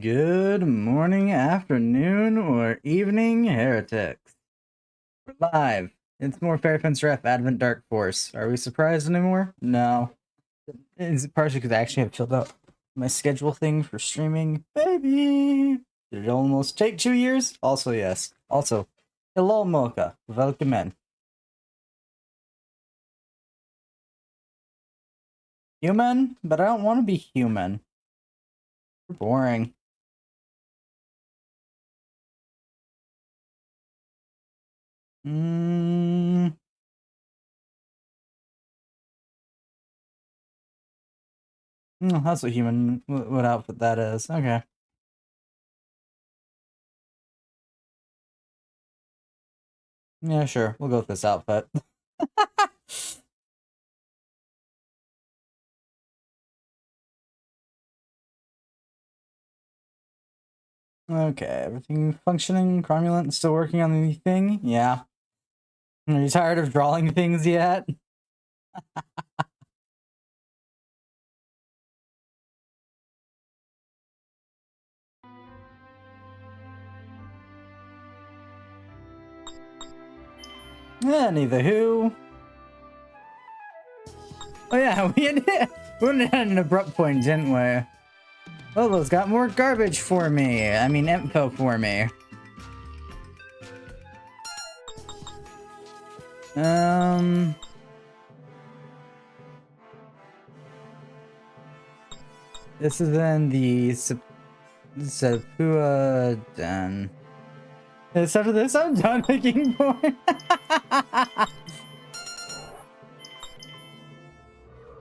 Good morning, afternoon, or evening, heretics. We're live. It's more Fairy Fence Ref Advent Dark Force. Are we surprised anymore? No. It's partially because I actually have filled out my schedule thing for streaming. Baby! Did it almost take 2 years? Also, yes. Also, hello, Mocha. Welcome in. Human? But I don't want to be human. Boring. Oh, that's a human. What outfit that is. Okay. Yeah, sure. We'll go with this outfit. Okay, everything functioning? Cromulent still working on the thing? Yeah. Are you tired of drawing things yet? Neither who. Oh yeah, we went at an abrupt point, didn't we? Lolo's got more garbage for me. I mean, info for me. This is in the Sapua Den. After this, I'm done making porn.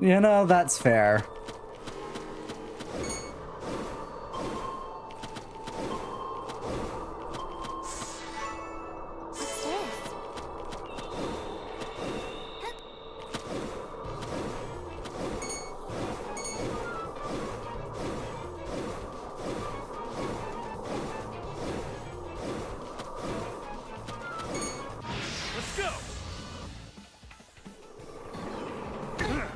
You know, that's fair.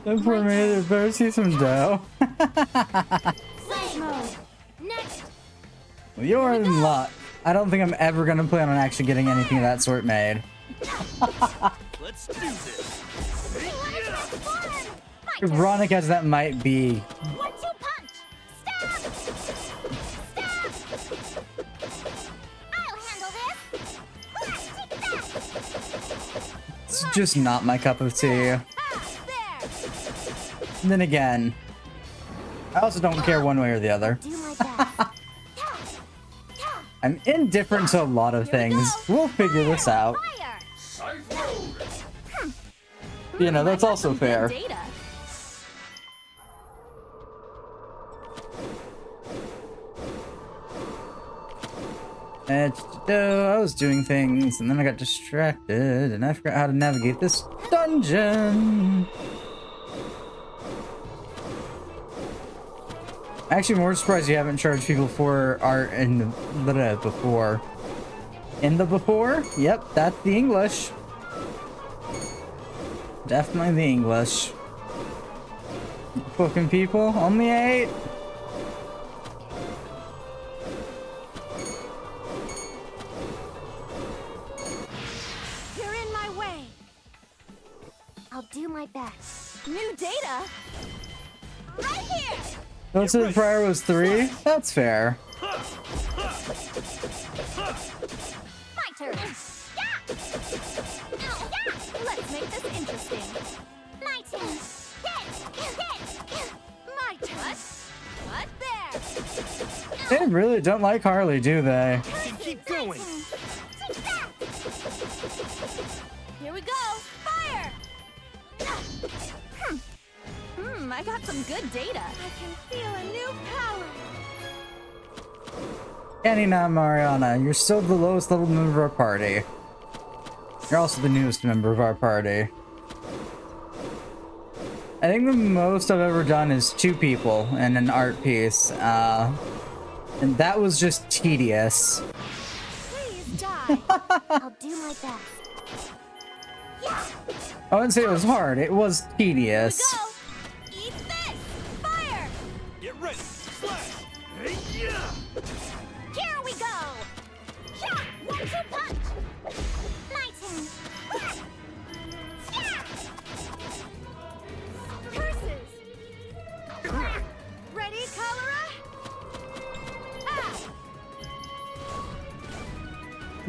And for me, there's better see some dough. Well, you're in luck. I don't think I'm ever gonna plan on actually getting anything of that sort made. Let's do this. Ironic as that might be. It's just not my cup of tea. And then again, I also don't care one way or the other. I'm indifferent to a lot of things. We'll figure this out. You know, that's also fair. I was doing things, and then I got distracted, and I forgot how to navigate this dungeon. Actually, more surprised you haven't charged people for art in the before. In the before? Yep, that's the English. Definitely the English. Fucking people, only 8. You're in my way. I'll do my best. New data? Right here! Don't say the prior was 3? That's fair. My turn. Yeah! Yeah! Let's make this interesting. My turn. Hit! My turn. What there? They really don't like Harley, do they? Keep going. Here we go. Fire! I got some good data. I can feel a new power. Anina Mariana, you're still the lowest level member of our party. You're also the newest member of our party. I think the most I've ever done is 2 people in an art piece, and that was just tedious. Please die. I'll do my best. Yeah. I wouldn't say it was hard, it was tedious. Go. Eat this. Fire. Get ready. Slash. Hey, yeah.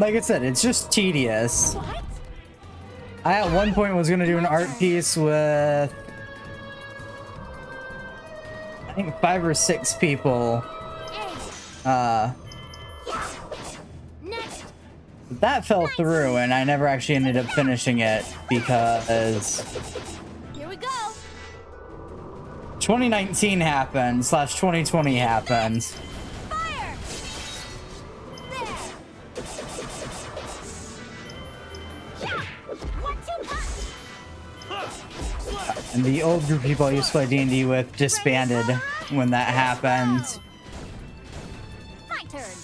like I said, it's just tedious. What? I at one point was gonna do an art piece with I think 5 or 6 people. A. Next. That fell through and I never actually ended up finishing it because Here we go. 2019 happened / 2020 happened. Fire. There. Yeah. 1-2 punch. And the old group of people I used to play D&D with disbanded when that happened. My turn.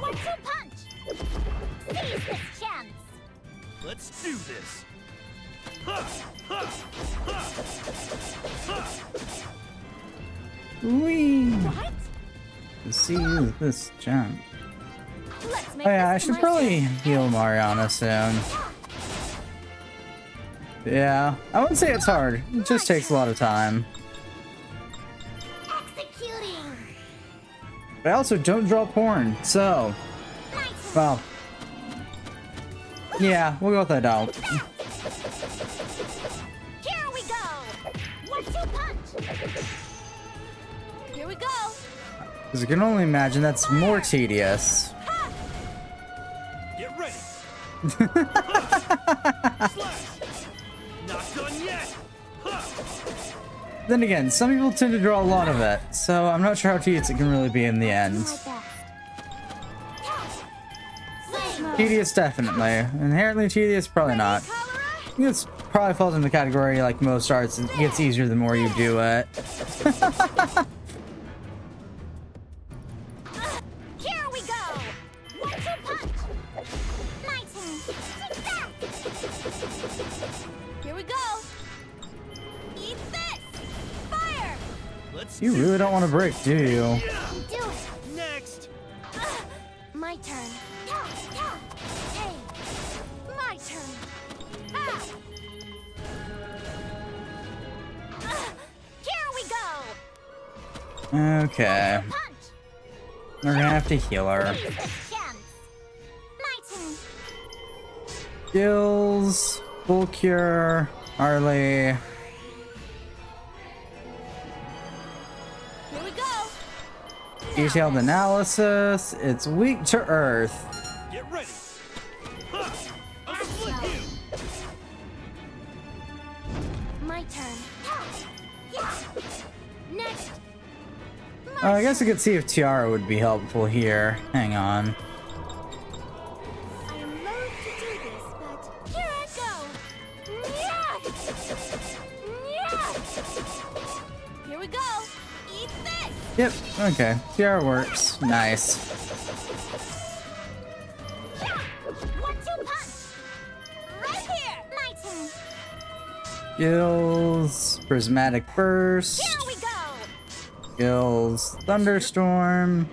1-2 punch. Seize this chance. Let's do this. Ha! Ha! Ha! Ha! Whee! What? See this jump. Let's make Oh yeah, I this should my probably turn. heal Mariana soon. Yeah, I wouldn't say it's hard. It just takes a lot of time. Executing. But I also don't draw porn, so My turn. well. Yeah, we'll go with that out. Here we go. 1-2 punch. Here we go. Because I can only imagine that's more tedious. Ha! Get ready. Slash. Not done yet. Ha! Then again, some people tend to draw a lot of it, so I'm not sure how tedious it can really be in the end. My best. Flame mode. Tedious, definitely. Inherently tedious, probably not. Cholera? I think it's probably falls in the category like most arts. It gets easier the more you do it. Here we go. 1-2 punch. My turn. Take that. Here we go. Eat this. Fire. Let's You do really don't want to break, do you? Yeah. Do it. Next. My turn. Hey. My turn. Ah. Here we go. Okay. Punch. We're gonna have to heal her. Seize this chance. My turn. Skills, full cure, Harley. Here we go. Detailed analysis. It's weak to earth. Get ready. Ha! I'll split you. My turn. Next. I guess I could see if Tiara would be helpful here. Hang on. I am loath to do this, but here I go. Yeah! Yeah! Here we go. Eat this. Yep, okay. Tiara works. Nice. Yeah! 1-2 punch. Right here. My turn. Skills, prismatic burst. Here we go. Skills, thunderstorm.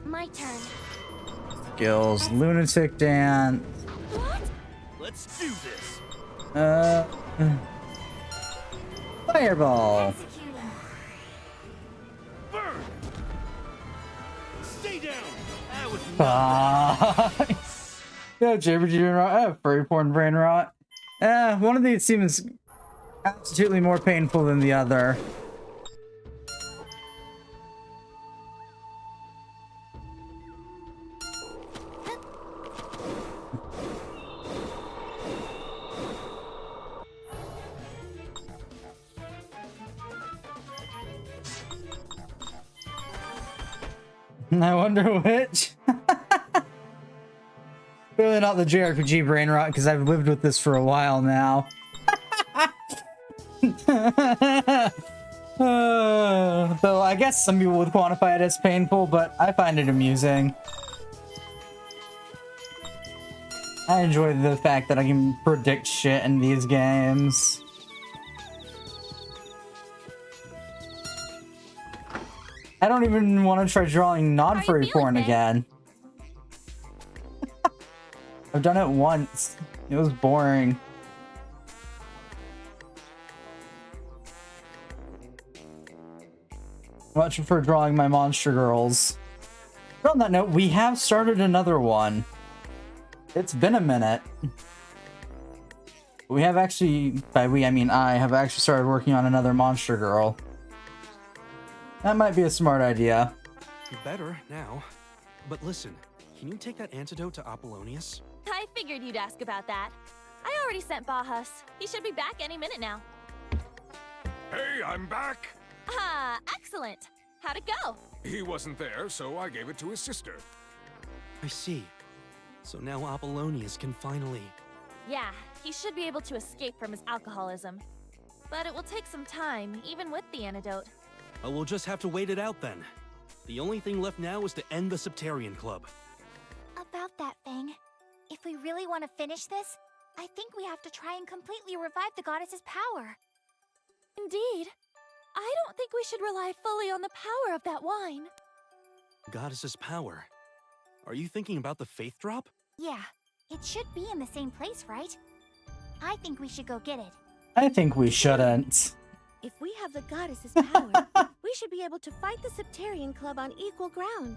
My turn. Skills, lunatic dance. What? Let's do this. Fireball. Executing. Burn. Stay down. That was Fuck. Yo, JRPG brain rot. Furry porn brain rot. One of these seems absolutely more painful than the other. I wonder which. Really not the JRPG brain rot because I've lived with this for a while now. Though I guess some people would quantify it as painful, but I find it amusing. I enjoy the fact that I can predict shit in these games. I don't even want to try drawing non-furry feeling, porn babe? again. I've done it once. It was boring. I much prefer drawing my monster girls. But on that note, we have started another one. It's been a minute. We have actually, by we I mean I, have actually started working on another Monster Girl. That might be a smart idea. You're better now. But listen, can you take that antidote to Apollonius? I figured you'd ask about that. I already sent Bahas. He should be back any minute now. Hey, I'm back! Ah, excellent. How'd it go? He wasn't there, so I gave it to his sister. I see. So now Apollonius can finally... Yeah, he should be able to escape from his alcoholism. But it will take some time, even with the antidote. Oh, we'll just have to wait it out then. The only thing left now is to end the Septarian Club. About that, Fang. If we really want to finish this, I think we have to try and completely revive the goddess's power. Indeed. I don't think we should rely fully on the power of that wine. Goddess's power. Are you thinking about the Faith Drop? Yeah, it should be in the same place, right? I think we should go get it. I think we shouldn't. If we have the goddess's power, we should be able to fight the Septarian Club on equal ground.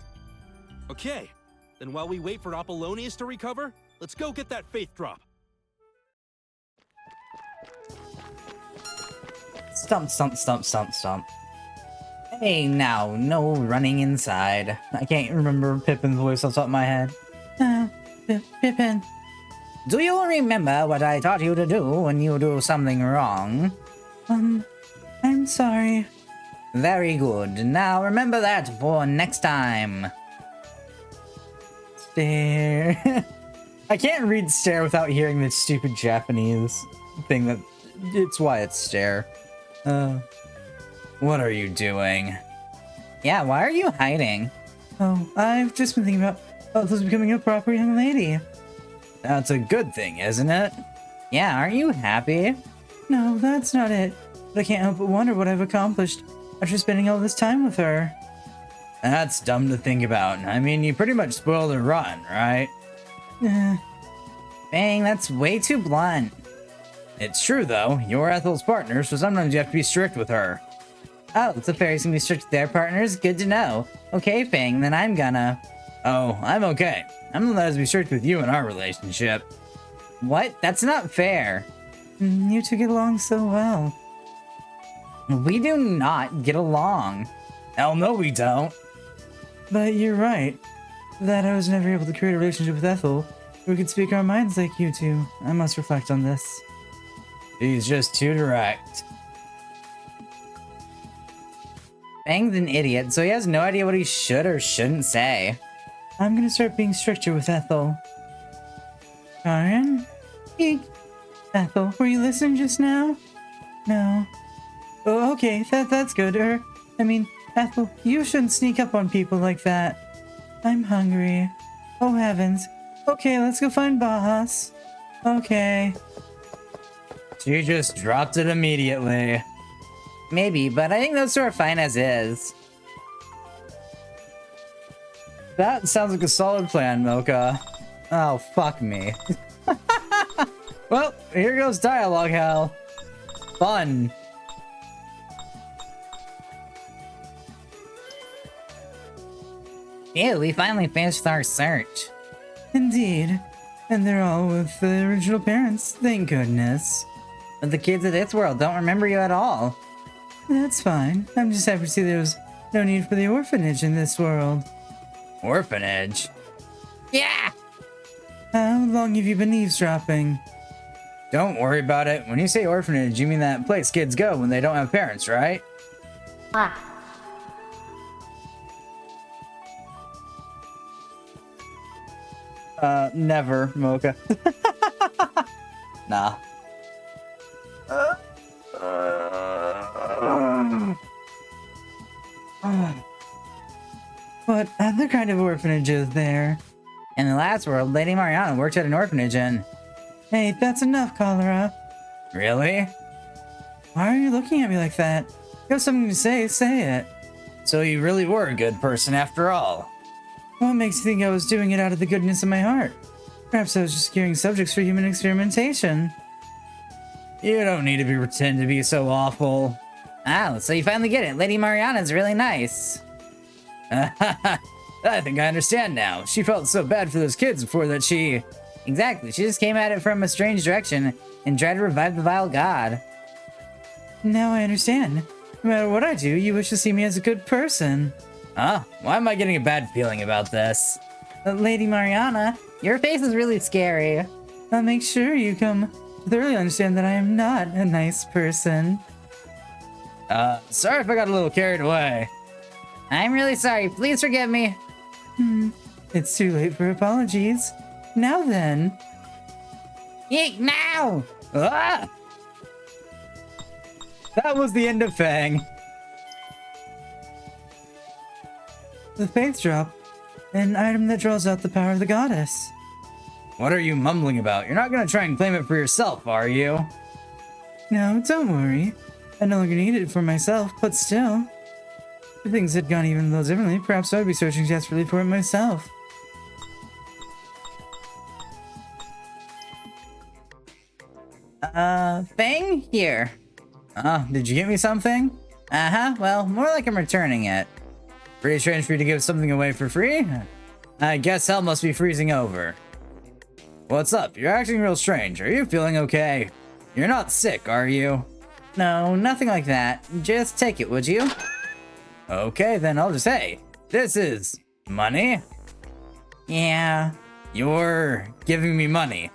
Okay, then while we wait for Apollonius to recover, let's go get that Faith Drop. Stump, stump, stump, stump, stump. Hey, now, no running inside. I can't remember Pippin's voice off the top of my head. Pippin. Do you remember what I taught you to do when you do something wrong? I'm sorry. Very good. Now remember that for next time. Stare. I can't read stare without hearing the stupid Japanese thing that... It's why it's stare. What are you doing? Yeah, why are you hiding? Oh, I've just been thinking about this becoming a proper young lady. That's a good thing, isn't it? Yeah, aren't you happy? No, that's not it. But I can't help but wonder what I've accomplished after spending all this time with her. That's dumb to think about. I mean, you pretty much spoiled her run, right? Bang, that's way too blunt. It's true, though. You're Ethel's partner, so sometimes you have to be strict with her. Oh, the fairies can be strict with their partners? Good to know. Okay, Fang, then I'm gonna... Oh, I'm okay. I'm allowed to be strict with you in our relationship. What? That's not fair. You two get along so well. We do not get along. Hell no, we don't. But you're right. That I was never able to create a relationship with Ethel. We could speak our minds like you two. I must reflect on this. He's just too direct. Fang's an idiot, so he has no idea what he should or shouldn't say. I'm gonna start being stricter with Ethel. Karen? Eek. Ethel, were you listening just now? No. Oh, okay, that's good. I mean, Ethel, you shouldn't sneak up on people like that. I'm hungry. Oh heavens. Okay, let's go find Bahas. Okay. She just dropped it immediately. Maybe, but I think those two are fine as is. That sounds like a solid plan, Mocha. Oh, fuck me. Well, here goes dialogue hell. Fun. Yeah, we finally finished our search. Indeed. And they're all with the original parents, thank goodness. But the kids of this world don't remember you at all. That's fine. I'm just happy to see there's no need for the orphanage in this world. Orphanage? Yeah! How long have you been eavesdropping? Don't worry about it. When you say orphanage, you mean that place kids go when they don't have parents, right? Never, Mocha. Nah. What other kind of orphanage is there? In the last world, Lady Mariana worked at an orphanage and... Hey, that's enough, Cholera. Really? Why are you looking at me like that? You have something to say, say it. So you really were a good person after all. What makes you think I was doing it out of the goodness of my heart? Perhaps I was just securing subjects for human experimentation. You don't need to pretend to be so awful. Ah, so you finally get it. Lady Mariana's really nice. I think I understand now. She felt so bad for those kids before that she... Exactly, she just came at it from a strange direction and tried to revive the vile god. Now I understand. No matter what I do, you wish to see me as a good person. Huh? Why am I getting a bad feeling about this? Lady Mariana, your face is really scary. I'll make sure you come to thoroughly understand that I am not a nice person. Sorry if I got a little carried away. I'm really sorry. Please forgive me. It's too late for apologies. Now then. Eek, now! Ah! That was the end of Fang. The Faith Drop. An item that draws out the power of the goddess. What are you mumbling about? You're not gonna try and claim it for yourself, are you? No, don't worry. I no longer need it for myself, but still. If things had gone even a little differently, perhaps I'd be searching desperately for it myself. Fang? Here. Did you get me something? Uh-huh, well, more like I'm returning it. Pretty strange for you to give something away for free? I guess hell must be freezing over. What's up? You're acting real strange. Are you feeling okay? You're not sick, are you? No, nothing like that. Just take it, would you? Okay, then I'll just say, this is money? Yeah. You're giving me money.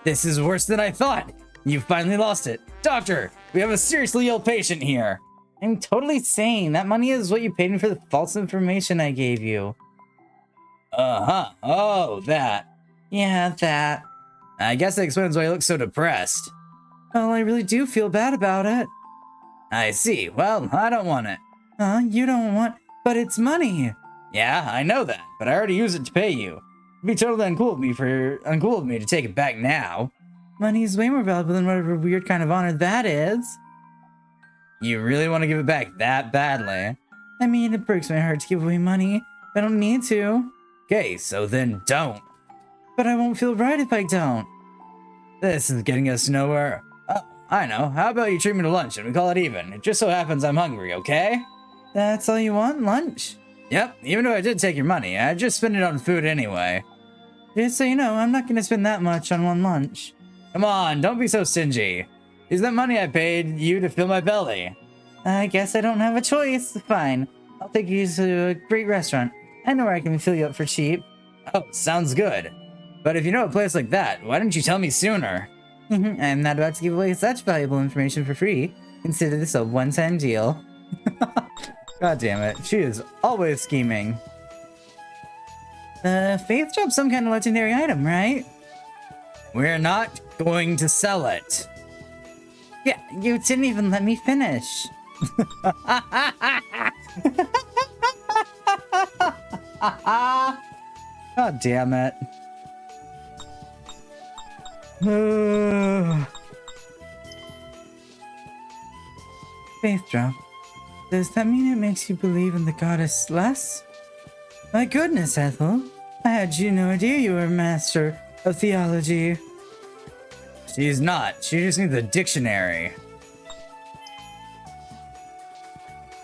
This is worse than I thought. You finally lost it. Doctor, we have a seriously ill patient here. I'm totally sane. That money is what you paid me for the false information I gave you. Uh-huh. Oh, that. Yeah, that. I guess that explains why you look so depressed. Well, I really do feel bad about it. I see. Well, I don't want it. You don't want... But it's money. Yeah, I know that, but I already used it to pay you. It'd be totally uncool of me to take it back now. Money is way more valuable than whatever weird kind of honor that is. You really want to give it back that badly? I mean, it breaks my heart to give away money. I don't need to. Okay, so then don't. But I won't feel right if I don't. This is getting us nowhere. Oh, I know. How about you treat me to lunch and we call it even? It just so happens I'm hungry, okay? That's all you want? Lunch? Yep, even though I did take your money, I just spent it on food anyway. Just so you know, I'm not gonna spend that much on one lunch. Come on, don't be so stingy. Is that money I paid you to fill my belly? I guess I don't have a choice. Fine. I'll take you to a great restaurant. I know where I can fill you up for cheap. Oh, sounds good. But if you know a place like that, why didn't you tell me sooner? I'm not about to give away such valuable information for free. Consider this a one-time deal. God damn it. She is always scheming. Faith Drop's some kind of legendary item, right? We're not going to sell it. Yeah, you didn't even let me finish. God damn it. Faith Drop. Does that mean it makes you believe in the goddess less? My goodness, Ethel. I had no idea you were a master of theology. She's not. She just needs a dictionary.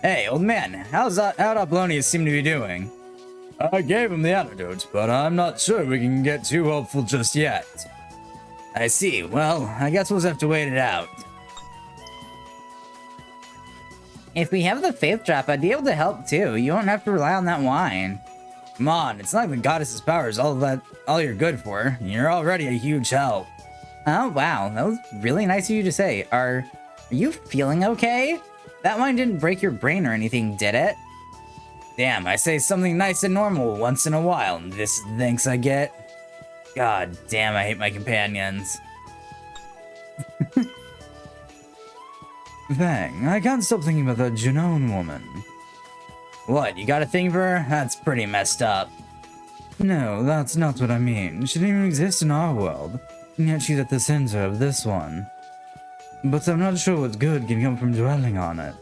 Hey, old man, how'd Apollonius seem to be doing? I gave him the antidote, but I'm not sure we can get too hopeful just yet. I see. Well, I guess we'll just have to wait it out. If we have the Faith Drop, I'd be able to help too. You won't have to rely on that wine. Come on, it's not like the goddess's power is all you're good for. You're already a huge help. Oh, wow. That was really nice of you to say. Are you feeling okay? That wine didn't break your brain or anything, did it? Damn, I say something nice and normal once in a while, and this is the thanks I get. God damn, I hate my companions. Fang, I can't stop thinking about that Junon woman. What, you got a thing for her? That's pretty messed up. No, that's not what I mean. She didn't even exist in our world, and yet she's at the center of this one. But I'm not sure what good can come from dwelling on it.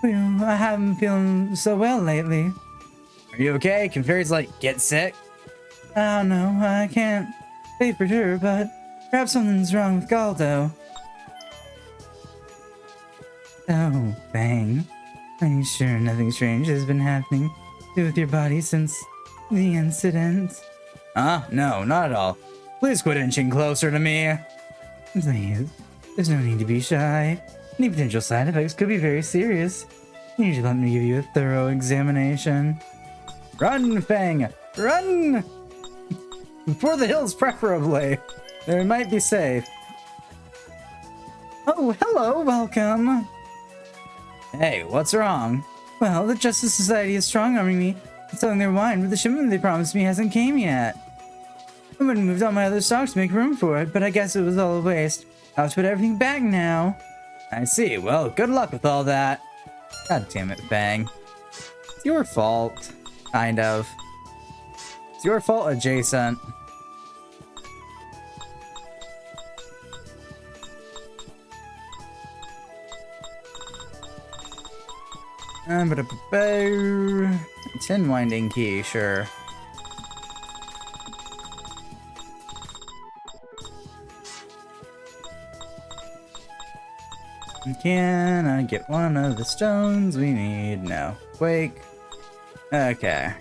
Well, I haven't been feeling so well lately. Are you okay? Can fairies, like, get sick? I don't know. I can't say for sure, but perhaps something's wrong with Galdo. Oh, Fang. Are you sure nothing strange has been happening with your body since the incident? No, not at all. Please quit inching closer to me. Please, there's no need to be shy. Any potential side effects could be very serious. You need to let me give you a thorough examination. Run, Fang! Run! For the hills, preferably. They might be safe. Oh, hello, welcome. Hey, what's wrong? Well, the Justice Society is strong-arming me and selling their wine, but the shipment they promised me hasn't came yet. I would have moved all my other stocks to make room for it, but I guess it was all a waste. I'll have to put everything back now. I see. Well, good luck with all that. God damn it, Fang. It's your fault. Kind of. It's your fault adjacent. But a tin winding key, sure. Can I get one of the stones we need? No. Quake. Okay.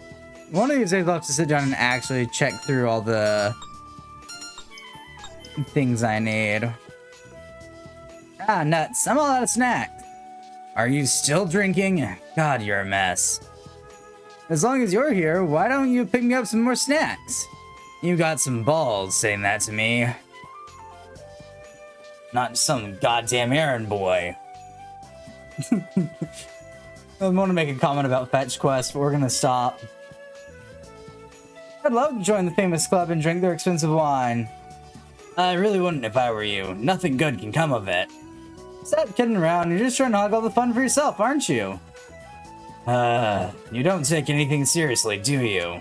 One of these days I'll have to sit down and actually check through all the things I need. Ah, nuts. I'm all out of snacks. Are you still drinking? God, you're a mess. As long as you're here, why don't you pick me up some more snacks? You got some balls saying that to me. Not some goddamn errand boy. I want to make a comment about Fetch Quest, but we're gonna stop. I'd love to join the famous club and drink their expensive wine. I really wouldn't if I were you. Nothing good can come of it. Stop kidding around. You're just trying to hog all the fun for yourself, aren't you? You don't take anything seriously, do you?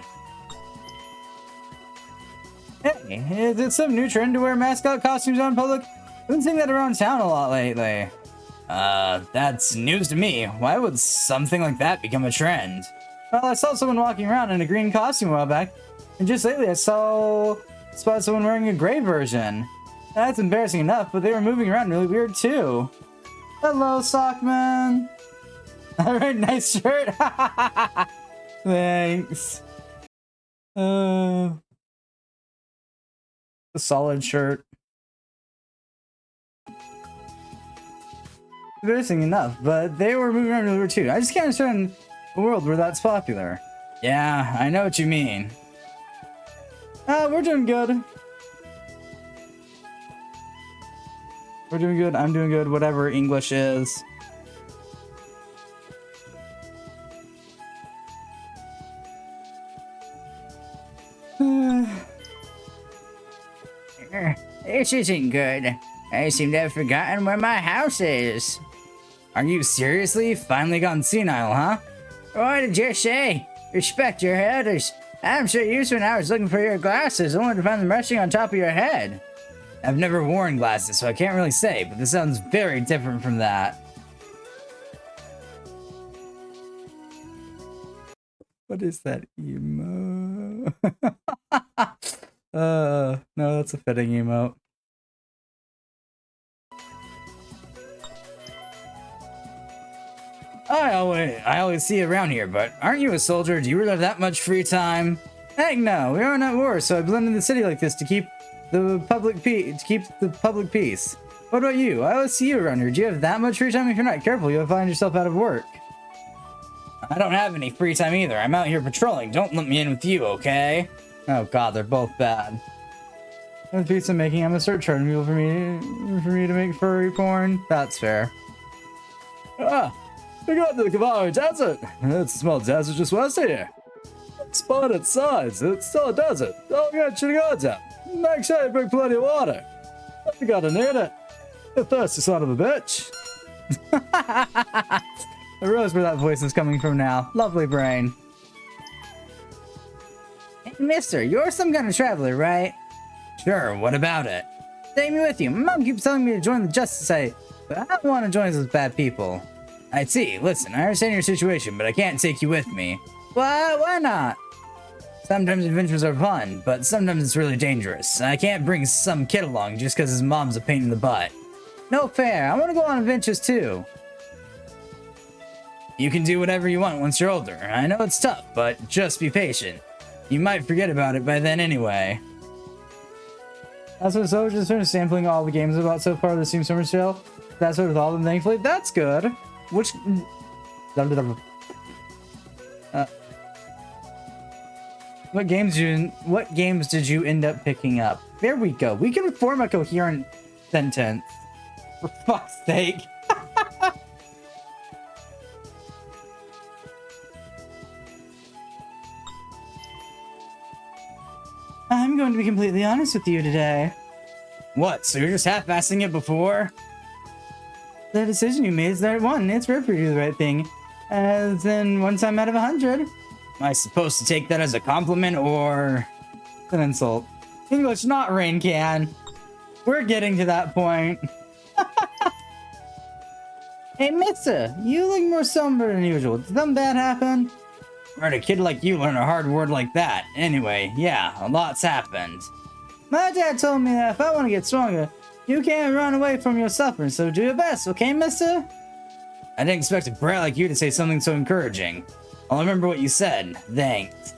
Hey, is it some new trend to wear mascot costumes out in public? I've been seeing that around town a lot lately. That's news to me. Why would something like that become a trend? Well, I saw someone walking around in a green costume a while back, and just lately I spotted someone wearing a gray version. That's embarrassing enough, but they were moving around really weird too. Hello, Sockman. Alright, nice shirt. Thanks. A solid shirt. Embarrassing enough, but they were moving around really weird too. I just can't understand a world where that's popular. Yeah, I know what you mean. We're doing good. We're doing good. I'm doing good. Whatever English is. This isn't good. I seem to have forgotten where my house is. Are you seriously finally gone senile, huh? What did you say? Respect your elders. I'm so used when I was looking for your glasses, only to find them resting on top of your head. I've never worn glasses, so I can't really say, but this sounds very different from that. What is that emo? No, that's a fitting emote. I always see you around here, but aren't you a soldier? Do you really have that much free time? Heck no, we aren't at war, so I blend in the city like this to keep the public peace. What about you? I always see you around here. Do you have that much free time? If you're not careful, you'll find yourself out of work. I don't have any free time either. I'm out here patrolling. Don't let me in with you, okay? Oh god, they're both bad. With pizza making, I'm gonna start charging people for me to make furry porn. That's fair. We got to the Cavalry Desert. It's a small desert just west of here. Despite its size, it's still a desert. Don't get your guards out. Make sure you bring plenty of water. You gotta need it. You thirsty son of a bitch. I realize where that voice is coming from now. Lovely brain. Hey, mister, you're some kind of traveler, right? Sure, what about it? Take me with you. My mom keeps telling me to join the Justice Society, but I don't want to join those bad people. I see. Listen, I understand your situation, but I can't take you with me. Why not? Sometimes adventures are fun, but sometimes it's really dangerous. I can't bring some kid along just because his mom's a pain in the butt. No fair. I want to go on adventures too. You can do whatever you want once you're older. I know it's tough, but just be patient. You might forget about it by then anyway. That's what so just finished sampling all the games about so far this Team Summer Sale. That's what with all of them, thankfully. That's good. Which what games did you end up picking up? There we go. We can form a coherent sentence. For fuck's sake. I'm going to be completely honest with you today. What, so you're just half-assing it before? The decision you made is the right one. It's rare for you to do the right thing. As in, 1 time out of 100. Am I supposed to take that as a compliment or An insult. English, not rain can. We're getting to that point. Hey, mister, you look more somber than usual. Did something bad happen? where'd a kid like you learn a hard word like that? Anyway, yeah, a lot's happened. My dad told me that if I want to get stronger, you can't run away from your suffering, so do your best, okay, mister? I didn't expect a brat like you to say something so encouraging. I'll remember what you said. Thanks.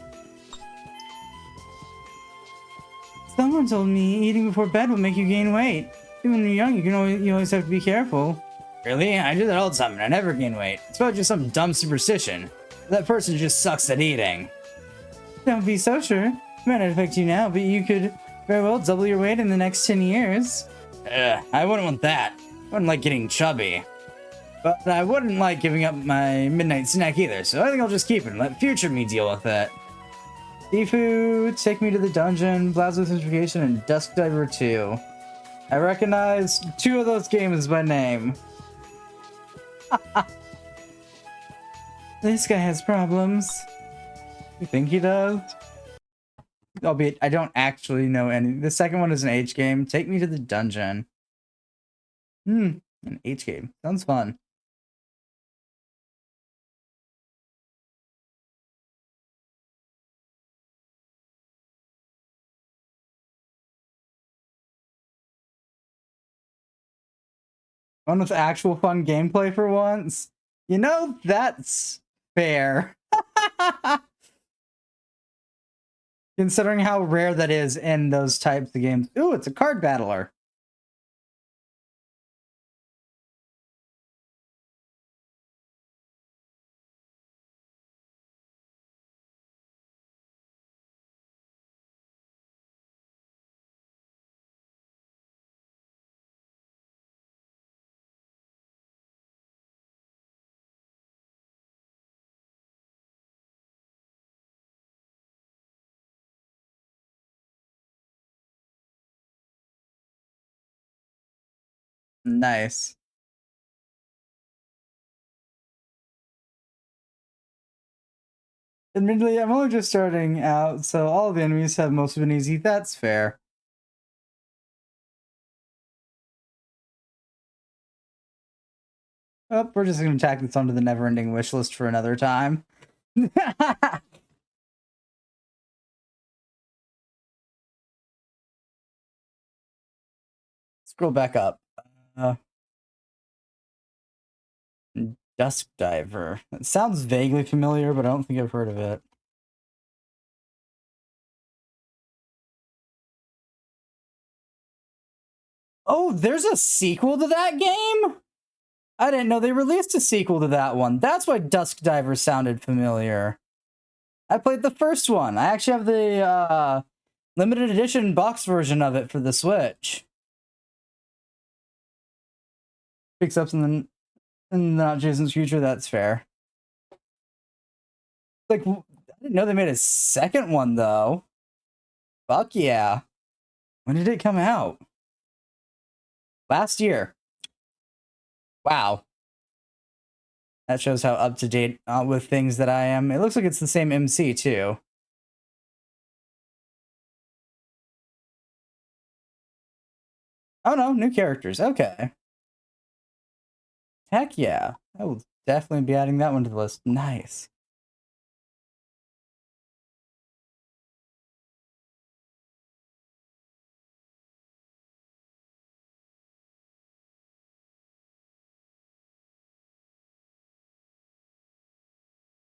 Someone told me eating before bed will make you gain weight. Even when you're young, you always have to be careful. Really? I do that all the time and I never gain weight. It's probably just some dumb superstition. That person just sucks at eating. Don't be so sure. It might not affect you now, but you could very well double your weight in the next 10 years. I wouldn't want that. I wouldn't like getting chubby. But I wouldn't like giving up my midnight snack either, so I think I'll just keep it and let future me deal with it. Sifu, Take Me to the Dungeon, Blazo Centrifugation, and Dusk Diver 2. I recognize 2 of those games by name. This guy has problems. You think he does? Albeit, I don't actually know any. The second one is an H game. Take Me to the Dungeon. An H game. Sounds fun. One with actual fun gameplay for once. You know, that's fair. Considering how rare that is in those types of games. Ooh, it's a card battler. Nice. Admittedly, I'm only just starting out, so all of the enemies have most been easy. That's fair. Oh, we're just going to tack this onto the never-ending wish list for another time. Scroll back up. Dusk Diver. It sounds vaguely familiar, but I don't think I've heard of it. Oh, there's a sequel to that game? I didn't know they released a sequel to that one. That's why Dusk Diver sounded familiar. I played the first one. I actually have the limited edition box version of it for the Switch. Picks up in the not distant future, that's fair. Like, I didn't know they made a second one, though. Fuck yeah. When did it come out? Last year. Wow. That shows how up to date with things that I am. It looks like it's the same MC, too. Oh no, new characters. Okay. Heck yeah. I will definitely be adding that one to the list. Nice.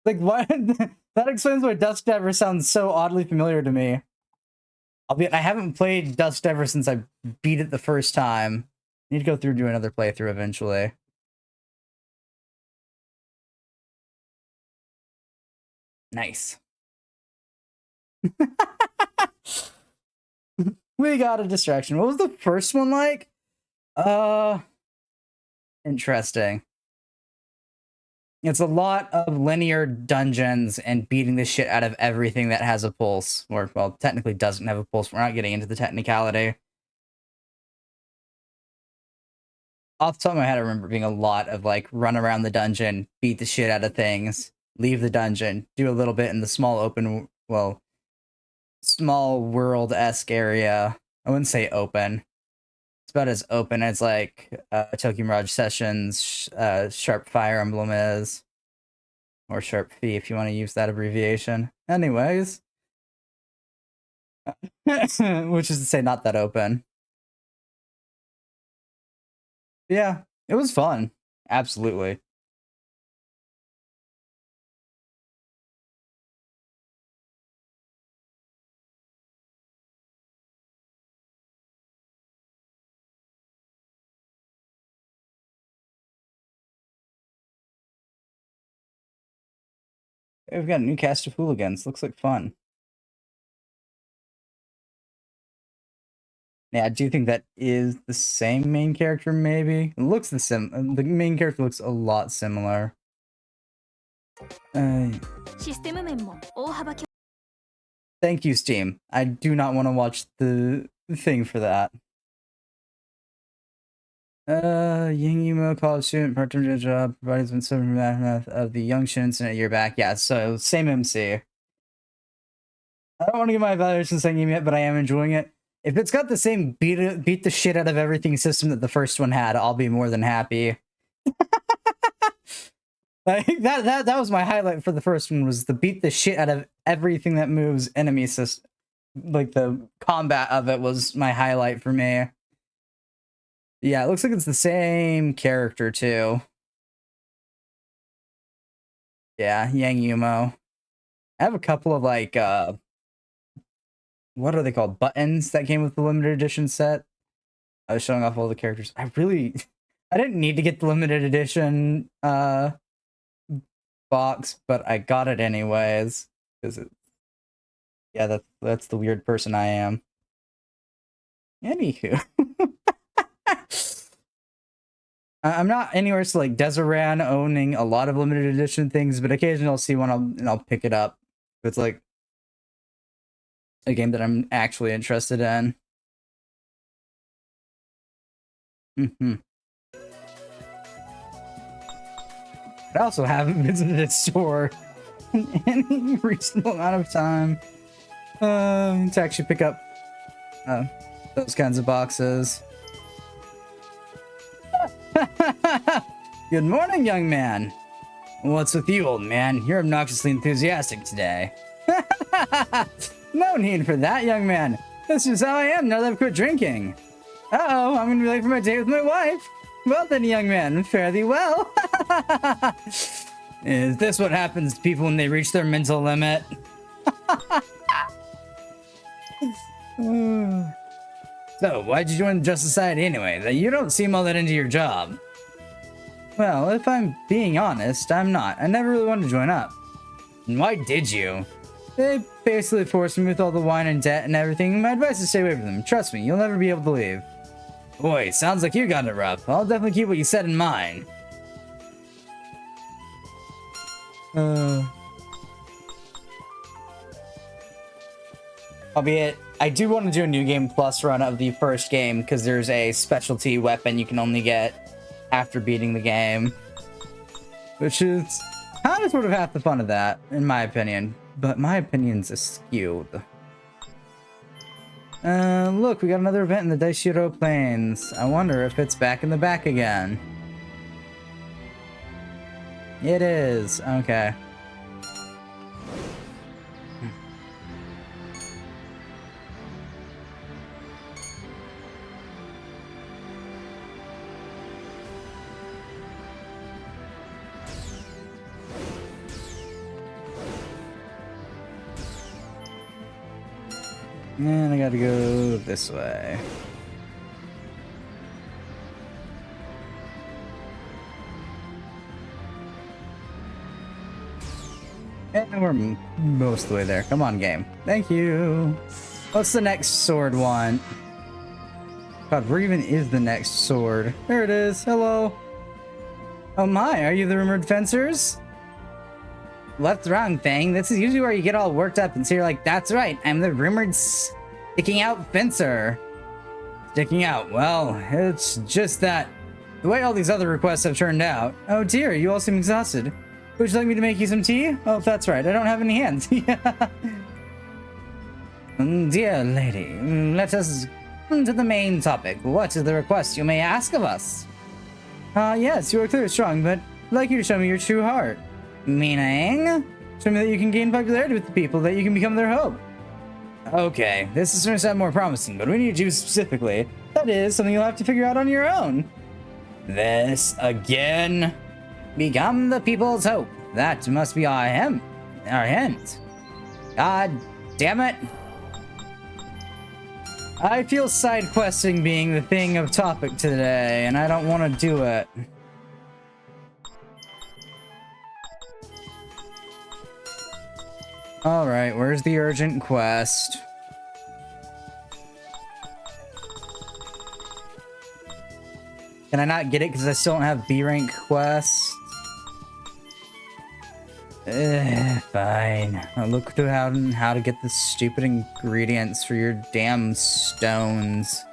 Like, why? That explains why Dusk Diver sounds so oddly familiar to me. Albeit, I haven't played Dusk Diver since I beat it the first time. Need to go through and do another playthrough eventually. Nice. We got a distraction. What was the first one like? Interesting. It's a lot of linear dungeons and beating the shit out of everything that has a pulse. Or, well, technically doesn't have a pulse. We're not getting into the technicality. Off the top of my head, I remember being a lot of, like, run around the dungeon, beat the shit out of things, leave the dungeon, do a little bit in the small open, well, small world-esque area. I wouldn't say open. It's about as open as, like, Tokyo Mirage Sessions, Sharp Fire Emblem is. Or Sharp Fee, if you want to use that abbreviation. Anyways. Which is to say, not that open. Yeah, it was fun. Absolutely. We've got a new cast of hooligans. Looks like fun. Yeah, I do think that is the same main character, maybe. It looks the main character looks a lot similar. システム面も大幅強 Thank you, Steam. I do not want to watch the thing for that. Young emo college student, part-time job, provides been suffering from aftermath of the Young Shin incident a year back. Yeah, so same MC. I don't want to give my evaluation saying yet, but I am enjoying it. If it's got the same beat the shit out of everything system that the first one had, I'll be more than happy. Like that was my highlight for the first one, was the beat the shit out of everything that moves enemy system. Like the combat of it was my highlight for me. Yeah, it looks like it's the same character too. Yeah, Yang Yumo. I have a couple of like what are they called? Buttons that came with the limited edition set. I was showing off all the characters. I didn't need to get the limited edition box, but I got it anyways because that's the weird person I am. Anywho. I'm not anywhere to like Deseran owning a lot of limited edition things, but occasionally I'll see one and I'll pick it up. If it's like a game that I'm actually interested in. I also haven't visited its store in any reasonable amount of time to actually pick up those kinds of boxes. Good morning, young man. What's with you, old man? You're obnoxiously enthusiastic today. No need for that, young man. This is how I am now that I've quit drinking. Uh-oh, I'm gonna be late for my date with my wife. Well then, young man, fare thee well. Is this what happens to people when they reach their mental limit? So, why'd you join the Just Society anyway? That you don't seem all that into your job. Well, if I'm being honest, I'm not. I never really wanted to join up. And why did you? They basically forced me with all the wine and debt and everything. My advice is stay away from them. Trust me, you'll never be able to leave. Boy, sounds like you got it rough. I'll definitely keep what you said in mind. Albeit, I do want to do a New Game Plus run of the first game, because there's a specialty weapon you can only get after beating the game. Which is kind of sort of half the fun of that, in my opinion. But my opinion's skewed. Look, we got another event in the Daishiro Plains. I wonder if it's back in the back again. It is. Okay. And I gotta go this way. And we're most of the way there. Come on, game. Thank you. What's the next sword want? God, where even is the next sword? There it is. Hello. Oh my, are you the rumored fencers? Left wrong thing. This is usually where you get all worked up and so you're like, that's right, I'm the rumored sticking out fencer. Sticking out. Well, it's just that the way all these other requests have turned out. Oh dear, you all seem exhausted. Would you like me to make you some tea? Oh, that's right, I don't have any hands. Yeah. Dear lady, let us come to the main topic. What is the request you may ask of us? Yes, you are clearly strong, but I'd like you to show me your true heart. Meaning? Show me that you can gain popularity with the people, that you can become their hope. Okay, this is going to sound more promising, but we need you specifically. That is something you'll have to figure out on your own. This again? Become the people's hope. That must be our hint. God damn it. I feel side questing being the thing of topic today, and I don't want to do it. Alright, where's the urgent quest? Can I not get it because I still don't have B rank quests? Fine. I'll look to how to get the stupid ingredients for your damn stones.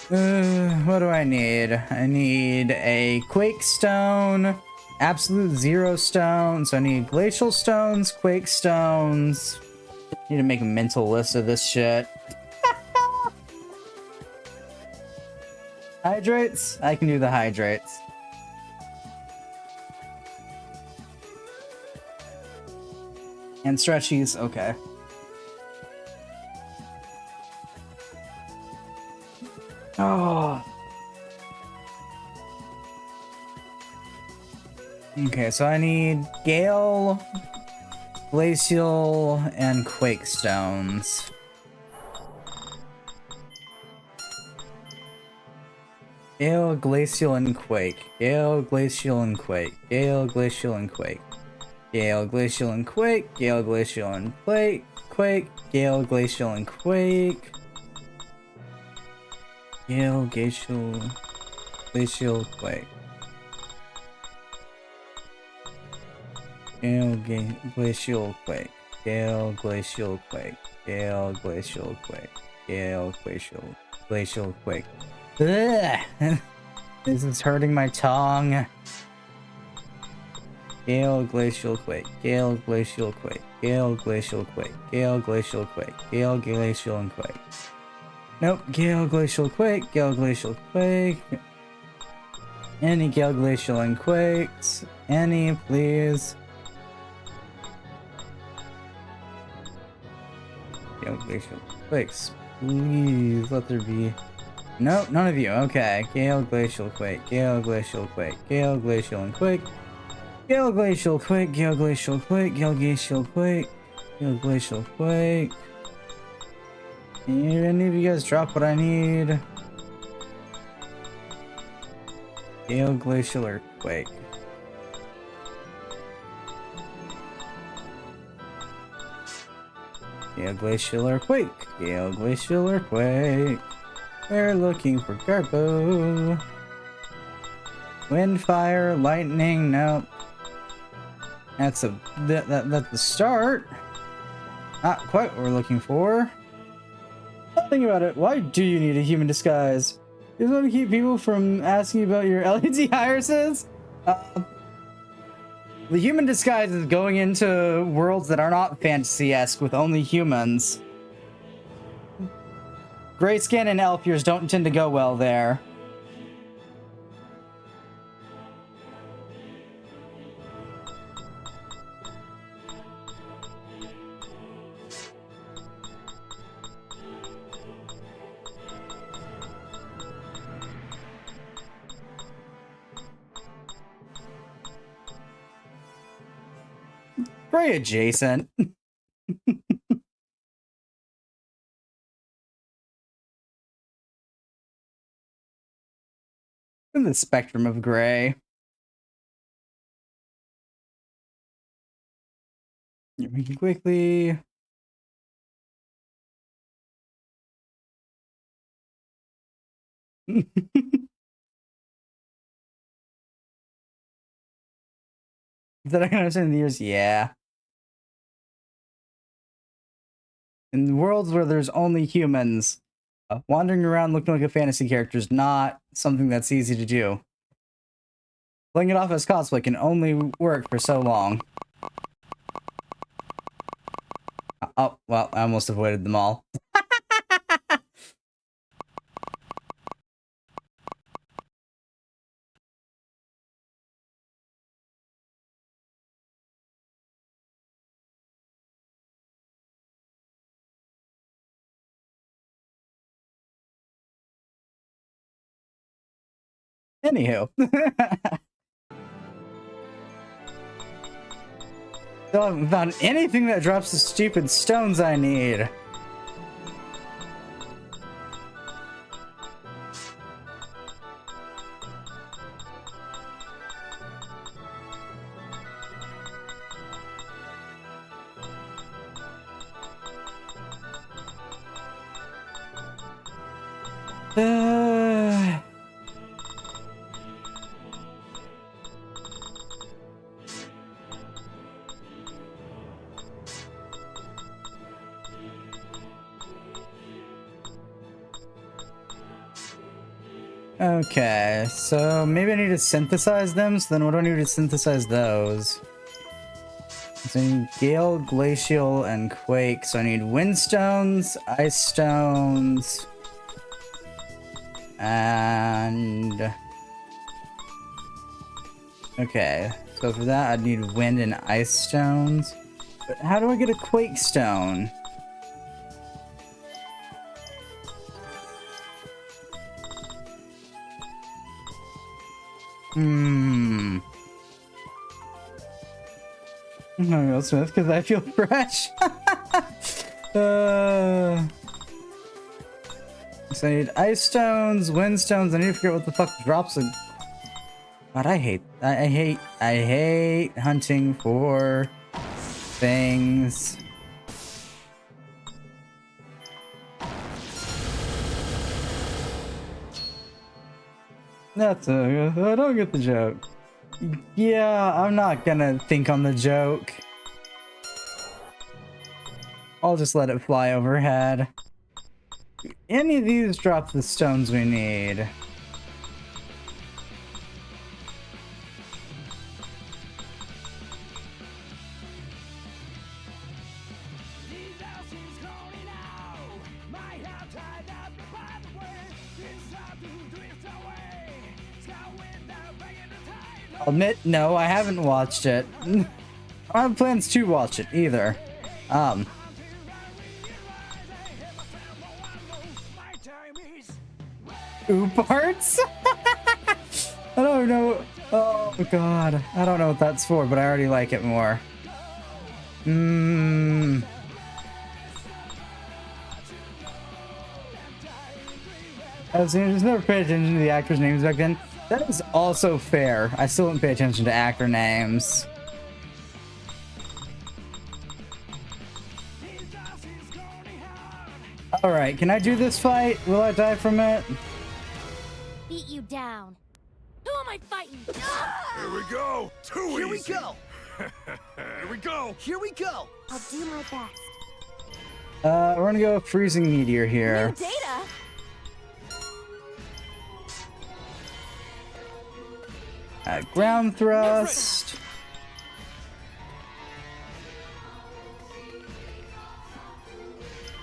What do I need? I need a Quake Stone, Absolute Zero Stone, so I need Glacial Stones, Quake Stones. Need to make a mental list of this shit. Hydrates? I can do the hydrates. And stretchies, okay. Oh. Okay, so I need Gale, Glacial, and Quake Stones. Gale, Glacial, and Quake. Gale, Glacial, and Quake. Gale, Glacial, and Quake. Gale, Glacial, and Quake. Gale, Glacial, and Quake. Quake. Gale, Glacial, and Quake. Gale, Glacial, Glacial, Quake. Gale, Glacial, Quake. Gale, Glacial, Quake. Gale, Glacial, Quake. Gale, Glacial, Quake. Ugh. This is hurting my tongue. Gale, Glacial, Quake. Gale, Glacial, Quake. Gale, Glacial, Quake. Gale, Glacial, Quake. Gale, Glacial, and Quake. Nope. Gale, Glacial, Quake. Gale, Glacial, Quake. Any Gale, Glacial, and Quakes. Any, please. Gale, Glacial, Quakes. Please let there be. Nope, none of you. Okay. Gale, Glacial, Quake. Gale, Glacial, Quake. Gale, Glacial, and Quake. Gale, Glacial, Quake. Gale, Glacial, Quake. Gale, Glacial, Quake. Gale, Glacial, Quake. Can any of you guys drop what I need? Gale, Glacial, or Quake? Gale, Glacial, or Quake? Gale, Glacial, or Quake? We're looking for Garbo. Wind, fire, lightning. Nope. That's that's the start. Not quite what we're looking for. Think about it. Why do you need a human disguise? You just want to keep people from asking about your LED irises? The human disguise is going into worlds that are not fantasy-esque with only humans. Grayskin and elf ears don't tend to go well there. Very adjacent. In the spectrum of gray. We can quickly. Is that I can understand the years? Yeah. In worlds where there's only humans, wandering around looking like a fantasy character is not something that's easy to do. Playing it off as cosplay can only work for so long. Oh, well, I almost avoided them all. Anywho. Still haven't found anything that drops the stupid stones I need. Okay, so maybe I need to synthesize them, so then what do I need to synthesize those? So I need Gale, Glacial, and Quake, so I need Wind Stones, Ice Stones, and... Okay, so for that I'd need Wind and Ice Stones. But how do I get a Quake Stone? I'm gonna go Smith because I feel fresh. So I need ice stones, wind stones. I need to figure out what the fuck drops in. God, I hate hunting for things. That's I don't get the joke. Yeah, I'm not gonna think on the joke. I'll just let it fly overhead. Any of these drop the stones we need. I'll admit, no, I haven't watched it. I don't have plans to watch it either. Ooh parts? I don't know. Oh god. I don't know what that's for, but I already like it more. I was just never paid attention to the actors' names back then. That is also fair. I still don't pay attention to actor names. Alright, can I do this fight? Will I die from it? Beat you down. Who am I fighting? Here we go. Too easy. Here we go. Here we go. Here we go. I'll do my best. We're gonna go freezing meteor here. New data. Ground thrust.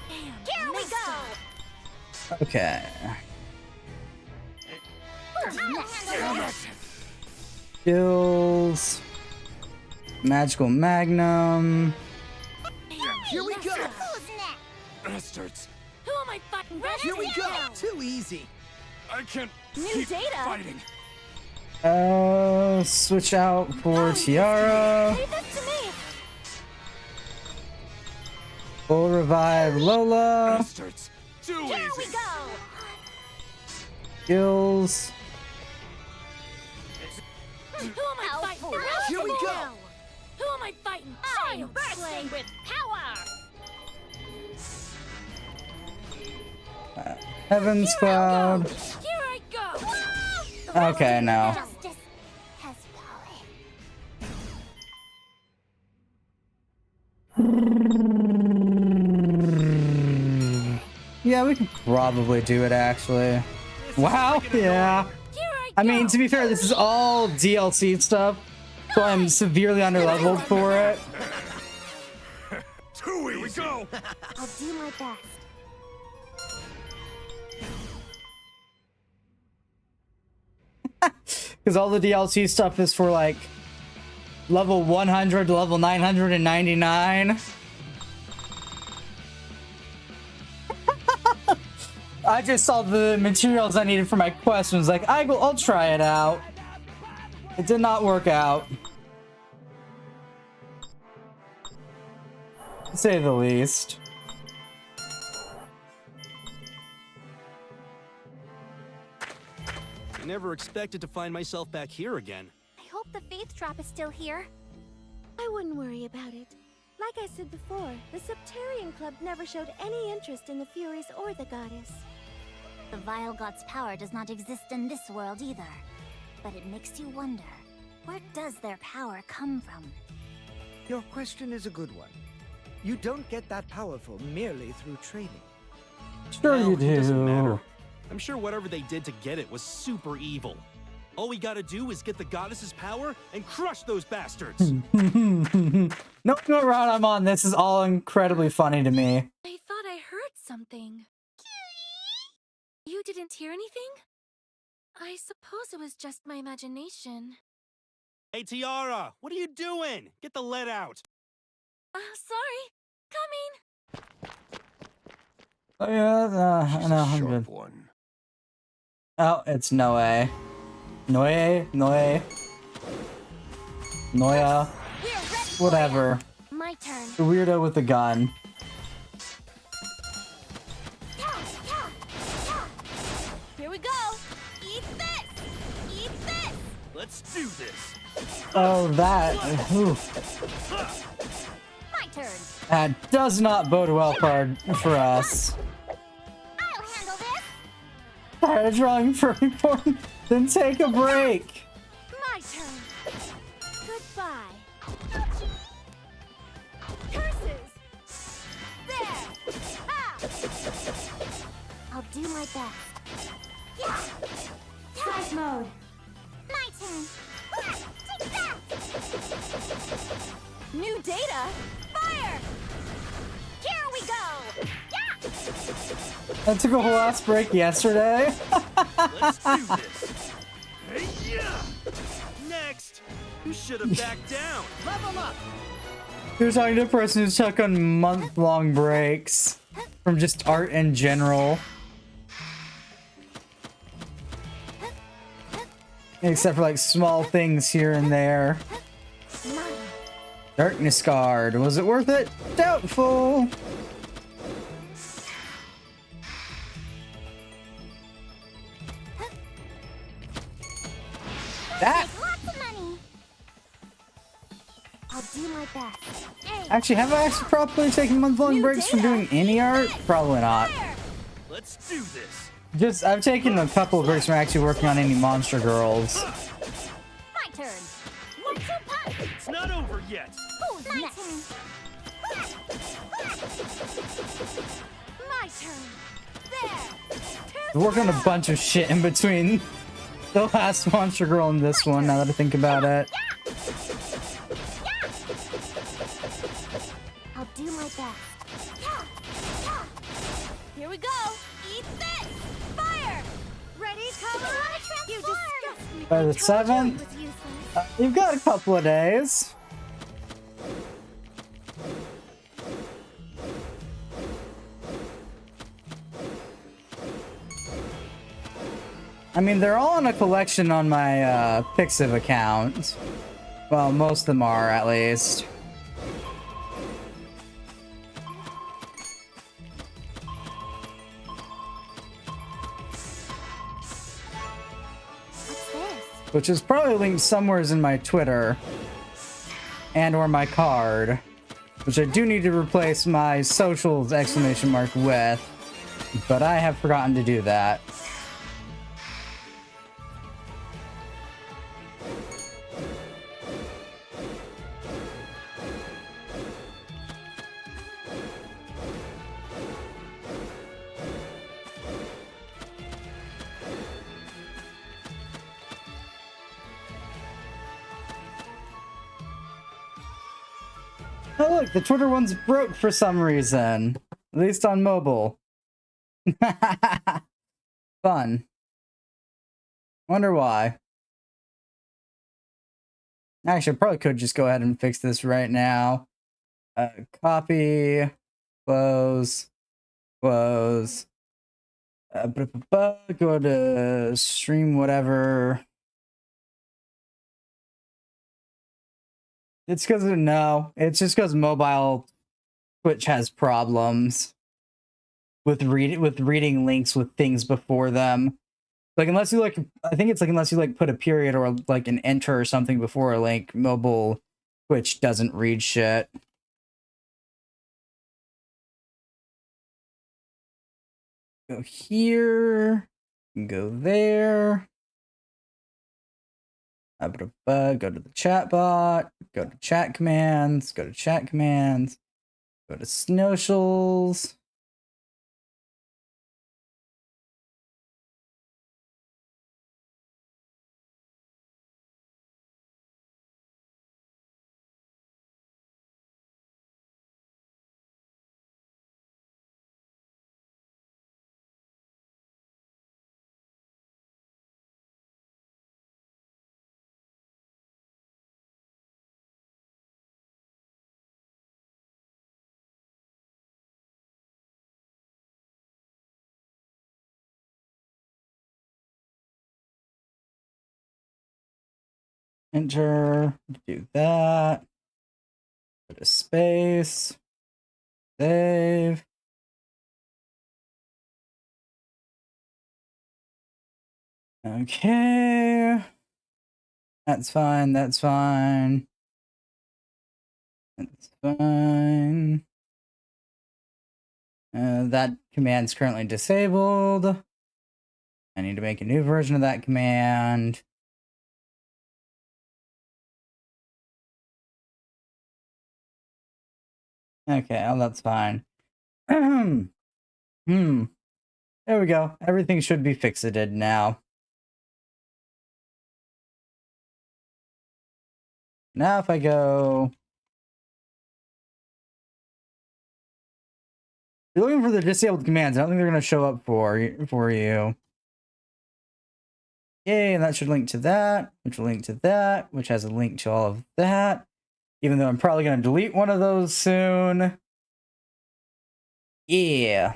Here we go. Okay. Skills. Magical Magnum. Here we go. Who's next? Bastards. Who am I fighting? Here we go. Too easy. I can't New keep data. fighting. Switch out for Tiara. Leave this to me. Full revive Lola. Bastards. Too Here we easy. go. Skills. Who am I fighting? Here we go. Who am I fighting? I'm bursting with power. Heaven's Cloud. Here I go. Okay, no. Justice has fallen. Yeah, we could probably do it actually. Wow, yeah. I mean, to be fair, this is all DLC stuff, so I'm severely underleveled for it. Too easy. Here we go. I'll do my best. Because all the DLC stuff is for like level 100 to level 999. I just saw the materials I needed for my quest and was like, I'll try it out. It did not work out. To say the least. I never expected to find myself back here again. I hope the Faith Drop is still here. I wouldn't worry about it. Like I said before, the Septarian Club never showed any interest in the Furies or the Goddess. The Vile God's power does not exist in this world either. But it makes you wonder, where does their power come from? Your question is a good one. You don't get that powerful merely through training. Sure Well, you it doesn't matter. do. I'm sure whatever they did to get it was super evil. All we gotta do is get the goddess's power and crush those bastards. No matter what route I'm on, this is all incredibly funny to me. I thought I heard something. You didn't hear anything? I suppose it was just my imagination. Hey, Tiara, what are you doing? Get the lead out. Sorry. Coming. Oh yeah, no, I'm good. One. Oh, it's Noe. Noe. Noia. We're ready for Whatever. ya. My turn. The weirdo with the gun. Here we go. Eat this. Eat this. Let's do this. Oh, that. Ooh. My turn. That does not bode well for us. I'll handle this. Tired of drawing furry porn? Then take a break. My turn. Goodbye. Curses. There. Ah. I'll do my best. Yeah. Strike mode. My turn. Take that. New data. Fire. Here we go. Yeah. I took a whole ass break yesterday. Let's do this. Hey, yeah. Next. You should have backed down. Level up. You're talking to a person who's took on month-long breaks from just art in general. Except for like small things here and there. Mine. Darkness Guard. Was it worth it? Doubtful. That. Lots of money. I'll do my best. Hey. Actually, have I actually properly taken month-long breaks from doing any art? Probably not. Let's do this. Just, I've taken a couple of breaks from actually working on any Monster Girls. My turn. 1-2 punch. It's not over yet. Who's my next? My turn. There. I worked on a bunch of shit in between the last Monster Girl and this one, now that I think about it. I'll do my best. Here we go. Eat this. Fire. Ready, cover. You disgust me. By the I told you 7th? it was useless. You've got a couple of days. I mean, they're all in a collection on my Pixiv account. Well, most of them are, at least. What's this? which is probably linked somewhere in my Twitter and or my card, which I do need to replace my socials exclamation mark with, but I have forgotten to do that. Oh look, the Twitter one's broke for some reason. At least on mobile. Fun. Wonder why. Actually, I probably could just go ahead and fix this right now. Copy. Close. Close. Go to stream whatever. It's because it's just because mobile Twitch has problems with reading links with things before them. Like unless you I think it's like unless you put a period or like an enter or something before a link, mobile Twitch doesn't read shit. Go here, go there. Go to the chat bot, go to chat commands, go to chat commands, go to snowshoals. Enter, do that. Put a space. Save. Okay. That's fine, that's fine. That's fine. That command's currently disabled. I need to make a new version of that command. Okay, oh, that's fine. There we go. Everything should be fixed now. Now if I go... You're looking for the disabled commands. I don't think they're going to show up for you. Yay, and that should link to that, which will link to that, which has a link to all of that. Even though I'm probably going to delete one of those soon. Yeah.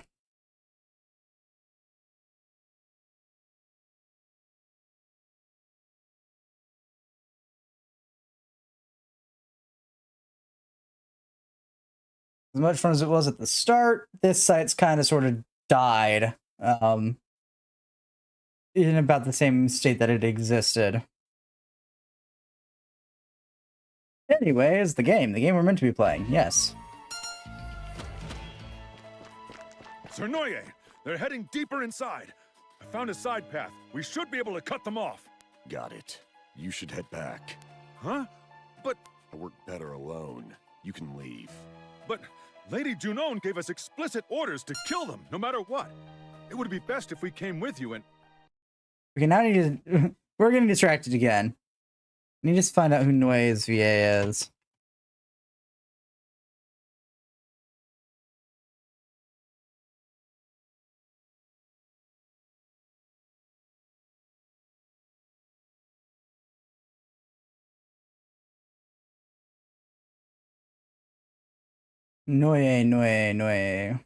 As much fun as it was at the start, this site's kind of sort of died. In about the same state that it existed. Anyways, the game we're meant to be playing, yes. Cernoye, they're heading deeper inside. I found a side path. We should be able to cut them off. Got it. You should head back. Huh? But I work better alone. You can leave. But Lady Junon gave us explicit orders to kill them, no matter what. It would be best if we came with you and... Okay, now I need to... We're getting distracted again. I need to just find out who Noyes VA is. Noye.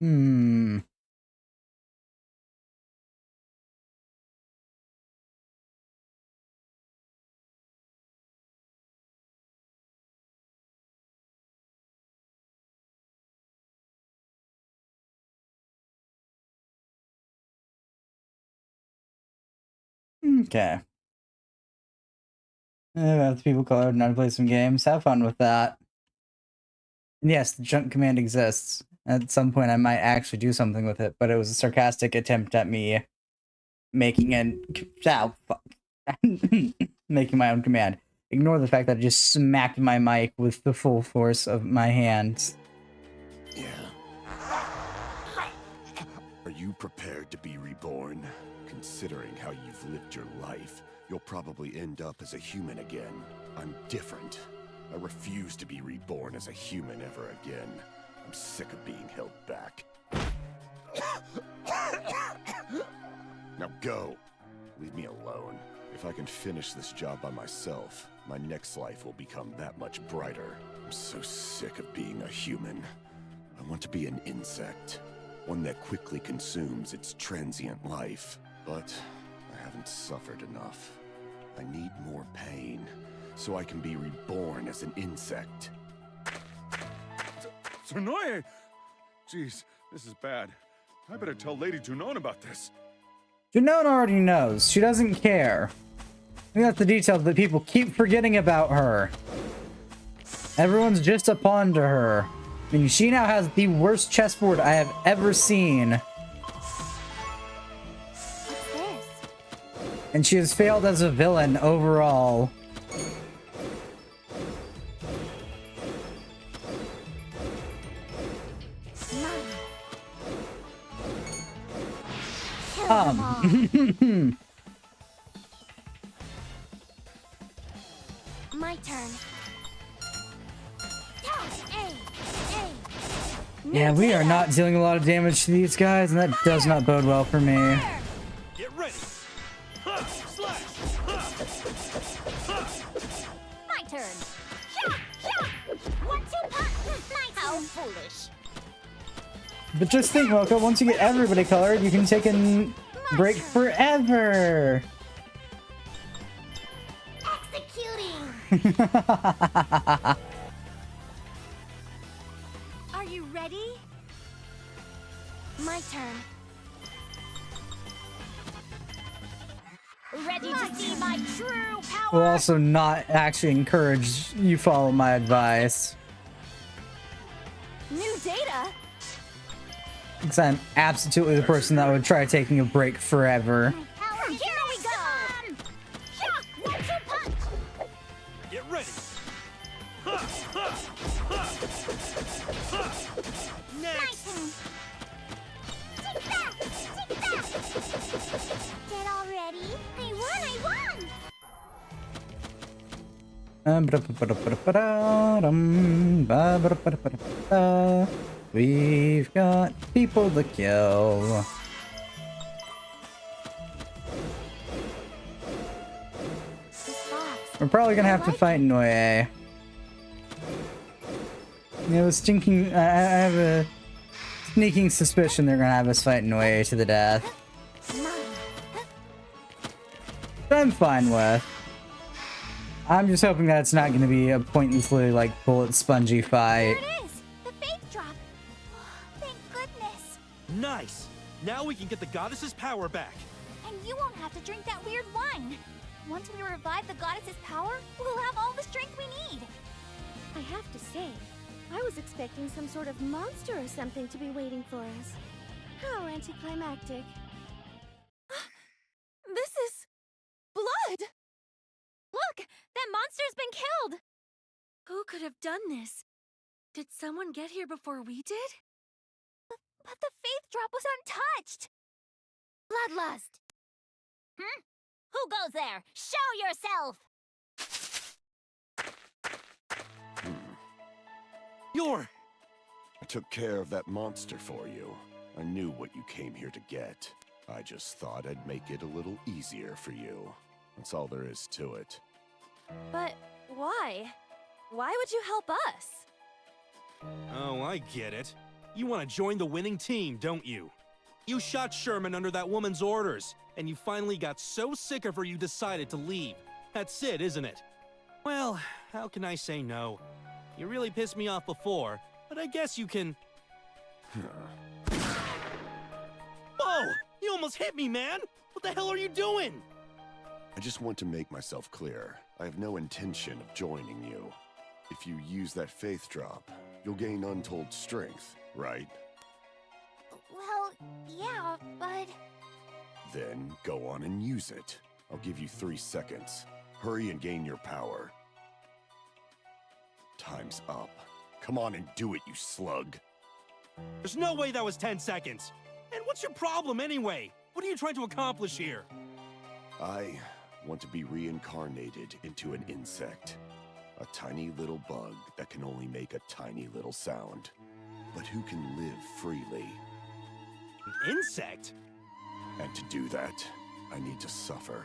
Hmm. Okay. That's people colored, not to play some games. Have fun with that. And yes, the junk command exists. At some point, I might actually do something with it, but it was a sarcastic attempt at me making an making my own command. Ignore the fact that I just smacked my mic with the full force of my hands. Yeah. Are you prepared to be reborn? Considering how you've lived your life, you'll probably end up as a human again. I'm different. I refuse to be reborn as a human ever again. I'm sick of being held back. Now go. Leave me alone. If I can finish this job by myself, my next life will become that much brighter. I'm so sick of being a human. I want to be an insect. One that quickly consumes its transient life. But I haven't suffered enough. I need more pain, so I can be reborn as an insect. Sonoye! Jeez, this is bad. I better tell Lady Junon about this. Junon already knows. She doesn't care. I think that's the detail that people keep forgetting about her. Everyone's just a pawn to her. I mean, she now has the worst chessboard I have ever seen. What's this? And she has failed as a villain overall. Mine. Kill them all. My turn. Yeah, we are not dealing a lot of damage to these guys, and that does not bode well for me. Get ready. Ha! Slash! Ha! My turn. Shot! Shot! 1-2 punch! My turn. How foolish. But just think, Mocha, once you get everybody colored, you can take a break forever. Executing! Are you ready? My turn. Ready to see my true power? Will also not actually encourage you follow my advice. New data? Because I'm absolutely the person that would try taking a break forever. Power, here we go! Shot! 1-2 punch! Get ready. Ha! Ha! Ha! Ha! My Next. turn. Take that! Take that! Get all ready? I won! We've got people to kill. This box. We're probably gonna have to fight Noye. You know, stinking. I have a sneaking suspicion they're gonna have us fight Noye to the death. Mine. Which I'm fine with. I'm just hoping that it's not gonna be a pointlessly like bullet spongy fight. There it is! The faith drop! Thank goodness! Nice. Now we can get the goddess's power back. And you won't have to drink that weird wine. Once we revive the goddess's power, we'll have all the strength we need. I have to say, I was expecting some sort of monster or something to be waiting for us. How anticlimactic. This is blood! Look! That monster's been killed! Who could have done this? Did someone get here before we did? But the faith drop was untouched! Bloodlust! Who goes there? Show yourself! You're... I took care of that monster for you. I knew what you came here to get. I just thought I'd make it a little easier for you. That's all there is to it. But why? Why would you help us? Oh, I get it. You want to join the winning team, don't you? You shot Sherman under that woman's orders, and you finally got so sick of her you decided to leave. That's it, isn't it? Well, how can I say no? You really pissed me off before, but I guess you can... Whoa! You almost hit me, man! What the hell are you doing? I just want to make myself clear. I have no intention of joining you. If you use that faith drop, you'll gain untold strength, right? Well, yeah, but... Then go on and use it. I'll give you 3 seconds. Hurry and gain your power. Time's up. Come on and do it, you slug. There's no way that was 10 seconds. And what's your problem anyway? What are you trying to accomplish here? I want to be reincarnated into an insect. A tiny little bug that can only make a tiny little sound. But who can live freely? An insect? And to do that, I need to suffer.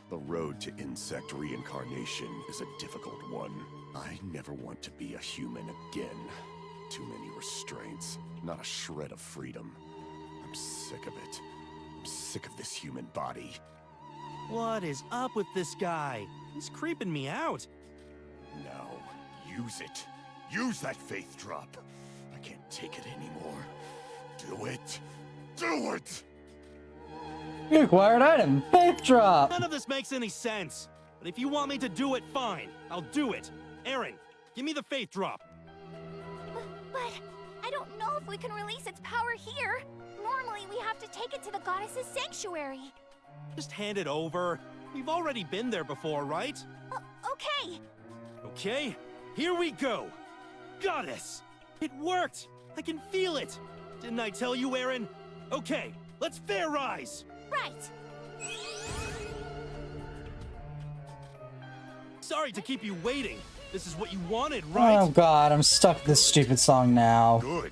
The road to insect reincarnation is a difficult one. I never want to be a human again. Too many restraints, not a shred of freedom. I'm sick of it. I'm sick of this human body. What is up with this guy? He's creeping me out. Now, use it. Use that faith drop. I can't take it anymore. Do it. Do it! You acquired item, faith drop. None of this makes any sense. But if you want me to do it, fine. I'll do it. Aaron, give me the faith drop. But I don't know if we can release its power here. Normally, we have to take it to the goddess's sanctuary. Just hand it over. We've already been there before, right? Okay. Okay, here we go. Goddess! It worked! I can feel it! Didn't I tell you, Aaron? Okay, let's fair rise! Right. Sorry to keep you waiting. This is what you wanted, right? Oh god, I'm stuck with this stupid song now. Good.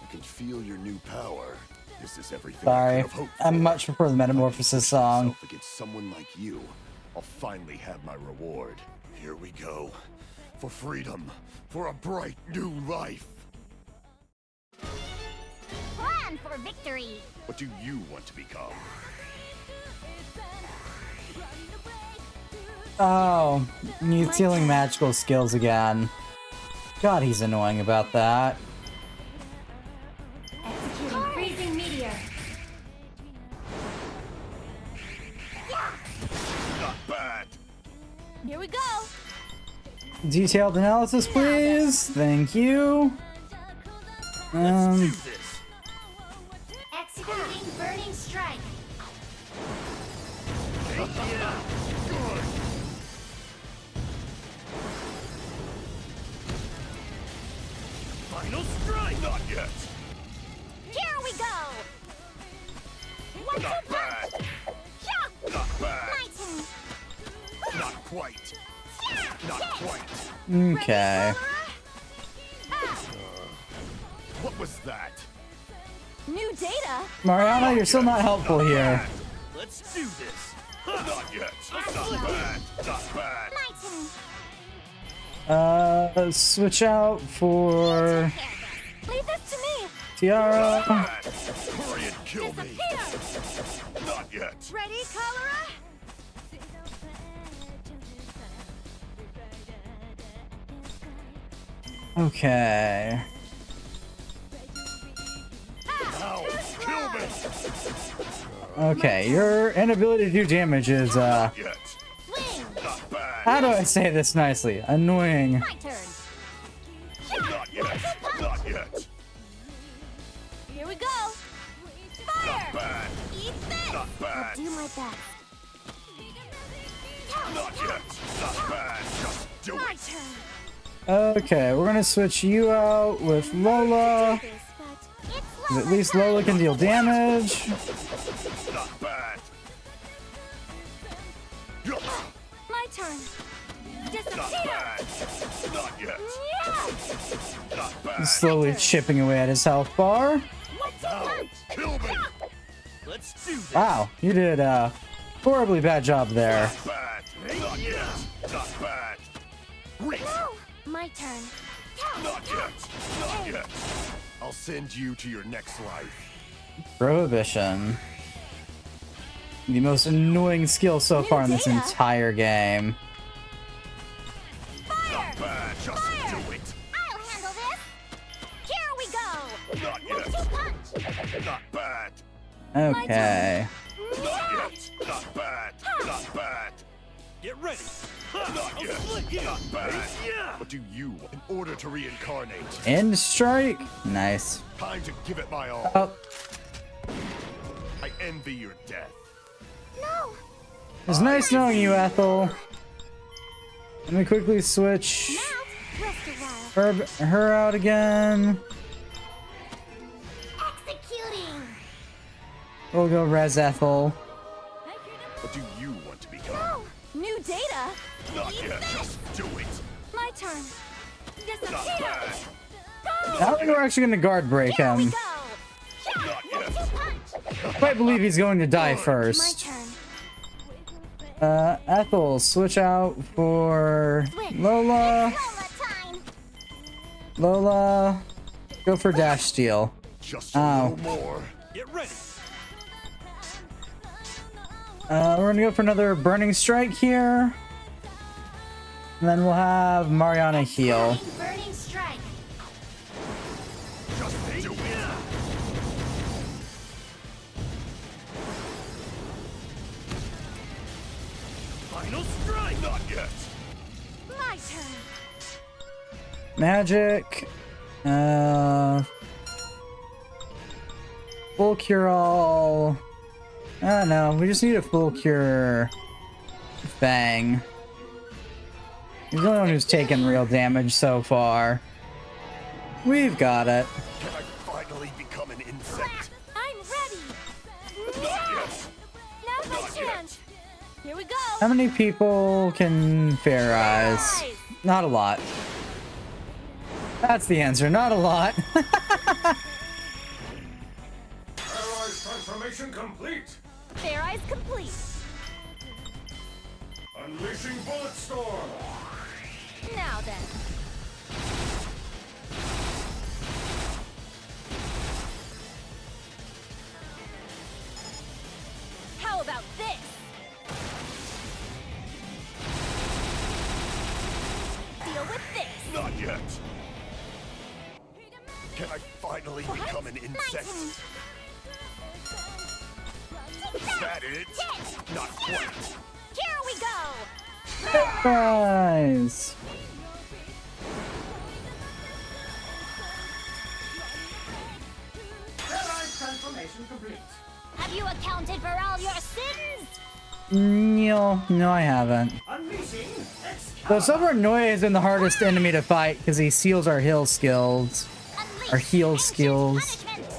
I can feel your new power. This is everything I Sorry, could have hoped I for. much prefer the Metamorphosis song. Myself against someone like you, I'll finally have my reward. Here we go. For freedom. For a bright new life. Plan for victory. What do you want to become? Oh, he's stealing magical skills again. God, he's annoying about that. Executing freezing meteor. Not bad. Here we go. Detailed analysis, please. Thank you. Let's do this. Executing burning strike. Final strike! Not yet. Here we go. One, Not two, bad. yeah. Not bad. My turn. Not quite. Not quite. Okay. What was that? New data. Mariana, you're still not helpful here. Let's do this. Not yet. Not bad. Not bad. My turn. Switch out for Leave this to me. Tiara. Bad. Hurry and kill me. Disappear. Not yet. Ready, Cholera? Okay. Ow. Kill me. Okay, your inability to do damage is, Not yet. Swing. Not bad. how do I say this nicely? Annoying. My turn. Not yet. Not yet. Here we go. Fire. Not bad. Eat this. Not bad. Do my best. Not yet. Not bad. Just do My it. turn. Okay, we're gonna switch you out with Lola. This, but it's 'Cause at least Lola can deal damage. Not bad. my turn. Not Disappear. bad. Not yet. Yeah. Not bad. He's slowly chipping away at his health bar. Ow. Kill me. Let's do this. Wow, you did a horribly bad job there. Not bad. Not yet. Not bad. Reach. No. My turn. Not yet. Not yet. I'll send you to your next life. Prohibition. The most annoying skill so far in this entire game. Not bad, just do it. I'll handle this. Here we go. Not yet. Punch. Not bad. Okay. Not yet. Not bad. Not bad. Get ready. Not yet. Not bad. What do you want in order to reincarnate? End strike. Nice. Time to give it my all. Oh, I envy your death. No. it's nice knowing you, Ethel. Let me quickly switch Mount. Rest a while. her out again. Executing. We'll go res Ethel. What do you want to become? No. New data. Not yet. Just do it. My turn. Not Disappear. bad. I don't think we're actually going to guard break Here we him. go. Not yet. I quite believe he's going to die My first. turn. Ethel, switch out for Switch. Lola. Lola time. Lola, go for dash steal. Just a Ow. little more. Get ready. We're gonna go for another burning strike here. And then we'll have Mariana heal. Burning strike. Just do it. Final strike. Not yet. My turn. Magic. Full cure all. I don't know. We just need a full cure Fang. He's the only one who's taken real damage so far. We've got it. Can I finally become an insect? I'm ready. Not yet. Now's my Not yet. chance. Here we go. How many people can Fair Eyes? Not a lot. That's the answer. Not a lot. Paralyzed transformation complete. Fair Eyes complete. Unleashing bullet storm. Now then. How about this? Deal with this. Not yet. Can I finally become an insect? Is that it? Not quite. Here we go. Guys. Have you accounted for all your sins? No, I haven't. Though Silver Noye has been the hardest enemy to fight because he seals our heal skills. Unleash Our heal ancient skills. punishment.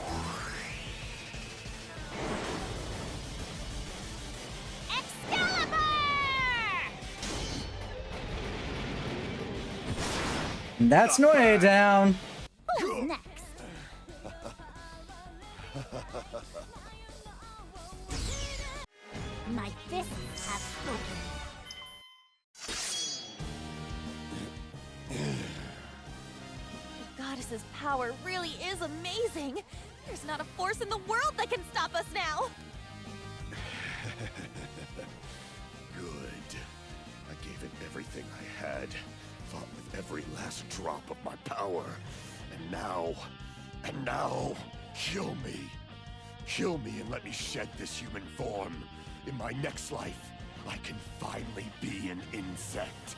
Excalibur! That's Noye down. Who's next? My fists have spoken. The goddess's power really is amazing. There's not a force in the world that can stop us now. Good. I gave it everything I had. Fought with every last drop of my power. And now, kill me. Kill me and let me shed this human form. In my next life, I can finally be an insect.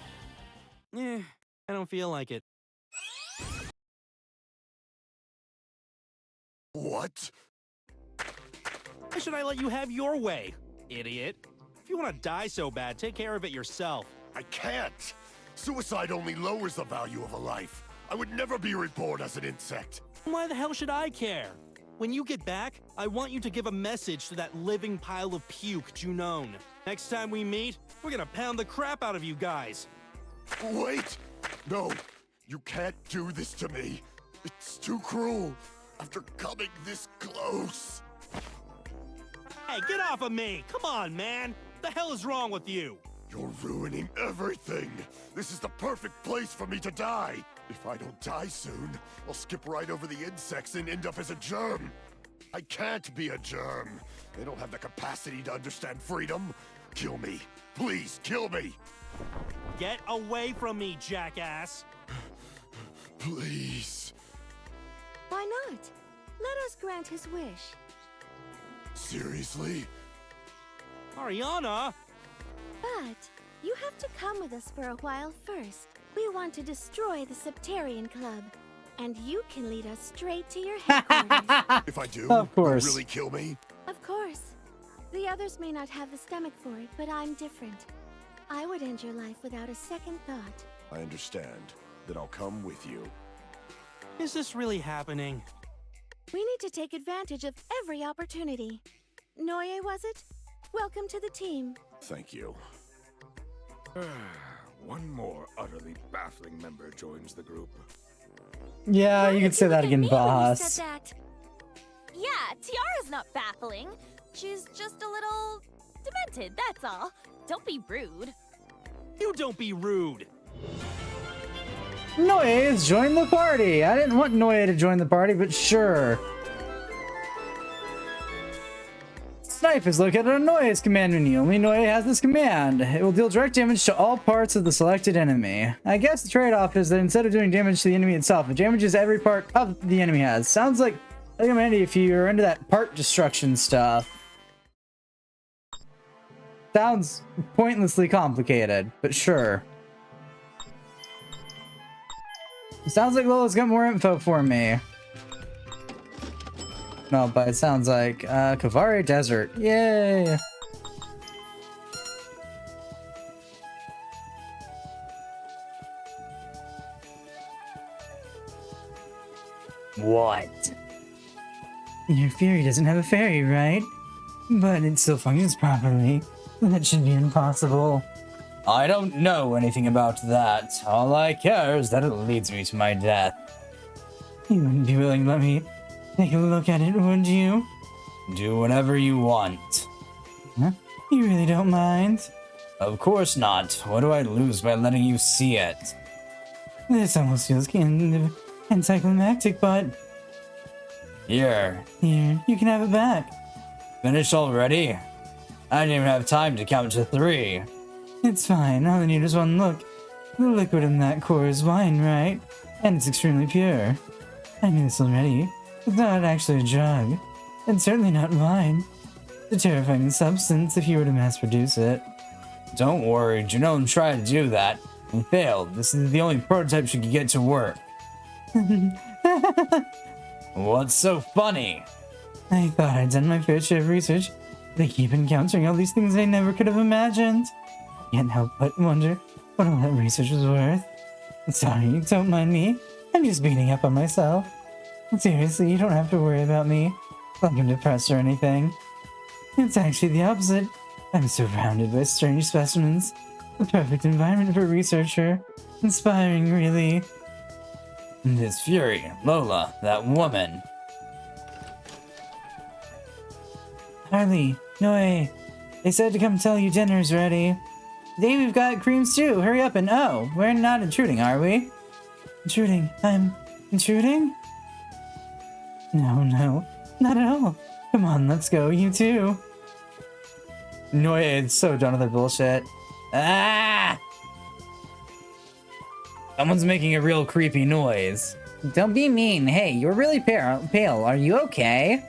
I don't feel like it. What? Why should I let you have your way, idiot? If you want to die so bad, take care of it yourself. I can't. Suicide only lowers the value of a life. I would never be reborn as an insect. Why the hell should I care? When you get back, I want you to give a message to that living pile of puke, Junon. Next time we meet, we're gonna pound the crap out of you guys. Wait! No, you can't do this to me. It's too cruel. After coming this close. Hey, get off of me! Come on, man! What the hell is wrong with you? You're ruining everything! This is the perfect place for me to die! If I don't die soon, I'll skip right over the insects and end up as a germ! I can't be a germ! They don't have the capacity to understand freedom! Kill me! Please, kill me! Get away from me, jackass! Please! Why not? Let us grant his wish. Seriously? Ariana! But you have to come with us for a while first. We want to destroy the Septarian Club, and you can lead us straight to your headquarters. If I do, Of course. will you really kill me? Of course. The others may not have the stomach for it, but I'm different. I would end your life without a second thought. I understand. Then I'll come with you. Is this really happening? We need to take advantage of every opportunity. Noye, was it? Welcome to the team. Thank you. One more utterly baffling member joins the group. Yeah, Why you did can say look that at again, me when you boss. said that? Yeah, Tiara's not baffling. She's just a little demented, that's all. Don't be rude. You don't be rude! Noye has joined the party. I didn't want Noye to join the party, but sure. Snipe is located on Noye's command menu. Only Noye has this command. It will deal direct damage to all parts of the selected enemy. I guess the trade-off is that instead of doing damage to the enemy itself, it damages every part of the enemy has. Sounds like a handy if you're into that part destruction stuff. Sounds pointlessly complicated, but sure. Sounds like Lola's got more info for me. No, but it sounds like Kavari Desert. Yay! What? Your Fury doesn't have a fairy, right? But it still functions properly. That should be impossible. I don't know anything about that. All I care is that it leads me to my death. You wouldn't be willing to let me take a look at it, would you? Do whatever you want. Huh? You really don't mind? Of course not. What do I lose by letting you see it? This almost feels kind of anticlimactic, but... Here, you can have it back. Finished already? I didn't even have time to count to 3. It's fine, all I need is one look. The liquid in that core is wine, right? And it's extremely pure. I knew this already. It's not actually a drug. And certainly not wine. It's a terrifying substance if you were to mass produce it. Don't worry, Junon tried to do that and failed. This is the only prototype she could get to work. What's so funny? I thought I'd done my fair share of research. They keep encountering all these things I never could have imagined. Can't help but wonder what all that research was worth. Sorry, don't mind me. I'm just beating up on myself. Seriously, you don't have to worry about me. Like I'm depressed or anything. It's actually the opposite. I'm surrounded by strange specimens. The perfect environment for a researcher. Inspiring, really. This Fury, Lola, that woman. Harley, Noe, they said to come tell you dinner's ready. Today we've got creams too. Hurry up and oh, we're not intruding, are we? Intruding? I'm intruding? No, not at all. Come on, let's go, you too. Noe is so done with their bullshit. Ah! Someone's making a real creepy noise. Don't be mean. Hey, you're really pale. Are you okay?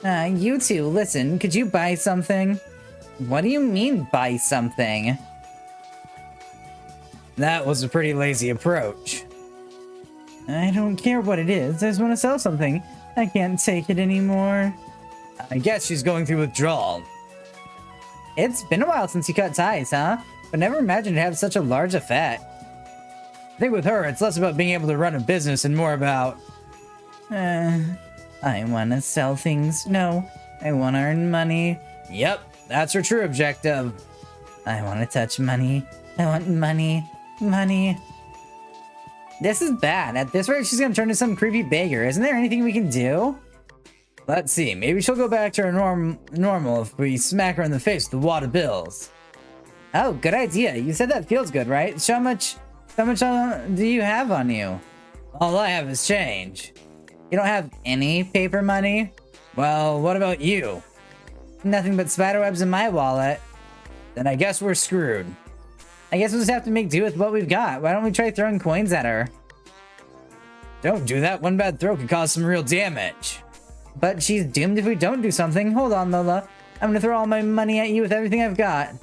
You two, listen, could you buy something? What do you mean, buy something? That was a pretty lazy approach. I don't care what it is, I just want to sell something. I can't take it anymore. I guess she's going through withdrawal. It's been a while since you cut ties, huh? But never imagined it had such a large effect. I think with her, it's less about being able to run a business and more about... I want to sell things. No, I want to earn money. Yep, that's her true objective. I want to touch money. I want money. Money. This is bad. At this rate, she's going to turn into some creepy beggar. Isn't there anything we can do? Let's see. Maybe she'll go back to her normal if we smack her in the face with the wad of bills. Oh, good idea. You said that feels good, right? How much do you have on you? All I have is change. You don't have any paper money? Well, what about you? Nothing but spiderwebs in my wallet. Then I guess we're screwed. I guess we'll just have to make do with what we've got. Why don't we try throwing coins at her? Don't do that. One bad throw could cause some real damage. But she's doomed if we don't do something. Hold on, Lola. I'm gonna throw all my money at you with everything I've got.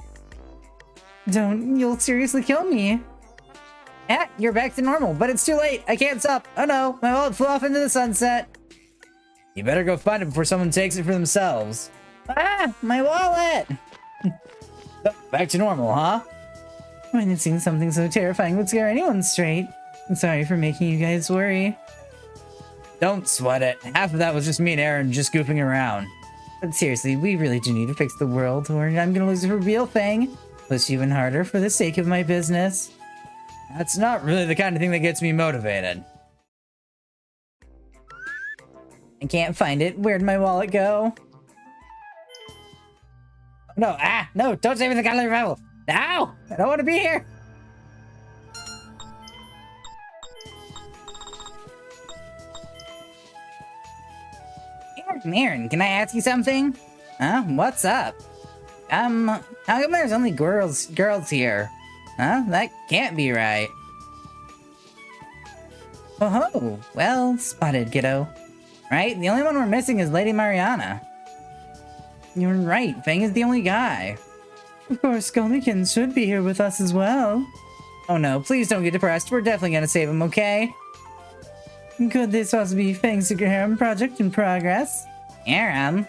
Don't. You'll seriously kill me. Ah, you're back to normal, but it's too late. I can't stop. Oh no, my wallet flew off into the sunset. You better go find it before someone takes it for themselves. Ah, my wallet! Back to normal, huh? Witnessing something so terrifying would scare anyone straight. I'm sorry for making you guys worry. Don't sweat it. Half of that was just me and Aaron just goofing around. But seriously, we really do need to fix the world, or I'm gonna lose it for real thing. Push even harder for the sake of my business. That's not really the kind of thing that gets me motivated. I can't find it. Where'd my wallet go? No, no, don't save me the gallery rival. No, I don't want to be here. Aaron, can I ask you something? Huh? What's up? How come there's only girls here? Huh? That can't be right. Oh, well spotted, kiddo. Right? The only one we're missing is Lady Mariana. You're right, Fang is the only guy. Of course, Goldykins should be here with us as well. Oh no, please don't get depressed. We're definitely gonna save him, okay? Could this also be Fang's secret harem project in progress? Harem?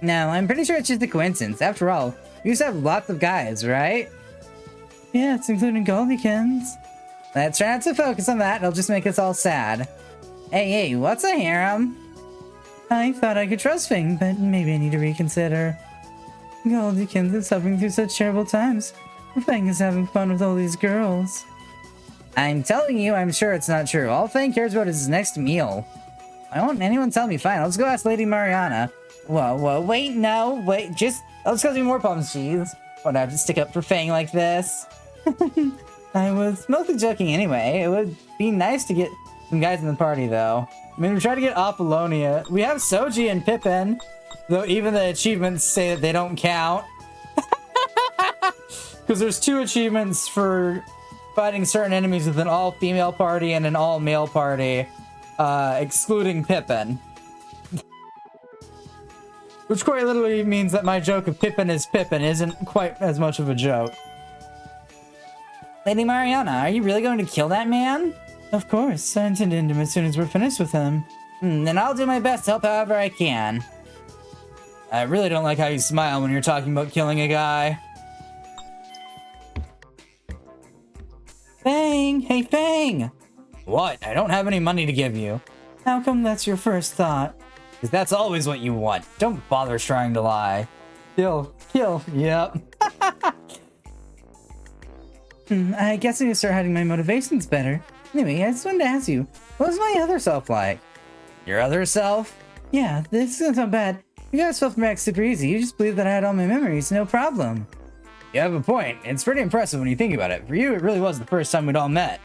No, I'm pretty sure it's just a coincidence. After all, we used to have lots of guys, right? Yes, including Goldykins. Let's try not to focus on that. It'll just make us all sad. Hey, what's a harem? I thought I could trust Fang, but maybe I need to reconsider. Goldykins is suffering through such terrible times. Fang is having fun with all these girls. I'm telling you, I'm sure it's not true. All Fang cares about is his next meal. Why won't anyone tell me? Fine, let's go ask Lady Mariana. Whoa, wait, no, wait, let's go do more palm cheese. Why do I have to stick up for Fang like this? I was mostly joking anyway. It would be nice to get some guys in the party, though. I mean, we tried to get Apollonia. We have Soji and Pippin, though even the achievements say that they don't count. Because there's 2 achievements for fighting certain enemies with an all-female party and an all-male party, excluding Pippin. Which quite literally means that my joke of Pippin is Pippin isn't quite as much of a joke. Lady Mariana, are you really going to kill that man? Of course, I intend to end him as soon as we're finished with him. Then I'll do my best to help however I can. I really don't like how you smile when you're talking about killing a guy. Fang! Hey, Fang! What? I don't have any money to give you. How come that's your first thought? Because that's always what you want. Don't bother trying to lie. Kill. Yep. I guess I need to start hiding my motivations better. Anyway, I just wanted to ask you, what was my other self like? Your other self? Yeah, this isn't so bad. You guys felt back super easy. You just believed that I had all my memories, no problem. You have a point. It's pretty impressive when you think about it. For you, it really was the first time we'd all met.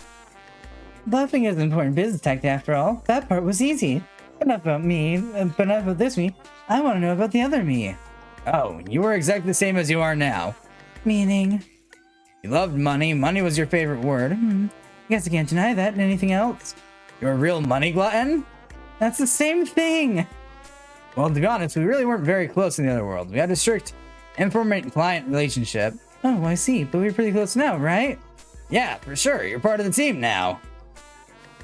Bluffing is an important business tactic after all. That part was easy. But not about me, but not about this me. I want to know about the other me. Oh, you were exactly the same as you are now. Meaning? You loved money. Money was your favorite word. I guess I can't deny that. Anything else? You're a real money glutton? That's the same thing. Well, to be honest, we really weren't very close in the other world. We had a strict informant-client relationship. Oh, I see. But we're pretty close now, right? Yeah, for sure. You're part of the team now.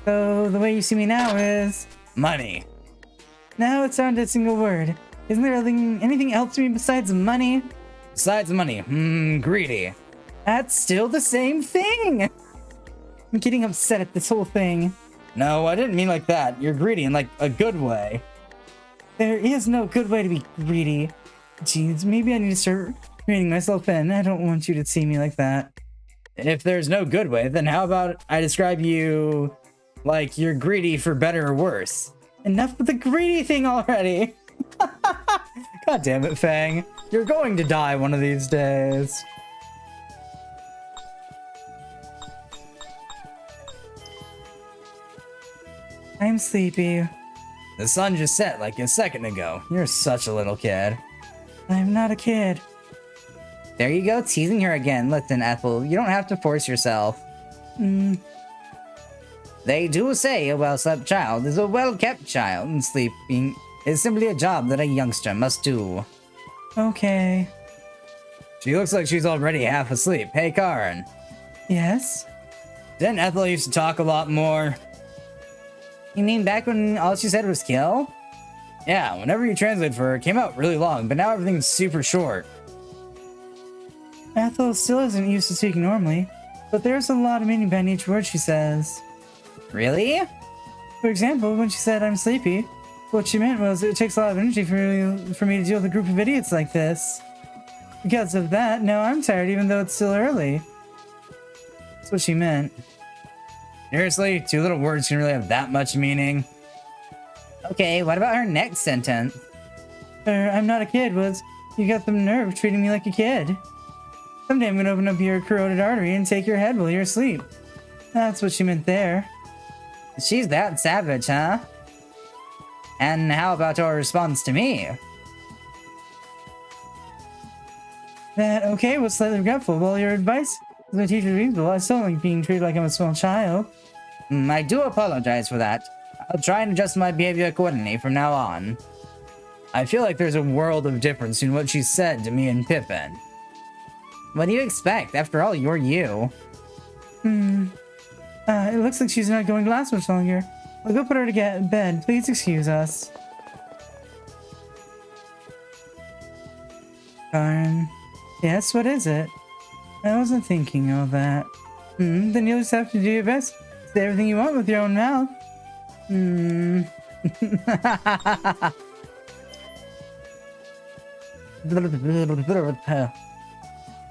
So, the way you see me now is... money. Now it's down to a single word. Isn't there anything else to me besides money? Besides money, greedy. That's still the same thing! I'm getting upset at this whole thing. No, I didn't mean like that. You're greedy in, like, a good way. There is no good way to be greedy. Jeez, maybe I need to start reining myself in. I don't want you to see me like that. If there's no good way, then how about I describe you like you're greedy for better or worse? Enough with the greedy thing already! God damn it, Fang. You're going to die one of these days. I'm sleepy. The sun just set like a second ago. You're such a little kid. I'm not a kid. There you go, teasing her again. Listen, Ethel, you don't have to force yourself. They do say a well-slept child is a well-kept child, and sleeping is simply a job that a youngster must do. Okay. She looks like she's already half asleep. Hey, Karen. Yes? Didn't Ethel used to talk a lot more? You mean back when all she said was kill? Yeah, whenever you translate for her, it came out really long, but now everything's super short. Ethel still isn't used to speaking normally, but there's a lot of meaning behind each word she says. Really? For example, when she said I'm sleepy, what she meant was it takes a lot of energy for me to deal with a group of idiots like this. Because of that, now I'm tired even though it's still early. That's what she meant. Seriously? 2 little words can really have that much meaning? Okay, what about her next sentence? I'm not a kid was, you got the nerve treating me like a kid. Someday I'm gonna open up your carotid artery and take your head while you're asleep. That's what she meant there. She's that savage, huh? And how about your response to me? That okay was slightly regretful. Well, your advice is my teacher's reasonable. I still like being treated like I'm a small child. I do apologize for that. I'll try and adjust my behavior accordingly from now on. I feel like there's a world of difference in what she said to me and Pippin. What do you expect? After all, you're you. It looks like she's not going to last much longer. I'll go put her to bed. Please excuse us. Karen. Yes, what is it? I wasn't thinking all that. Then you'll just have to do your best. Say everything you want with your own mouth.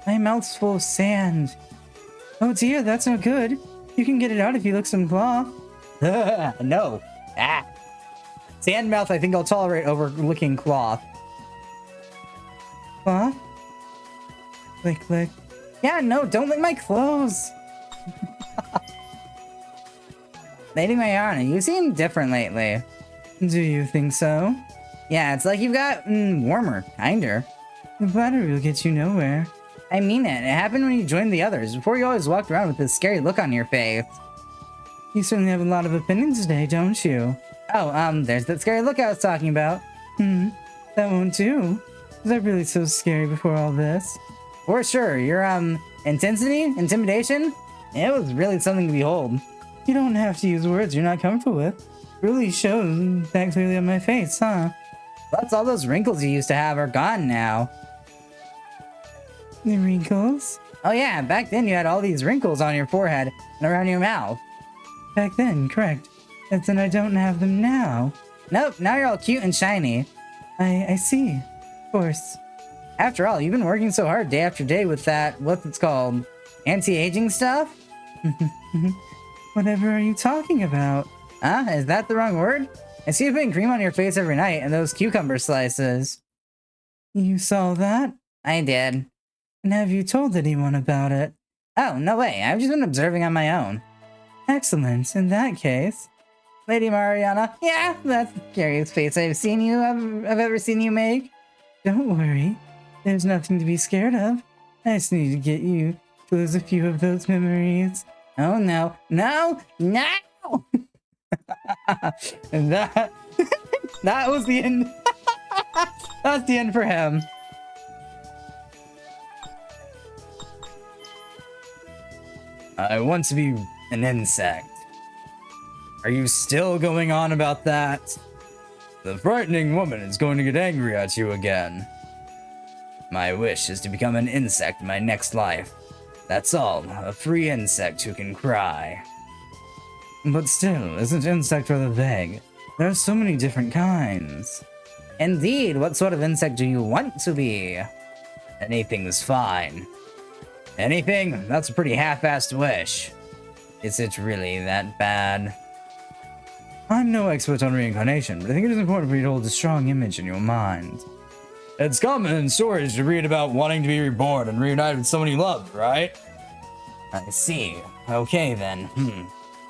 My mouth's full of sand. Oh dear, that's no good. You can get it out if you lick some cloth. No. Sand mouth, I think I'll tolerate over licking cloth. Cloth? Lick. Yeah, no, don't lick my clothes. Lady Mayana, you seem different lately. Do you think so? Yeah, it's like you've got warmer, kinder. The flattery will get you nowhere. I mean it. It happened when you joined the others. Before you always walked around with this scary look on your face. You certainly have a lot of opinions today, don't you? Oh, there's that scary look I was talking about. That won't do. Was I really so scary before all this? For sure. Your, intensity? Intimidation? It was really something to behold. You don't have to use words you're not comfortable with. It really shows that clearly on my face, huh? Plus, all those wrinkles you used to have are gone now. The wrinkles? Oh yeah, back then you had all these wrinkles on your forehead and around your mouth. Back then, correct. But then I don't have them now. Nope, now you're all cute and shiny. I see. Of course. After all, you've been working so hard day after day with that, what's it called? Anti-aging stuff? Whatever are you talking about? Huh? Is that the wrong word? I see you putting cream on your face every night and those cucumber slices. You saw that? I did. And have you told anyone about it? Oh, no way. I've just been observing on my own. Excellent. In that case... Lady Mariana, yeah, that's the scariest face I've ever seen you make. Don't worry. There's nothing to be scared of. I just need to get you to lose a few of those memories. Oh no. No! No! And that was the end. That's the end for him. I want to be an insect. Are you still going on about that? The frightening woman is going to get angry at you again. My wish is to become an insect in my next life. That's all, a free insect who can cry. But still, isn't insect rather vague? There are so many different kinds. Indeed, what sort of insect do you want to be? Anything's fine. Anything? That's a pretty half-assed wish. Is it really that bad? I'm no expert on reincarnation, but I think it is important for you to hold a strong image in your mind. It's common in stories to read about wanting to be reborn and reunited with someone you loved, right? I see. Okay then.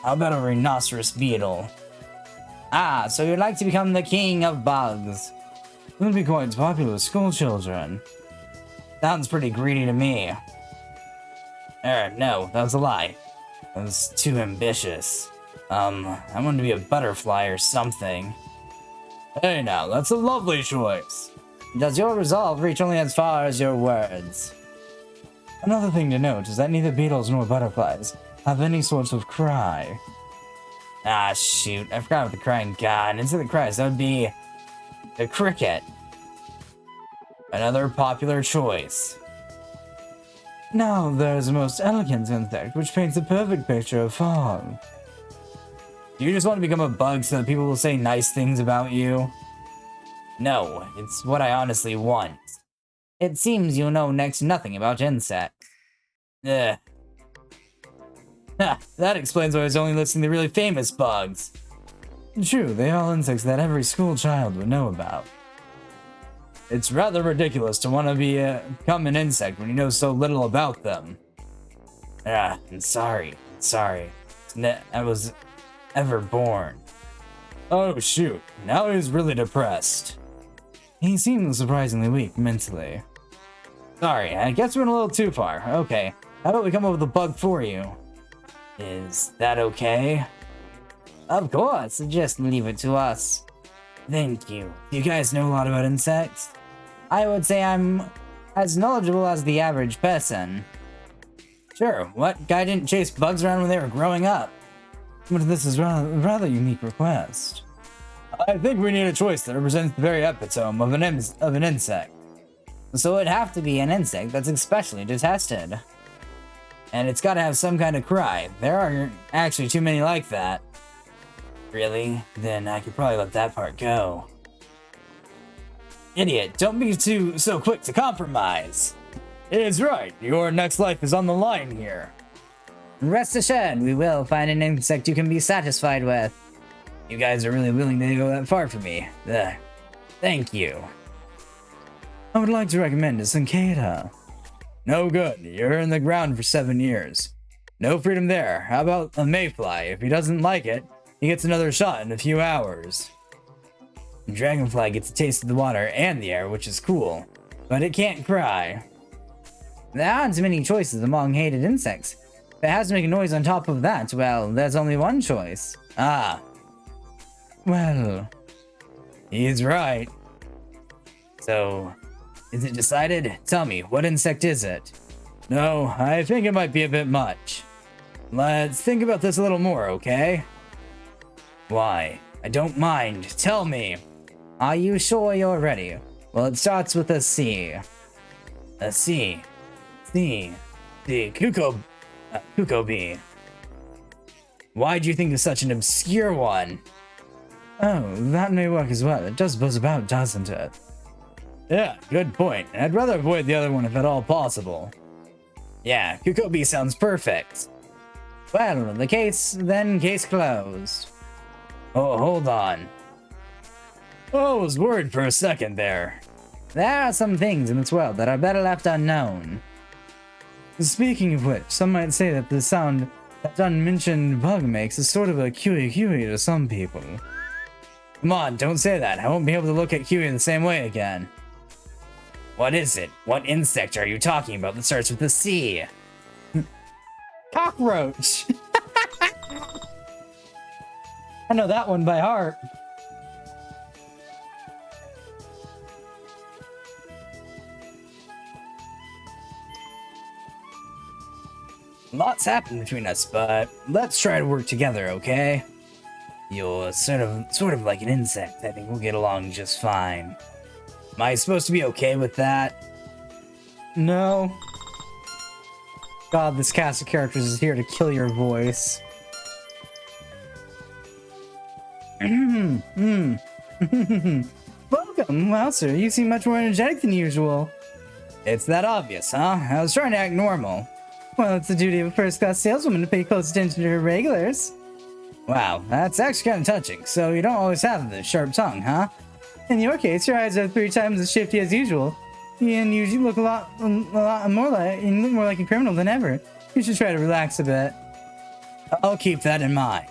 How about a rhinoceros beetle? Ah, so you'd like to become the king of bugs. It would be quite popular with school children. Sounds pretty greedy to me. No, that was a lie. That was too ambitious. I want to be a butterfly or something. Hey now, that's a lovely choice. Does your resolve reach only as far as your words? Another thing to note is that neither beetles nor butterflies have any sorts of cry. Ah, shoot, I forgot about the crying god. Instead of the cries, that would be the cricket. Another popular choice. Now there's the most elegant insect, which paints a perfect picture of fog. Do you just want to become a bug so that people will say nice things about you? No, it's what I honestly want. It seems you know next to nothing about insects. Ugh. Ha, that explains why I was only listing the really famous bugs. True, they are all insects that every school child would know about. It's rather ridiculous to want to become an insect when you know so little about them. I'm sorry. I was ever born. Oh shoot, now he's really depressed. He seems surprisingly weak mentally. Sorry, I guess we went a little too far. Okay, how about we come up with a bug for you? Is that okay? Of course, just leave it to us. Thank you. You guys know a lot about insects? I would say I'm as knowledgeable as the average person. Sure, what guy didn't chase bugs around when they were growing up? But this is rather unique request. I think we need a choice that represents the very epitome of an insect. So it'd have to be an insect that's especially detested. And it's gotta have some kind of cry. There aren't actually too many like that. Really? Then I could probably let that part go. Idiot, don't be so quick to compromise. It's right, your next life is on the line here. Rest assured, we will find an insect you can be satisfied with. You guys are really willing to go that far for me. Thank you. I would like to recommend a cicada. No good, you're in the ground for 7 years. No freedom there. How about a mayfly? If he doesn't like it, he gets another shot in a few hours. Dragonfly gets a taste of the water and the air, which is cool, but it can't cry. There aren't many choices among hated insects. If it has to make a noise on top of that, well, there's only one choice. Ah. Well, he's right. So, is it decided? Tell me, what insect is it? No, I think it might be a bit much. Let's think about this a little more, okay? Why? I don't mind. Tell me. Are you sure you're ready? Well, it starts with a C. A C. C. The Cuckoo bee. Why do you think of such an obscure one? Oh, that may work as well. It does buzz about, doesn't it? Yeah, good point. I'd rather avoid the other one if at all possible. Yeah, Cuckoo bee sounds perfect. Well, case closed. Oh, hold on. Oh, I was worried for a second there. There are some things in this world that are better left unknown. Speaking of which, some might say that the sound that unmentioned bug makes is sort of a Kiwi to some people. Come on, don't say that. I won't be able to look at Kiwi the same way again. What is it? What insect are you talking about that starts with a C? Cockroach! I know that one by heart. Lots happened between us, but let's try to work together, okay? You're sort of like an insect. I think we'll get along just fine. Am I supposed to be okay with that? No. God, this cast of characters is here to kill your voice. Welcome! Wow, sir, you seem much more energetic than usual. It's that obvious, huh? I was trying to act normal. Well, it's the duty of a first-class saleswoman to pay close attention to her regulars. Wow, that's actually kind of touching. So you don't always have the sharp tongue, huh? In your case, your eyes are 3 times as shifty as usual. And you look a lot more like a criminal than ever. You should try to relax a bit. I'll keep that in mind.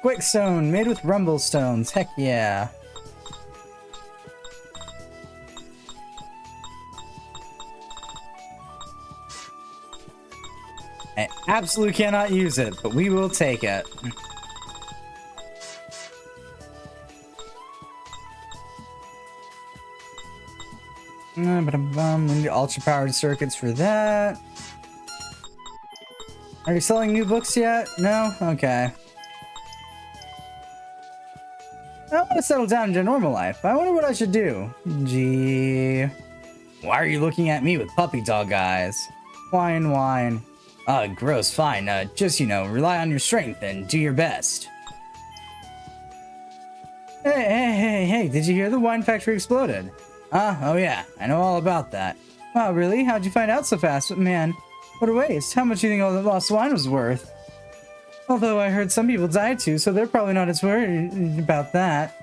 Quake stone made with rumble stones. Heck yeah. I absolutely cannot use it, but we will take it. We need ultra-powered circuits for that. Are you selling new books yet? No? Okay. I want to settle down into normal life. I wonder what I should do. Gee. Why are you looking at me with puppy dog eyes? Whine, whine. Gross, fine. Just, rely on your strength and do your best. Hey, did you hear the wine factory exploded? Oh yeah, I know all about that. Wow, really? How'd you find out so fast? But man, what a waste. How much do you think all the lost wine was worth? Although I heard some people died too, so they're probably not as worried about that.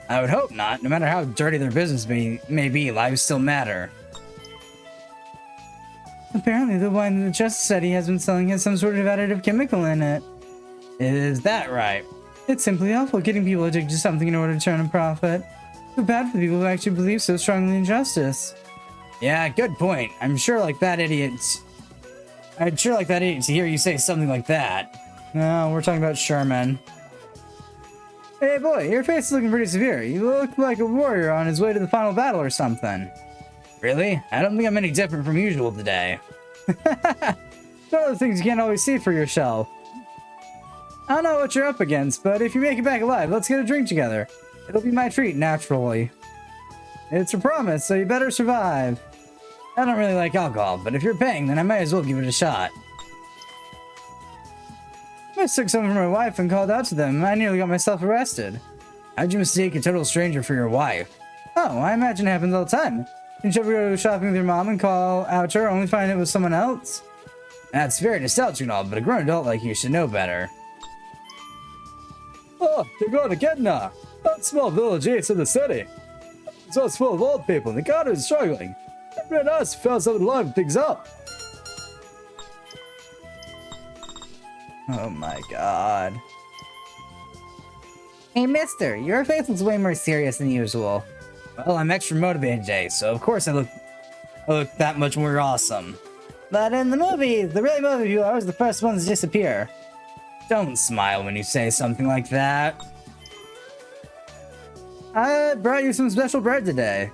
I would hope not. No matter how dirty their business may be, lives still matter. Apparently, the wine that Justice said he has been selling has some sort of additive chemical in it. Is that right? It's simply awful getting people addicted to something in order to turn a profit. So bad for the people who actually believe so strongly in justice. Yeah, good point. I'm sure like that idiot to hear you say something like that. No, we're talking about Sherman. Hey boy, your face is looking pretty severe. You look like a warrior on his way to the final battle or something. Really? I don't think I'm any different from usual today. One of the things you can't always see for yourself. I don't know what you're up against, but if you make it back alive, let's get a drink together. It'll be my treat, naturally. It's a promise, so you better survive. I don't really like alcohol, but if you're paying, then I might as well give it a shot. I mistook someone for my wife and called out to them. I nearly got myself arrested. How'd you mistake a total stranger for your wife? Oh, I imagine it happens all the time. Didn't you ever go shopping with your mom and call out to her, only find it was someone else? That's very nostalgic and all, but a grown adult like you should know better. Oh, they're going to Gedna, that small village east of the city. So it's full of old people, and the god is struggling. Red us found something to liven things up. Oh my god. Hey mister, your face looks way more serious than usual. Well, I'm extra motivated today, so of course I look that much more awesome. But in the movies, the really motivated people are always the first ones to disappear. Don't smile when you say something like that. I brought you some special bread today.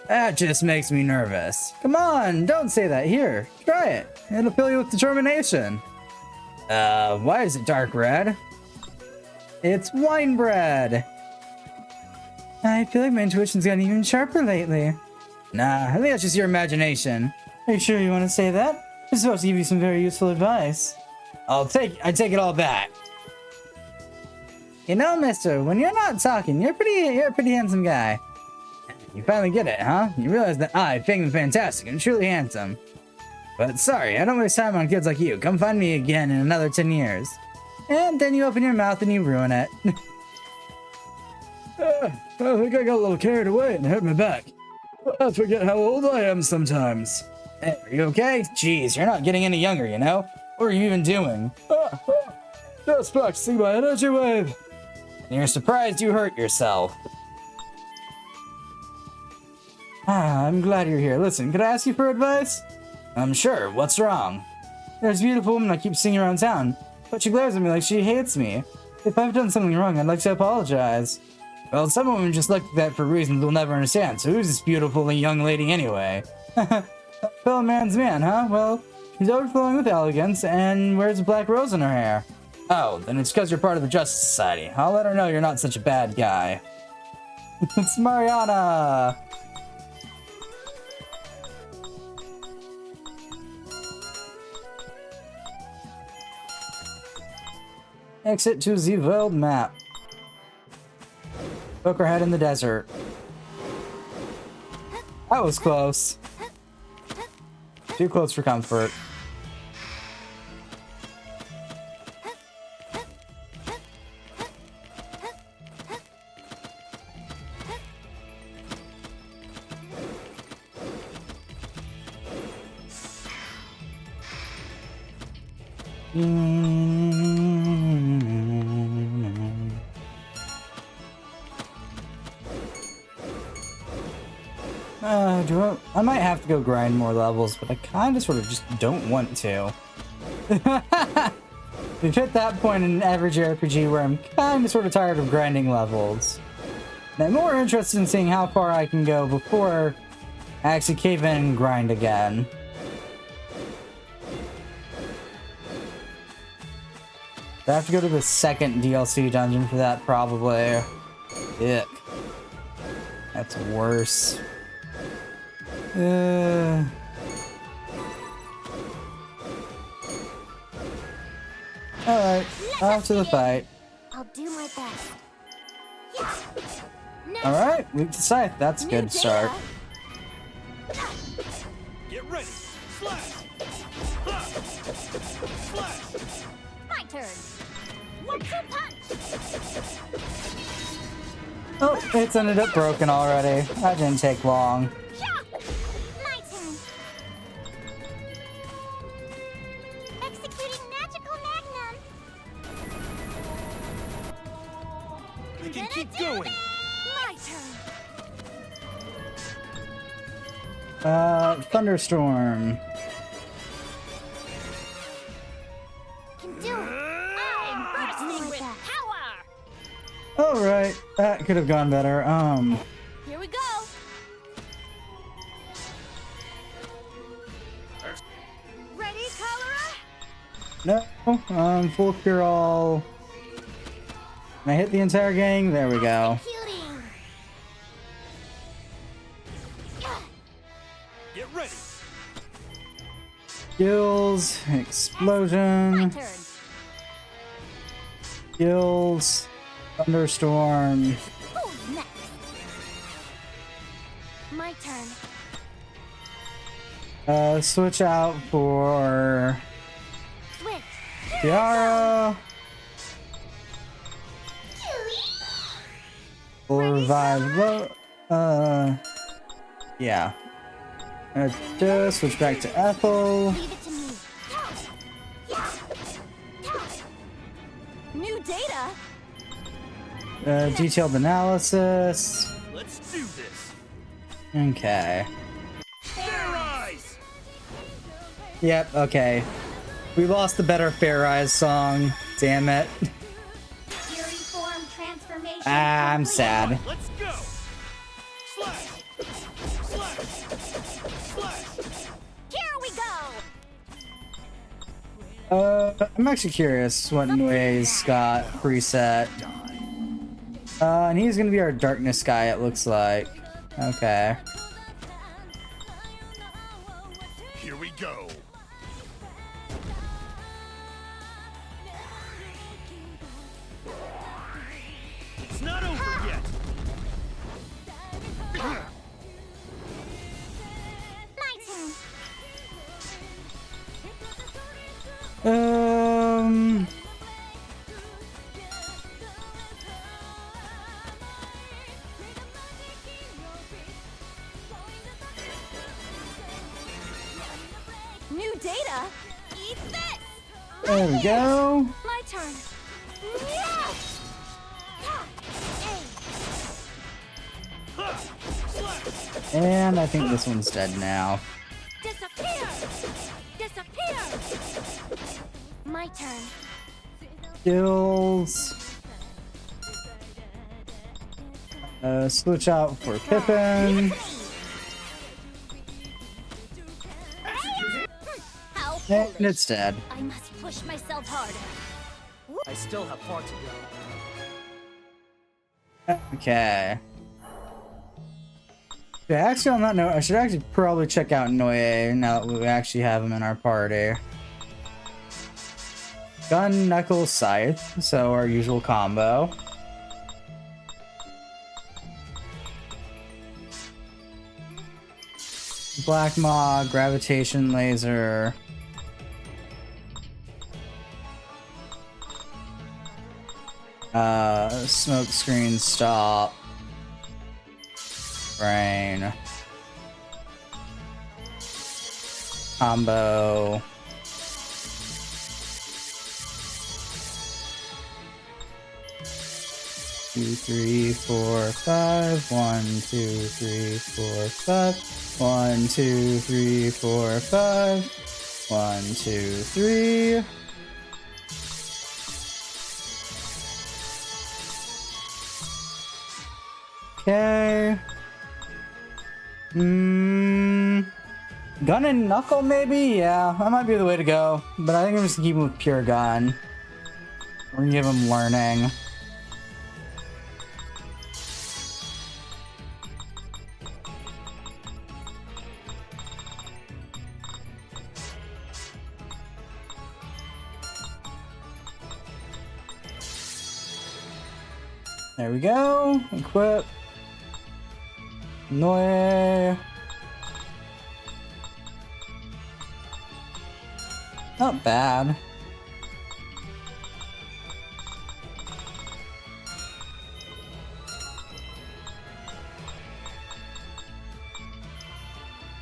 That just makes me nervous. Come on, don't say that. Here, try it. It'll fill you with determination. Why is it dark red? It's wine bread. I feel like my intuition's gotten even sharper lately. Nah, I think that's just your imagination. Are you sure you want to say that? I'm supposed to give you some very useful advice. I take it all back. You know, mister, when you're not talking, you're a pretty handsome guy. You finally get it, huh? You realize that I, Fang the Fantastic, am truly handsome. But sorry, I don't waste time on kids like you. Come find me again in another 10 years. And then you open your mouth and you ruin it. I think I got a little carried away and hurt my back. I forget how old I am sometimes. Hey, are you okay? Jeez, you're not getting any younger, you know? What are you even doing? Just practicing my energy wave. And you're surprised you hurt yourself. I'm glad you're here. Listen, could I ask you for advice? Sure. What's wrong? There's a beautiful woman I keep seeing around town, but she glares at me like she hates me. If I've done something wrong, I'd like to apologize. Well, some women just like that for reasons we'll never understand, so who's this beautiful young lady anyway? Fellow man's man, huh? Well, she's overflowing with elegance and wears a black rose in her hair. Oh, then it's because you're part of the Justice Society. I'll let her know you're not such a bad guy. It's Mariana! Exit to the world map. Poke her head in the desert. That was close. Too close for comfort. I might have to go grind more levels, but I kind of sort of just don't want to. We've hit that point in average RPG where I'm kind of sort of tired of grinding levels. And I'm more interested in seeing how far I can go before I actually cave in and grind again. I have to go to the second DLC dungeon for that, probably. Ick. That's worse. Alright, off to the fight. I'll do my best. Alright, weak to Scythe. That's a good start. Get ready. Slash. Ha! Slash. My turn. 1-2 punch. Oh, it's ended up broken already. That didn't take long. My turn. Executing magical magnum. I can keep going. My turn. Thunderstorm. Can do it. I'm bursting with power. Alright, that could have gone better. Here we go. Ready, Cholera? No, full cure all. Can I hit the entire gang? There we go. Executing. Get ready. Skills, My explosion, turn. skills, thunderstorm. Who's next? My turn. Switch out for Switch. Tiara. Full revive. Yeah. Just switch back to Ethel. Leave it to me. New data. Detailed analysis. Let's do this. Okay. Fair Eyes. Yep, okay. We lost the better Fair Eyes song. Damn it. Fury form transformation. I'm sad. Let's go. Slash. Slash. Slash. Here we go. I'm actually curious what Nue's got preset. And he's gonna be our darkness guy, it looks like. Okay. Here we go. It's not over yet. My turn. New data. Eat this. There we go. My turn. And I think this one's dead now. Disappear. Disappear. My turn. Skills. Switch out for Pippin. How And foolish. it's dead. I must push myself harder. I still have far to go. Okay. Yeah, actually on that note, I should actually probably check out Noye now that we actually have him in our party. Gun, Knuckle, Scythe, so our usual combo. Black Maw, Gravitation Laser. Smoke Screen Stop. Brain. Combo. 2, 3, 4, 5. 1, 2, 3, 4, 5. 1, 2, 3, 4, 5. 1, 2, 3. Okay. Gun and knuckle, maybe? Yeah, that might be the way to go. But I think I'm just gonna keep him with pure gun. We're gonna give him learning. There we go. Equip. Noe. Not bad.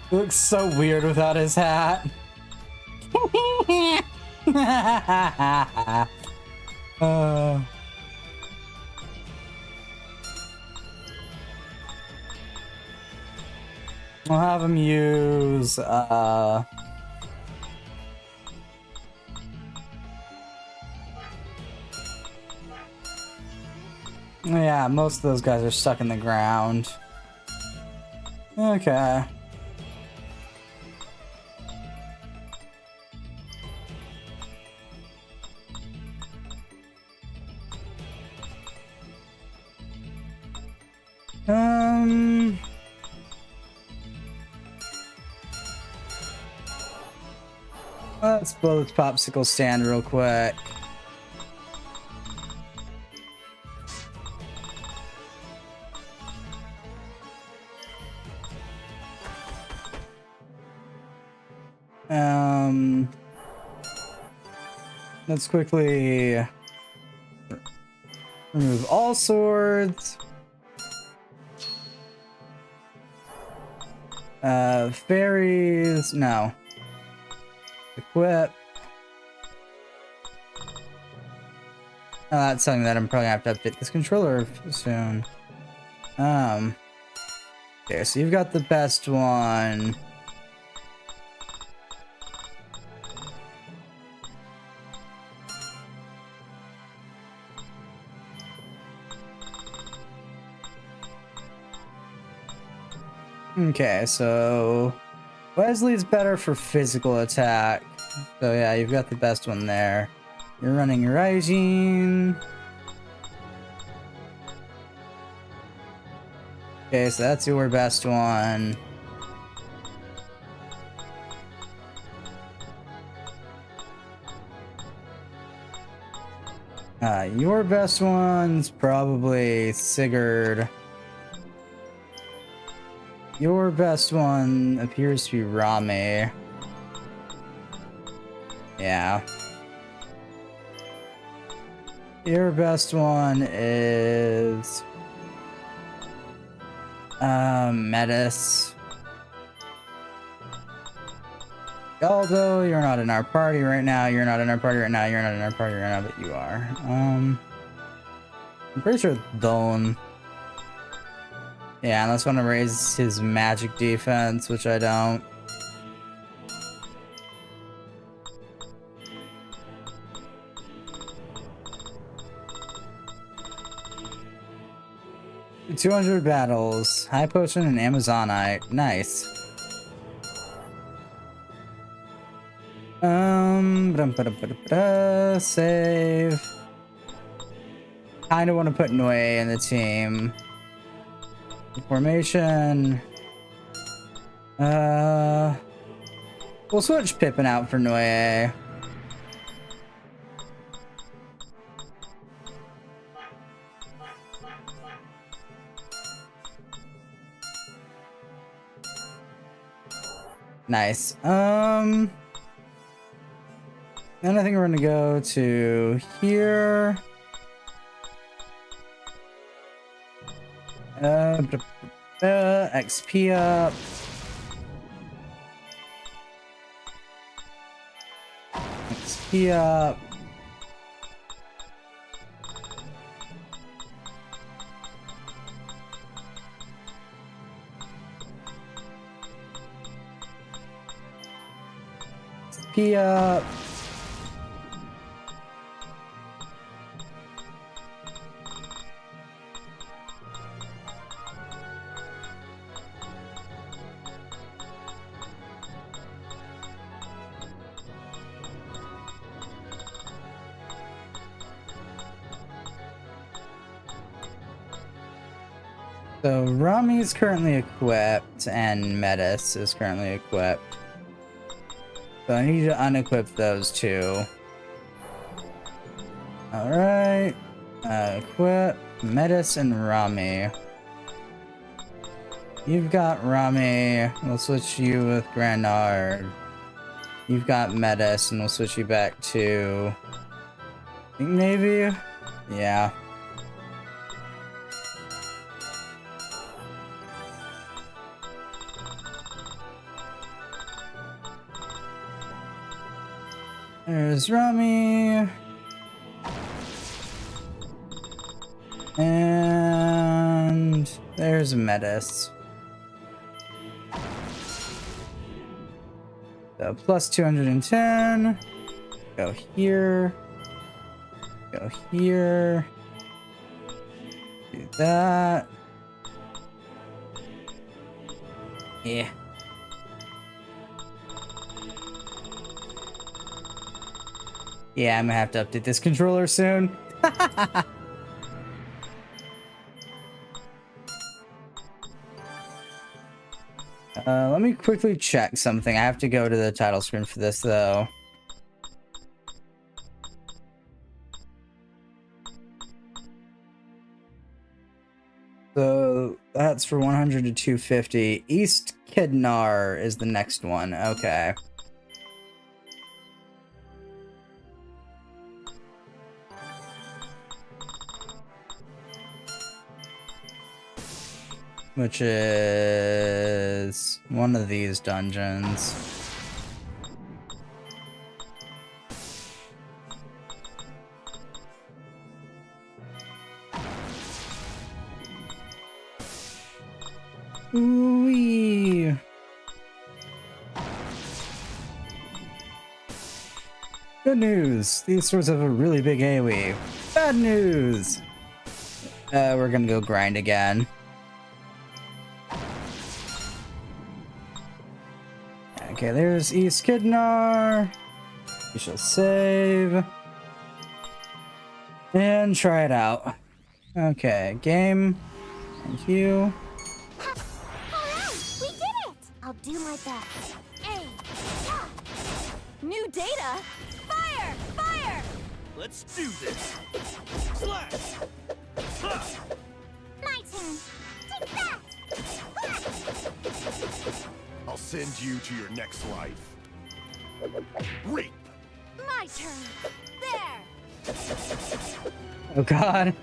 He looks so weird without his hat. I'll have him use yeah, most of those guys are stuck in the ground. Okay. Let's blow this popsicle stand real quick. Let's quickly remove all swords. Fairies, no. Equip. That's something that I'm probably gonna have to update this controller soon. Okay, so you've got the best one. Okay, so Wesley's better for physical attack. So yeah, you've got the best one there. You're running Rising. Okay, so that's your best one. Your best one's probably Sigurd. Your best one appears to be Rami. Yeah. Your best one is Metis. Although you're not in our party right now, you're not in our party right now, you're not in our party right now, but you are. I'm pretty sure Don. Yeah, unless I want to raise his magic defense, which I don't. $200 battles, high potion and Amazonite. Nice. Save. Kinda want to put Noe in the team. Formation. We'll switch Pippin out for Noe. Nice. Then I think we're gonna go to here. XP up. XP up. P up. So Rami's currently equipped and Metis is currently equipped. So I need to unequip those two. Alright. Equip Metis and Rami. You've got Rami. We'll switch you with Granard. You've got Metis and we'll switch you back to... I think maybe? Yeah. There's Rami. And there's Metis. So plus 210. Go here. Go here. Do that. Yeah. Yeah, I'm gonna have to update this controller soon. Let me quickly check something. I have to go to the title screen for this, though. So that's for 100 to 250. East Kidnar is the next one. Okay. Which is one of these dungeons. Ooh-wee. Good news. These swords have a really big AoE. Bad news. We're gonna go grind again. Okay, there's East Kidnar. We shall save. And try it out. Okay, game. Thank you. Alright, we did it! I'll do my best. Aim. New data? Fire! Fire! Let's do this. Slash. Ha! My turn. Take that! I'll send you to your next life. Reap! My turn. There! Oh god.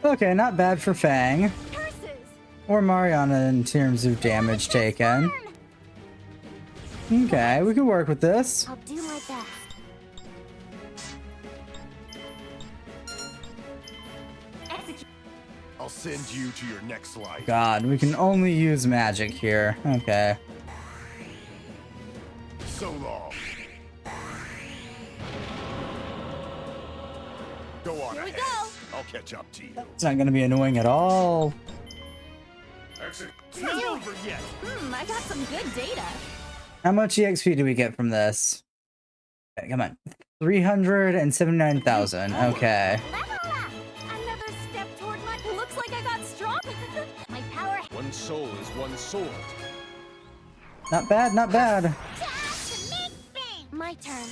Okay, not bad for Fang. Curses! Or Mariana in terms of damage taken. Okay, we can work with this. I'll do my best. I'll send you to your next life. God, we can only use magic here. Okay. So long. Go on Here we ahead. go. I'll catch up to you. It's not gonna be annoying at all. Exit. It's not over yet. I got some good data. How much EXP do we get from this? Okay, come on. 379,000. Okay. Level up! Another step toward my... Looks like I got strong. My power... One soul is one sword. Not bad, not bad. My turn.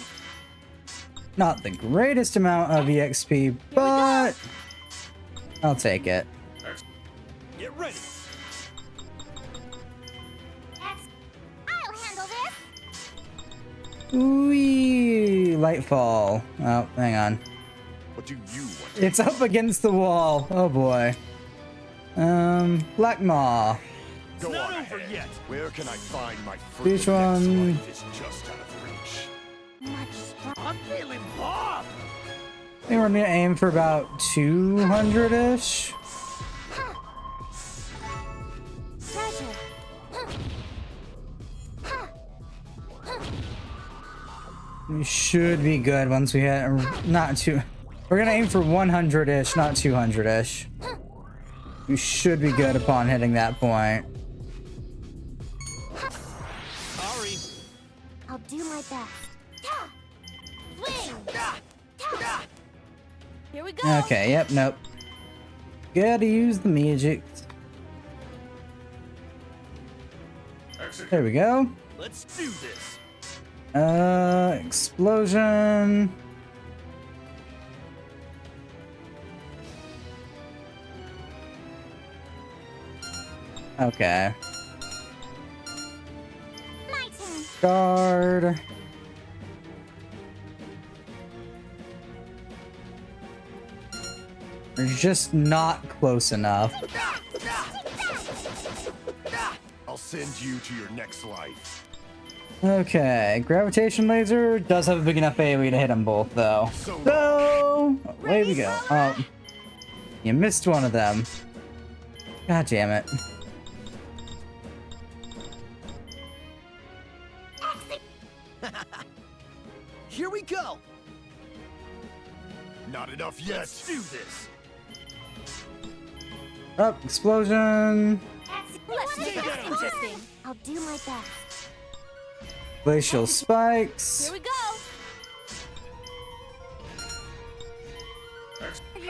Not the greatest amount of EXP, but I'll take it. Get ready. I'll handle this. Wee, Lightfall. Oh, hang on. What do you want? It's up against the wall. Oh boy. Black Maw. Go not on over ahead. yet. Where can I find my Which freaking next one? life is just out of reach. Much stronger. I'm feeling Bob. I think we're gonna aim for about 200-ish. Treasure. We should be good once we hit, not too, we're gonna aim for 100-ish, not 200-ish. We should be good upon hitting that point. Sorry. I'll do my best. Swing! Here we go. Okay, yep, nope. Gotta use the magic. There we go. Let's do this. Explosion. Okay. My turn. Guard. We're just not close enough. I'll send you to your next life. Okay, gravitation laser does have a big enough AoE to hit them both, though. So, away we go. Oh, you missed one of them. God damn it. Here we go. Not enough yet. Let's do this. Oh, explosion. Let's make this interesting. I'll do my best. Glacial Here spikes. we go.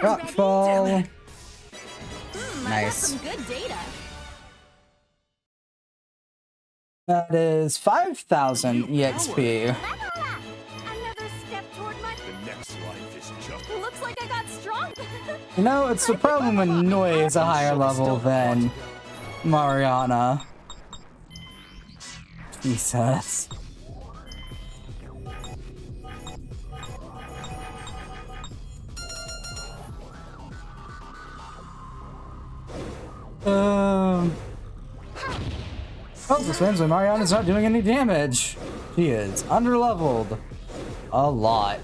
Rockfall. I got Nice. some good data. That is 5,000 EXP. Level up. Another step toward my... The next life is just... Looks like I got strong. You know, it's the problem when Noi is a higher level than Mariana. Jesus. Oh, this means that Mariana's not doing any damage. She is underleveled. A lot.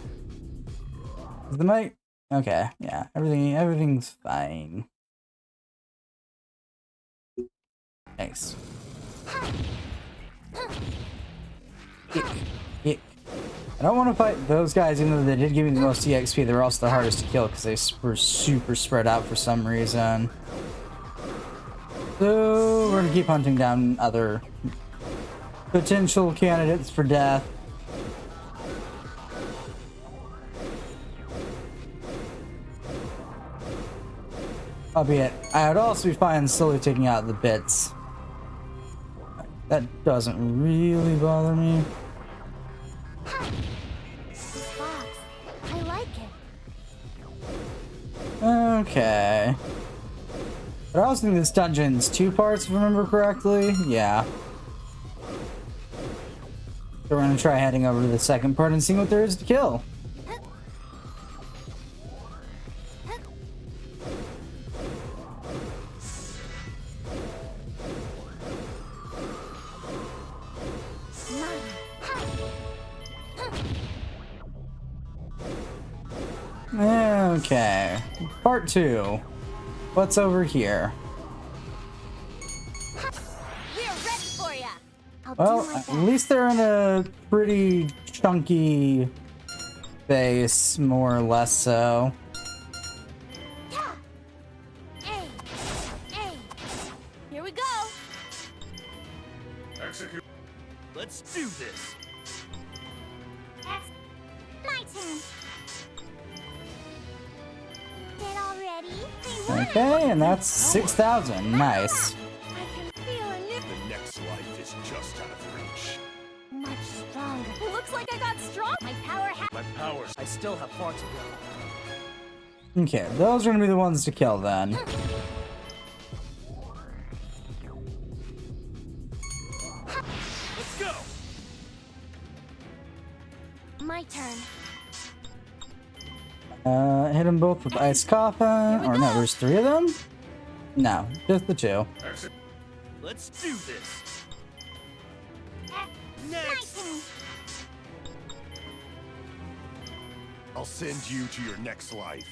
Is the mic? Okay, yeah. Everything's fine. Nice. Ick, ick. I don't want to fight those guys, even though they did give me the most EXP. They were also the hardest to kill because they were super spread out for some reason. So we're gonna keep hunting down other potential candidates for death. Albeit, I would also be fine slowly taking out the bits. That doesn't really bother me. This box. I like it. Okay. But I also think this dungeon's 2 parts, if I remember correctly. Yeah. So we're gonna try heading over to the second part and seeing what there is to kill. Okay. Part 2. What's over here? We're ready for ya. I'll Well, do my at best. least they're in a pretty chunky base, more or less so. Hey, hey. Here we go. Execute. Let's do this. That's my turn. Get all ready. Okay, and that's 6,000. Nice. I can feel a new... The next life is just out of reach. Much stronger. Looks like I got strong. My power has... My powers. I still have far to go. Okay, those are gonna be the ones to kill then. Let's go. My turn. Hit them both with Ice Coffin. Or no, there's 3 of them? No, just the 2. Let's do this. My Next. turn. I'll send you to your next life.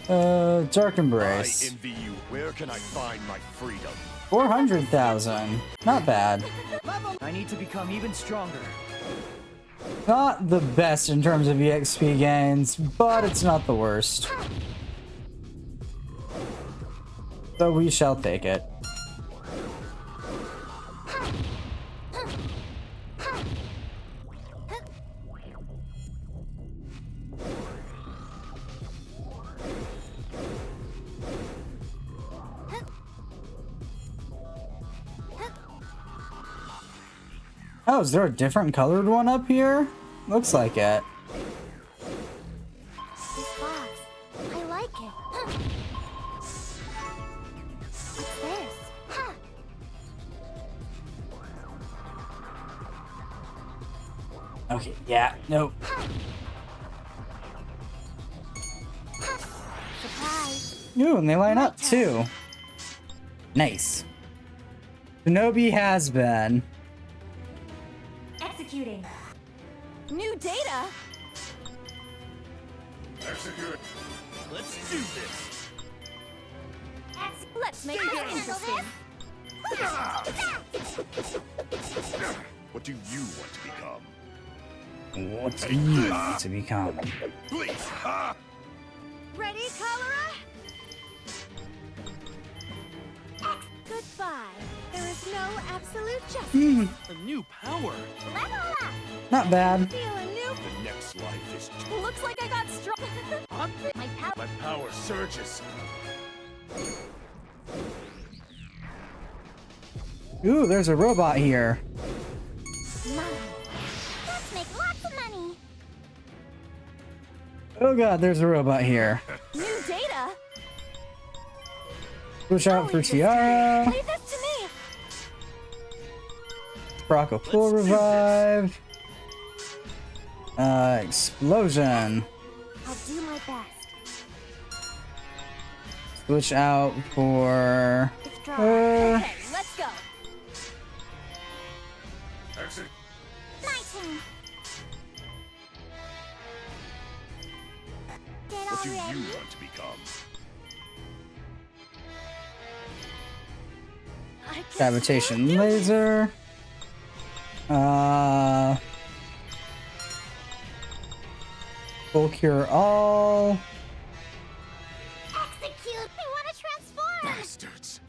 Dark I Embrace. envy you. Where can I find my freedom? 400,000. Not bad. I need to become even stronger. Not the best in terms of EXP gains, but it's not the worst. So we shall take it. Oh, is there a different colored one up here? Looks like it. This box. I like it. What's this? Okay, yeah, nope. Surprise. Ooh, and they line up too. Nice. Shinobi has been. Executing. New data? Execute. Let's do this. Let's make this interesting. What do you want to become? What do you want to become? Please! Ha! Ready, Cholera? Goodbye. There is no absolute justice. A new power. Level up. Not bad. Feel a new The next life is Looks like I got strong. My power. my power surges. Ooh, there's a robot here. Money. Let's make lots of money. Oh god, there's a robot here. New data? Switch out for Tiara. Leave this to me. Brock full revive. Explosion. I'll do my best. Switch out for. Withdraw. Okay, let's go. Exit. My turn. Get What all do you ready? want to become? I can Gravitation laser. Full cure all. Execute. I want to transform. Bastards!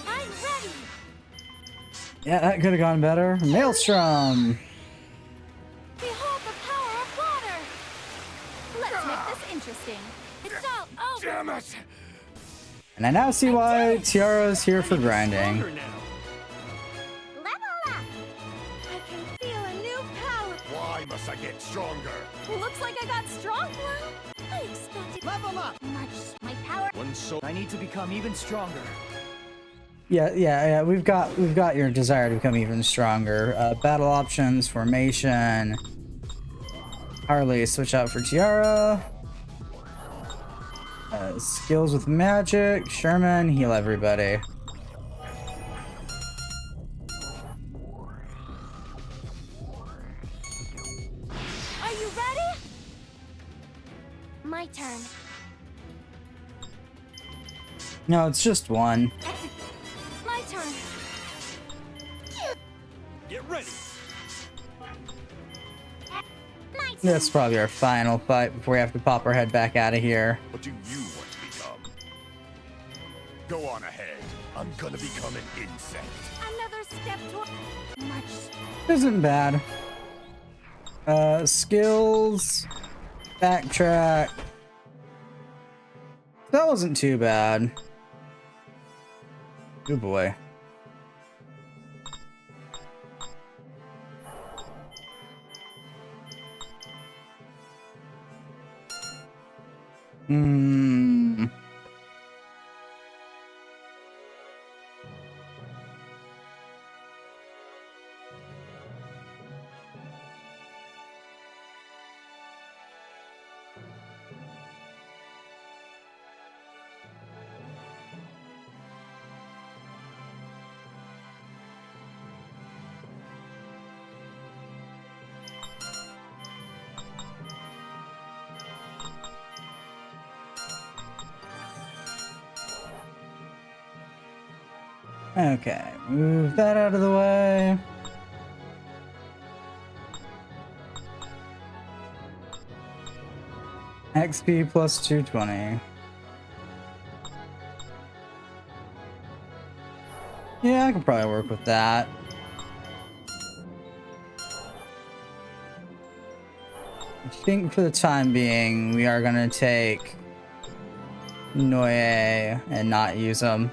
I'm ready. Yeah, that could have gone better. Maelstrom. behold the power of water. Let's make this interesting. It's all over. Damn it! And I now see why Tiara's here for grinding. Stronger now. Level up. I can feel a new power. Why must I get stronger? Looks like I got strong. Well, I expected. Level up. Much. My power. One soul. I need to become even stronger. Yeah. We've got your desire to become even stronger. Battle options, formation. Harley, switch out for Tiara. Skills with magic. Sherman, heal everybody. are you ready? My turn. No, it's just one. My turn. Get ready. My turn. This is probably our final fight before we have to pop our head back out of here. What do you want to become? Go on ahead. I'm gonna become an insect. Another step toward. Much. Isn't bad. Skills. Backtrack. That wasn't too bad. Good boy. Hmm. Okay, move that out of the way. XP plus 220. Yeah, I can probably work with that. I think for the time being, we are gonna take Noye and not use them.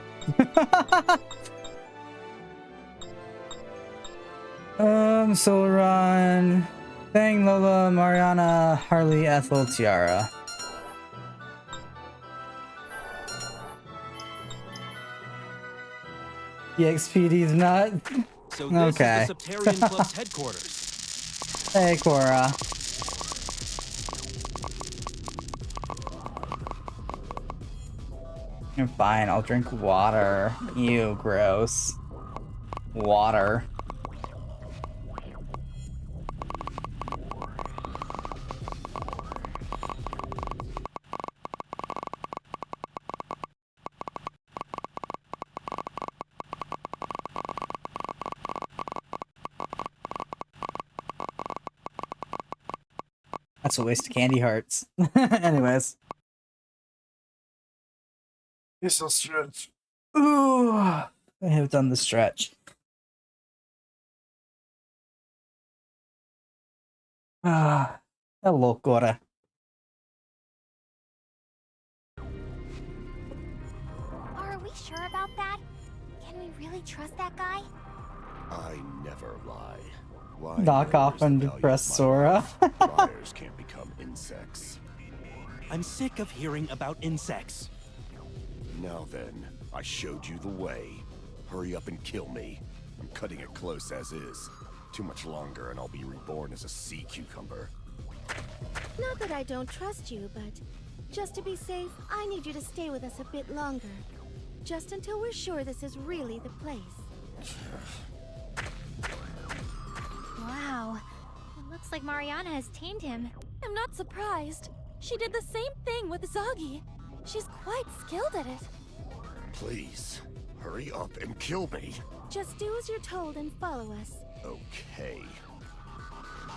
Solaron, Fang, Lola, Mariana, Harley, Ethel, Tiara. EXPD's not. So this Okay. is the Septarian Club's headquarters. Hey, Cora. You're fine, I'll drink water. Ew, gross. Water. That's a waste of candy hearts. Anyways. Guess I'll stretch. Ooh, I have done the stretch. Ah, hello, Cora. Are we sure about that? Can we really trust that guy? I never lie. Why Knock knows off the and value of depress my Sora. life? Liars can't become insects. I'm sick of hearing about insects. Now then, I showed you the way. Hurry up and kill me. I'm cutting it close as is. Too much longer and I'll be reborn as a sea cucumber. Not that I don't trust you, but just to be safe, I need you to stay with us a bit longer. Just until we're sure this is really the place. Wow. It looks like Mariana has tamed him. I'm not surprised. She did the same thing with Zoggy. She's quite skilled at it. Please, hurry up and kill me. Just do as you're told and follow us. Okay.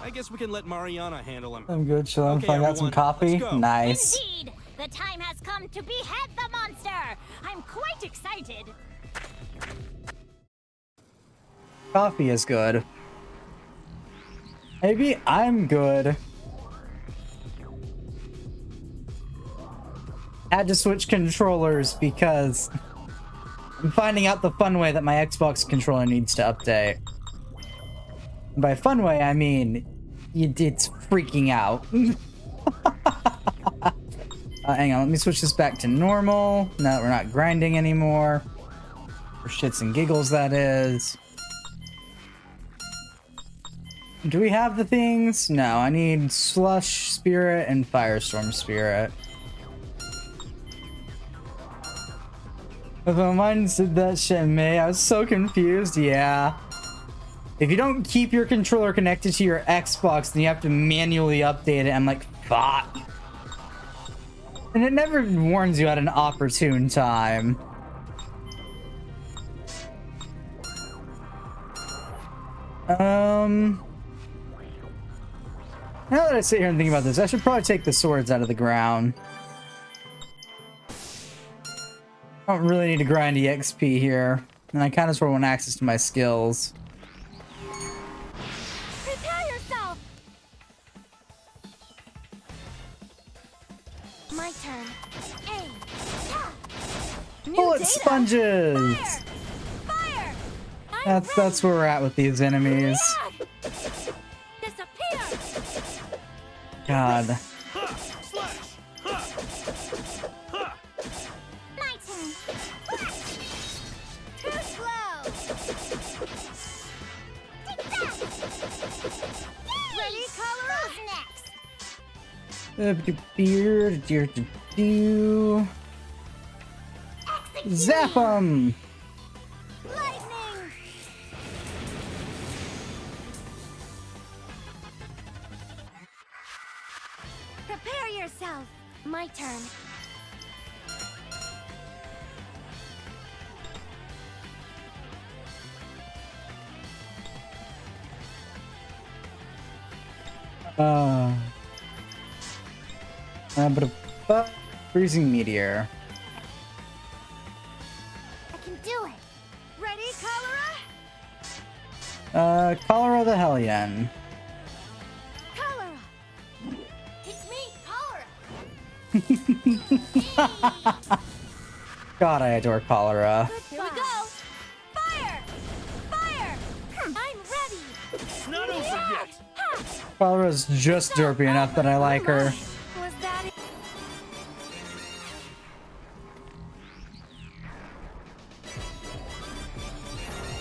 I guess we can let Mariana handle him. I'm good, chillin'. Okay, I got some everyone, coffee. let's go. Nice. Indeed! The time has come to behead the monster! I'm quite excited! Coffee is good. Maybe I'm good. Had to switch controllers because I'm finding out the fun way that my Xbox controller needs to update. By fun way, I mean it's freaking out. Hang on, let me switch this back to normal. Now that we're not grinding anymore. For shits and giggles, that is. Do we have the things? No, I need Slush Spirit and Firestorm Spirit. If mine did that shit in May, I was so confused. Yeah. If you don't keep your controller connected to your Xbox, then you have to manually update it. I'm like, fuck. And it never warns you at an opportune time. Now that I sit here and think about this, I should probably take the swords out of the ground. I don't really need to grind EXP here. And I kind of sort of want access to my skills. Prepare yourself! My turn. Aim. New Bullet data. sponges! Fire! I'm That's where we're at with these enemies. ready. Disappear! God. My turn. Too slow. Take that. Ready, color? Who's next? Execute. Zap 'em! Lightning. Prepare yourself. My turn. But freezing meteor. I can do it. Ready, Cholera? Cholera the Hellion. Cholera! It's me, Cholera. God, I adore Cholera. Here we go! Fire! Fire! I'm ready! It's not over yet! Cholera's just derpy enough that I like her. Was that it?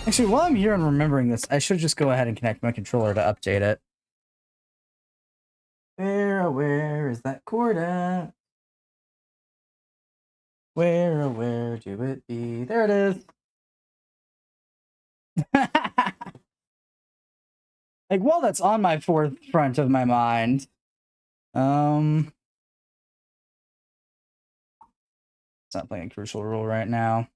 Actually, while I'm here and remembering this, I should just go ahead and connect my controller to update it. Where is that cord at? Where do it be? There it is. Like, well, that's on my forefront of my mind. It's not playing a crucial role right now.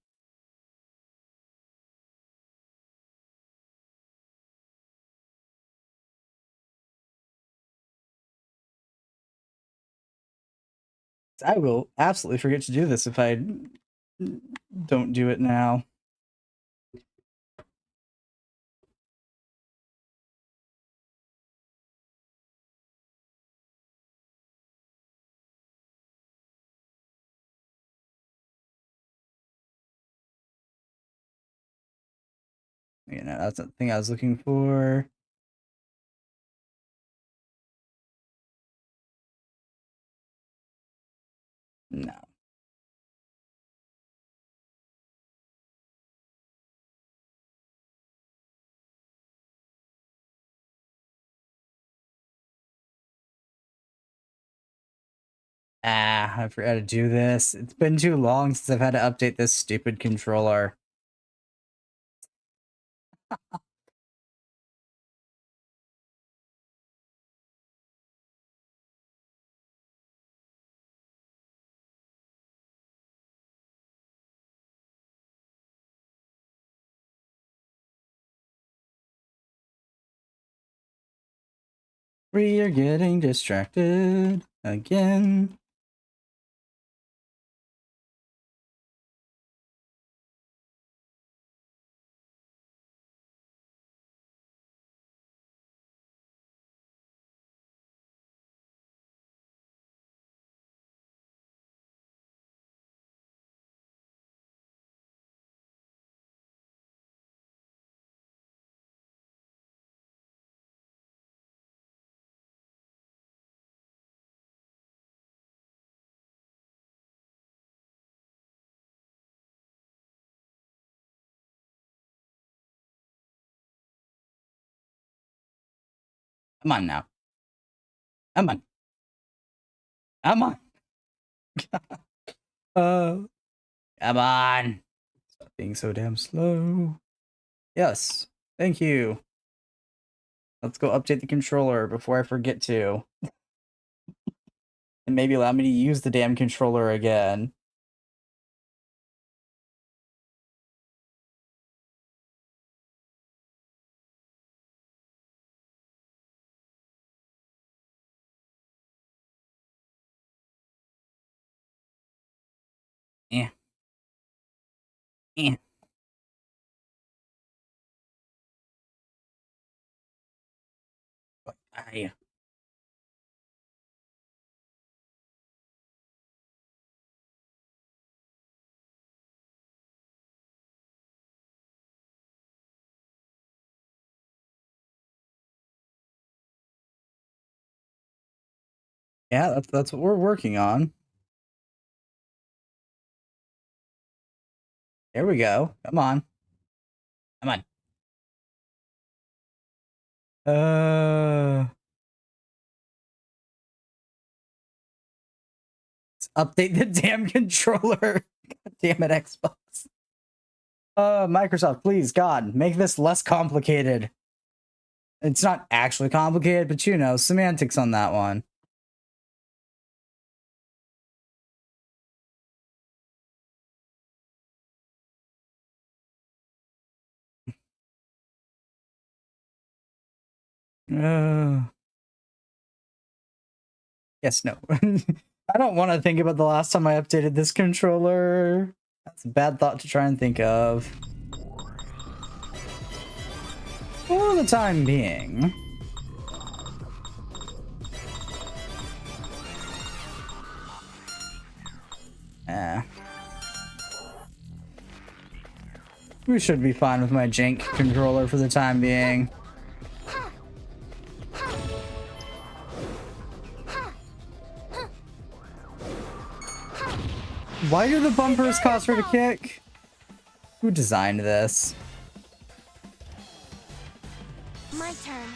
I will absolutely forget to do this if I don't do it now. You know, that's the thing I was looking for. No. I forgot to do this. It's been too long since I've had to update this stupid controller. We are getting distracted again. Come on now. Come on. Come on. Come on. Stop being so damn slow. Yes. Thank you. Let's go update the controller before I forget to. And maybe allow me to use the damn controller again. Yeah. Yeah. Yeah. Yeah, that's what we're working on. There we go. Come on. Come on. Let's update the damn controller. God damn it, Xbox. Microsoft, please, God, make this less complicated. It's not actually complicated, but you know, semantics on that one. Yes, no. I don't want to think about the last time I updated this controller. That's a bad thought to try and think of. For the time being. We should be fine with my jank controller for the time being. Why do the bumpers cause her to kick? Who designed this? My turn.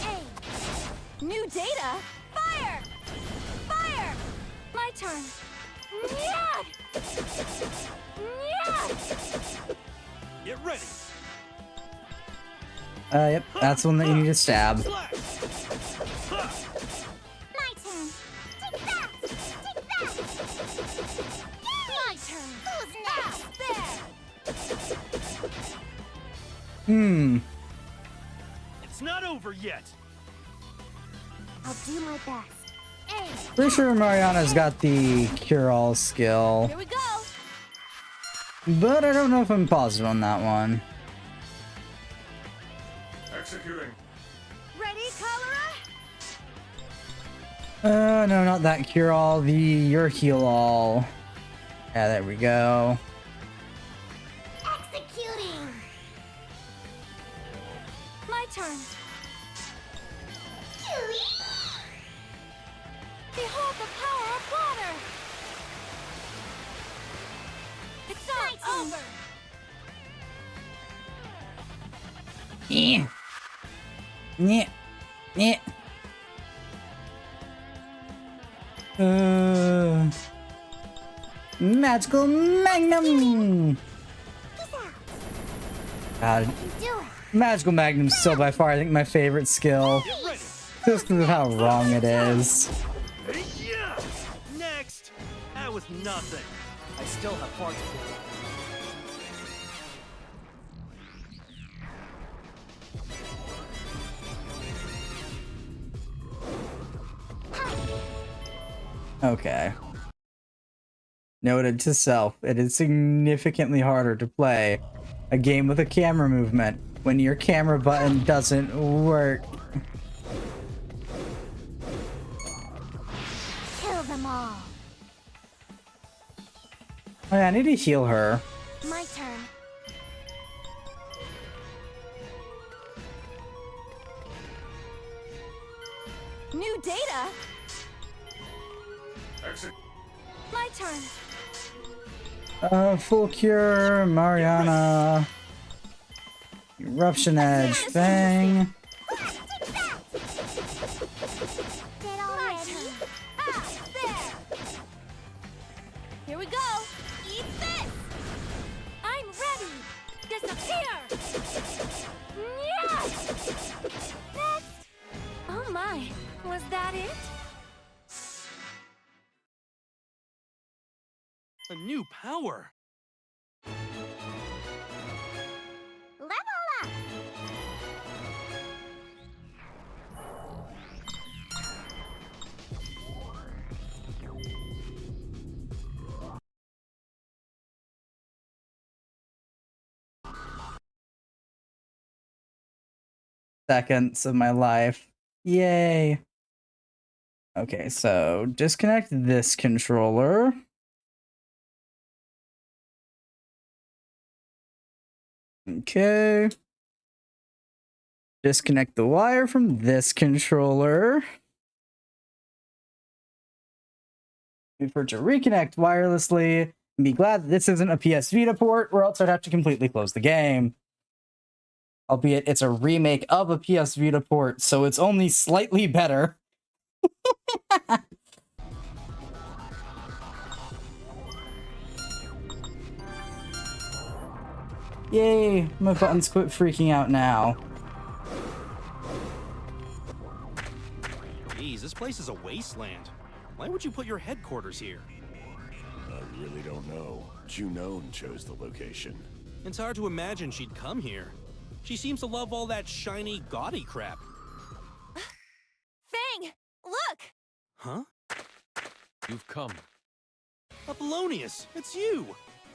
Aim. New data. Fire! Fire! My turn. Yeah! Get ready. Yep, that's one that you need to stab. Slash. My turn. Take that! Take that! My turn. Who's next? There. It's not over yet. I'll do my best. Aim. Pretty sure Mariana's got the cure-all skill, Here we go. but I don't know if I'm positive on that one. Executing. Ready, Cholera? No, not that cure-all, your heal-all. Yeah, there we go. Executing. My turn. Behold the power of water. It's not over. Yeah. Yeah. Yeah. Magical Magnum! God, You do it. Magical Magnum's still by far, I think, my favorite skill. Get ready. Just because of how wrong it is. Yeah. Next. That was nothing. I still have far to go. Okay. Noted to self, it is significantly harder to play a game with a camera movement when your camera button doesn't work. Kill them all. Oh yeah, I need to heal her. My turn. New data. Exit. My turn. Full cure, Mariana. Eruption Edge, bang. Get already. Ah, there. Here we go. Eat this. I'm ready. Disappear. Yeah. Next. Oh my. Was that it? A new power. Level up. Seconds of my life. Yay. Okay, so disconnect this controller. Okay. Disconnect the wire from this controller. Wait for it to reconnect wirelessly. And be glad that this isn't a PS Vita port, or else I'd have to completely close the game. Albeit it's a remake of a PS Vita port, so it's only slightly better. Yay, my buttons quit freaking out now. Geez, this place is a wasteland. Why would you put your headquarters here? I really don't know. Junon chose the location. It's hard to imagine she'd come here. She seems to love all that shiny, gaudy crap. Fang, look. Huh? You've come. Apollonius, it's you!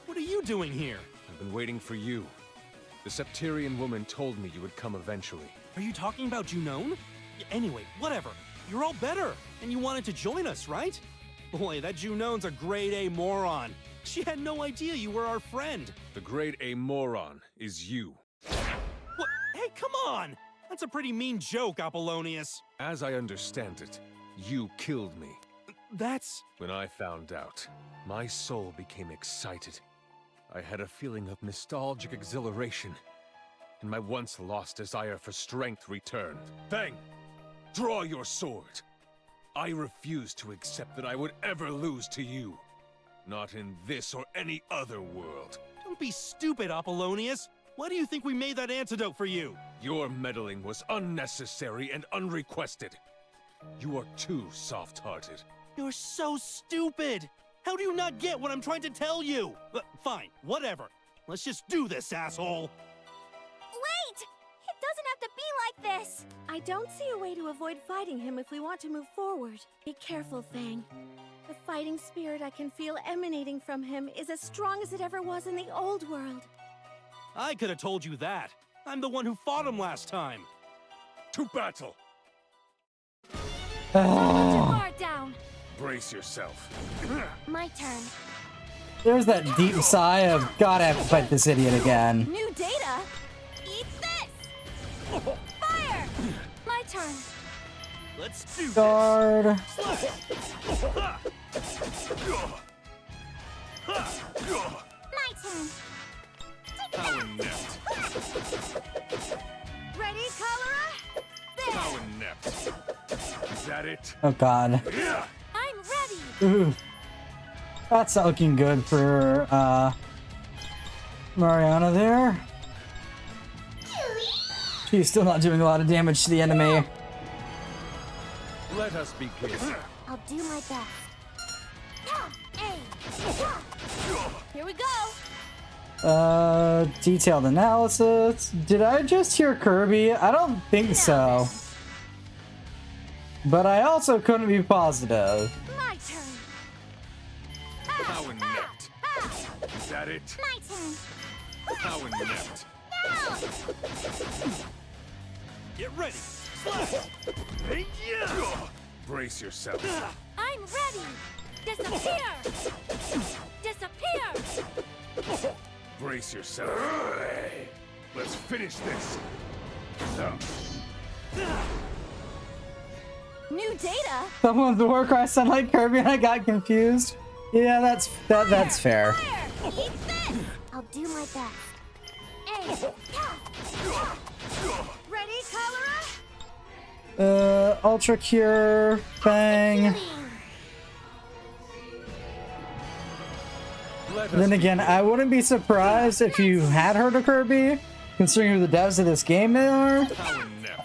What are you doing here? I've been waiting for you. The Septarian woman told me you would come eventually. Are you talking about Junon? Anyway, whatever. You're all better, and you wanted to join us, right? Boy, that Junon's a grade A moron. She had no idea you were our friend. The grade A moron is you. What? Hey, come on! That's a pretty mean joke, Apollonius. As I understand it, you killed me. That's... When I found out, my soul became excited. I had a feeling of nostalgic exhilaration, and my once lost desire for strength returned. Fang, draw your sword. I refuse to accept that I would ever lose to you. Not in this or any other world. Don't be stupid, Apollonius. Why do you think we made that antidote for you? Your meddling was unnecessary and unrequested. You are too soft-hearted. You're so stupid! How do you not get what I'm trying to tell you? Fine, whatever. Let's just do this, asshole! Wait! It doesn't have to be like this! I don't see a way to avoid fighting him if we want to move forward. Be careful, Fang. The fighting spirit I can feel emanating from him is as strong as it ever was in the old world. I could have told you that. I'm the one who fought him last time. To battle! Guard down! Brace yourself. My turn. There's that deep sigh of, God, I have to fight this idiot again. New data? Eat this! Fire! My turn. Let's do this! Guard. My turn. How inept. Ready, Cholera? There! How inept. Is that it? Oh, God. I'm ready! Ooh. That's not looking good for, Mariana there. She's still not doing a lot of damage to the enemy. Let us begin. I'll do my best. Here we go! Detailed analysis. Did I just hear Kirby? I don't think so. But I also couldn't be positive. My turn! How inept. Is that it? My turn. How inept. Get ready! Slash! Brace yourself. I'm ready! Disappear! Disappear! Brace yourself. Let's finish this. New data? Someone's war cry sound like Kirby and I got confused. Yeah, that's fair. Fire! Eat this! I'll do my best. Ready, Cholera? Ultra Cure, Fang. Then again, I wouldn't be surprised if you had heard of Kirby, considering who the devs of this game are.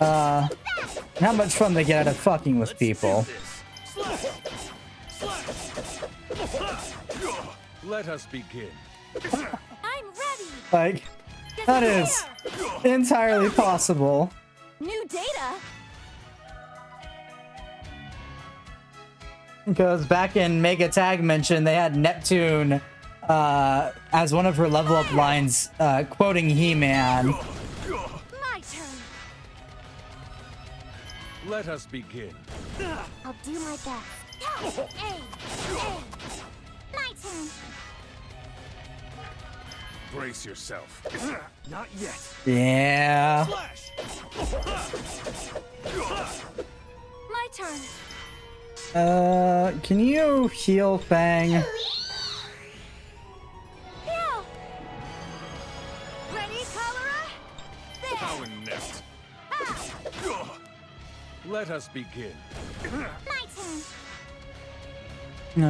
And how much fun they get out of fucking with people. Let us begin. I'm ready! Like, that is entirely possible. New data? Because back in Mega Tag Mention, they had Neptune as one of her level up lines, quoting He-Man. My turn! Let us begin. I'll do my best. My turn. Brace yourself. Not yet! Yeah. Slash! My turn! Can you heal Fang? Heal! Ready, Cholera? There! How inept. Let us begin. My turn.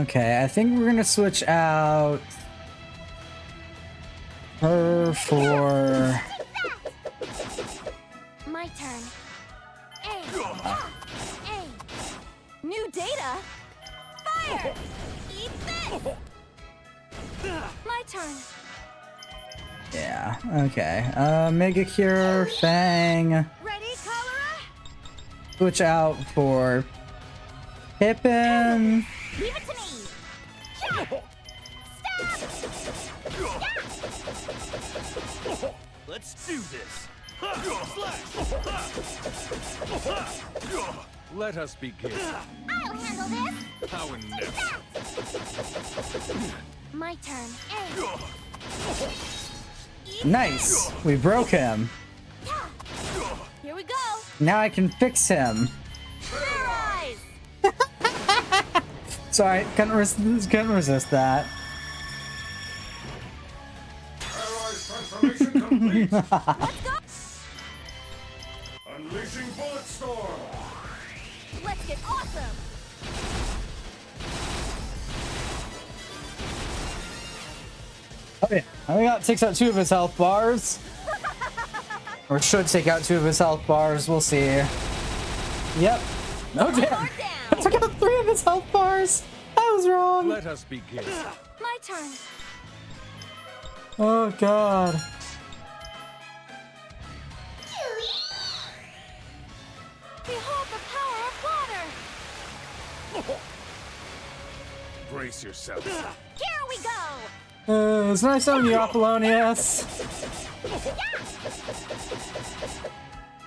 Okay, I think we're gonna switch out her for... My turn. New data? Fire! Eat this! My turn. Yeah, okay. Mega Cure, Fang. Ready, Cholera? Switch out for Pippin. Leave it to me! Let's do this. Let us begin. I'll handle this! How inept. My turn. Nice. We broke him. Here we go. Now I can fix him. Rise. Sorry, couldn't resist that. Allies transformation complete. Let's go. Unleashing bullet storm. Let's get awesome. Oh yeah, I think that takes out 2 of his health bars. Or should take out 2 of his health bars, we'll see. Yep. No damn. I took out 3 of his health bars. I was wrong. Let us begin. My turn. Oh god. Behold the power of water. Brace yourself. Here we go! It's nice knowing you, Apollonius.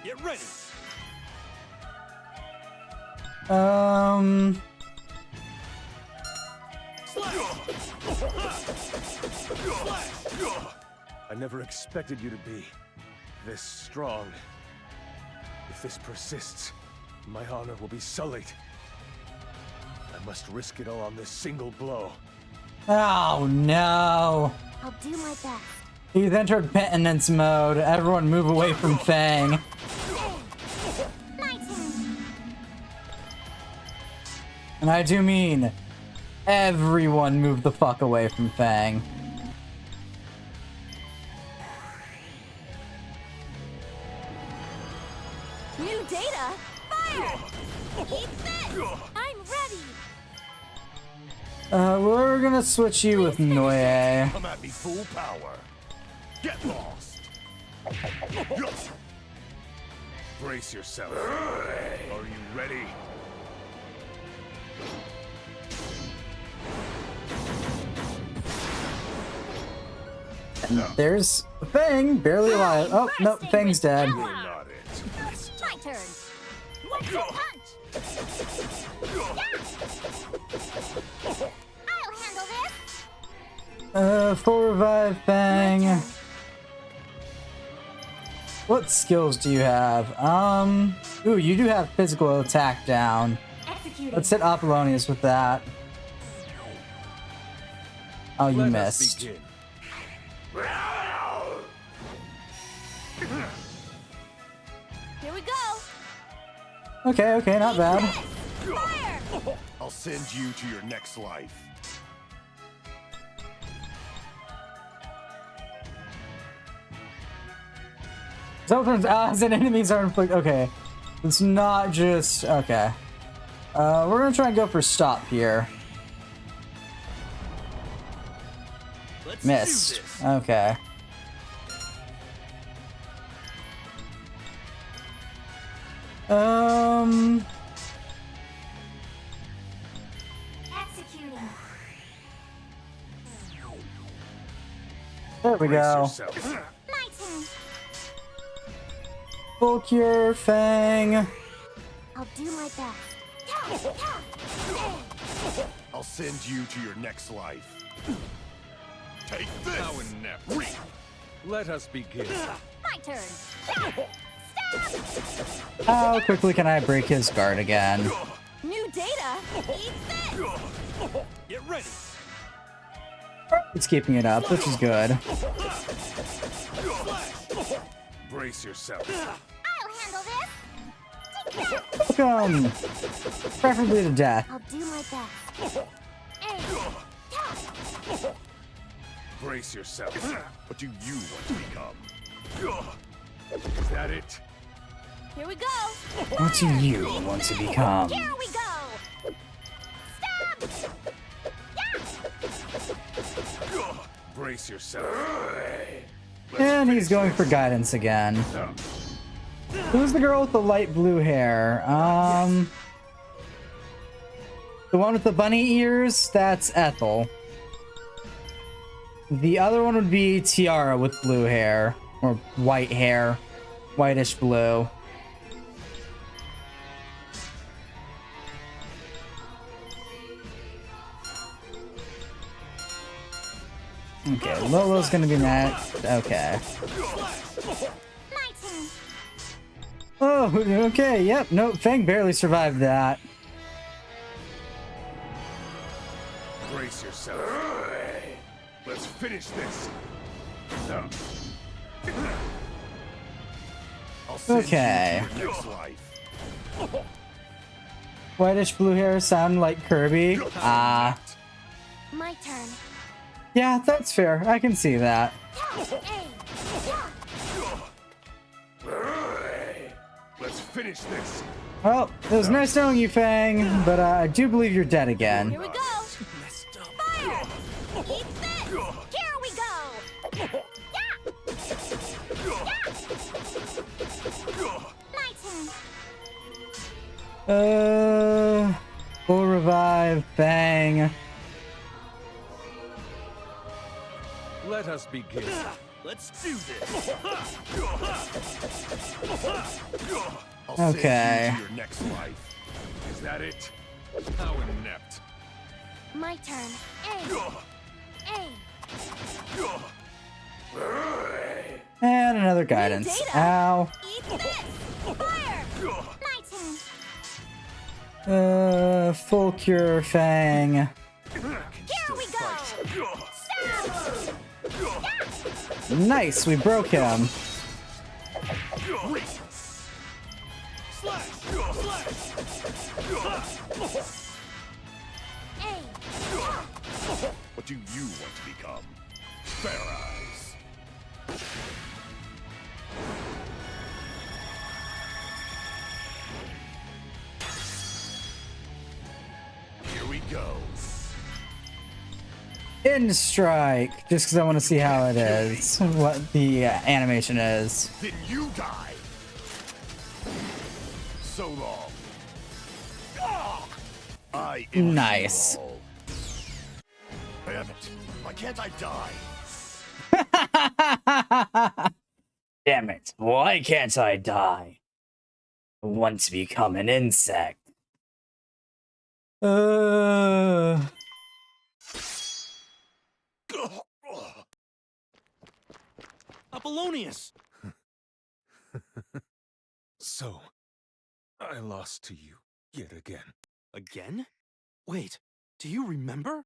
Get ready. I never expected you to be this strong. If this persists, my honor will be sullied. I must risk it all on this single blow. Oh no. I'll do my best. He's entered penitence mode. Everyone move away from Fang. My turn. And I do mean everyone move the fuck away from Fang. New data. Fire. Eat this. I'm ready. We're gonna switch you with Noye. Come at me full power. Get lost. Brace yourself. Are you ready? And there's Fang, barely alive. Oh, no, Fang's dead. You're not it. My turn. What's your punch? I'll handle this. Full revive Fang. What skills do you have? Ooh, you do have physical attack down. Executing. Let's hit Apollonius with that. Oh, you Let us missed. begin. Here we go. Okay, not bad. Fire. I'll send you to your next life. So it turns out and enemies are inflicted. Okay. It's not just. Okay. We're gonna try and go for stop here. Let's do Missed. this. Okay. Executing. There we Brace go. yourself. My turn. Full cure, Fang. I'll do my best. I'll send you to your next life. Take this. How inept. Let us begin. My turn. How quickly can I break his guard again? New data. Eat this. Get ready. It's keeping it up, which is good. Brace yourself. I'll handle this. Take that. Welcome. Preferably to death. I'll do my best. Brace yourself. What do you want to become? Is that it? Here we go. What do you want to become? Here we go. Stab. Brace yourself. And he's going for guidance again. Who's the girl with the light blue hair? The one with the bunny ears, that's Ethel. The other one would be Tiara with blue hair. Or white hair. Whitish blue. Okay, Lolo's gonna be next. Okay. My turn. Oh, okay, yep. No, Fang barely survived that. Brace yourself. Let's finish this. I'll send Okay. you to your next life. Whitish blue hair sound like Kirby. Ah. My turn. Yeah, that's fair. I can see that. Let's finish this. Well, it was nice knowing you, Fang, but I do believe you're dead again. Here we go. Fire! Eat this! Here we go! My turn. Full revive, Fang. Let us begin. Let's do this. I'll send Okay. you to your next life. Is that it? How inept. My turn. And another guidance. data. Ow. Eat this! Fire! My turn. Full cure, Fang. Here we go! Nice, we broke him. Slash! What do you want to become? Fair Eyes. Here we go. In strike, just because I want to see how it is, what the animation is. Then you die. So long. I am Nice. you all. Damn it. Why can't I die? Damn it, why can't I die? I want to become an insect. Apollonius! So, I lost to you yet again. Again? Wait, do you remember?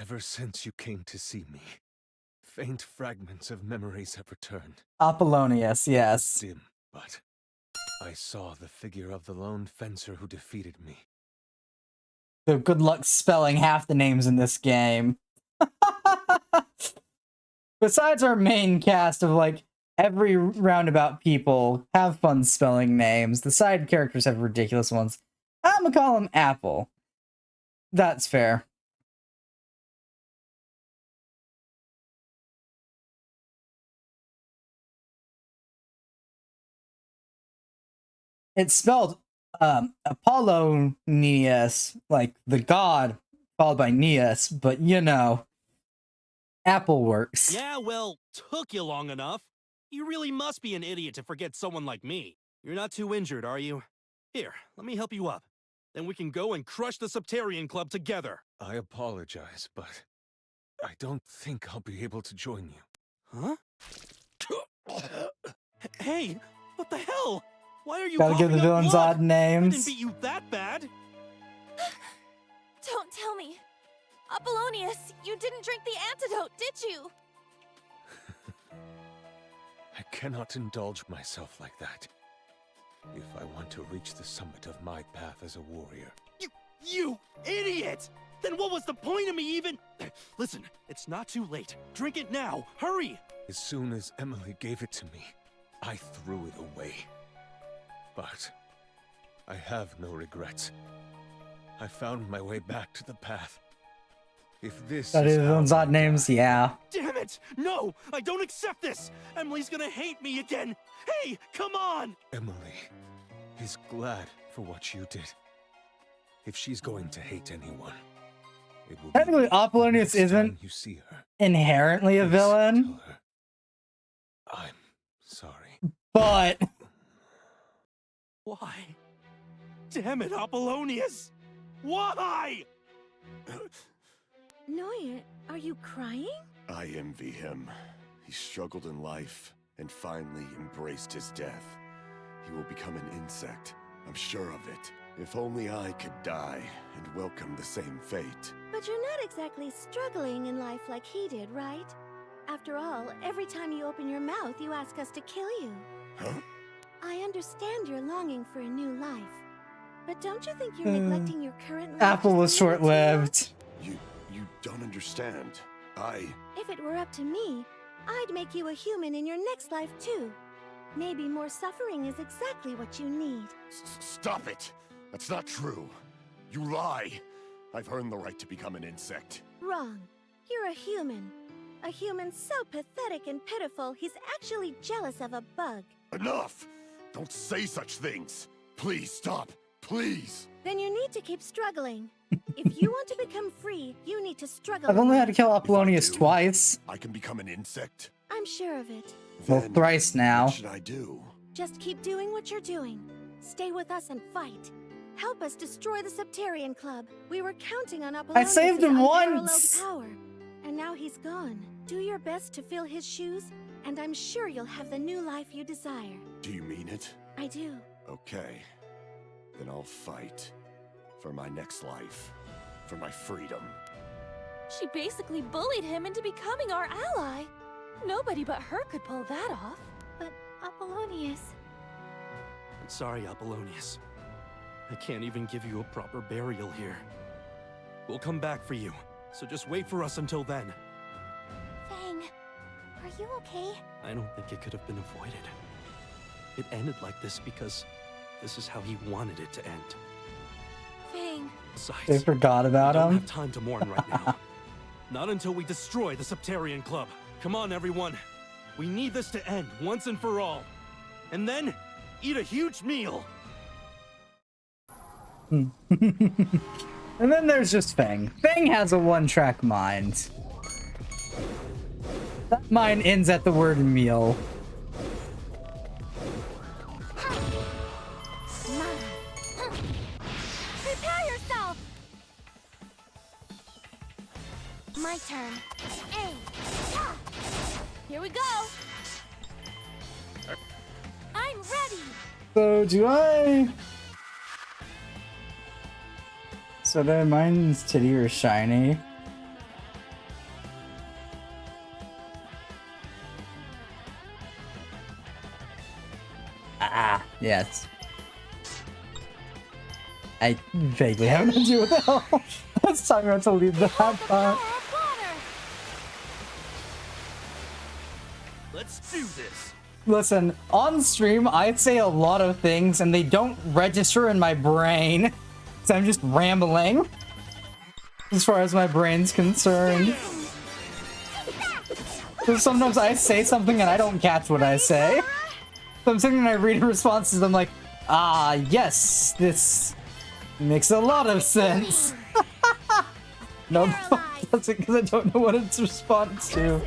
Ever since you came to see me, faint fragments of memories have returned. Apollonius, yes. Dim, but I saw the figure of the lone fencer who defeated me. So good luck spelling half the names in this game. Besides our main cast of like every roundabout people have fun spelling names. The side characters have ridiculous ones. I'm gonna call him Apple. That's fair. It's spelled Apollonius, like the god, followed by Neus, but you know, Apple works. Yeah, well, took you long enough. You really must be an idiot to forget someone like me. You're not too injured, are you? Here, let me help you up. Then we can go and crush the Septarian Club together. I apologize, but I don't think I'll be able to join you. Huh? Hey, what the hell? Why are you Gotta give the coughing up villains blood? odd I names. didn't beat you that bad. Don't tell me. Apollonius, you didn't drink the antidote, did you? I cannot indulge myself like that. If I want to reach the summit of my path as a warrior. You idiot! Then what was the point of me even... Listen, it's not too late. Drink it now. Hurry! As soon as Emily gave it to me, I threw it away. But I have no regrets. I found my way back to the path. If this Gotta is give the how villains I odd names, die, yeah. Damn it! No! I don't accept this! Emily's gonna hate me again! Hey, come on! Emily is glad for what you did. If she's going to hate anyone, it will Technically, be Apollonius next time isn't you see her. inherently a Please villain, tell her I'm sorry. but Why? Damn it, Apollonius! Why? Noye, are you crying? I envy him. He struggled in life and finally embraced his death. He will become an insect, I'm sure of it. If only I could die and welcome the same fate. But you're not exactly struggling in life like he did, right? After all, every time you open your mouth, you ask us to kill you. Huh? I understand you're longing for a new life. But don't you think you're neglecting your current life? Apple was just a little too short-lived. You don't understand. much? If it were up to me, I'd make you a human in your next life too. Maybe more suffering is exactly what you need. Stop it! That's not true. You lie. I've earned the right to become an insect. Wrong. You're a human. A human so pathetic and pitiful, he's actually jealous of a bug. Enough! Don't say such things! Please stop! Please! Then you need to keep struggling. If you want to become free, you need to struggle. I've only had to kill Apollonius do, twice. I can become an insect? I'm sure of it. Well, Then thrice now. What should I do? Just keep doing what you're doing. Stay with us and fight. Help us destroy the Septarian Club. We were counting on Apollonius' saved him unparalleled once. power. And now he's gone. Do your best to fill his shoes, and I'm sure you'll have the new life you desire. Do you mean it? I do. Okay. Then I'll fight. For my next life. For my freedom. She basically bullied him into becoming our ally. Nobody but her could pull that off. But Apollonius... I'm sorry, Apollonius. I can't even give you a proper burial here. We'll come back for you, so just wait for us until then. Fang, are you okay? I don't think it could have been avoided. It ended like this because this is how he wanted it to end. Fang. Besides, They forgot about we don't him. have time to mourn right now. Not until we destroy the Septarian Club. Come on, everyone. We need this to end once and for all. And then, eat a huge meal. And then there's just Fang. Fang has a one-track mind. That mind ends at the word meal. Prepare yourself! My turn. Aim. Here we go! I'm ready! So do I... So do mine's titty or shiny? Ah, yes. I vaguely have an idea what the hell. Let's talk about to leave the hot pot. Let's do this. Listen, on stream, I say a lot of things and they don't register in my brain. So I'm just rambling. As far as my brain's concerned. So sometimes I say something and I don't catch what I say. So I'm sitting and I read responses, I'm like, ah, yes, this makes a lot of sense. No, the fuck doesn't, because I don't know what its response to.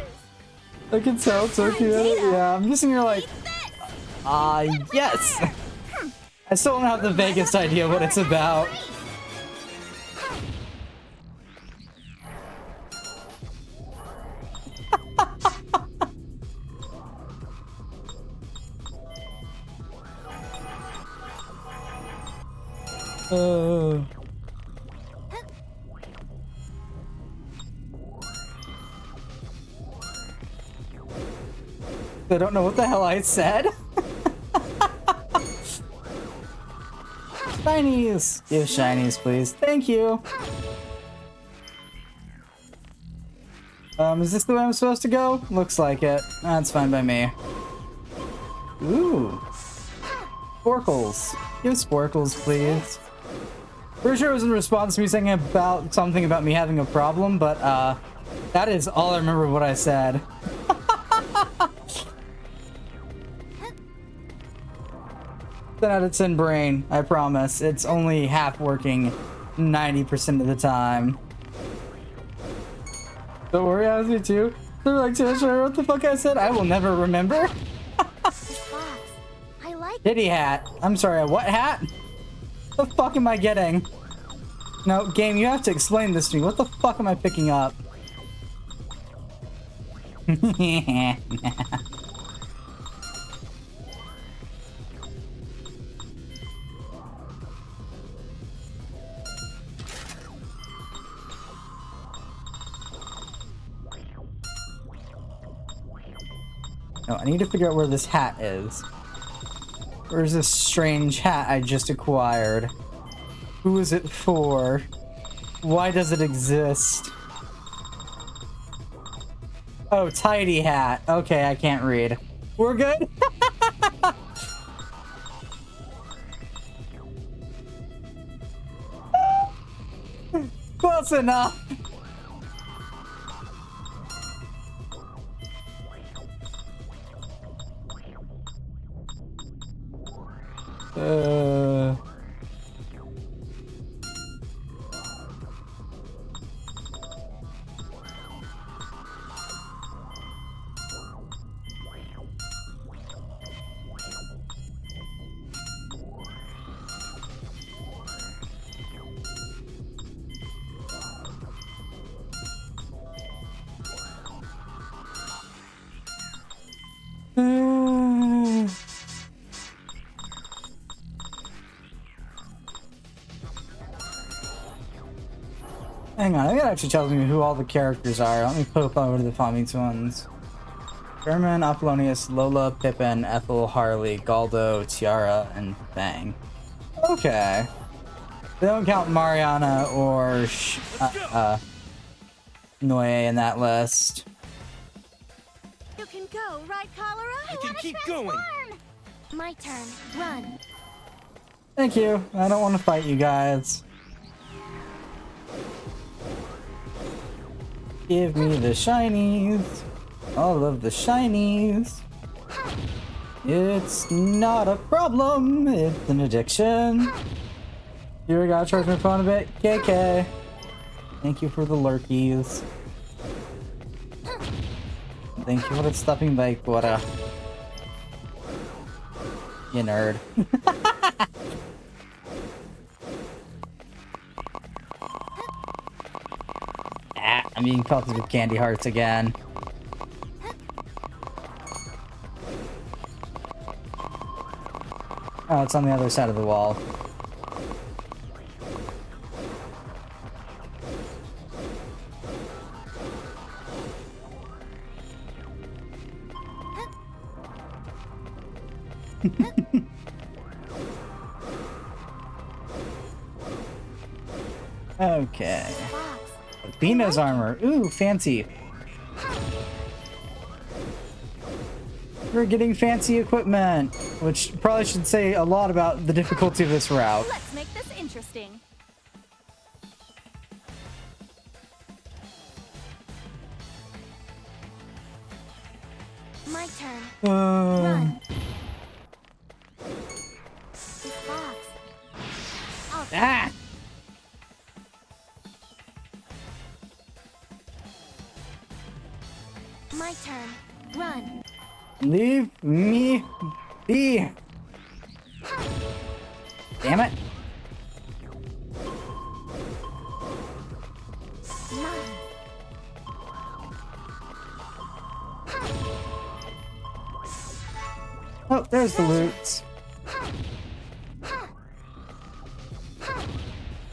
I can tell it's okay. Yeah, I'm just sitting here like, ah, yes. I still don't have the vaguest idea what it's about. I don't know what the hell I said. Shinies! Give shinies, please. Thank you. Is this the way I'm supposed to go? Looks like it. That's fine by me. Ooh. Sporkles. Give Sporkles, please. Pretty sure it was in response to me saying about something about me having a problem, but that is all I remember what I said. 10 out of 10 brain, I promise. It's only half working 90% of the time. Don't worry, I was me too. They're like, sure, what the fuck I said? I will never remember. This box. I like Kitty hat. I'm sorry, a what hat? What the fuck am I getting? No, game, you have to explain this to me. What the fuck am I picking up? No, I need to figure out where this hat is. Where's this strange hat I just acquired? Who is it for? Why does it exist? Oh, tidy hat. Okay, I can't read. We're good? Close enough. Hang on, I think it actually tells me who all the characters are. Let me pop over to the Famix ones. Sherman, Apollonius, Lola, Pippin, Ethel, Harley, Galdo, Tiara, and Fang. Okay. They don't count Mariana or Noe in that list. You can go, right, Cholera? You can keep going. My turn. Run. Thank you. I don't want to fight you guys. Give me the shinies. All of the shinies. It's not a problem. It's an addiction. Here, I gotta charge my phone a bit. KK. Thank you for the lurkies. Thank you for the stuffing bike, Gora. You nerd. I'm being pelted with candy hearts again. Oh, it's on the other side of the wall. Okay. Bina's armor. Ooh, fancy. We're getting fancy equipment, which probably should say a lot about the difficulty of this route. Let's make this interesting. My turn. Run. This box. Oh, Ah! my turn. Run. Leave me be. Damn it. Mine. Oh, there's the loot.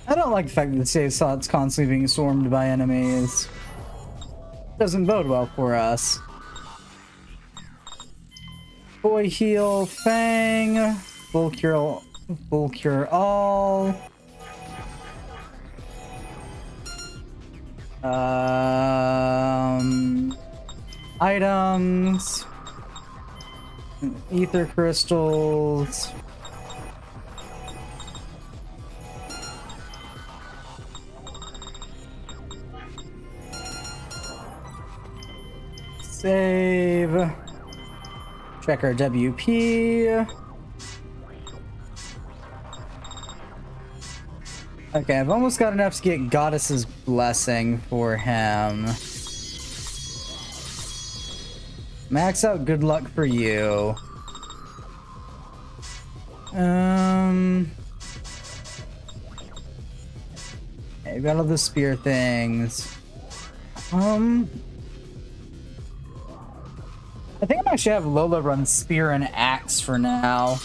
I don't like the fact that the save slot's constantly being swarmed by enemies. Doesn't bode well for us. Boy heal, Fang, full cure all. Items, ether crystals. Save. Check our WP. Okay, I've almost got enough to get Goddess's Blessing for him. Max out good luck for you. Okay, we got all the spear things. I think I'm actually have Lola run spear and axe for now.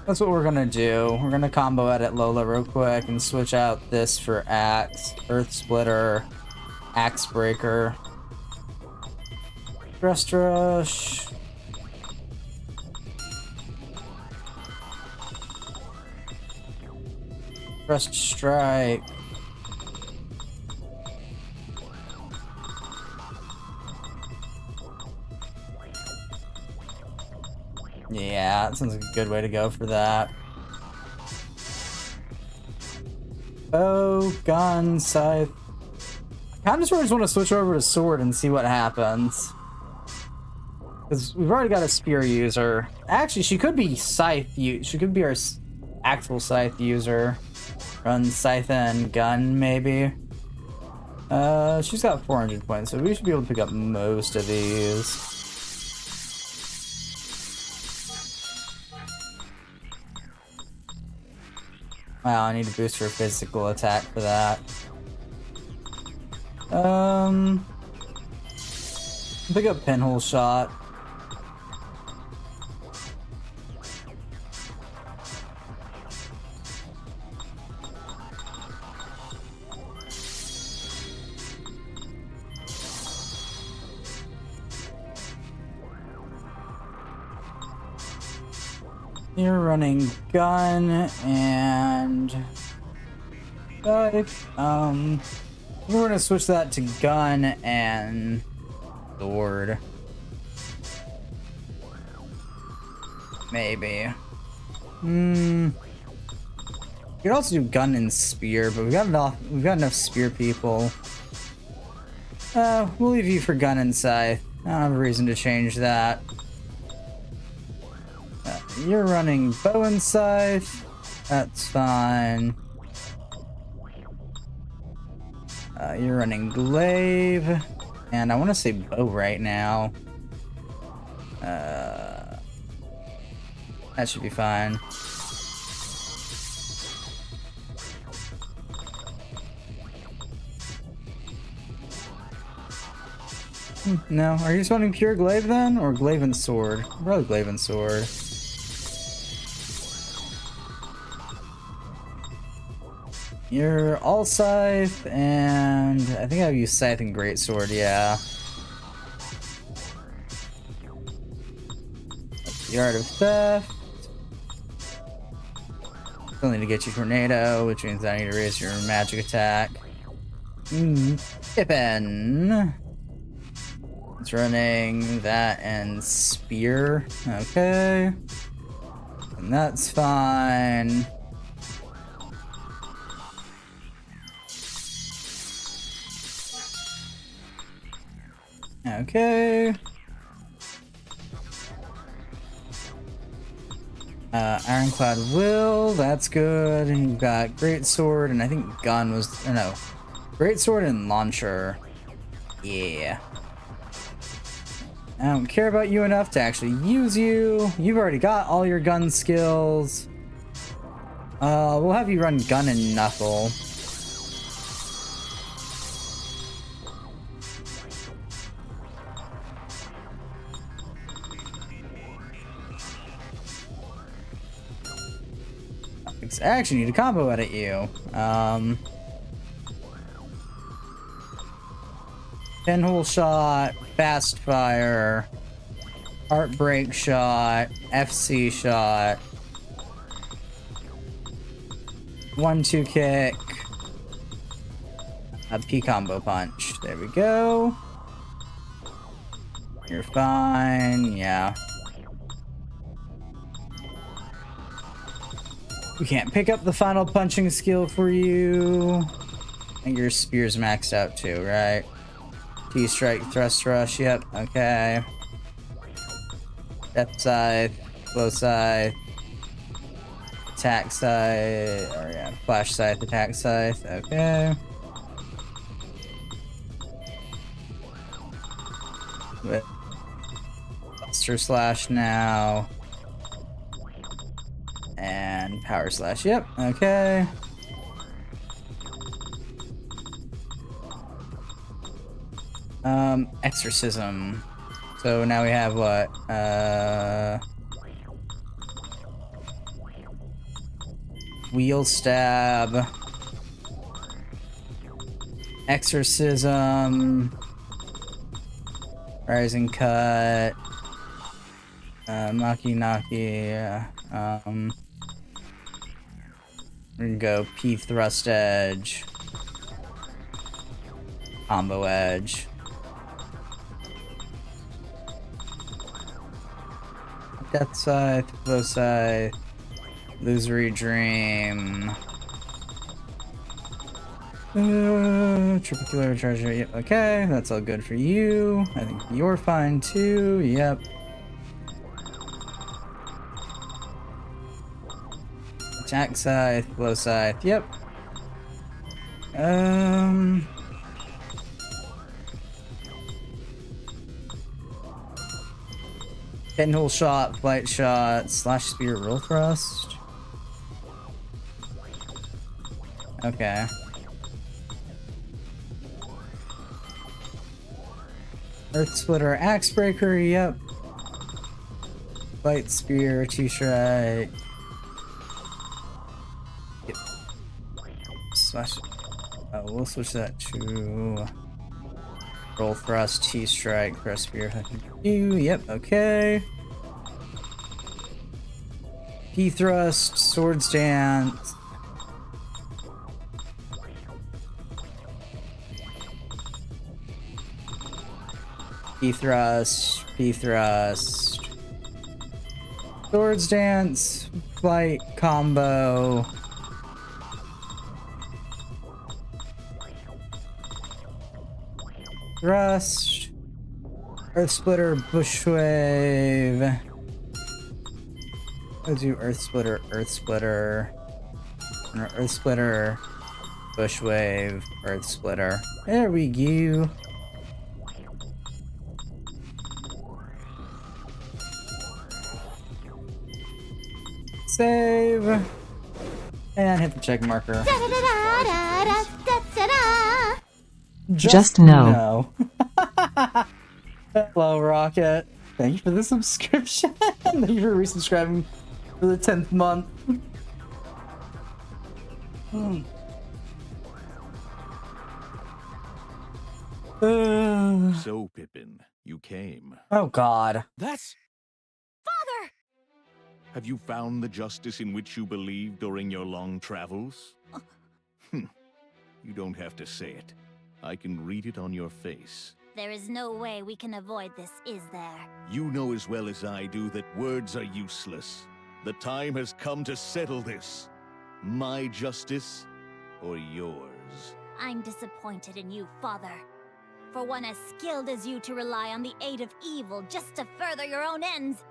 That's what we're gonna do. We're gonna combo edit Lola real quick and switch out this for axe, earth splitter, axe breaker, thrust rush. Thrust strike. Yeah, that sounds like a good way to go for that. Bow, gun, scythe. I kind of just want to switch over to sword and see what happens. Because we've already got a spear user. Actually, she could be scythe. She could be our actual scythe user. Run scythe and gun, maybe. She's got 400 points, so we should be able to pick up most of these. Wow, I need to boost her physical attack for that. Pick up pinhole shot. You're running gun and we're gonna switch that to gun and sword. Maybe. You could also do gun and spear, but we've got enough spear people. We'll leave you for gun and scythe. I don't have a reason to change that. You're running bow and scythe. That's fine. You're running glaive. And I want to say bow right now. That should be fine. No, are you just running pure glaive then? Or glaive and sword? Probably glaive and sword. You're all scythe, and I think I've used scythe and greatsword, yeah. The Art of Theft. Still need to get you Tornado, which means I need to raise your magic attack. Pippin. It's running that and Spear. Okay. And that's fine. Okay. Ironclad Will, that's good. And you've got Greatsword, and I think Gun was... no. Greatsword and Launcher. Yeah. I don't care about you enough to actually use you. You've already got all your gun skills. We'll have you run Gun and Knuckle. I actually need to combo edit you. Pinhole shot, fast fire, heartbreak shot, FC shot, 1-2 kick, a P combo punch. There we go. You're fine, yeah. We can't pick up the final punching skill for you. I think your spear's maxed out too, right? T-strike, thrust rush, yep, okay. Depth Scythe, Flow Scythe, Attack Scythe, or yeah, Flash Scythe, Attack Scythe, okay. With Buster Slash now. And Power Slash, yep, okay. Exorcism. So now we have what? Wheel Stab. Exorcism. Rising Cut. Naki Naki. We're gonna go P Thrust Edge. Combo Edge. Death Scythe, Flow Scythe, Illusory Dream. Triple Killer Treasure, yep, okay, that's all good for you. I think you're fine too, yep. Attack Scythe, Flow Scythe, yep. Pinhole Shot, Flight Shot, Slash Spear, Roll Thrust. Okay. Earth Splitter, Axe Breaker, yep. Light Spear, T-Strike. Yep. Slash. Oh, we'll switch that to Roll Thrust, T-Strike, Thrust Spear. Yep, okay. P-Thrust, Swords Dance. P-Thrust, P-Thrust. Swords Dance, Flight Combo. Thrust. Earth Splitter, Bushwave. Let's do Earth Splitter, Earth Splitter. Earth Splitter, Bushwave, Earth Splitter. There we go. Save. And hit the check marker. Just no. Hello, Rocket. Thank you for the subscription. Thank you for resubscribing for the 10th month. So, Pippin, you came. Oh, God. That's... Father! Have you found the justice in which you believed during your long travels? You don't have to say it. I can read it on your face. There is no way we can avoid this, is there? You know as well as I do that words are useless. The time has come to settle this. My justice or yours? I'm disappointed in you, Father. For one as skilled as you to rely on the aid of evil just to further your own ends.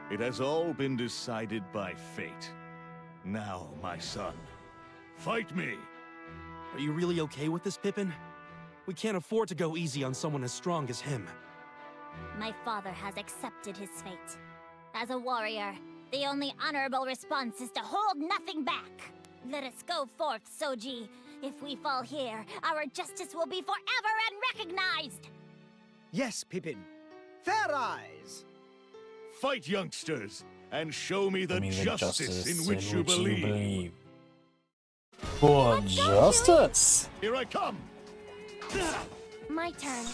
It has all been decided by fate. Now, my son, fight me! Are you really okay with this, Pippin? We can't afford to go easy on someone as strong as him. My father has accepted his fate. As a warrior, the only honorable response is to hold nothing back. Let us go forth, Soji. If we fall here, our justice will be forever unrecognized! Yes, Pippin. Fair eyes! Fight, youngsters, and show me the justice in which you believe. For justice! Here I come! My turn.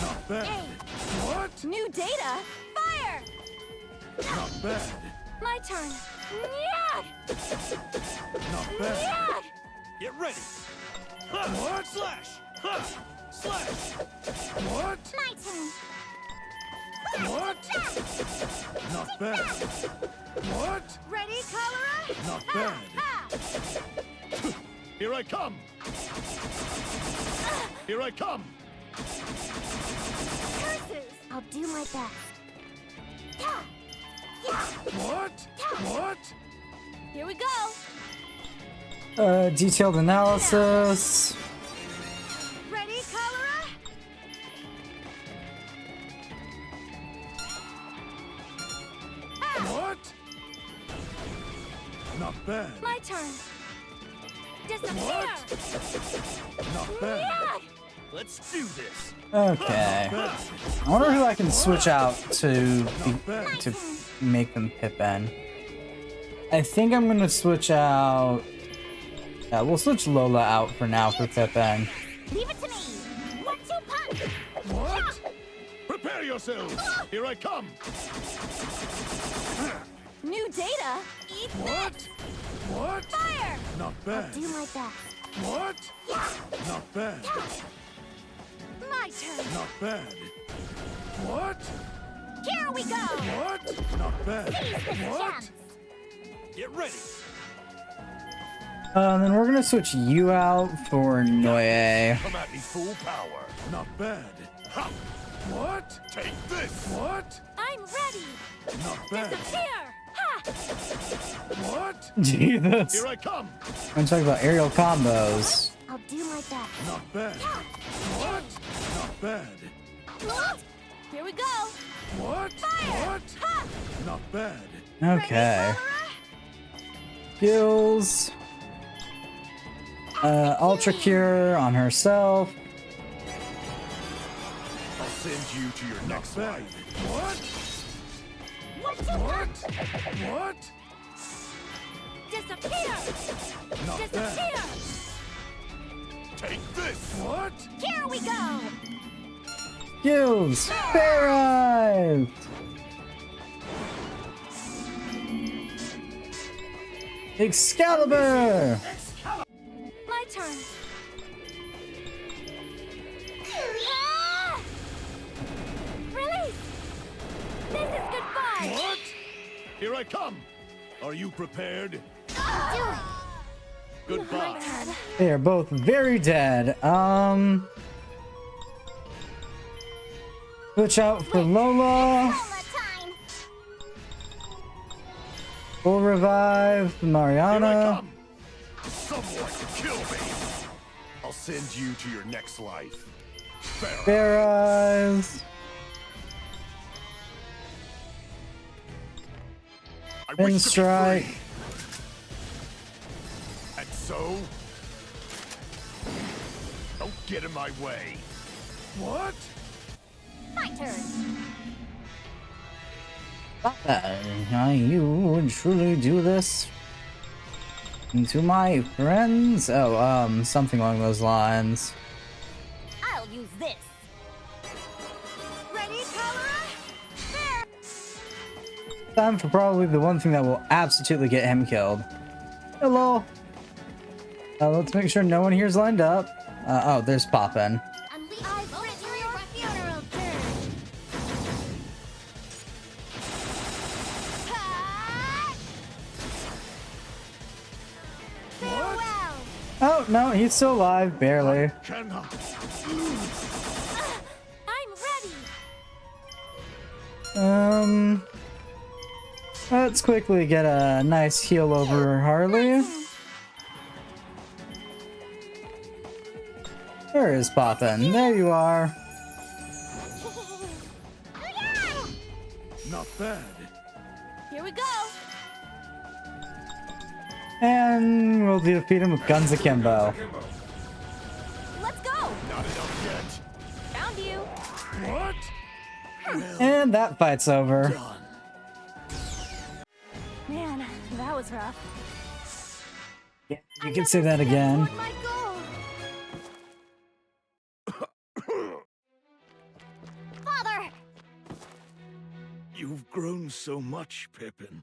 Not bad. Hey. What? New data! Fire! Not bad. My turn. Not bad. Get ready! What? Slash! Slash! What? My turn. What? Not bad. What? Ready, Cholera? Not bad. Here I come! Here I come! I'll do my best. What? What? Here we go. Detailed analysis. Ready, Cholera? What? Not bad. My turn. Disappear. Not bad. Let's do this. Okay. I wonder who I can switch out to make them Pippin. I think I'm gonna switch out. Yeah, we'll switch Lola out for now for Pippin. Leave it to me. 1-2 punch. What? Prepare yourselves. Here I come. New data. Eat What? What? fire. Not I'll bad. do my best. What? Not bad. My turn. Not bad. What? Here we go. What? Not bad. What? Chance. Get ready. Then we're gonna switch you out for Noye. Come at me full power. Not bad. Ha! What? Take this. What? I'm ready. Not bad. Disappear. Ha! What? Jesus. Here I come. I'm talking about aerial combos. I'll do my best. Not bad. What? Not bad. What? Here we go. What? Fire. What? Ha! Not bad. Okay. Skills. Ultra Cure on herself. I'll send you to your next life. What? 1-2 What? punch. What? Disappear. Not Disappear. bad. Take this. What? Here we go. Skills. Barrage. Excalibur. My turn. Ah! Release. This is goodbye. What? Here I come. Are you prepared? Do it. Goodbye. They are both very dead. Switch out for Lola. Lola time. Full revive Here I Mariana. come. Someone kill me. I'll send you to your next life. Farah. Barrage. I wish to be Strike. free. And so? Don't get in my way. What? My turn. You would truly do this to my friends? Oh, something along those lines. I'll use this. Ready, Cholera? There. Time for probably the one thing that will absolutely get him killed. Hello. Let's make sure no one here's lined up. Oh, there's Poppin. I've written your funeral dirge. Farewell. Oh, no, he's still alive, barely. Cannot. I'm ready. Let's quickly get a nice heal over Harley. Where is Poppin? There you are. Not bad. Here we go. And we'll defeat him with Guns Akimbo. Let's go. Not enough yet. Found you. What? And that fight's over. Done. Man, that was rough. You can say that again. Toward my goal. Father. You've grown so much, Pippin.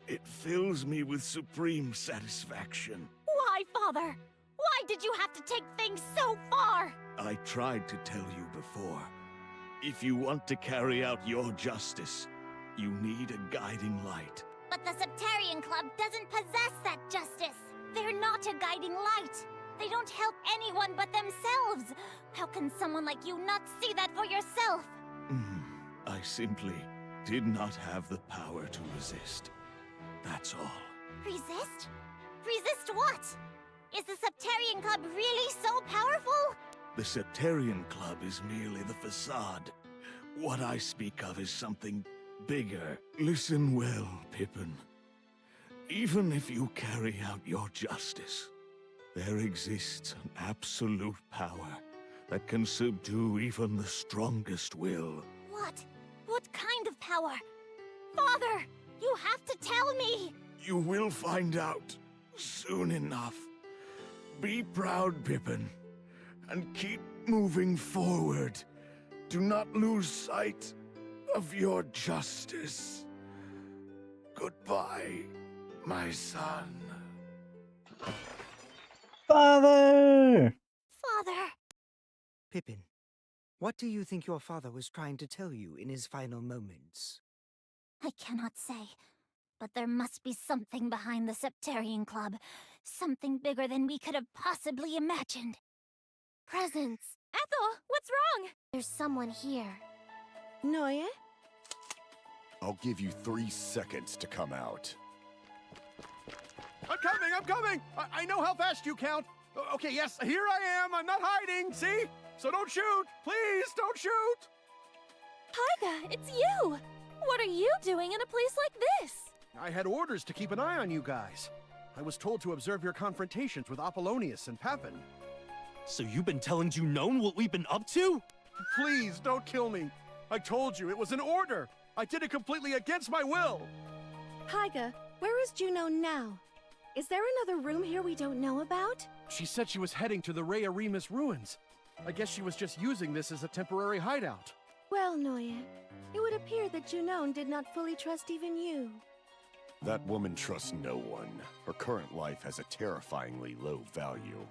It fills me with supreme satisfaction. Why, Father? Why did you have to take things so far? I tried to tell you before. If you want to carry out your justice, you need a guiding light. But the Septarian Club doesn't possess that justice. They're not a guiding light. They don't help anyone but themselves. How can someone like you not see that for yourself? I simply did not have the power to resist. That's all. Resist? Resist what? Is the Septarian Club really so powerful? The Septarian Club is merely the facade. What I speak of is something bigger. Listen well, Pippin. Even if you carry out your justice, there exists an absolute power that can subdue even the strongest will. What? What kind of power? Father, you have to tell me! You will find out soon enough. Be proud, Pippin, and keep moving forward. Do not lose sight of your justice. Goodbye, my son. Father! Father! Pippin, what do you think your father was trying to tell you in his final moments? I cannot say, but there must be something behind the Septarian Club. Something bigger than we could have possibly imagined. Presents. Ethel, what's wrong? There's someone here. Noye? I'll give you 3 seconds to come out. I'm coming! I know how fast you count. Okay, yes, here I am. I'm not hiding, see? So don't shoot! Please, don't shoot! Taiga, it's you! What are you doing in a place like this? I had orders to keep an eye on you guys. I was told to observe your confrontations with Apollonius and Papin. So you've been telling Junon what we've been up to? Please, don't kill me. I told you, it was an order. I did it completely against my will. Taiga, where is Junon now? Is there another room here we don't know about? She said she was heading to the Rhea Remus ruins. I guess she was just using this as a temporary hideout. Well, Noye, it would appear that Junon did not fully trust even you. That woman trusts no one. Her current life has a terrifyingly low value.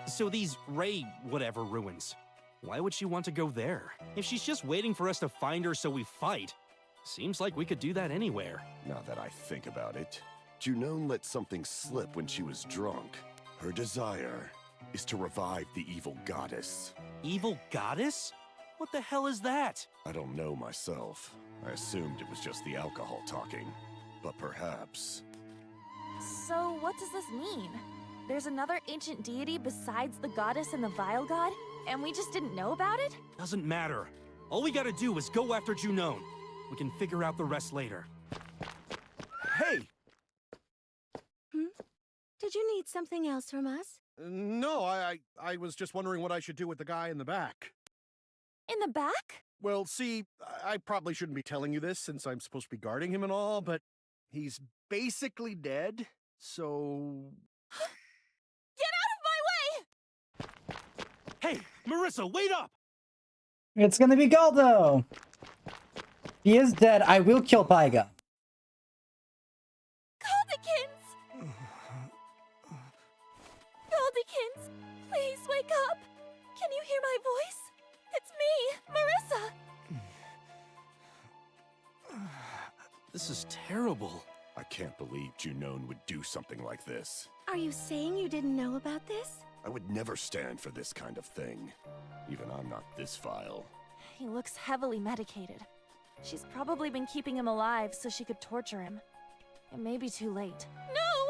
So these Ray whatever ruins, why would she want to go there? If she's just waiting for us to find her so we fight, seems like we could do that anywhere. Now that I think about it, Junon let something slip when she was drunk. Her desire is to revive the evil goddess. Evil goddess? What the hell is that? I don't know myself. I assumed it was just the alcohol talking. But perhaps... So, what does this mean? There's another ancient deity besides the goddess and the Vile God, and we just didn't know about it? Doesn't matter. All we gotta do is go after Junon. We can figure out the rest later. Hey! Did you need something else from us? No, I was just wondering what I should do with the guy in the back. In the back? Well, see, I probably shouldn't be telling you this since I'm supposed to be guarding him and all, but he's basically dead, so... Get out of my way! Hey, Marissa, wait up! It's gonna be Galdo! He is dead. I will kill Taiga. Goldikins! Goldikins, please wake up! Can you hear my voice? It's me, Marissa! This is terrible. I can't believe Junon would do something like this. Are you saying you didn't know about this? I would never stand for this kind of thing. Even I'm not this vile. He looks heavily medicated. She's probably been keeping him alive so she could torture him. It may be too late. No!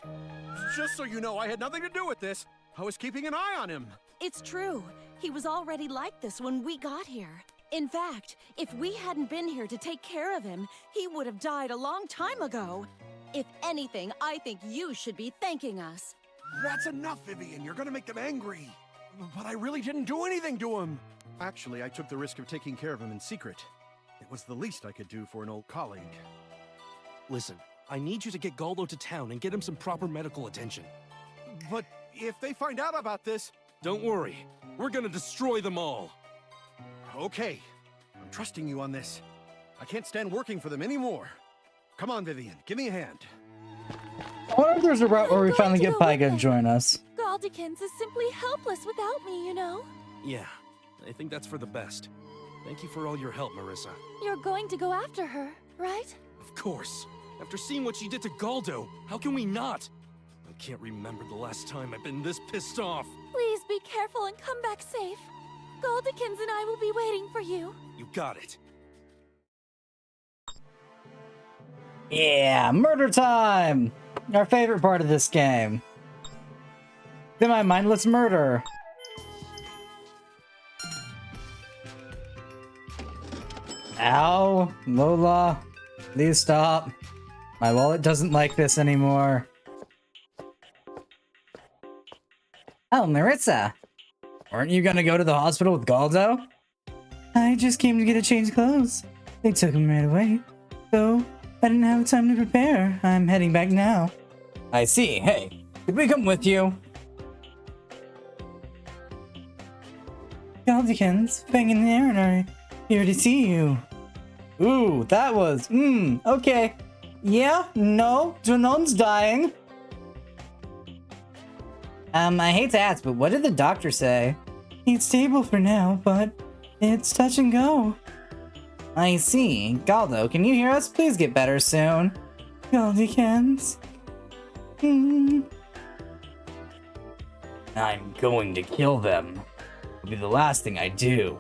Goldikins! Just so you know, I had nothing to do with this. I was keeping an eye on him. It's true. He was already like this when we got here. In fact, if we hadn't been here to take care of him, he would have died a long time ago. If anything, I think you should be thanking us. That's enough, Vivian. You're gonna make them angry. But I really didn't do anything to him. Actually, I took the risk of taking care of him in secret. It was the least I could do for an old colleague. Listen, I need you to get Galdo to town and get him some proper medical attention. But if they find out about this... Don't worry. We're gonna destroy them all. Okay. I'm trusting you on this. I can't stand working for them anymore. Come on, Vivian. Give me a hand. I wonder if there's a route where we finally get Taiga to join us. Goldikins is simply helpless without me, you know? Yeah, I think that's for the best. Thank you for all your help, Marissa. You're going to go after her, right? Of course. After seeing what she did to Galdo, how can we not? I can't remember the last time I've been this pissed off. Please be careful and come back safe. Goldikins and I will be waiting for you. You got it. Yeah, murder time! Our favorite part of this game. Semi-mindless murder. Ow, Lola, please stop. My wallet doesn't like this anymore. Oh, Marissa. Weren't you gonna go to the hospital with Galdo? I just came to get a change of clothes. They took him right away. So, I didn't have time to prepare. I'm heading back now. I see. Hey, could we come with you? Goldikins, Fang and Aaron are here to see you. Ooh, that was, okay. Yeah, no, Janon's dying. I hate to ask, but what did the doctor say? He's stable for now, but it's touch and go. I see. Galdo, can you hear us? Please get better soon. Goldikins. I'm going to kill them. It'll be the last thing I do.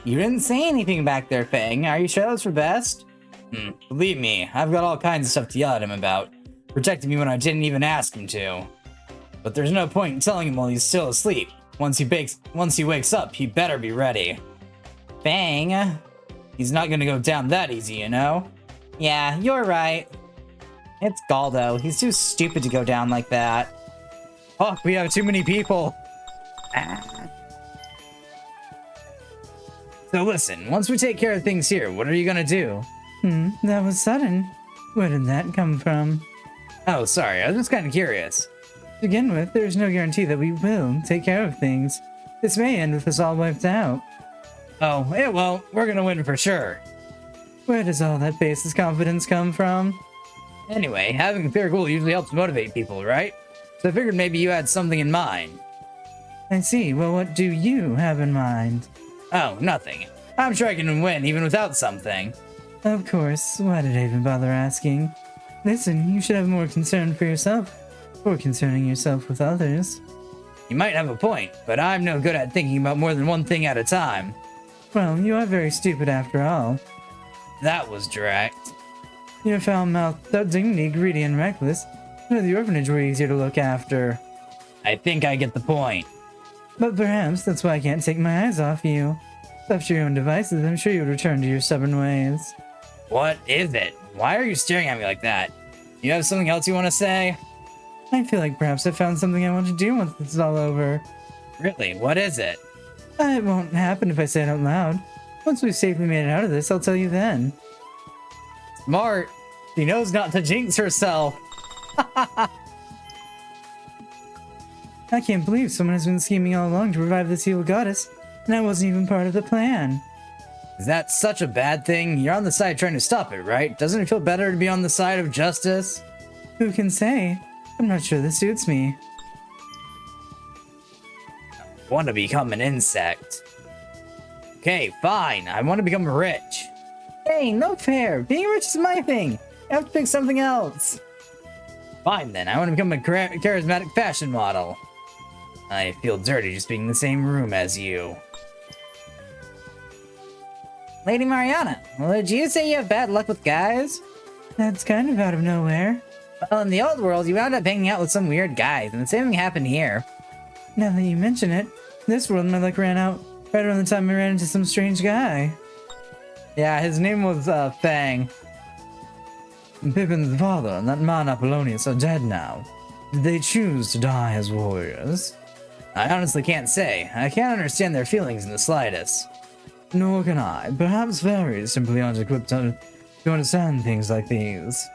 You didn't say anything back there, Fang. Are you sure that's for best? Believe me, I've got all kinds of stuff to yell at him about. Protecting me when I didn't even ask him to. But there's no point in telling him while he's still asleep. Once he wakes up, he better be ready. Fang, he's not gonna go down that easy, you know? Yeah, you're right. It's Galdo. He's too stupid to go down like that. Oh, we have too many people. So listen, once we take care of things here, what are you gonna do? That was sudden. Where did that come from? Oh, sorry, I was just kind of curious. To begin with, there's no guarantee that we will take care of things. This may end with us all wiped out. Oh, it won't. We're gonna win for sure. Where does all that baseless confidence come from? Anyway, having a fair goal usually helps motivate people, right? So I figured maybe you had something in mind. I see. Well, what do you have in mind? Oh, nothing. I'm sure I can win even without something. Of course. Why did I even bother asking? Listen, you should have more concern for yourself, or concerning yourself with others. You might have a point, but I'm no good at thinking about more than one thing at a time. Well, you are very stupid after all. That was direct. You're foul-mouthed, without dignity, greedy, and reckless. The orphanage were easier to look after. I think I get the point. But perhaps that's why I can't take my eyes off you. Left to your own devices, I'm sure you would return to your stubborn ways. What is it? Why are you staring at me like that? You have something else you want to say? I feel like perhaps I found something I want to do once this is all over. Really? What is it? It won't happen if I say it out loud. Once we've safely made it out of this, I'll tell you then. Smart. She knows not to jinx herself. I can't believe someone has been scheming all along to revive this evil goddess, and I wasn't even part of the plan. Is that such a bad thing? You're on the side trying to stop it, right? Doesn't it feel better to be on the side of justice? Who can say? I'm not sure this suits me. I want to become an insect. Okay, fine. I want to become rich. Hey, no fair. Being rich is my thing. I have to pick something else. Fine then. I want to become a charismatic fashion model. I feel dirty just being in the same room as you. Lady Mariana, did you say you have bad luck with guys? That's kind of out of nowhere. Well, in the old world, you wound up hanging out with some weird guys, and the same thing happened here. Now that you mention it, this world my luck ran out right around the time I ran into some strange guy. Yeah, his name was, Fang. Pippin's father and that man Apollonius are dead now. Did they choose to die as warriors? I honestly can't say. I can't understand their feelings in the slightest. Nor can I. Perhaps fairies simply aren't equipped to understand things like these.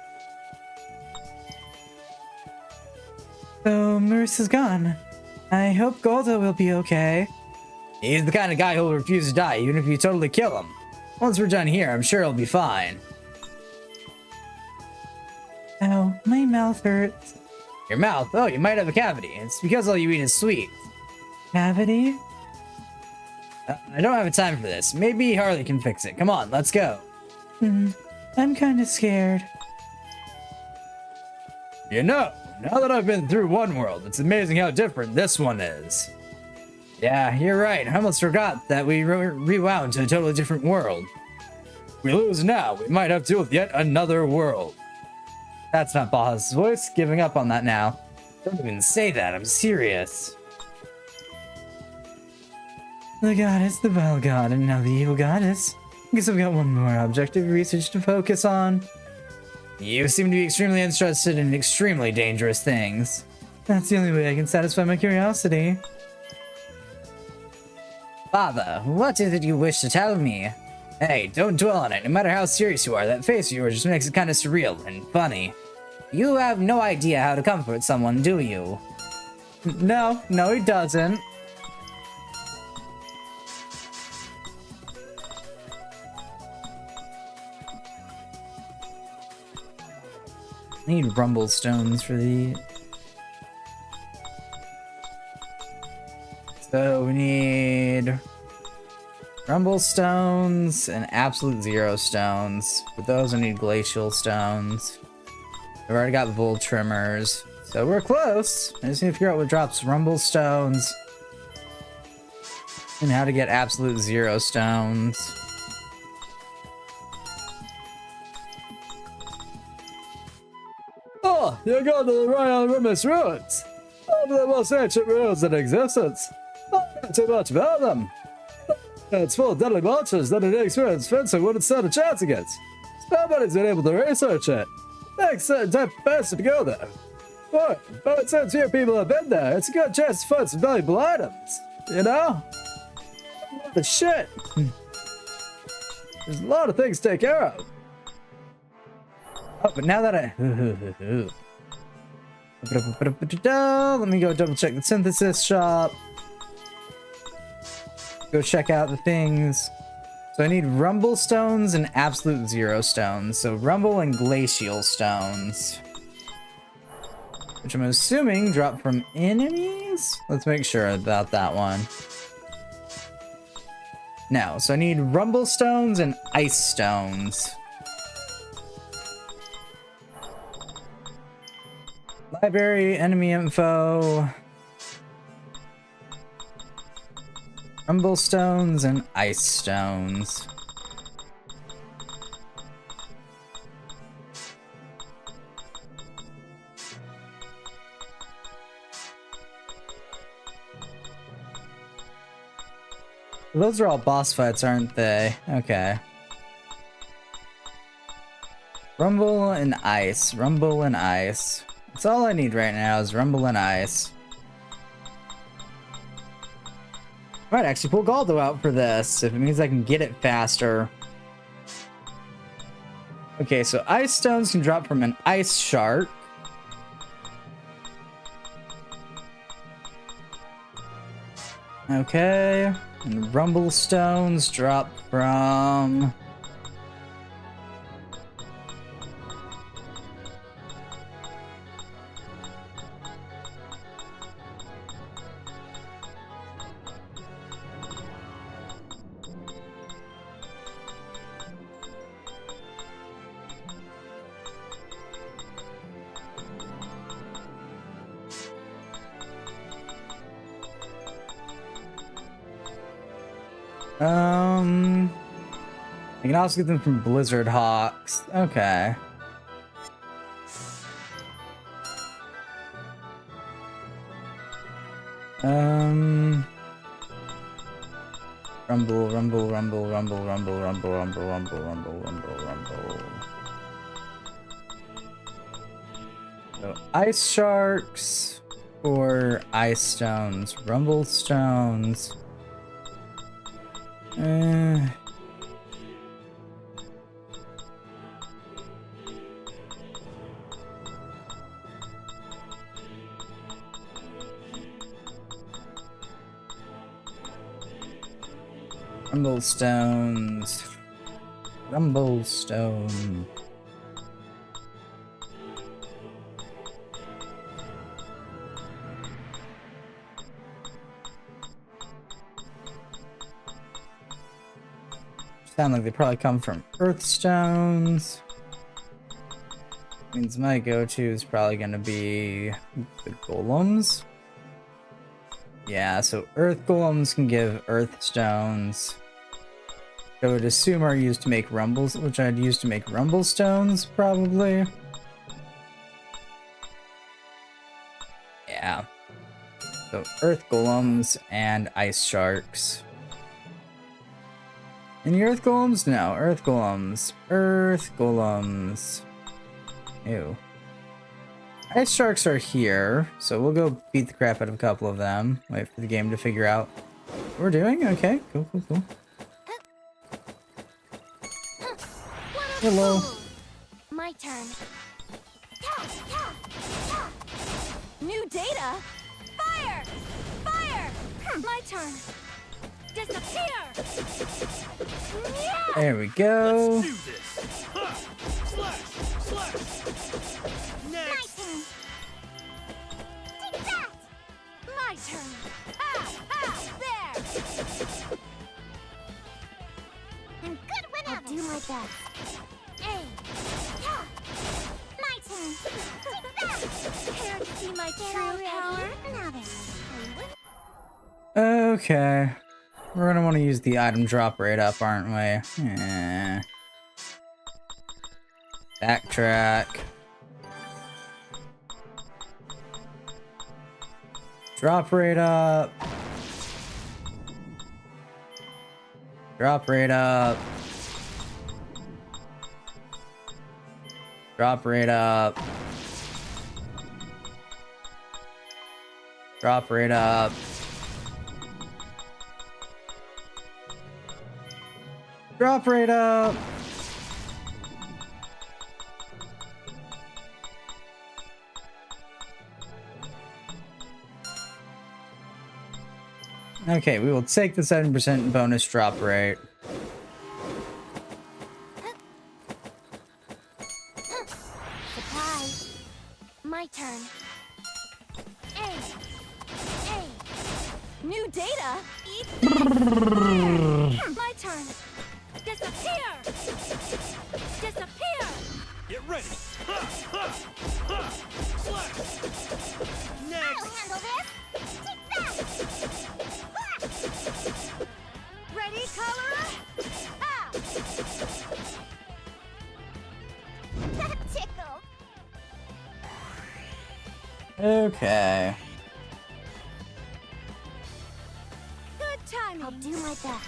So, Marissa's gone. I hope Galdo will be okay. He's the kind of guy who'll refuse to die, even if you totally kill him. Once we're done here, I'm sure he'll be fine. Ow, my mouth hurts. Your mouth? Oh, you might have a cavity. It's because all you eat is sweets. Cavity? I don't have time for this. Maybe Harley can fix it. Come on, let's go. I'm kind of scared. You know, now that I've been through one world, it's amazing how different this one is. Yeah, you're right. I almost forgot that we rewound to a totally different world. If we lose now, we might have to deal with yet another world. That's not Baja's voice. Giving up on that now. Don't even say that. I'm serious. The goddess, the vile god, and now the evil goddess. Guess I've got one more objective research to focus on. You seem to be extremely interested in extremely dangerous things. That's the only way I can satisfy my curiosity. Father, what is it you wish to tell me? Hey, don't dwell on it. No matter how serious you are, that face of yours just makes it kind of surreal and funny. You have no idea how to comfort someone, do you? No, he doesn't. I need rumble stones for the... So we need rumble stones and absolute zero stones. For those I need glacial stones. I've already got Vol Trimmers, so we're close. I just need to figure out what drops rumble stones and how to get absolute zero stones. Oh, you go to the Royal Rumus Ruins. One of the most ancient ruins in existence. I don't know too much about them. It's full of deadly monsters that an inexperienced fencer wouldn't stand a chance against. Nobody's been able to research it. Takes a certain type of person to go there. But since few people have been there, it's a good chance to find some valuable items. You know? What the shit? There's a lot of things to take care of. Oh, but now that I... Let me go double check the synthesis shop. Go check out the things. So I need rumble stones and absolute zero stones. So rumble and glacial stones. Which I'm assuming drop from enemies? Let's make sure about that one. No, so I need rumble stones and ice stones. Library, enemy info. Rumble stones and ice stones. Those are all boss fights, aren't they? Okay. Rumble and ice. Rumble and ice. That's all I need right now is rumble and ice. I might actually pull Galdo out for this, if it means I can get it faster. Okay, so ice stones can drop from an ice shark. Okay, and rumble stones drop from... I can also get them from Blizzard Hawks. Okay. Rumble, rumble, rumble, rumble, rumble, rumble, rumble, rumble, rumble, rumble, rumble. So ice sharks or ice stones? Rumble stones. Rumble stones. Rumble stone. Sound like they probably come from earth stones. Means my go-to is probably gonna be the golems. Yeah, so earth golems can give earth stones. I would assume are used to make rumbles, which I'd use to make rumble stones, probably. Yeah. So earth golems and ice sharks. Any earth golems? No, earth golems. Earth golems. Ew. Ice sharks are here, so we'll go beat the crap out of a couple of them. Wait for the game to figure out what we're doing. Okay, cool, cool, cool. Hello. My turn. New data? Fire! Fire! My turn. Disappear! Yeah! There we go. Let's do this. Ha! Slash! Slash! Next! Take that! My turn. There! I'm good whenever. I'll do my best. My turn. Take that! Care to see my true power? Okay. We're gonna want to use the item drop rate up, aren't we? Backtrack. Drop rate up. Drop rate up. Drop rate up. Drop rate up. Drop rate up. Okay, we will take the 7% bonus drop rate. Surprise. My turn. New data? My turn. Disappear! Disappear! Get ready! Ha! Ha! Ha! Slash! Next! I'll handle this! Take that! Ready, Cholera? Ah! That tickled! Okay. Good timing! I'll do my best.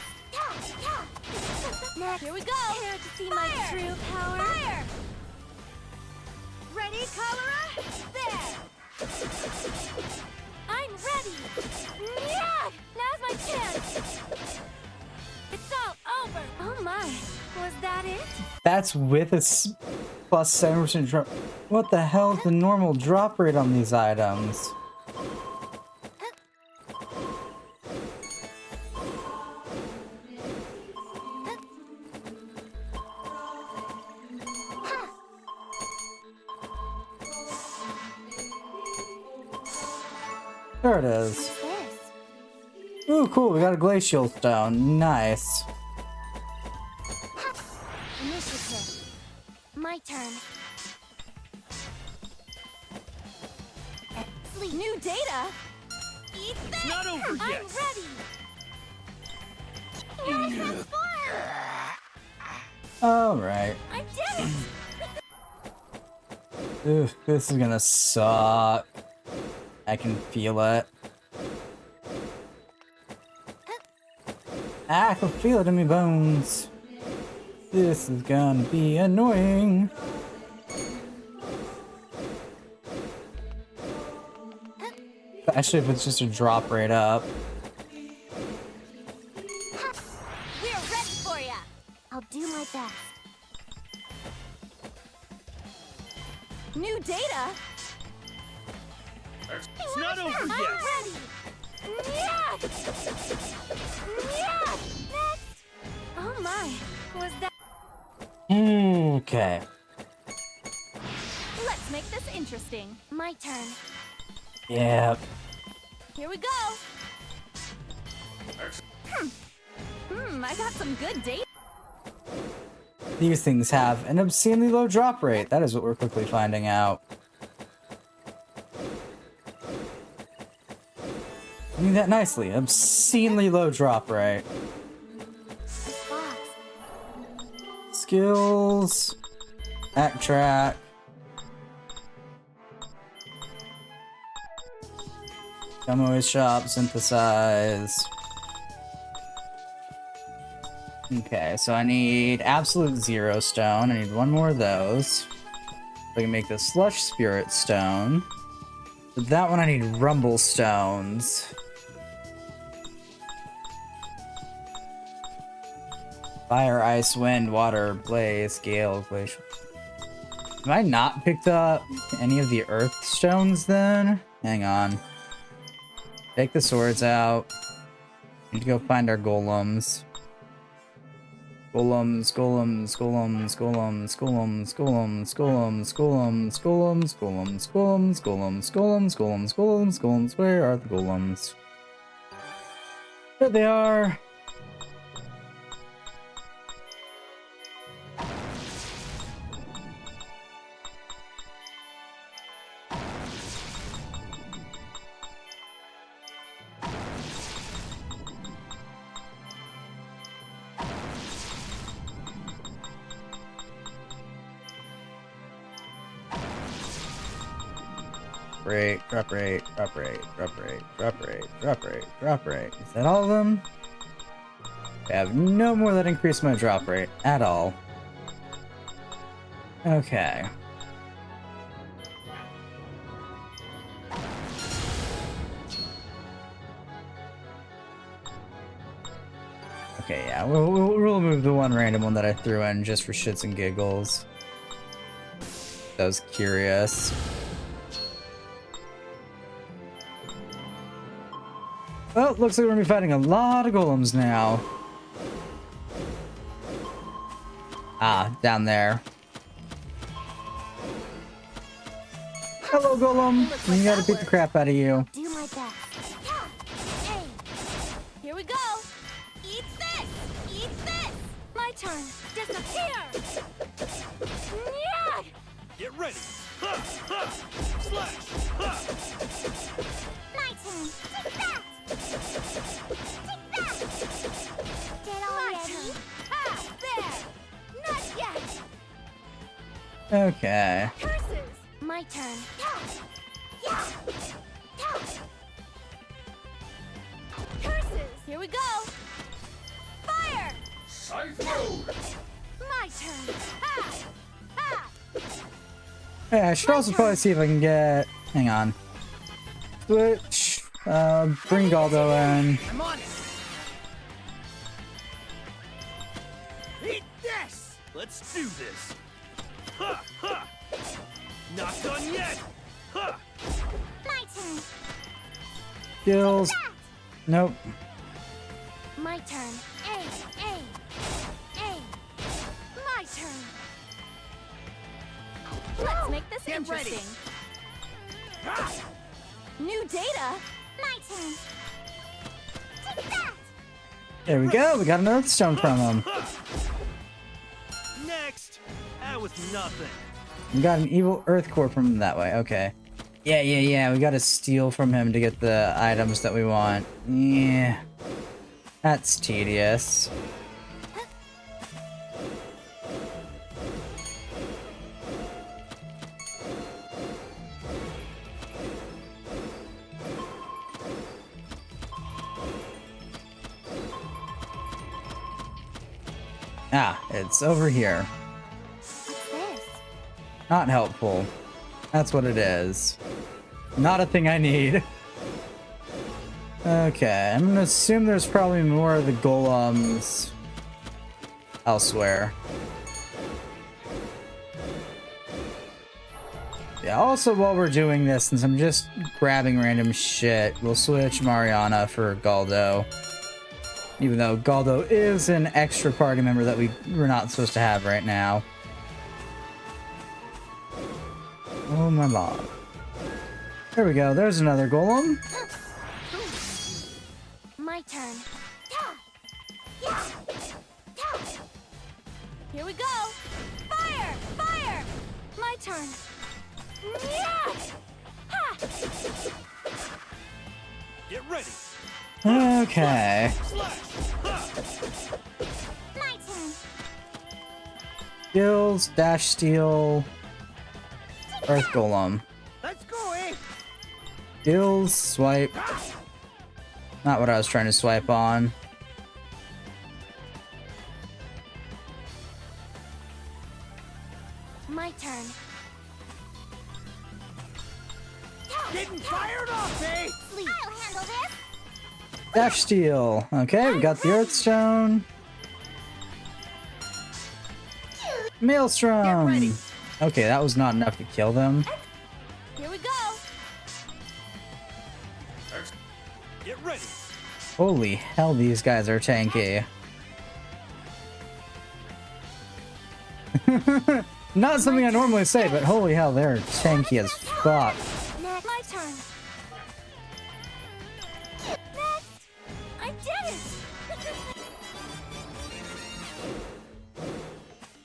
Next, here we go! Care to see my true power? Fire! Ready, Cholera? There! I'm ready! Yeah! Now's my chance! It's all over! Oh my! Was that it? That's with a plus 7% drop. What the hell is the normal drop rate on these items? There it is. Ooh, cool. We got a glacial stone. Nice. Initiative. My turn. Sleep. New data? Eat It's this! not over I'm yet! ready! Transform! Alright. I did it! Oof, this is gonna suck. I can feel it. I can feel it in my bones. This is gonna be annoying. Especially if it's just a drop rate up. We're ready for ya! I'll do my best. New data? It's not over I'm yet! ready! Yeah! Yeah! Next! Oh my! Was that... Okay. Let's make this interesting. My turn. Yeah. Here we go. I got some good data. These things have an obscenely low drop rate. That is what we're quickly finding out. Doing that nicely. Obscenely low drop rate. Skills. Backtrack. Tomoe shop. Synthesize. Okay, so I need absolute 0 stone. I need 1 more of those. So I can make the slush spirit stone. For that one I need rumble stones. Fire, ice, wind, water, blaze, gale, glacial. Have I not picked up any of the earth stones then? Hang on. Take the swords out. Need to go find our golems. Golems, golems, golems, golems, golems, golems, golems, golems, golems, golems, golems, golems, golems, golems, golems, golems. Where are the golems? There they are. Rate, drop rate, drop rate, drop rate, drop rate, drop rate, drop rate. Is that all of them? I have no more that increase my drop rate at all. Okay. Okay, yeah, we'll remove the one random one that I threw in just for shits and giggles. I was curious. Well, looks like we're gonna be fighting a lot of golems now. Ah, down there. Hello, golem. You gotta beat the crap out of you. Do my best. Hey, here we go. Eat this. Eat this. My turn. Disappear. Yeah. Get ready. Ha, ha. Slash. Ha. My turn. Take that. Take that. Get already. Ah, there. Not yet. Okay. Curses. My turn. Yeah. Curses. Here we go. Fire. My turn. Ha. Ha. Yeah, I should also probably see if I can get... Hang on. Switch. Bring Galdo in. I'm on it. Eat this. Let's do this. Ha, ha. Not done yet. Ha. My turn. Skills. Nope. My turn. A. My turn. Let's make this Get interesting. ready. New data. My turn. Take that. There we go. We got another stone from him. Next. That was nothing. We got an evil earth core from him that way. Okay. Yeah. We gotta steal from him to get the items that we want. Yeah. That's tedious. Ah, it's over here. What's this? Not helpful. That's what it is. Not a thing I need. Okay, I'm gonna assume there's probably more of the golems elsewhere. Yeah, also while we're doing this, since I'm just grabbing random shit, we'll switch Mariana for Galdo. Even though Galdo is an extra party member that we're not supposed to have right now. Oh my lord. There we go, there's another golem. My turn. Here we go. Fire! Fire! My turn. Yeah! Ha! Get ready. Okay. My turn. Skills, dash steel, earth golem. Let's go, eh? Skills, swipe. Not what I was trying to swipe on. My turn. Getting fired off, eh? I'll handle this. Dash steel. Okay, we got the earth stone. Maelstrom. Okay, that was not enough to kill them. Here we go. Get ready. Holy hell, these guys are tanky. Not something I normally say, but holy hell, they're tanky as fuck. Next. My turn. Next. I did it.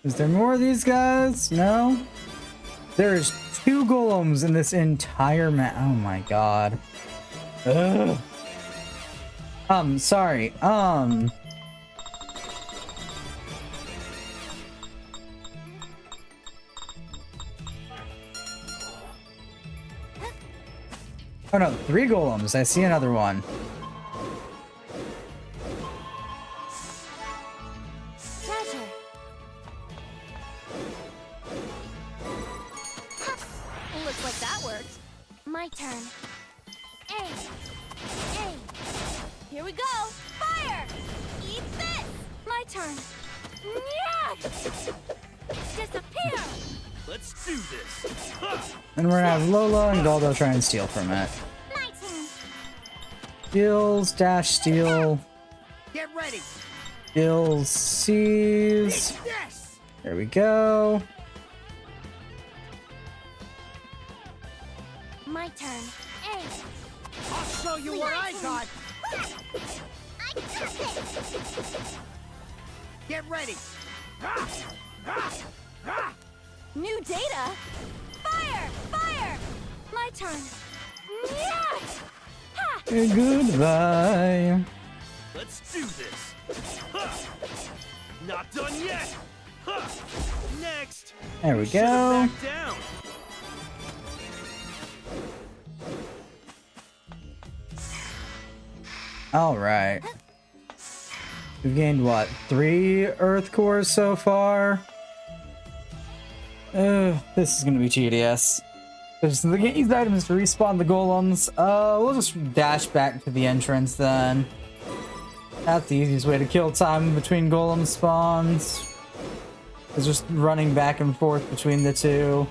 Is there more of these guys? No? There's 2 golems in this entire map. Oh my god. Ugh. Sorry. Oh no, 3 golems. I see another one. Treasure. Looks like that worked. My turn. A. Here we go. Fire. Eat this. My turn. Disappear. Let's do this. Ha! And we're gonna have Lola and Galdo try and steal from it. My turn. Skills, dash steal, Get ready. skills, seize. Yes. There we go. My turn. A. I'll show you what I got. I got this. Get ready. New data. Fire. Fire. My turn. Ha! Goodbye. Let's do this. Ha! Not done yet. Ha! Next. There we You should've go. backed down. All right. We've gained what? 3 earth cores so far. This is gonna be tedious. There's these items to respawn the golems. We'll just dash back to the entrance then. That's the easiest way to kill time between golem spawns. Is just running back and forth between the 2.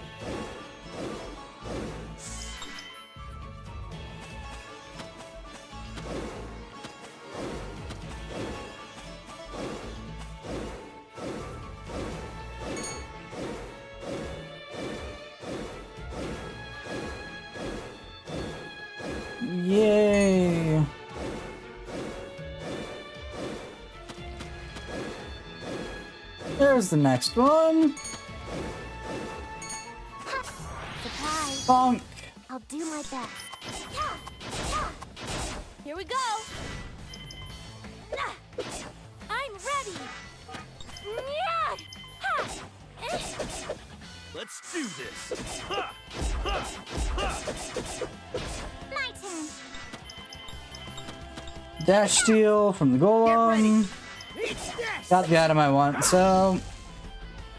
Yay! There's the next one. Surprise. Bonk. I'll do my best. Here we go. I'm ready. Let's do this. Ha! Ha! Ha! My turn. Dash steal from the golem. Eat this. Got the item I want, so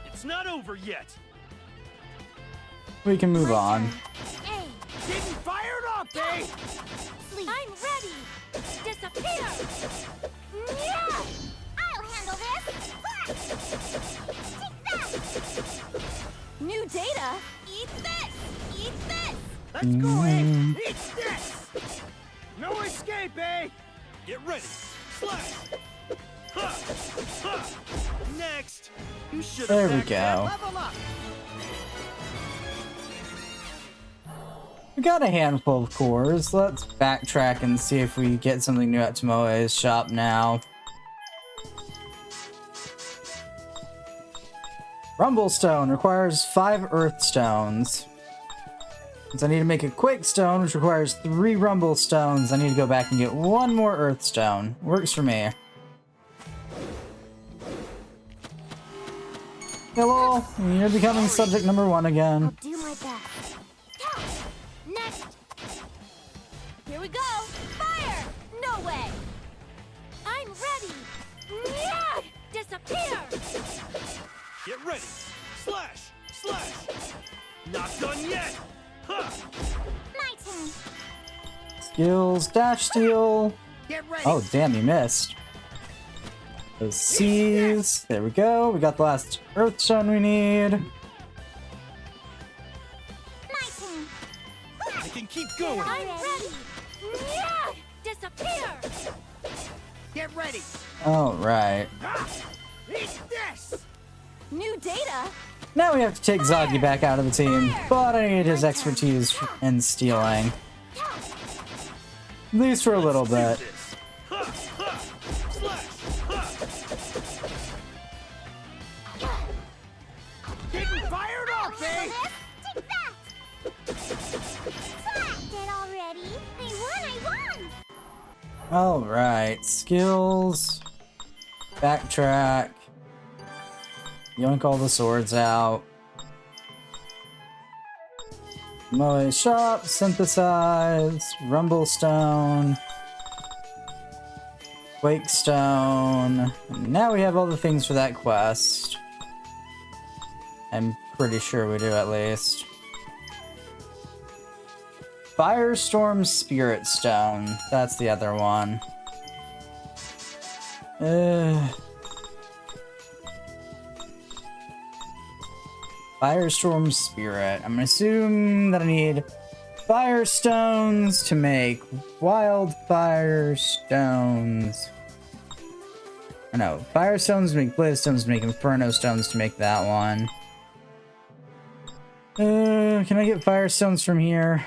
It's not over yet. we can move on. A. Getting fired off, eh? I'm ready. Disappear. I'll handle this. Take that. New data. Eat this. Eat this. Let's go, eh? Eat this. No escape, eh? Get ready. Slash. Ha! Ha! Next. You should There have we go. Level up. We got a handful of cores. Let's backtrack and see if we get something new at Tomoe's shop now. Rumblestone requires 5 earth stones. Since I need to make a quick stone, which requires 3 rumble stones, I need to go back and get 1 more earth stone. Works for me. Hello, you're becoming subject number 1 again. I'll do my best. Next! Here we go! Fire! No way! I'm ready! Yeah! Disappear! Get ready! Slash! Slash! Not done yet! Huh! My turn! Skills, dash steal. Get ready. Oh, damn, you missed. Those C's. There we go. We got the last earth stone we need. My turn! I can keep going! I'm ready! Yeah! Disappear! Get ready. Alright. Eat this. New data? Now we have to take Zoggy back out of the team, but I need his expertise in stealing. At least for a little bit. Ha! Ha! Slash! Ha! Getting fired up, eh? Take that! Slash it already! I won! Alright, skills. Backtrack. Yoink all the swords out. Moe shop, synthesize, rumble stone, wake stone. And now we have all the things for that quest. I'm pretty sure we do at least. Firestorm Spirit Stone. That's the other one. Firestorm Spirit. I'm gonna assume that I need fire stones to make wildfire stones. Or no, fire stones to make blaze stones to make inferno stones to make that one. Can I get fire stones from here?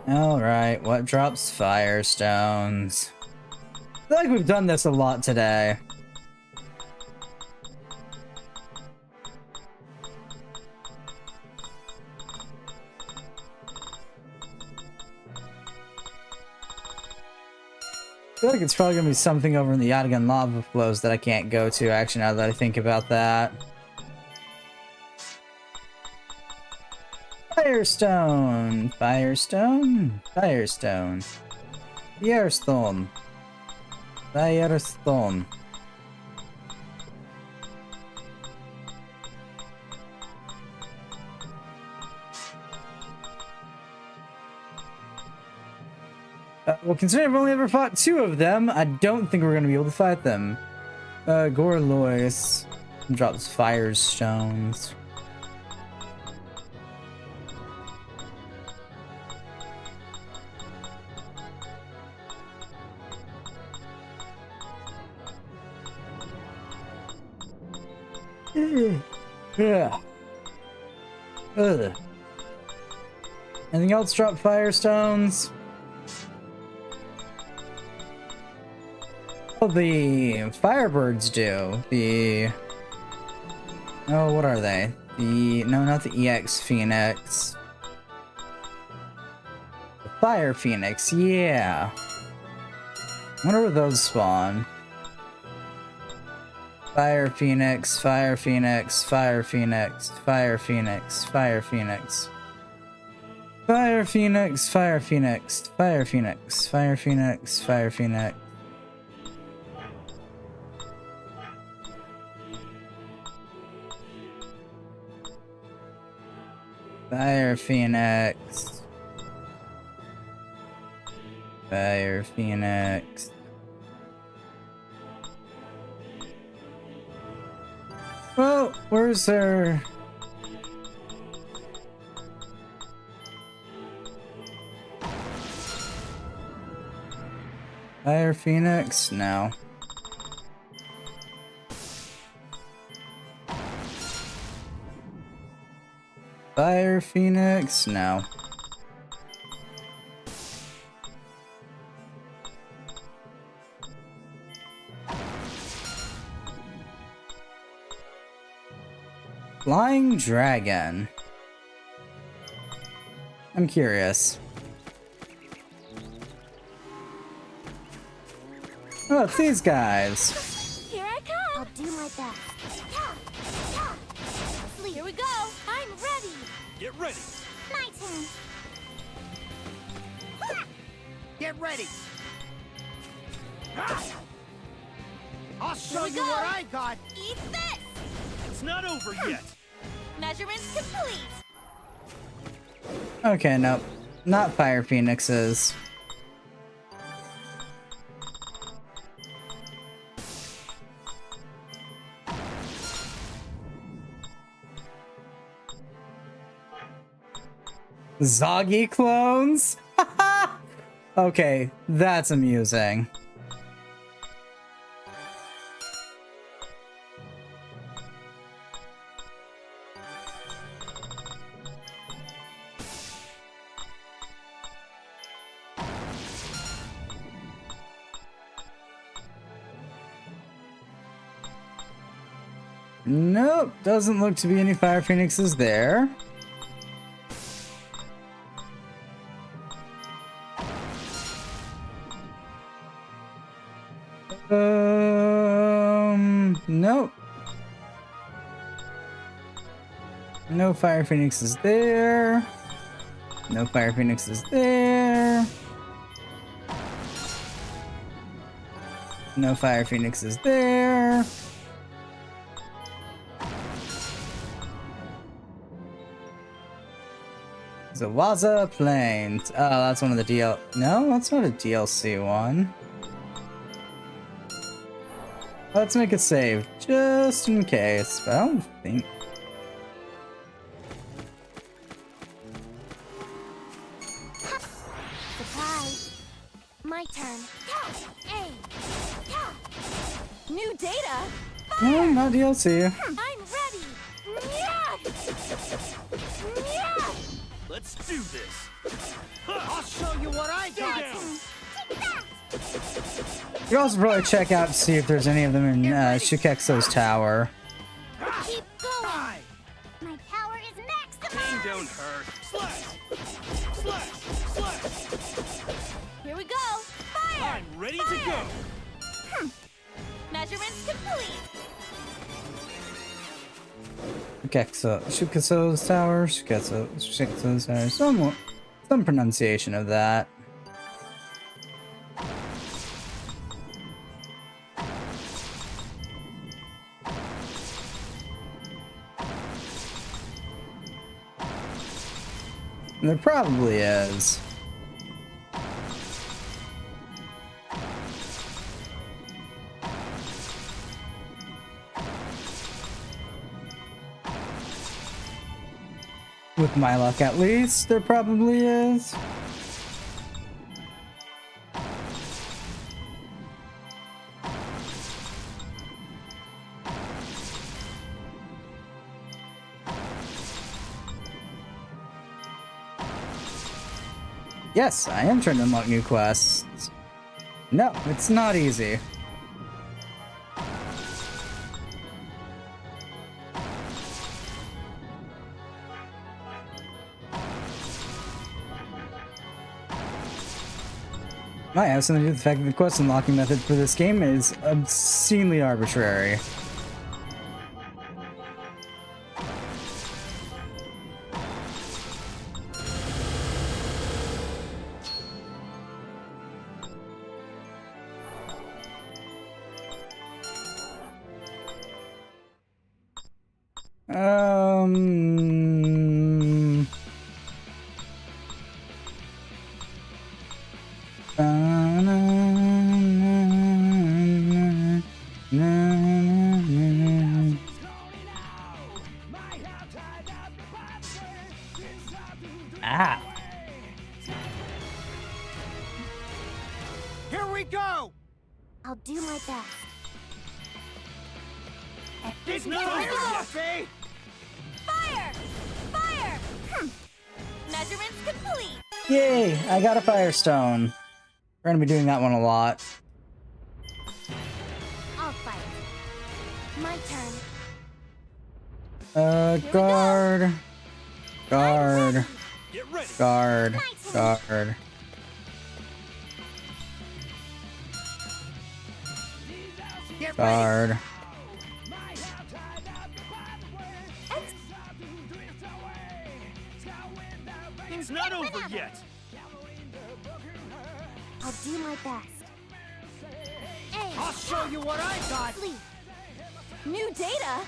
Alright, what drops fire stones? I feel like we've done this a lot today. I feel like it's probably gonna be something over in the Yatagan lava flows that I can't go to, actually, now that I think about that. Firestone! Firestone? Firestone. Firestone. Firestone. Well, considering I've only ever fought 2 of them, I don't think we're going to be able to fight them. Gorlois drops firestones. Yeah. Ugh. Anything else drop firestones? Oh, the Firebirds do. Oh, what are they? No, not the EX Phoenix. The Fire Phoenix, yeah. I wonder where those spawn. Fire Phoenix, Fire Phoenix, Fire Phoenix, Fire Phoenix, Fire Phoenix. Fire Phoenix, Fire Phoenix, Fire Phoenix, Fire Phoenix, Fire Phoenix. Fire Phoenix. Fire Phoenix. Well, where's her? Fire Phoenix? No. Fire Phoenix? No. Flying dragon. I'm curious. Oh, it's these guys. Here I come. I'll do my best. Here we go. I'm ready. Get ready. My turn. Get ready. I'll show we you go. what I got. Eat this. It's not over yet. Measurements complete. Okay, nope. Not fire phoenixes. Zoggy clones? Okay, that's amusing. Nope, doesn't look to be any fire phoenixes there. Nope. No fire phoenixes there. No fire phoenixes there. No fire phoenixes there. Zawaza Plains. Oh, that's one of the No, that's not a DLC one. Let's make it save, just in case, but I don't think... Surprise. My turn. Aim. New data? No, not DLC. I'm ready. Let's do this. I'll show you what I got. You can also probably check out to see if there's any of them in Shikexo's tower. Keep going. My power is Pain maximum. don't hurt. Slash! Slash! Slash! Here we go. Fire. I'm ready to go. Measurements complete. Shikexo's tower, Shikexo's tower, some pronunciation of that. There probably is. With my luck, at least, there probably is. Yes, I am trying to unlock new quests. No, it's not easy. Might have something to do with the fact that the quest unlocking method for this game is obscenely arbitrary. Ah. Here we go. I'll do my best. It's not over yet, Faye. Fire. Fire. Measurements complete. Yay! I got a Firestone. We're gonna be doing that one a lot. I'll fight. My turn. Guard. Guard. Get ready. Guard. Guard. Guard. It's not over yet. I'll do my best. I'll show you what I got. Sleep. New data?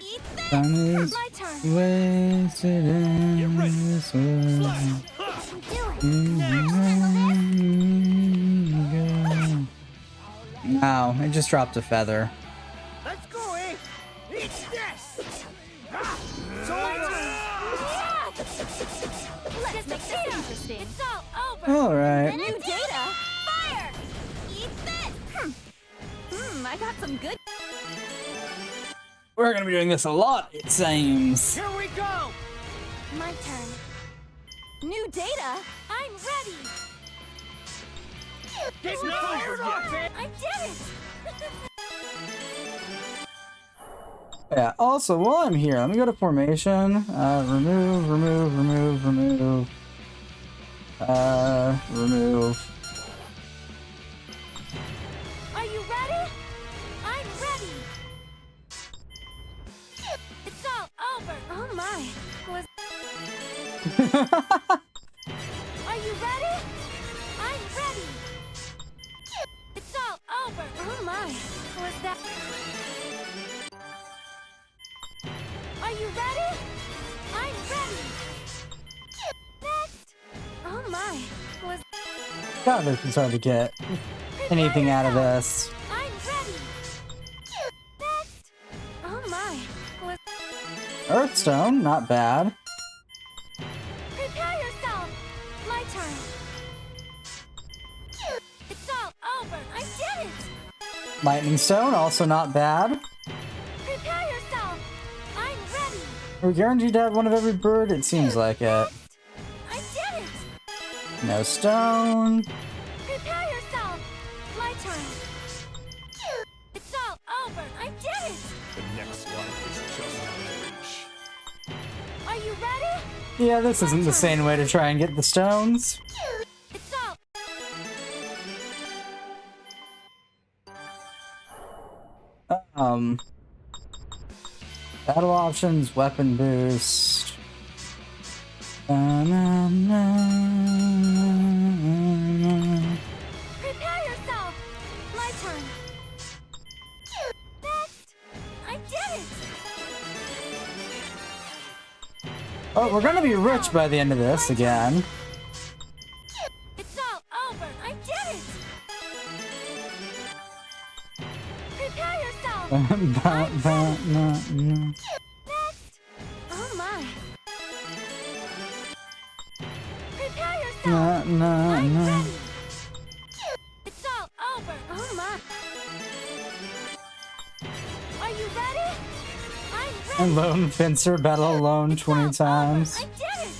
Eat this. Time is My turn. wasted in ready. this world. Do it. Wow, it just dropped a feather. Let's go, eh? Eat this. Let's make this interesting. It's all over. Alright. New data. Fire. Eat this. I got some good. We're gonna be doing this a lot, it seems. Here we go. My turn. New data? I'm ready. Get fired off, man. I did it. Yeah, also, while I'm here, let me go to formation. Remove. Remove. Are you ready? I'm ready. It's all over. Oh my. Was Are you ready? I'm ready. It's all over. oh my. Was that Are you ready? I'm ready. Next. oh my. Was God, this is hard to get anything out of this. I'm ready. Next. oh my. Was Earthstone, not bad. Prepare yourself. My turn. It's all over. I did it. Lightning Stone, also not bad. Prepare yourself. I'm ready. We're guaranteed to have one of every bird, it seems like it. I did it. No stone. Prepare yourself. My turn. It's all over. I did it. The next life is just out of reach. Are you ready? Yeah, this isn't the same way to try and get the stones. It's all. Battle options, weapon boost. Prepare yourself. My turn. Next. I did it. Oh, we're gonna be rich by the end of this again. It's all over. I did it. Prepare yourself. Next. oh my. Prepare yourself. I'm ready. It's all over. Oh my. Are you ready? I'm ready. Lone Fencer, battle alone 20 times. I did it.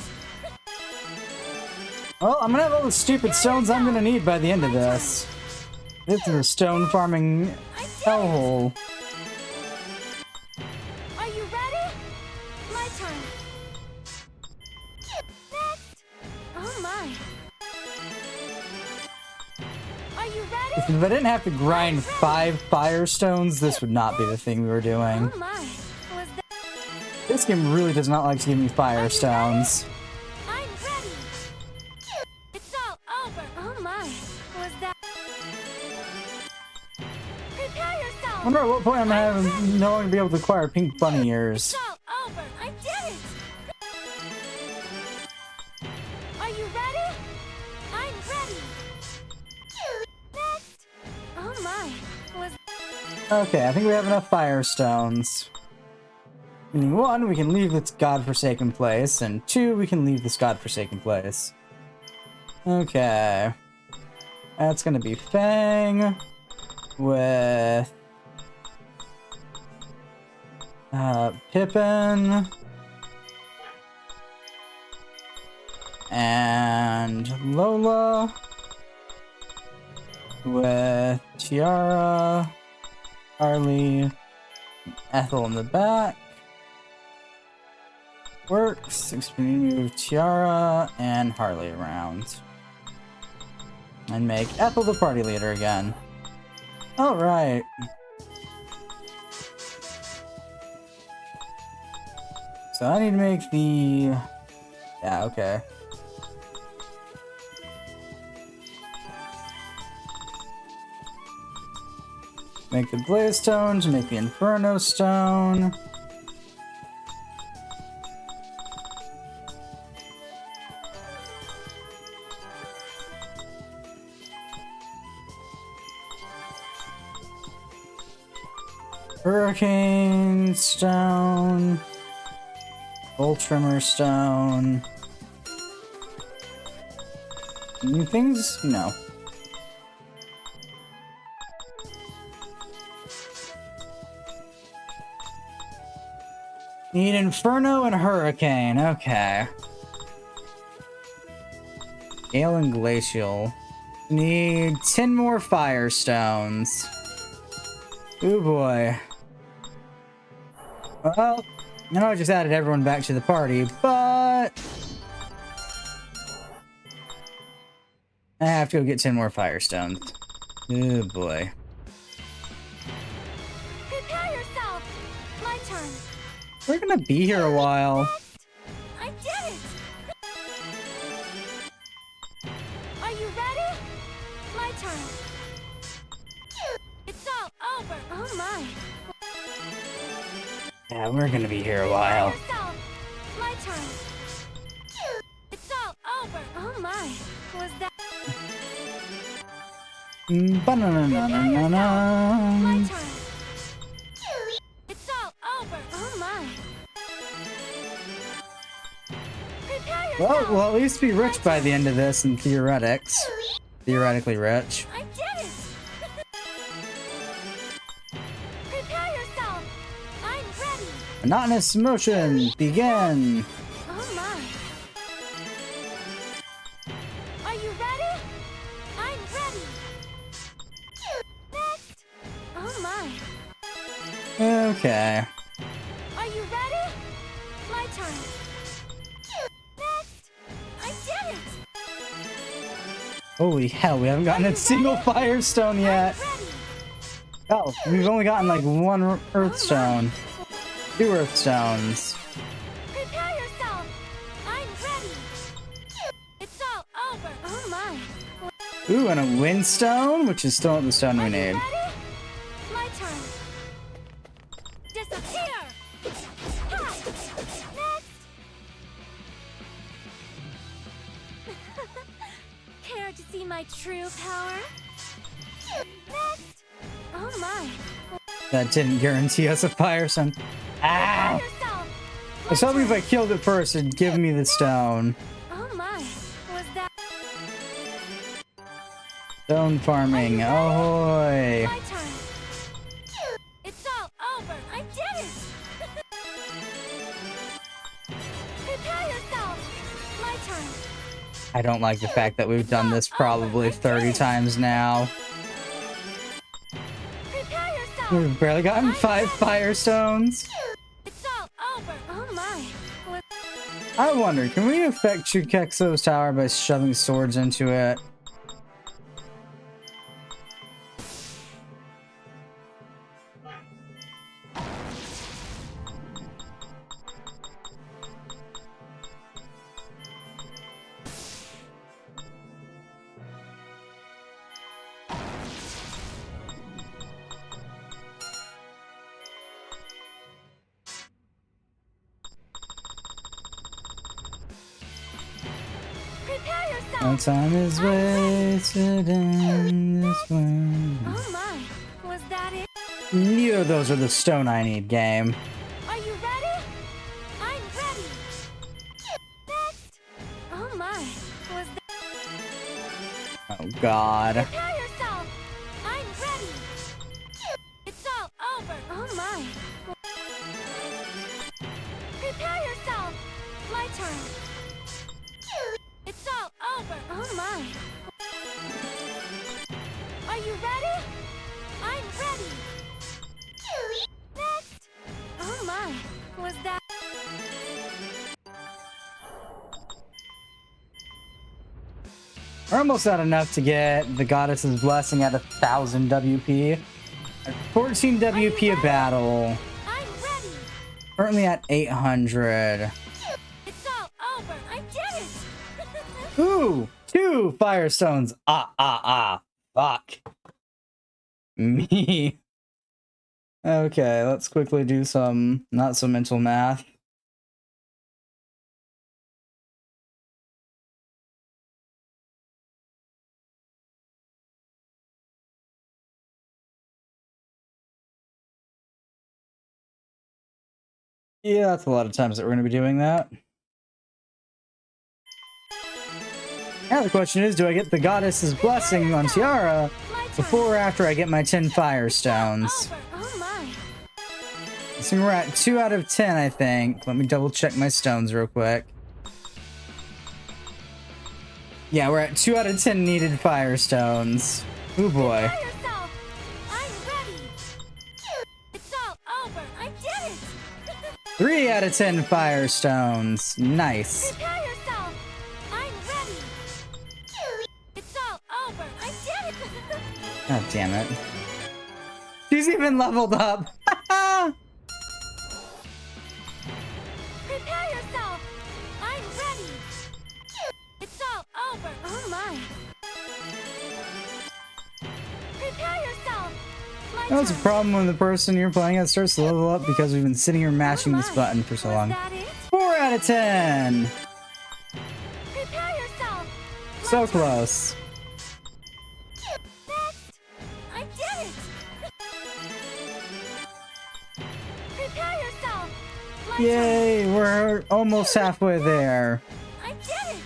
Well, I'm gonna have all the stupid stones I'm gonna need by the end of this. This is a stone farming hellhole. Are you ready? My turn. Next. Oh my. Are you ready? If I didn't have to grind 5 firestones, this would not be the thing we were doing. Oh my. Was that This game really does not like to give me firestones. I'm ready. It's all over. oh my. Was that Prepare I yourself. wonder at what point I'm gonna have no longer be able to acquire pink bunny ears. It's all over. I did it. Are you ready? I'm ready. Next. oh my. Was Okay, I think we have enough firestones. Meaning 1, we can leave this godforsaken place, and 2, we can leave this godforsaken place. Okay. That's gonna be Fang with Pippin and Lola with Tiara, Harley, Ethel in the back. Works. Experience move Tiara and Harley around. And make Ethel the party leader again. Alright. So I need to make the... Yeah, okay. Make the Blaze Stone to make the Inferno Stone. Hurricane Stone. Bolt Trimmer Stone. New things? No. Need Inferno and Hurricane. Okay. Gale and Glacial. Need 10 more Firestones. Oh boy. Well, I know I just added everyone back to the party, but I have to go get 10 more Firestones. Oh boy. Prepare yourself! My turn! We're gonna be here a while. I did it! Are you ready? My turn. It's all over! Oh my! Yeah, we're gonna be here a while. Yourself. My turn. It's all over! Oh my! Was that... Ba-na-na-na-na-na. My turn. It's all over! Oh my! Prepare yourself. Well, we'll at least be rich by the end of this in theoretics. Theoretically rich. I did it! Prepare yourself! I'm ready! Monotonous motion, begin! Oh my! Are you ready? I'm ready! Next! Oh my! Okay. Are you ready? My turn! Next! I did it! Holy hell, we haven't gotten a single Firestone yet. Oh, we've only gotten like one Earthstone. 2 Earthstones. Prepare yourself! I'm ready! It's all over! Oh my! Ooh, and a Windstone, which is still not the stone we need. Ready? My turn! Disappear! Ha! Next! Care to see my true power? Next! Oh my! That didn't guarantee us a Firestone. Ow! I was hoping if I killed it first, it'd give me the stone. Oh my! Was that... Stone farming, ahoy! My turn! It's all over! I did it! Prepare yourself! My turn! I don't like the fact that we've done this probably 30 times now. Prepare yourself! We've barely gotten 5 Firestones. It's all over! Oh my! Was... I wonder, can we affect Chukexo's tower by shoving swords into it? Prepare yourself! My time is wasted in this way. Oh my! Was that it? Neither of those are the stone I need, game. Are you ready? I'm ready! Next! Oh my! Was that... Oh god. Prepare yourself! I'm ready! It's all over! Oh my! Prepare yourself! My turn! It's all over! Oh my! Are you ready? I'm ready! Next! Oh my! Was that... We're almost at enough to get the Goddess's Blessing at 1,000 WP. At 14 WP a battle. I'm ready. Currently at 800. It's all over. I did it. Ooh, 2 Firestones. Fuck. Me. Okay, let's quickly do some not so mental math. Yeah, that's a lot of times that we're going to be doing that. Now the question is, do I get the Goddess's Blessing on Tiara before or after I get my 10 Firestones? Oh my. So we're at 2 out of 10, I think. Let me double check my stones real quick. Yeah, we're at 2 out of 10 needed Firestones. Oh boy. Prepare yourself. I'm ready. It's all over. I did it. 3 out of 10 Firestones. Nice. Prepare yourself. I'm ready. It's all over. I did it. God damn it. She's even leveled up. Prepare yourself. I'm ready. It's all over. Oh my. Prepare yourself. My That's a turn. problem when the person you're playing at starts to level up because we've been sitting here mashing this button for so long. That it? 4 out of 10. Prepare yourself. So close. Next. I did it. Prepare yourself. My turn. Yay, we're almost halfway there. I did it.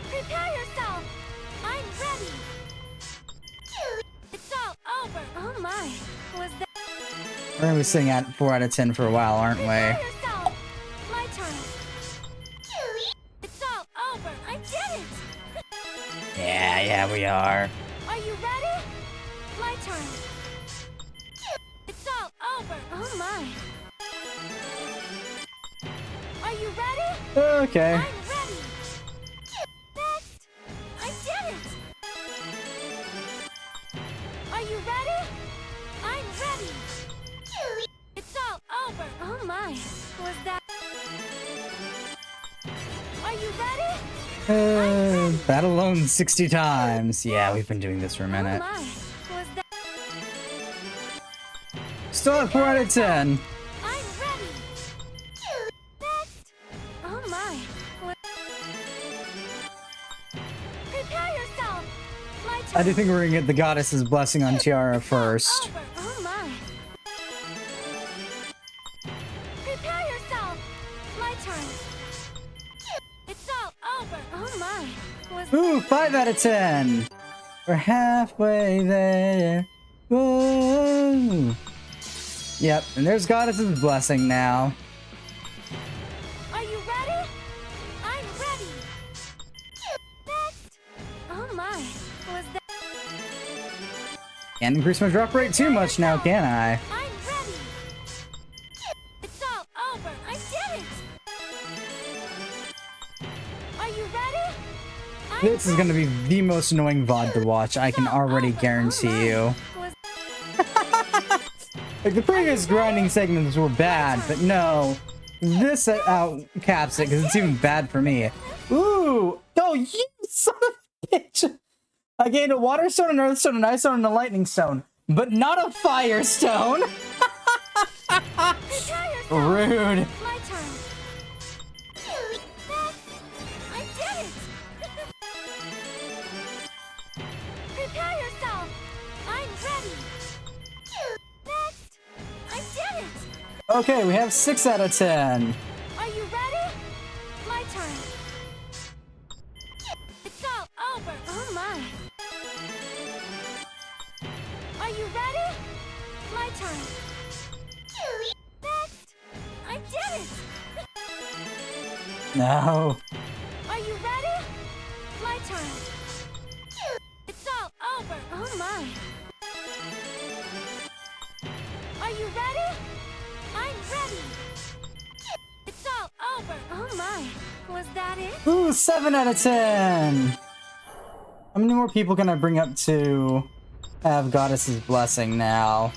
Prepare yourself. I'm ready. It's all over. Oh my. Was that? We're gonna be sitting at 4 out of 10 for a while, aren't we? Prepare yourself. My turn. It's all over. I did it. Yeah, we are. Are you ready? My turn. It's all over. Oh my. Are you ready? Okay. I'm ready. Next. I did it. Are you ready? I'm ready. It's all over. Oh my. Was that? Are you ready? Battle alone 60 times. Yeah, we've been doing this for a Oh minute. my. Was that? Still at 4 out of 10. I'm ready. Next. Oh my. Prepare yourself. My turn. I do think we're gonna get the Goddess's Blessing on Tiara first. Over. Oh my. Prepare yourself. My turn. It's all over. Oh my. Was Ooh, 5 out of 10. We're halfway there. Whoa. Yep, and there's Goddess's Blessing now. Are you ready? I'm ready. Next. Oh my. Was that? Can't increase my drop rate too much now, can I? I'm ready. It's all over. I did it. Are you ready? I'm This is gonna be the most annoying VOD to watch, I can already guarantee you. Was Like, the previous grinding segments were bad, but no. This outcaps it, because it's even bad for me. Ooh! Oh, you son of a bitch! I gained a water stone, an earth stone, an ice stone, and a lightning stone. But not a fire stone! prepare yourself. Rude. My turn. Next. I did it. Prepare yourself. I'm ready. Next. I did it. Okay, we have 6 out of 10. Are you ready? My turn. It's all over. Oh my. Are you ready? My turn. Next. I did it. No. Are you ready? My turn. It's all over. Oh my. Are you ready? I'm ready. It's all over. Oh my. Was that it? Ooh, 7 out of 10! How many more people can I bring up to have Goddess's blessing now?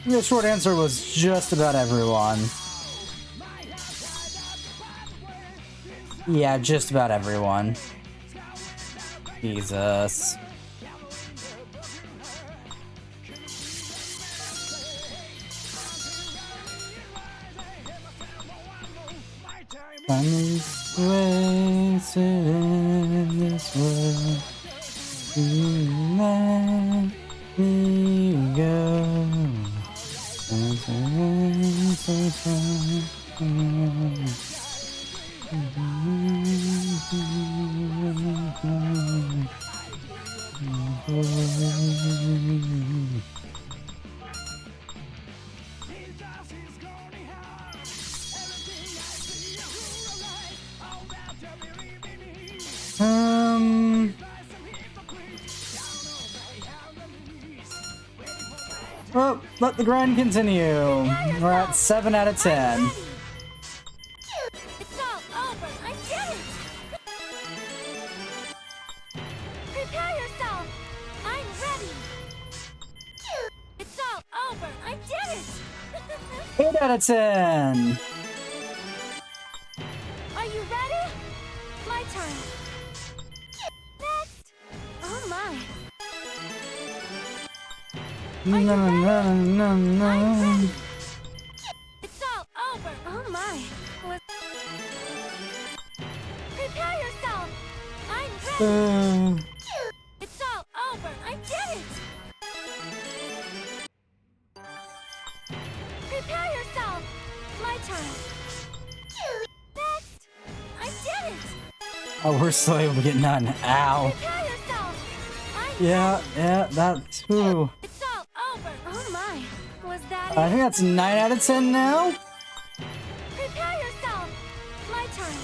The short answer was just about everyone. Yeah, just about everyone. Jesus. Time is wasted in this world. Let me go. Well, let the grind continue. We're at 7 out of 10. It's all over. I did it! Prepare yourself. I'm ready. It's all over. I did it! 8 out of 10. Are you ready? My turn. Next. Oh my. No, no, no, no. It's all over. Oh my. Prepare yourself. I'm ready. It's all over. I did it. Prepare yourself. My turn. Next. I did it. Oh, we're still able to get none. Ow. Prepare yourself. Yeah, that's who. It's all over. Oh my. Was that I it? think that's 9 out of 10 now. Prepare yourself. My turn.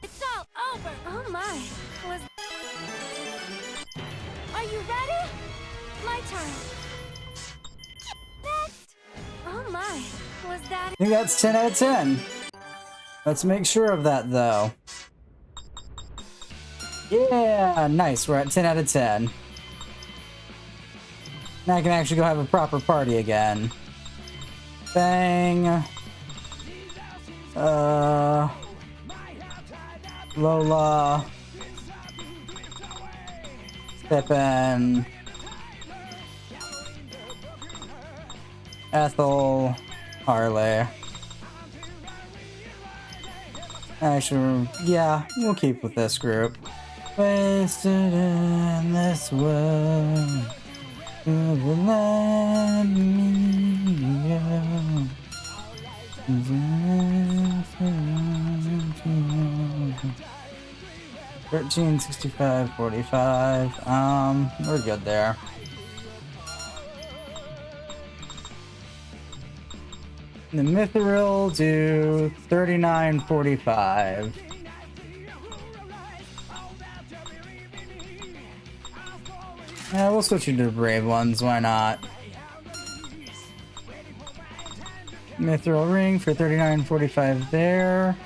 It's all over. Oh my. Was. Are you ready? My turn. Next. Oh my. Was that I think that's 10 out of 10. Let's make sure of that, though. Yeah, nice. We're at 10 out of 10. Now I can actually go have a proper party again. Bang. Lola. Pippin. Ethel. Harley. Actually, yeah, we'll keep with this group. Wasted in this world. Let me go. 13, 65, 45. We're good there. The Mithril do 39.45. Yeah, we'll switch you to the brave ones, why not? Mithril ring for 39.45 there.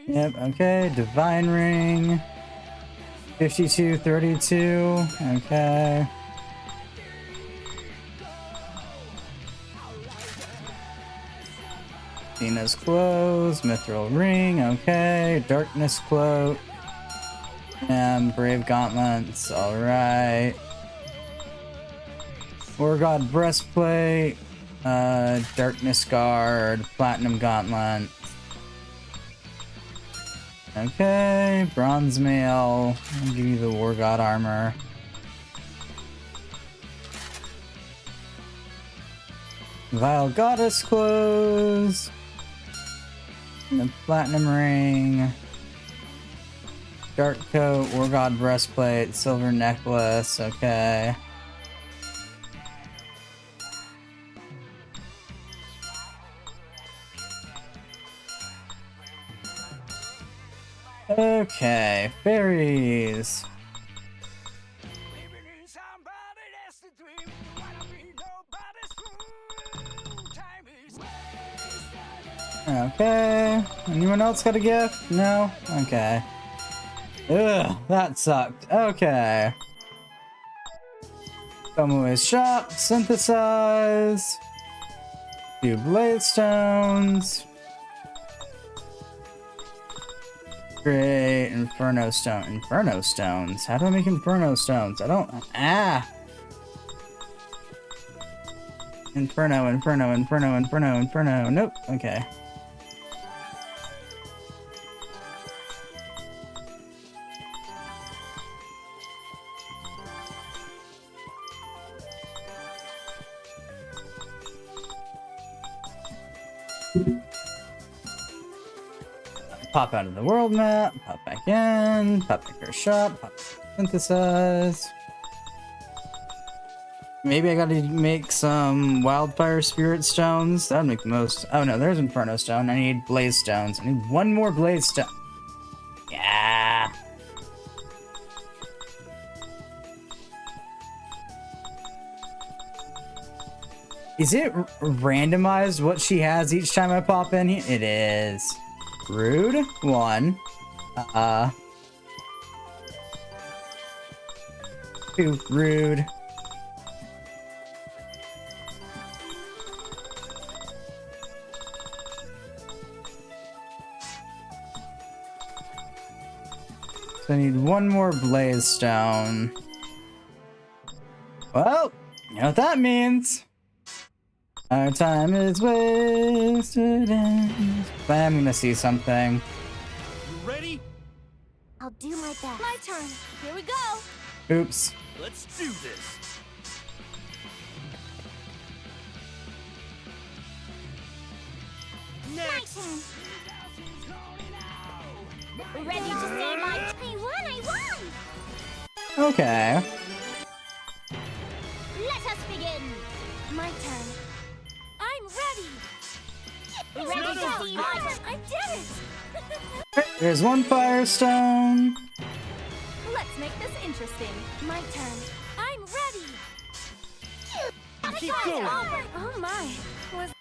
Yep, okay. Divine ring. 52.32. Okay. Dina's clothes, Mithril ring, okay. Darkness cloak. And Brave gauntlets, alright. War God breastplate. Darkness guard, platinum gauntlet. Okay, bronze mail. I'll give you the War God armor. Vile Goddess clothes. The platinum ring. Dark coat, War God breastplate, silver necklace, okay. Okay, fairies. Okay. Anyone else got a gift? No? Okay. Ugh, that sucked. Okay. Tomoe's shop, synthesize. 2 blade stones. Great, inferno stone. Inferno stones? How do I make inferno stones? I don't. Ah! Inferno, inferno, inferno, inferno, inferno. Nope. Okay. Pop out of the world map, pop back in, pop back to our shop, pop synthesize. Maybe I gotta make some wildfire spirit stones. That would make the most. Oh no, there's inferno stone. I need blaze stones. I need 1 more blaze stone. Yeah. Is it randomized what she has each time I pop in here? It is. Rude. 1. 2. Rude. So I need 1 more blaze stone. Well, you know what that means. Our time is wasted and... I'm gonna see something. You ready? I'll do my best. My turn. Here we go. Oops. Let's do this. Next. Ready to say my... I won! Okay. Let us begin. My turn. I'm ready. Ready to see my... I did it! There's 1 firestone. Let's make this interesting. My turn. I'm ready. Keep going. Oh my. Was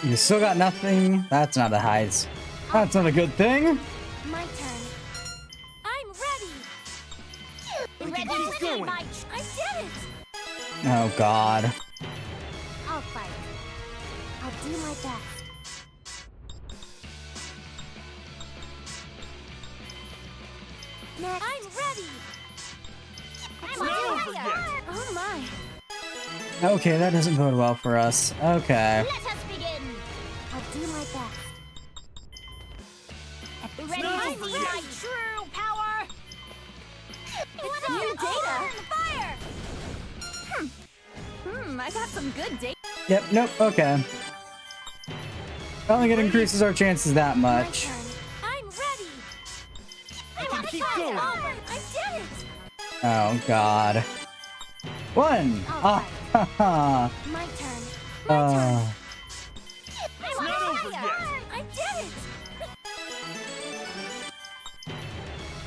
You still got nothing. That's not a heist. That's not a good thing. my turn. I'm ready. ready to see going. my... I did it. Oh god. I'll fight. I'll do my best. Next. I'm ready. I'm not on over fire. yet. Oh my. Okay, that doesn't bode well for us. Okay. Let us begin. I'll do my best. Ready not to over see yet. my true power? It's new data. Fire! I got some good data. Yep, nope, okay. I don't think it increases our chances that My much. turn. I'm ready. I can keep going. I did it. Oh god. 1! Ah, ha ha. My turn. It's not over yet. I did it.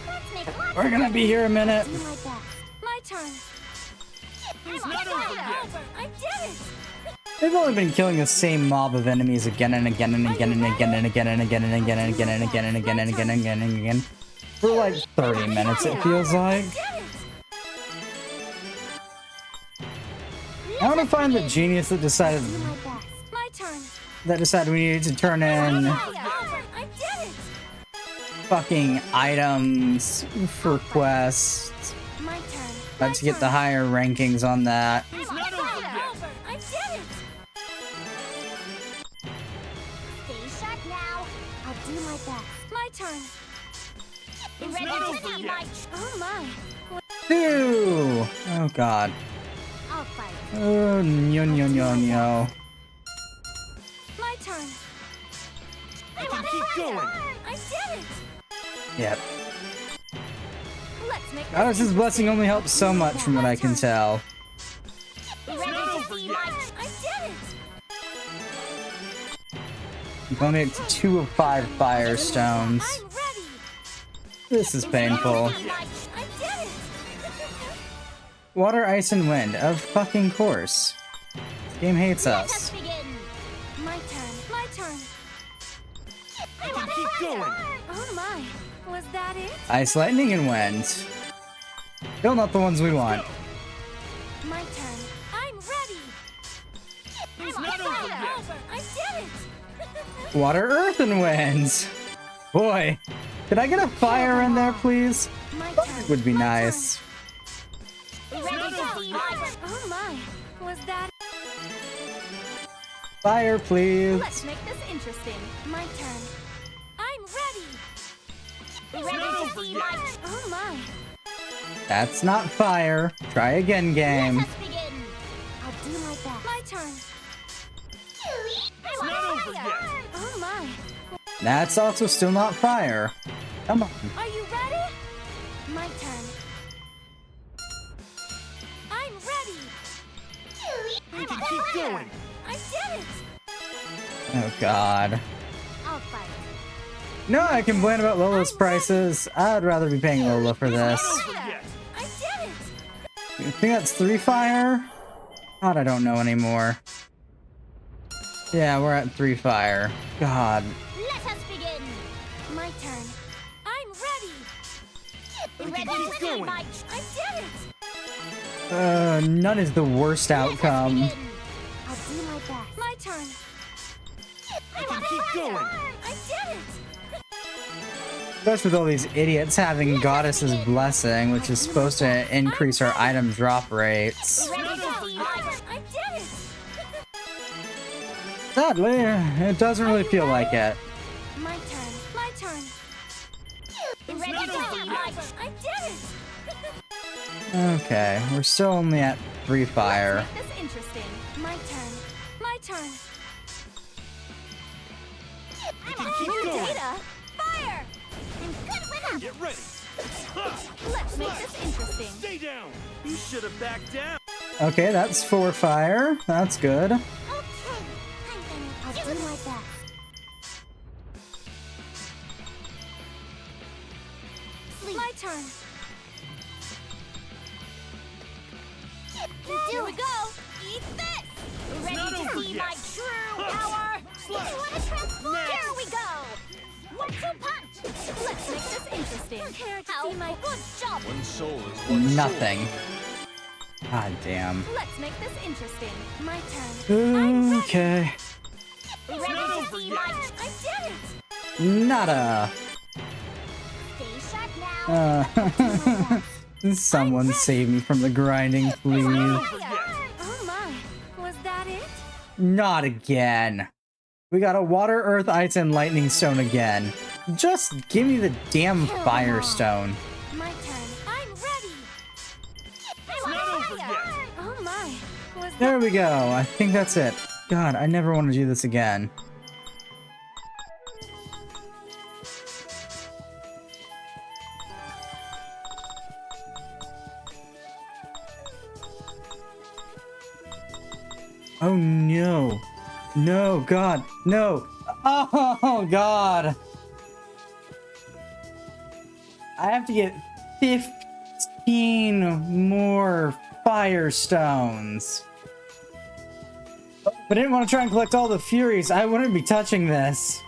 Let's make lots We're gonna be here a minute. do my best. My turn. It's not over yet. I did it. They've only been killing the same mob of enemies again and again and again and again and again and again and again and again and again and again and again and again and again for like 30 minutes, it feels like. I want to find the genius that decided Do my best. My turn. we needed to turn in I did it. fucking items for quests My turn. to get the higher rankings on that. It's not over yet. I did it. Stay sharp now. I'll do my best. My turn. Ready not to over see yet. my... Oh my. 2! Oh god. I'll fight. Oh, no, no, no, no. My turn. I can keep going. I did it. Yep. Let's make Goddess's blessing only helps so much from what I can tell. Ready not to over see yet. my... I did it. You've only up to 2 of 5 firestones. I'm ready. This is painful. See my... I did it. Water, ice, and wind. Of fucking course. This game hates Let us us. begin. My turn. My turn. going. Oh my, was that it? Ice, lightning, and wind. Still not the ones we want. My turn. I'm ready. It's not over yet. I did it. Water, earth, and wind. Boy, could I get a fire in there, please? My turn. Would be nice. Ready to see my... Oh my, was that? Fire, please. Let's make this interesting. My turn. I'm ready. Ready not to over see yet. my... Oh my. That's not fire. Try again, game. Let us begin. I'll do my best. My turn. It's not over yet. Oh my. That's also still not fire. Come on. Are you ready? My turn. I'm ready. We can keep going. I did it. Oh, God. I'll fight. No, I complain about Lola's prices. I'd rather be paying Lola for this. Not over yet. I did it. You think that's 3 fire? God, I don't know anymore. Yeah, we're at 3 fire. God. Let us begin. My turn. I'm ready. Ready keep to see going. my... I did it. None is the worst outcome. Begin. I'll do my best. My turn. We can keep going. I did it. Especially with all these idiots having Goddess's Blessing, which is supposed to increase our item drop rates. Ready to see my... I did it. Sadly, it doesn't really feel like it. My turn. My turn. Ready not to over see yet. my... I did it. Okay, we're still only at 3 fire. Let's make this interesting. My turn. My turn. We can keep New going. data. Fire. I'm good with them. Get ready. Let's make this interesting. Stay down. You should have backed down. Okay, that's 4 fire. That's good. Okay. I'll do my best. My turn. Here we go. Eat this. Ready not to over see yet. my true power. You want to transform? Next. Here we go. 1-2 punch. Let's make this interesting. Prepare to How see my. good job. One soul is one soul. Nothing. God damn. Let's make this interesting. My turn. Okay. Ready not to over see yet. my... I did it. Nada. Stay sharp now. Someone save me from the grinding, please. Oh my. Was that it? Not again. We got a water, earth, ice, and lightning stone again. Just give me the damn firestone. My turn. I'm ready. Not over yet. Oh my. Was There we go. I think that's it. God, I never want to do this again. Oh no. No, God, no. Oh, God. I have to get 15 more firestones. If I didn't want to try and collect all the Furies, I wouldn't be touching this.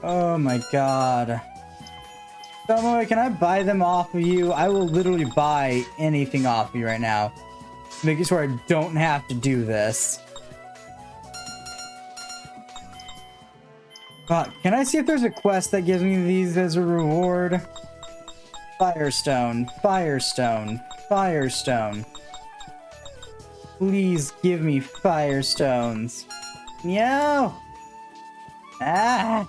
Oh my god. Tomoe, can I buy them off of you? I will literally buy anything off of you right now. Making sure I don't have to do this. Can I see if there's a quest that gives me these as a reward? Firestone, Firestone, Firestone. Please give me Firestones. Meow! Ah!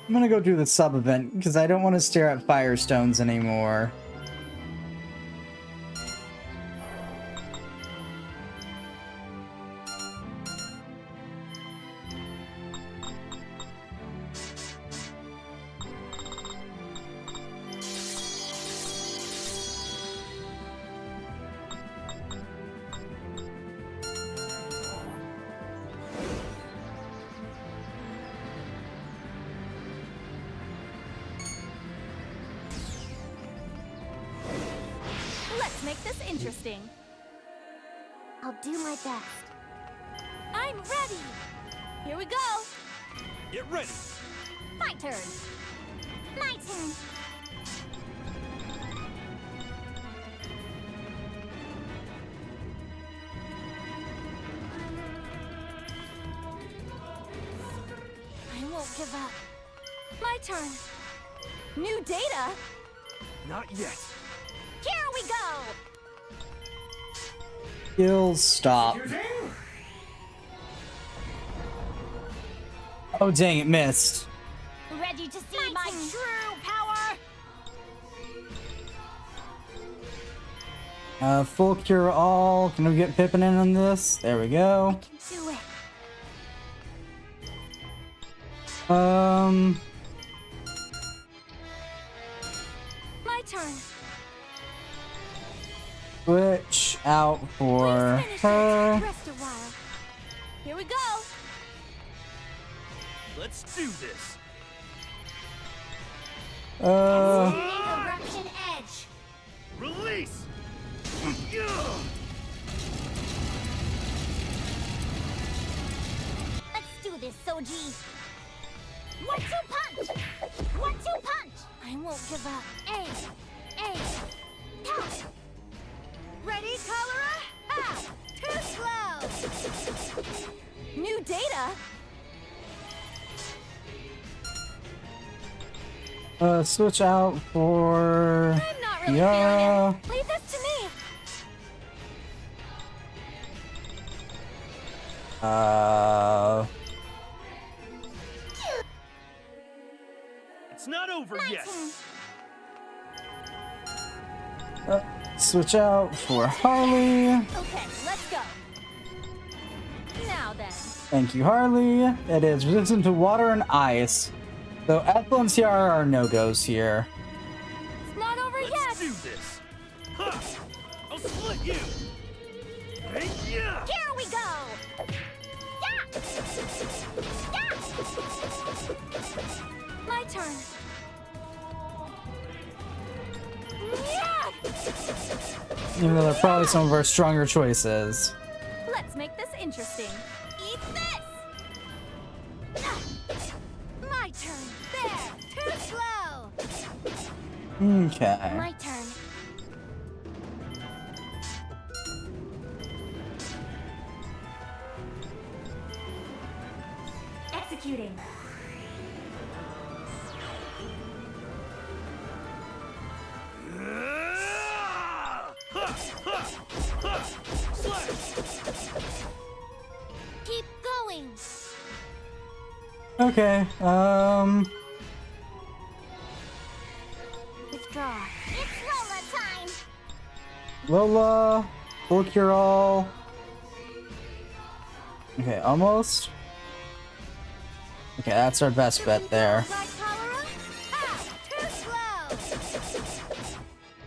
I'm gonna go do the sub event because I don't want to stare at Firestones anymore. this interesting. I'll do my best. I'm ready. Here we go. Get ready. My turn. My turn. I won't give up. My turn. New data? Not yet. Here we go. Skills stop. Oh dang, it missed. Ready to see my true power? Full cure all. Can we get Pippin in on this? There we go. Do it. My turn. Switch out for her. Rest a while. Here we go. Let's do this. Eruption edge. Release. Let's do this, Soji. 1-2 punch. 1-2 punch. I won't give up. Ace. Count. Ready, Cholera? Ah! Too slow! New data? Switch out for I'm not really Yara. feeling it. Leave this to me. It's not over yet. Switch out for Harley. Okay, let's go. Now then. Thank you, Harley. It is resistant to water and ice. So Ethel and Ciara are no-goes here. It's not over Let's yet. do this. Ha! I'll split you. Hey, yeah! Here we go. My turn. Yeah! Even though they're probably some of our stronger choices. Let's make this interesting. Eat this. My turn. There! Too slow! Okay. My turn. Executing. Keep going. Okay, Withdraw. It's Lola time. Lola, full cure all. Okay, almost. Okay, that's our best bet there. Right, Cholera? Ah! Too slow!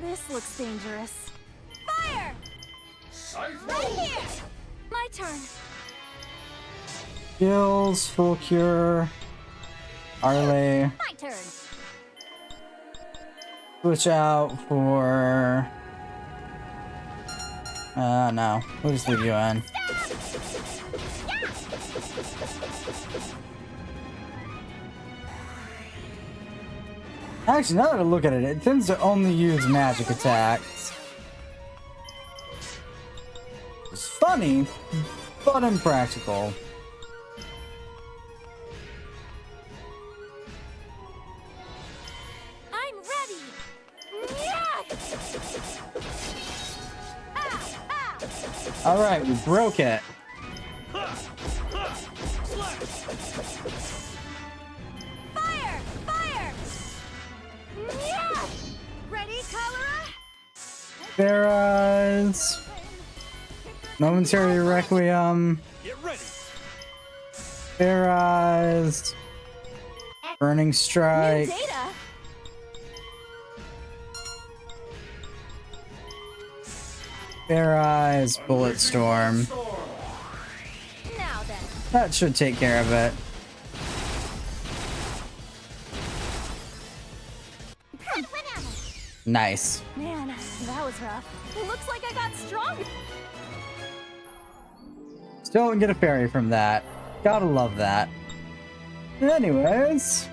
This looks dangerous. Fire! Right here! My turn. Skills, full cure. Harley. My turn. Switch out for... no. We'll just leave you in. Actually, now that I look at it, it tends to only use magic attacks. It's funny, but impractical. I'm ready. Yeah! Alright, we broke it. Fire! Fire! Yeah! Ready, Cholera? Farah's momentary requiem. Get ready. Farah's burning strike. New data? Farah's bullet storm. Now then. That should take care of it. Nice. Man, that was rough. It looks like I got stronger. Still don't get a fairy from that. Gotta love that. Anyways.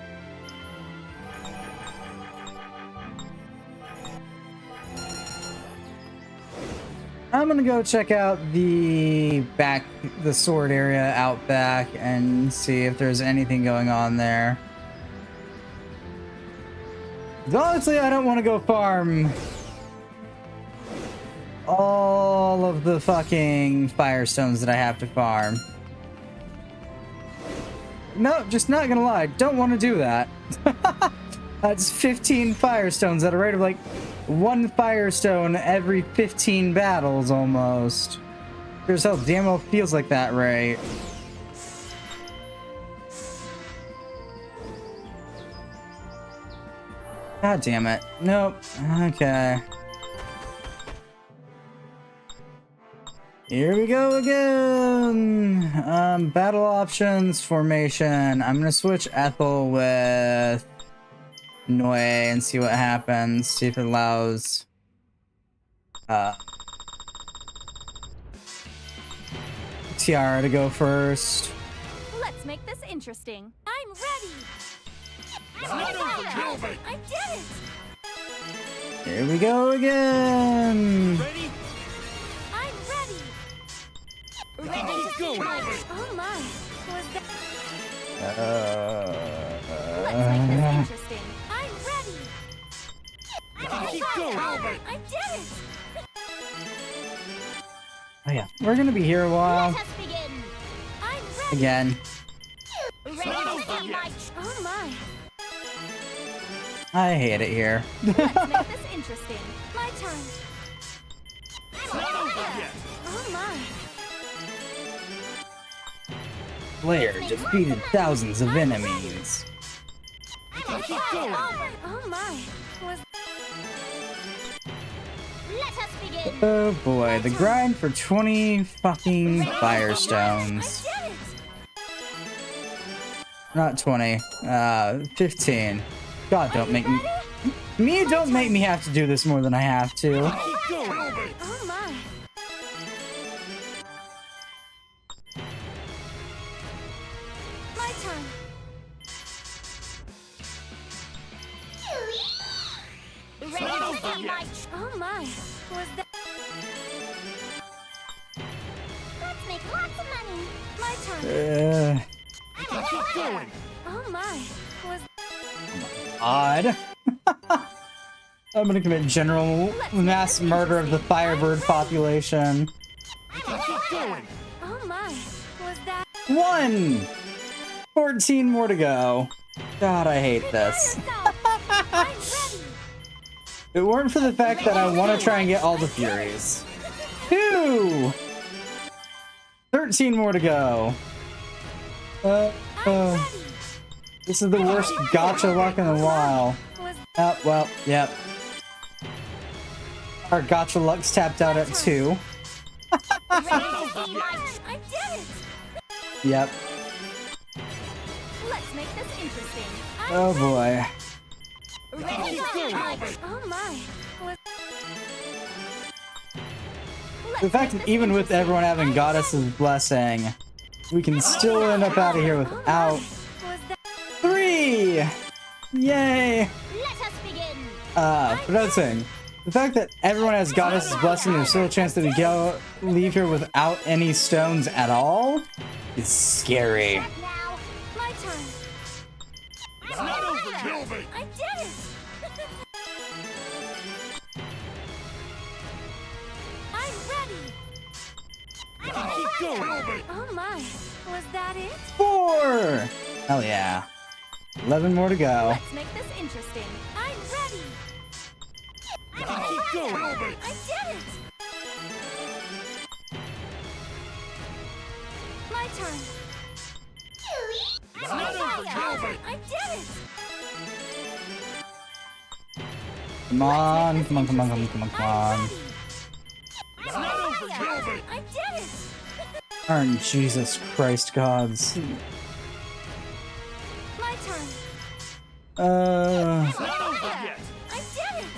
I'm gonna go check out the sword area out back and see if there's anything going on there. 'Cause honestly, I don't want to go farm all of the fucking firestones that I have to farm. No, just not gonna lie, don't want to do that. That's 15 firestones at a rate of like 1 firestone every 15 battles almost. Sure as hell damn well feels like that, right? God damn it. Nope. Okay. Here we go again. Battle options, formation. I'm gonna switch Ethel with Noe and see what happens. See if it allows Tiara to go first. Let's make this interesting. I'm ready. I did it. Here we go again. Ready? I'm ready. Ready to go. Oh my. Was that? Let's Let's make this interesting. I'm ready. Keep going. I did it. Oh yeah, we're gonna be here a while. Let us begin. I'm ready. Again. Ready to begin my Oh my. I hate it here. Let's make this interesting. My turn. Oh my. Player defeated thousands of enemies. Keep going. Oh my. Was Let us begin. Oh boy, the grind for 20 fucking firestones. I did it. Not 20, 15. God, don't make me don't make me have to do this more than I have to. Keep going. Oh my. My turn. Ready to begin my Oh my. Was that? Let's make lots of money. My turn. Keep going. Oh my. Was Odd. I'm gonna commit general mass murder of the Firebird population. Keep going. Oh my. Was that? 1! 14 more to go. God, I hate this. I'm ready. If it weren't for the fact that I want to try and get all the Furies. 2! 13 more to go. This is the worst gacha luck in a while. Oh, well, yep. Our gacha luck's tapped out at 2. ready to begin my I did it. Yep. Let's make this interesting. Oh boy. ready to begin my Oh my. Was The fact that even with everyone having Goddess's blessing, we can still end up out of here without was that? 3! Yay! Let us begin. But another thing, the fact that everyone has Goddess's blessing, there's still a chance that we leave here without any stones at all is scary. Now, My turn. It's not over, Gilby. I did it. I'm ready. Keep going. Oh my. Was that it? 4! Hell yeah. 11 more to go. Let's make this interesting. I'm ready. Keep going. I did it. My turn. It's not over, Gilby. I did it. Come on, come on, come on, come on, come on, come on. It's not over, Gilby. I did it. Darn Jesus Christ gods. My turn. It's not over yet. I did it.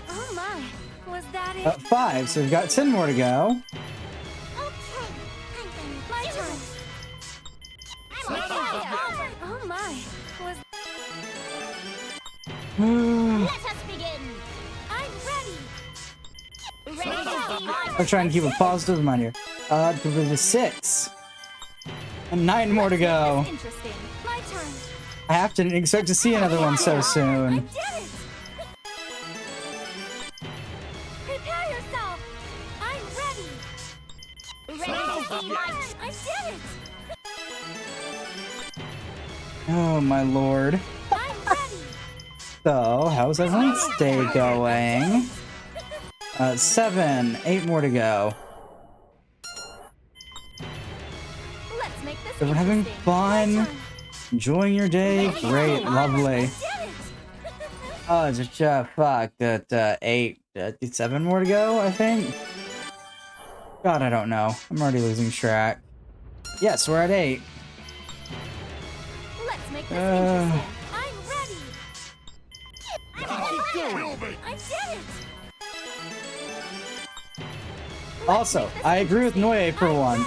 Oh my, was that it? 5, so we've got 10 more to go. My turn. Oh my, was... Let us begin. I'm ready. Ready to see my I'm trying to keep a positive mind here. To 6. And 9 more to go. Interesting. My turn. I have to expect to see another one so soon. Did it! Prepare yourself. I'm ready. ready to see my I did it. Oh my lord. I'm ready. So, how's everyone's day going? 7, 8 more to go. Let's make this So we're having interesting. fun, My turn. enjoying your day. Great, lovely. I did it. Oh, just fuck that 8, 7 more to go, I think. God, I don't know. I'm already losing track. Yes, we're at 8. Let's make this interesting. I'm ready. I did it. Also, I agree with Noye for one.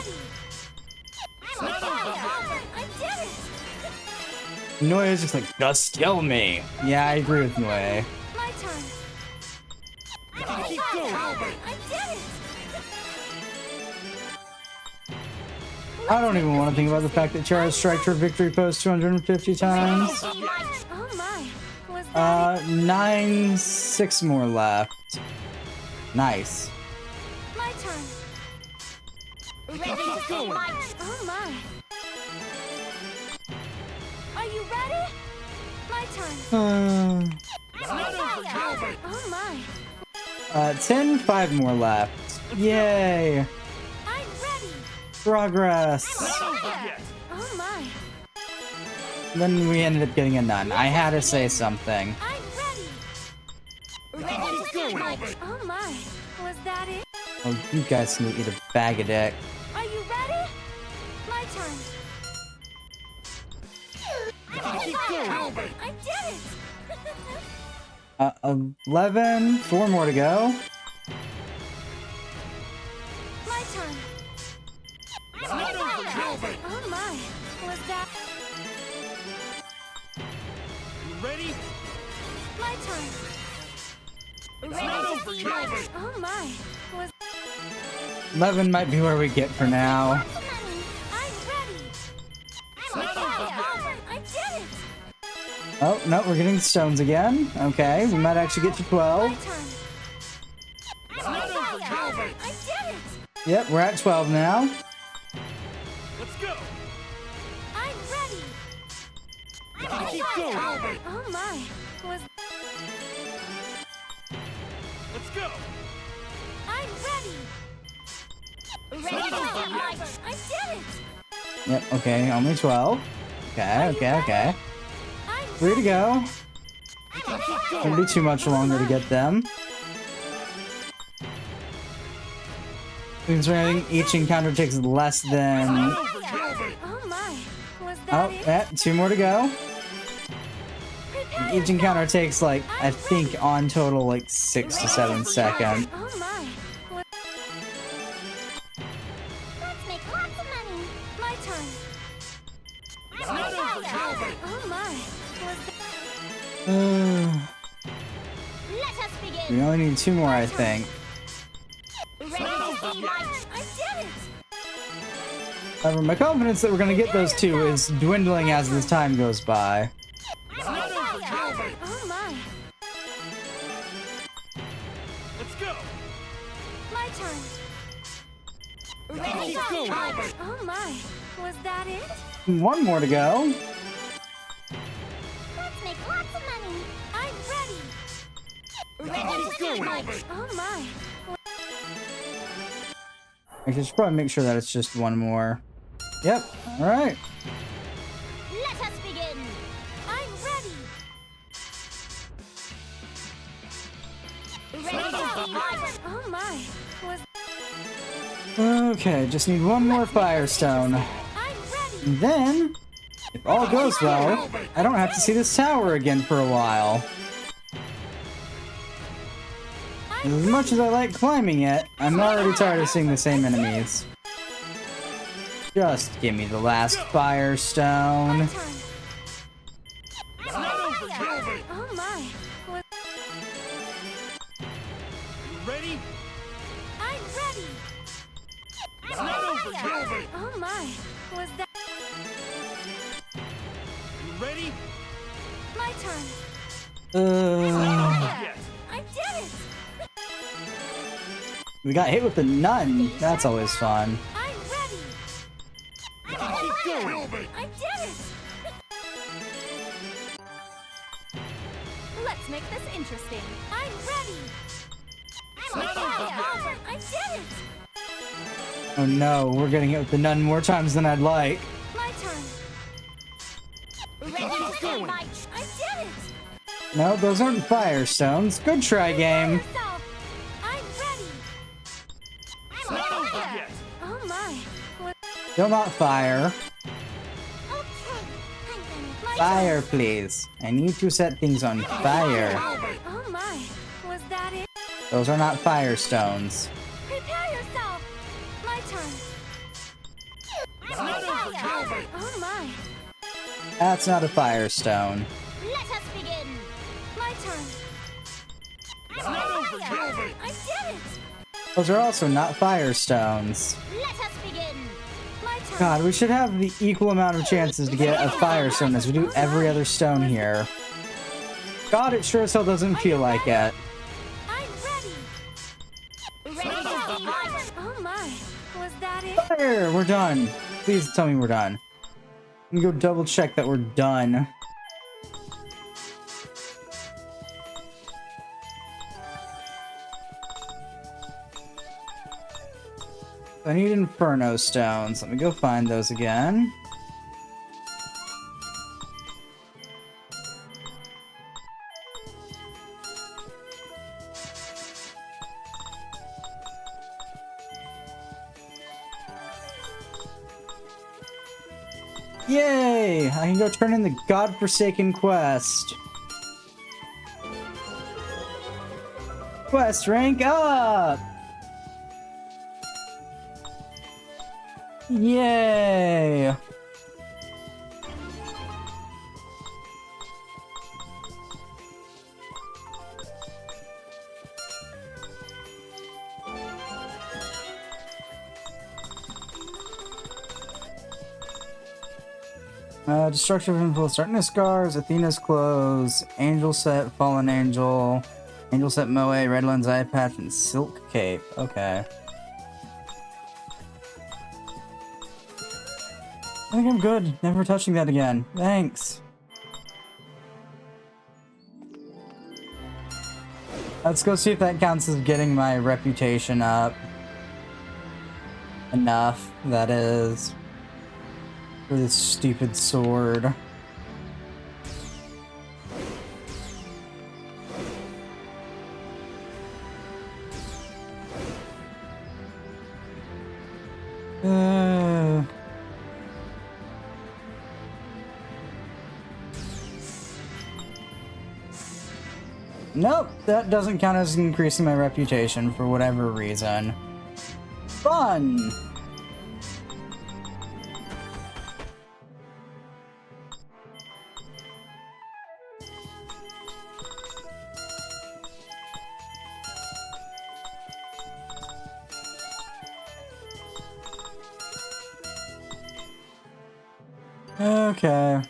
I did it. Noye is just like, just kill me. Yeah, I agree with Noye. My turn. I did it. I don't even want to think about the fact that Chara striked her victory post 250 times. Oh my, was that 9, 6 more left. Nice. my turn? ready to see my Oh my. Are you ready? My turn. Oh my. 10, 5 more left. Yay! I'm ready. Progress. Oh my. Then we ended up getting a none. I had to say something. I'm ready. ready to see my Oh my. Was that it? Oh, you guys can eat a bag of dick. Are you ready? My turn. I did it. 11, 4 more to go. My turn. Oh my. Was that Ready? my turn? ready to see my Oh my. Was 11 might be where we get for now. I'm ready. I did it. Oh, no, we're getting stones again. Okay, we might actually get to My 12. turn. I did it. Yep, we're at 12 now. Let's go. I'm ready. Oh my. Was Let's go. I'm ready. ready to see my I did it. Yep, okay, only 12. Okay, okay. I'm 3 to go. Won't be too much longer to get them. Considering each encounter takes less than... Oh my. Was that Oh, it? yeah, 2 more to go. Prepare Each encounter takes, like, I think on total, like, 6 to 7 seconds. Oh my. Was let's make lots of money. my turn. Oh my. Was Let us We begin. only need 2 more, I think. Ready to see my I did it. However, my confidence that we're gonna get those 2 is dwindling as the time goes by. Oh my. Let's go. My turn. ready to see my Oh my. Was that it? 1 more to go. let's make lots of money. I'm ready. Ready to see my Oh my. I should probably make sure that it's just 1 more. Yep, alright. let us begin. I'm ready. Ready to see my Oh my. Was Okay, just need 1 more Firestone. I'm ready. And then, if all goes well, I don't have to see this tower again for a while. As much as I like climbing it, I'm already tired of seeing the same enemies. Just give me the last Firestone. Oh my. Ready? I'm ready. It's not over, Gilby! Oh my. Was that You ready? my turn? Uh, I did it. we got hit with the nun. That's always fun. I'm ready. You can keep going! I did it. Let's make this interesting. I'm ready. I did it. Oh no, we're getting hit with the nun more times than I'd like. My turn. Ready to going. I did it. No, those aren't Firestones. Good try, game. Yourself. I'm ready. It's not over yet! Oh my. Still not fire. My Fire, please. I need to set things on fire. Oh my. Was that it? Those are not Firestones. Prepare yourself. My turn. It's not over, Gilby! Oh my. That's not a Firestone. Let us begin. My turn. It's not over, Gilby! I did it. Those are also not Firestones. Let us begin. My turn. God, we should have the equal amount of chances to get a Firestone as we do every other stone here. God, it sure as hell doesn't feel like it. I'm ready. Ready to see my Oh my. Was that it? Fire! We're done. Please tell me we're done. I'm gonna go double check that we're done. I need Inferno Stones. Let me go find those again. Yay! I can go turn in the godforsaken quest. Quest rank up! Yay! Destructive Influence, Darkness Scars, Athena's Clothes, Angel Set, Fallen Angel, Angel Set Moe, Redlands Eye Patch, and Silk Cape. Okay. I think I'm good. Never touching that again. Thanks. Let's go see if that counts as getting my reputation up. Enough, that is. For this stupid sword. Nope, that doesn't count as increasing my reputation for whatever reason. Fun! Okay.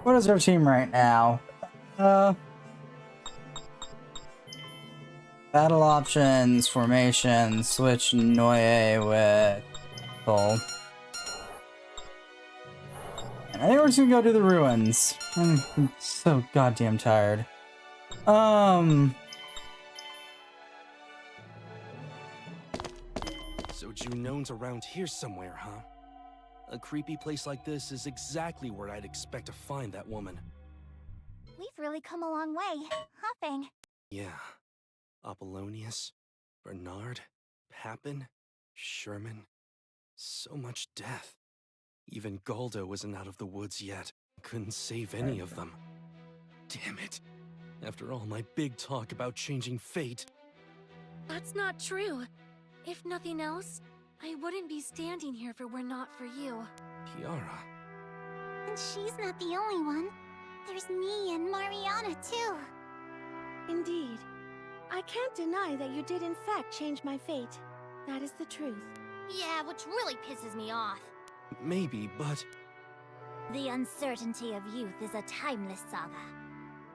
What is our team right now? Battle options, formation, switch Noye with Bull. And I think we're just gonna go do the ruins. I'm so goddamn tired. So Junone's around here somewhere, huh? A creepy place like this is exactly where I'd expect to find that woman. We've really come a long way, huh, Fang? Yeah. Apollonius, Bernard, Papin, Sherman. So much death. Even Galdo isn't out of the woods yet. Couldn't save any of them. Damn it. After all my big talk about changing fate. That's not true. If nothing else, I wouldn't be standing here if it were not for you. Kiara. And she's not the only one. There's me and Mariana, too. Indeed. I can't deny that you did in fact change my fate. That is the truth. Yeah, which really pisses me off. Maybe, but... The uncertainty of youth is a timeless saga.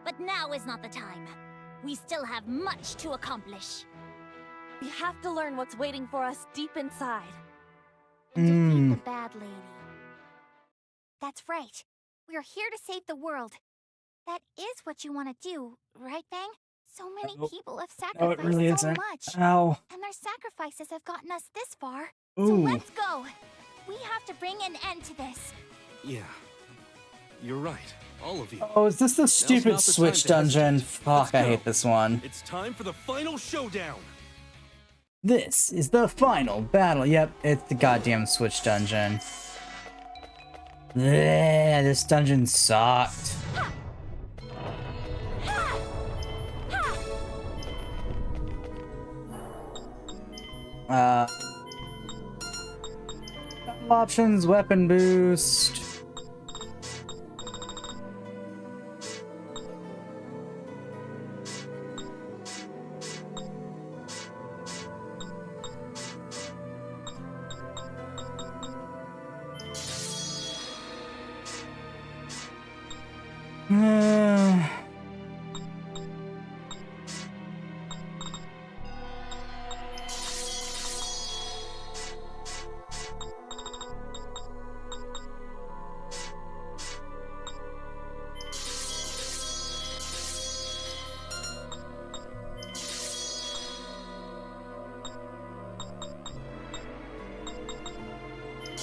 But now is not the time. We still have much to accomplish. We have to learn what's waiting for us deep inside. Defeat the bad lady. That's right. We're here to save the world. That is what you want to do, right, Fang? So many people have No, it sacrificed really so isn't. much. Ow. And their sacrifices have gotten us this far. Ooh. So let's go. We have to bring an end to this. Yeah. You're right. All of you. Oh, is this the Now's stupid not the Switch time to dungeon? hesitate. Fuck, Let's I go. hate this one. It's time for the final showdown. This is the final battle. Yep, it's the goddamn Switch dungeon. Bleh, this dungeon sucked. Options, weapon boost.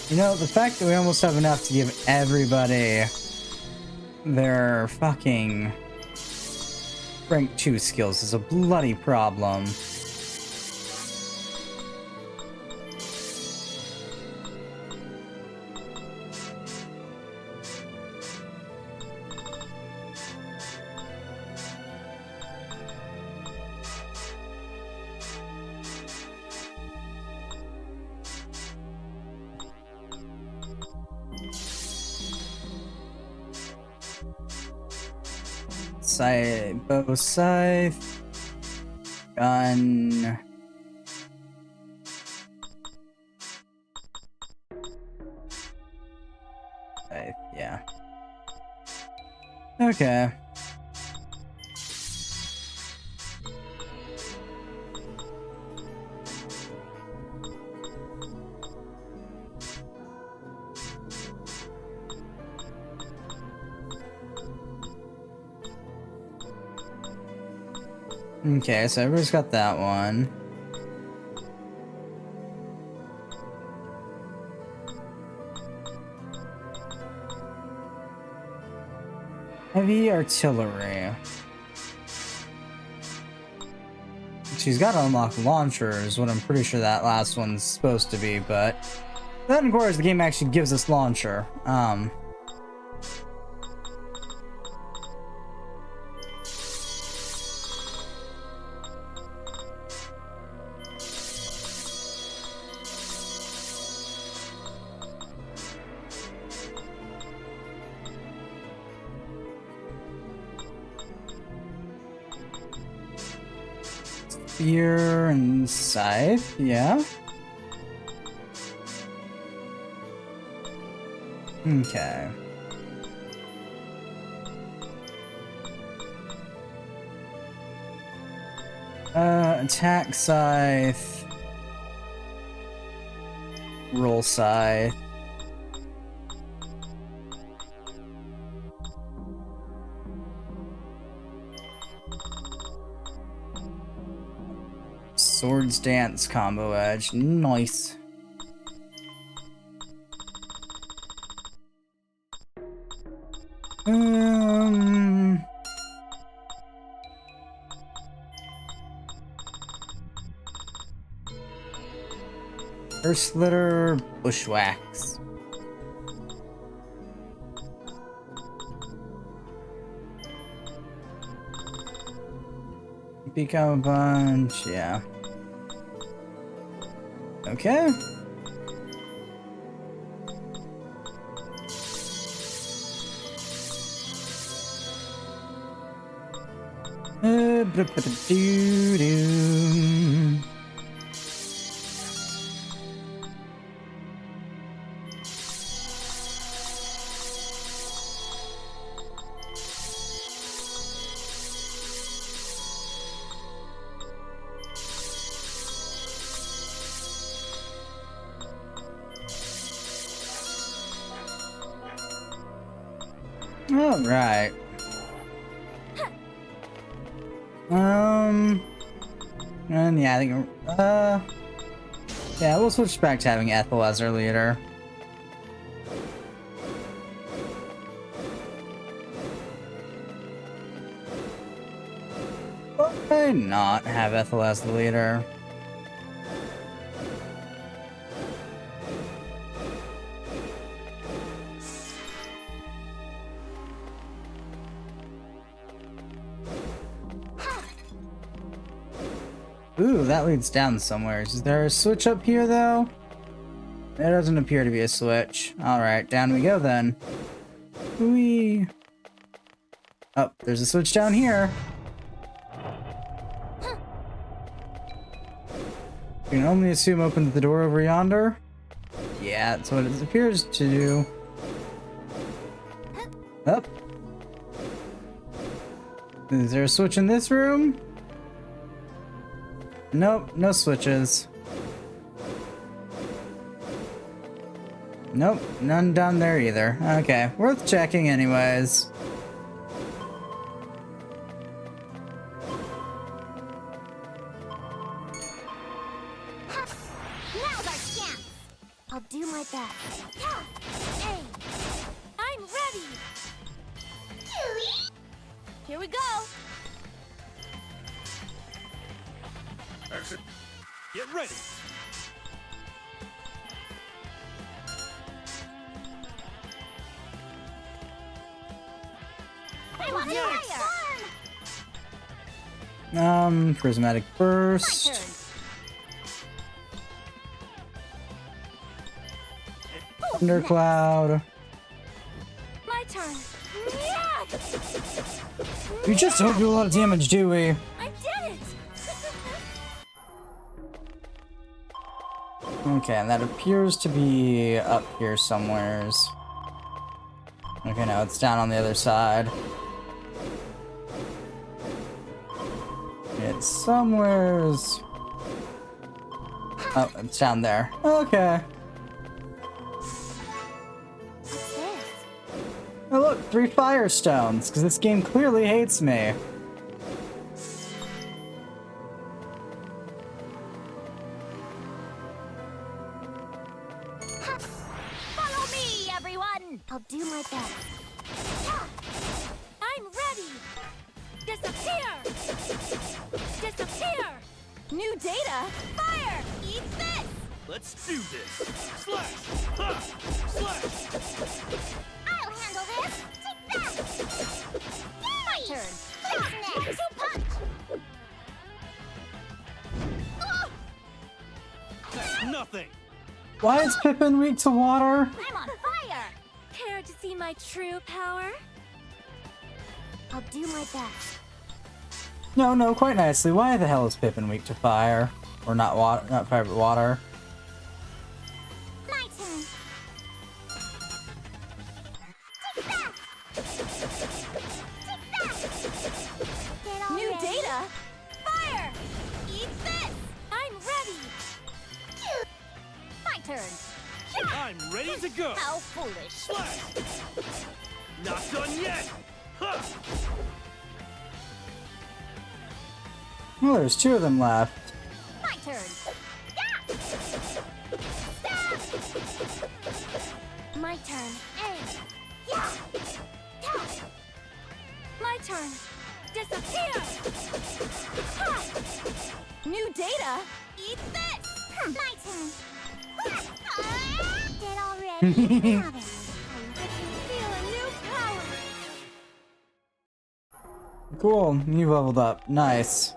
You know, the fact that we almost have enough to give everybody their fucking rank 2 skills is a bloody problem. Bow scythe, gun. Scythe, yeah. Okay. Okay, so everybody's got that one. Heavy artillery. She's got to unlock launchers, what I'm pretty sure that last one's supposed to be, but then of course the game actually gives us launcher. Spear and scythe, yeah. Okay. Attack scythe. Roll scythe. Swords Dance combo edge. Nice. Earth Slitter, Bushwhacks. become a bunch, yeah. Okay. Doo-doo. All right. And yeah, I think, yeah, we'll switch back to having Ethel as our leader. Why not have Ethel as the leader? Ooh, that leads down somewhere. Is there a switch up here, though? There doesn't appear to be a switch. Alright, down we go, then. Whee! Oh, there's a switch down here. You can only assume opens the door over yonder. Yeah, that's what it appears to do. Up. Is there a switch in this room? Nope, no switches. Nope, none down there either. Okay, worth checking anyways. Now's our chance. I'll do my best. Hey, I'm ready! Here we go. Exit. Get ready. I want fire. Prismatic burst. Thundercloud. My turn! We just don't do a lot of damage, do we? I did it! Okay, and that appears to be up here somewheres. Okay, no, it's down on the other side. It's somewheres. Oh, it's down there. Okay. What's this? Oh look, 3 Firestones, because this game clearly hates me. Follow me, everyone. I'll do my best. I'm ready! Disappear! Disappear! New data? Fire! Eat this! Let's do this. Slash! Ha! Slash! I'll handle this. Take that. My turn. Who's next? Punch. Oh, That's nothing. Why is Pippin weak to water? I'm on fire. Care to see my true power? I'll do my best. No, quite nicely. Why the hell is Pippin weak to fire? Or not water, not fire, but water? My turn. Take that. Take that. Get all New ready. data? Fire! Eat this. I'm ready! My turn. I'm ready to go. How foolish. Slash! Not done yet. Ha! Well, there's 2 of them left. My turn. Yeah. Stop. My turn. Hey. Yeah. Ta. My turn! Disappear! Ha! New data? Eat this. My turn. Get all ready. Have it. I can feel a new power. Cool, you leveled up. Nice.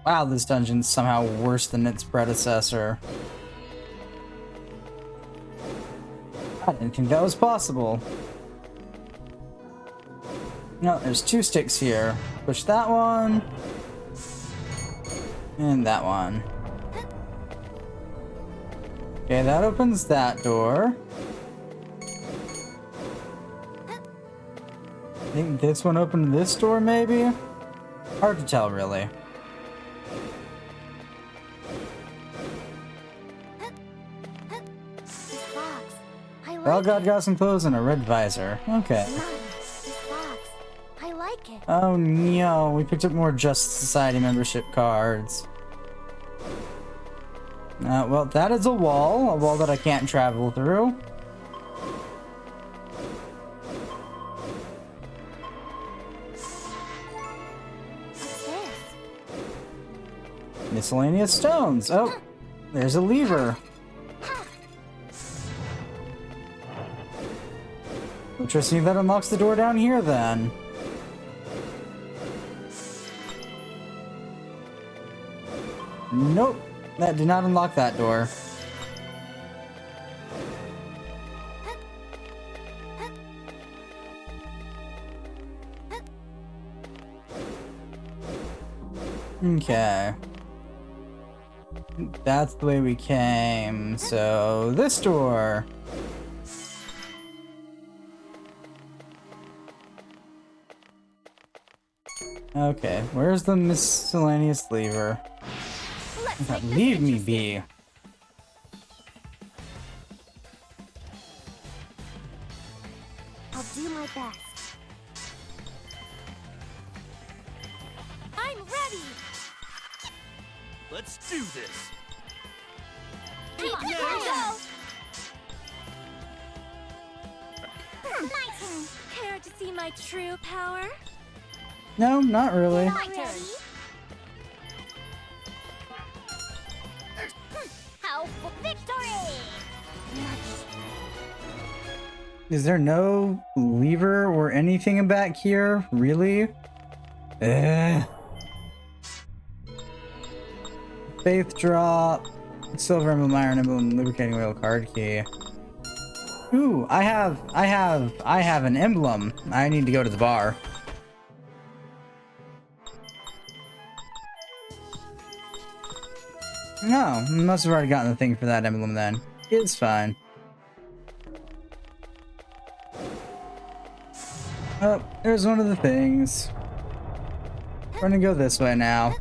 Wow, this dungeon's somehow worse than its predecessor. I didn't think that was possible. No, there's 2 sticks here. Push that one. And that one. Okay, that opens that door. I think this one opened this door, maybe? Hard to tell, really. This box. I like Well, God got some clothes and a red visor. Okay. this box. I like it. Oh no, we picked up more Just Society membership cards. Well, that is a wall that I can't travel through. What's this? Miscellaneous stones. Oh, there's a lever. Interesting, that unlocks the door down here then. Nope, that did not unlock that door. Okay. That's the way we came, so this door. Okay, where's the miscellaneous lever? Leave me be. I'll do my best. I'm ready! Let's do this. Keep go! My turn. Care to see my true power? No, not really. My turn. How for victory! Is there no lever or anything back here? Really? Faith drop, silver emblem, iron emblem, lubricating oil, card key. Ooh, I have an emblem. I need to go to the bar. No, must have already gotten the thing for that emblem then. It's fine. Oh, there's one of the things. We're gonna go this way now.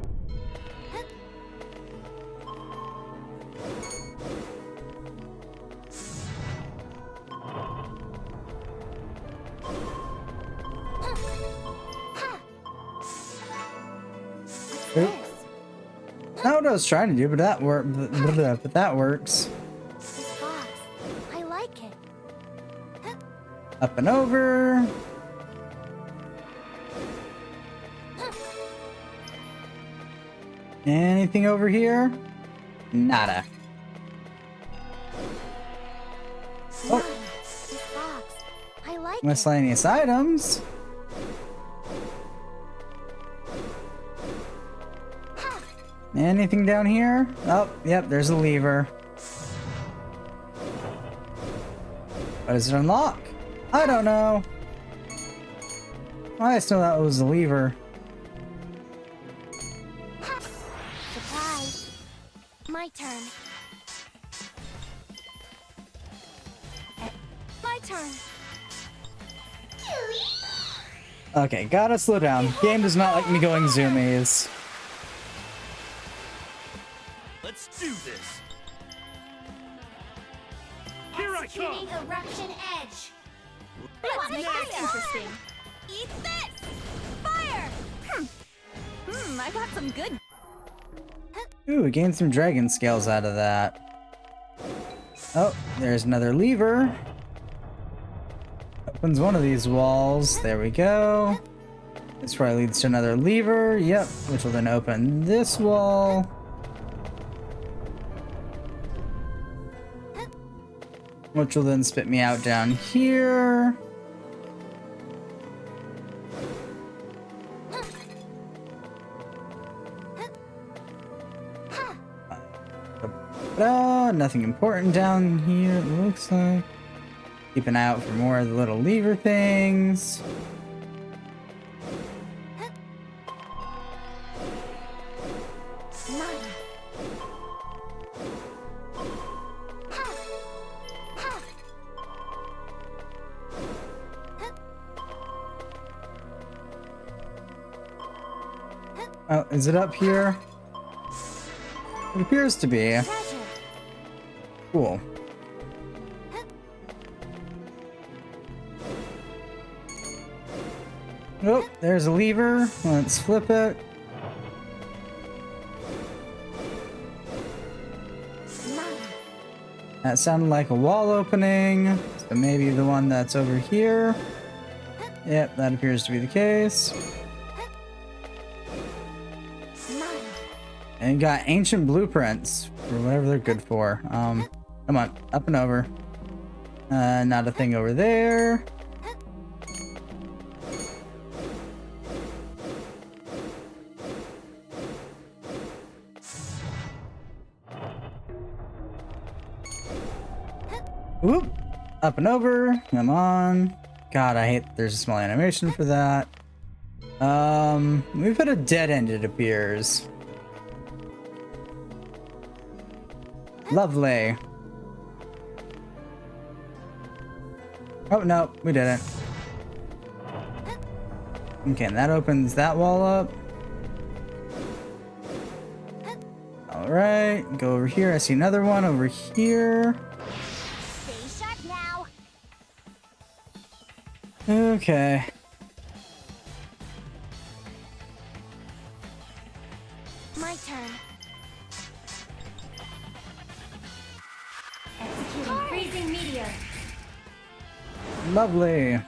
Oop. Not what I was trying to do, but that worked. But that works. This box. I like it. Up and over. Anything over here? Nada. Oh, This box. I like it. miscellaneous items. Anything down here? Oh, yep, there's a lever. What does it unlock? I don't know. I just know that was a lever. Surprise. My turn. My turn. Okay, gotta slow down. Game does not like me going zoomies. Let's do this. Here I come. Eruption Edge. Let's make this interesting. Eat this. Fire. I got some good. Ooh, we gained some dragon scales out of that. Oh, there's another lever. Opens one of these walls. There we go. This probably leads to another lever. Yep, which will then open this wall. Which will then spit me out down here. But nothing important down here, it looks like. Keep an eye out for more of the little lever things. Oh, is it up here? It appears to be. Cool. Oh, there's a lever. Let's flip it. That sounded like a wall opening, so maybe the one that's over here. Yep, that appears to be the case. And you got ancient blueprints, or whatever they're good for. Come on, up and over. Not a thing over there. Whoop! Up and over. Come on. God, I hate there's a small animation for that. We've hit a dead end, it appears. Lovely. Oh, no, we didn't. Okay, and that opens that wall up. Alright, go over here. I see another one over here. Stay sharp now. Okay. My turn. Executing freezing meteor. Lovely.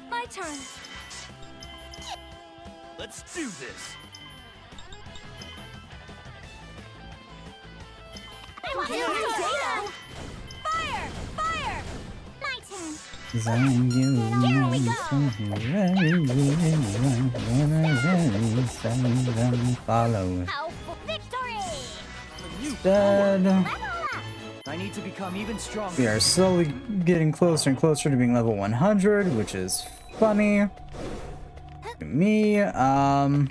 My turn. Let's do this. I want New data. Fire! Fire! My turn. Here we follow. Victory! Dead. I need to become even stronger. We are slowly getting closer and closer to being level 100, which is funny. To me, I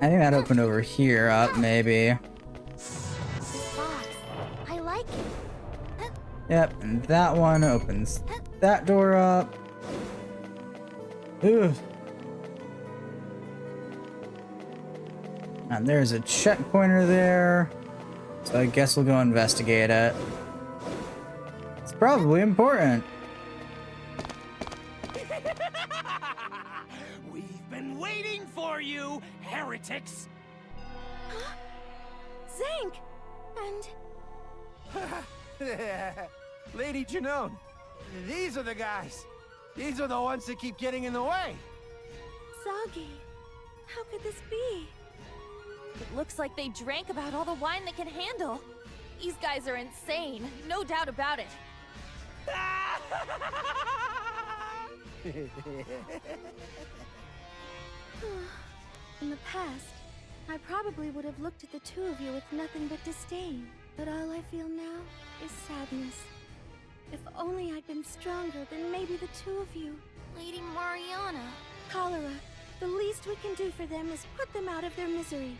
think that opened over here up, maybe. This box. I like it. Yep, and that one opens that door up. Ooh. And there's a checkpointer there. So I guess we'll go investigate it. It's probably important. We've been waiting for you, heretics! Zank! And... Lady Janone, these are the guys. These are the ones that keep getting in the way. Soggy, how could this be? It looks like they drank about all the wine they can handle. These guys are insane, no doubt about it. In the past, I probably would have looked at the two of you with nothing but disdain. But all I feel now is sadness. If only I'd been stronger than maybe the two of you. Lady Mariana. Cholera, the least we can do for them is put them out of their misery.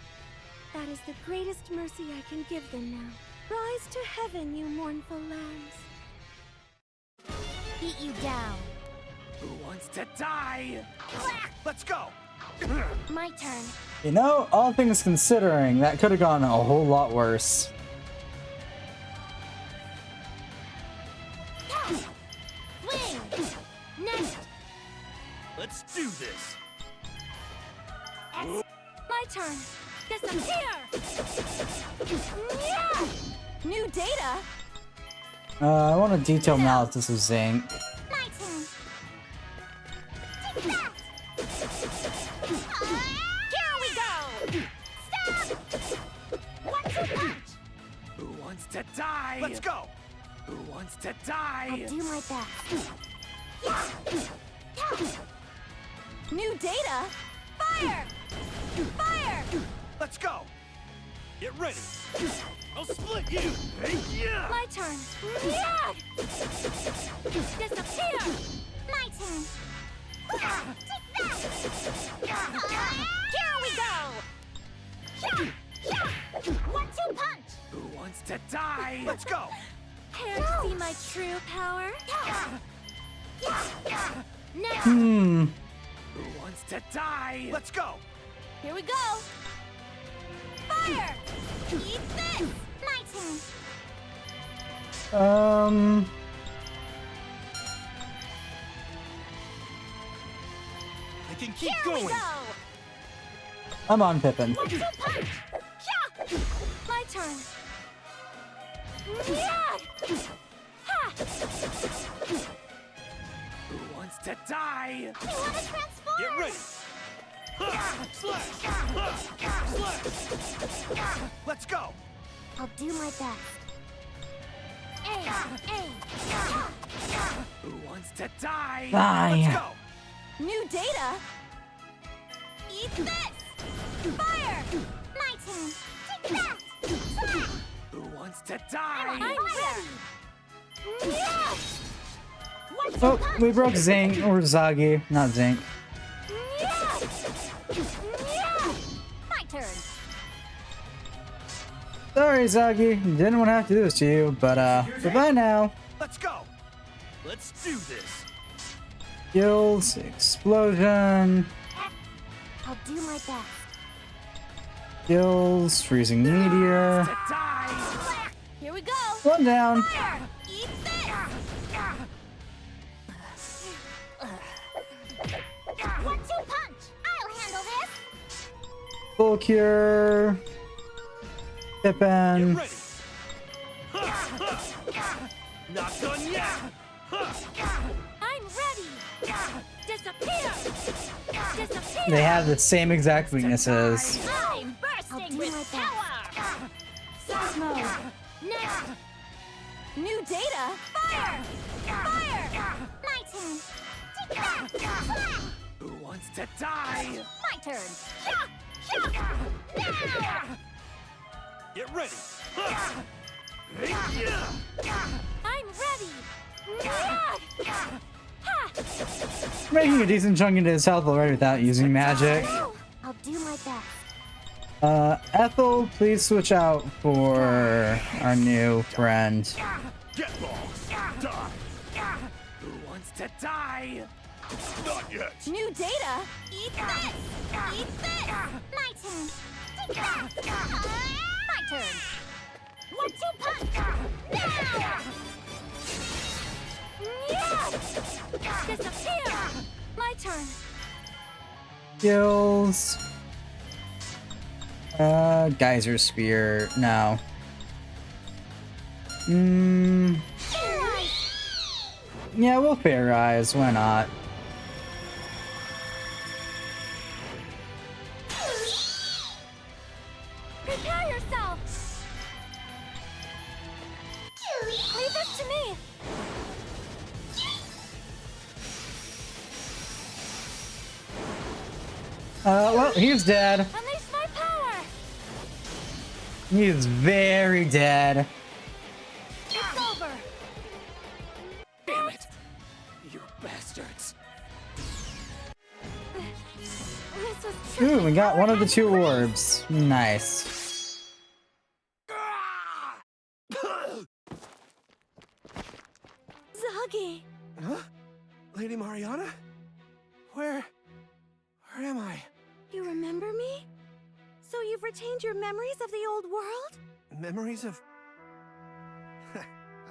That is the greatest mercy I can give them now. Rise to heaven, you mournful lambs. Beat you down. Who wants to die? Let's go! My turn. You know, all things considering, that could have gone a whole lot worse. Swing! Next! Let's do this. My turn. Disappear! Yeah! New data? I want a detailed analysis of Zank. My turn. Take that! Here we go! Stop! What's your punch? Who wants to die? Let's go! Who wants to die? I'll do my best. New data? Fire! Fire! Let's go! Get ready! I'll split you! My turn. Yeah! Disappear! My turn. Take that! Here we go! 1-2 punch! Who wants to die? Let's go! Care to see my true power? Now! Who wants to die? Let's go! Here we go! Fire! Eat this! My turn. I can keep Here going! we go! I'm on Pippin. 1-2 punch! My turn. Yeah! Ha! Who wants to die? You wanna transform? Get ready! Slash! Slash! Let's go! I'll do my best. Who wants to die? Let's Die. go! New data? Eat this! Fire! My turn. Take that! Slash! Who wants to die? I'm ready! Yeah! Oh, we broke Zing or Zagi, not Zink. Yeah! My turn. Sorry, Zagi. Didn't want to have to do this to you, but goodbye now. Let's go! Let's do this! Gills, explosion. I'll do my best. Gills, freezing meteor. To die! Here we go! One down. Fire! Eat this! 1-2 punch! I'll handle this! Full cure. Pippin. Ready! Not done yet! I'm ready! Disappear! Disappear! They have the same exact weaknesses. I'm bursting with power! Seismo! Now! New data? Fire! Fire! My turn! Take that! Who wants to die? My turn! Now! Get ready! I'm ready! Yeah! Ha! Making a decent chunk into his health already without using magic. I'll do my best. Ethel, please switch out for our new friend. Get lost! Die! Who wants to die? Not yet! New data? Eat this! Eat this! My turn! Take that! My turn! 1-2 punch! Now! Yeah! Disappear! My turn. Gills. Geyser spear. No. Yeah, we'll fair eyes. Why not? Prepare yourself! Leave this to me! Well, he's dead. Unleash my power! He's very dead. It's over! Damn it! You bastards! This was Ooh, we got one of the two orbs. Nice. Zagi! Huh? Lady Mariana? Where am I? You remember me? So you've retained your memories of the old world? Memories of... I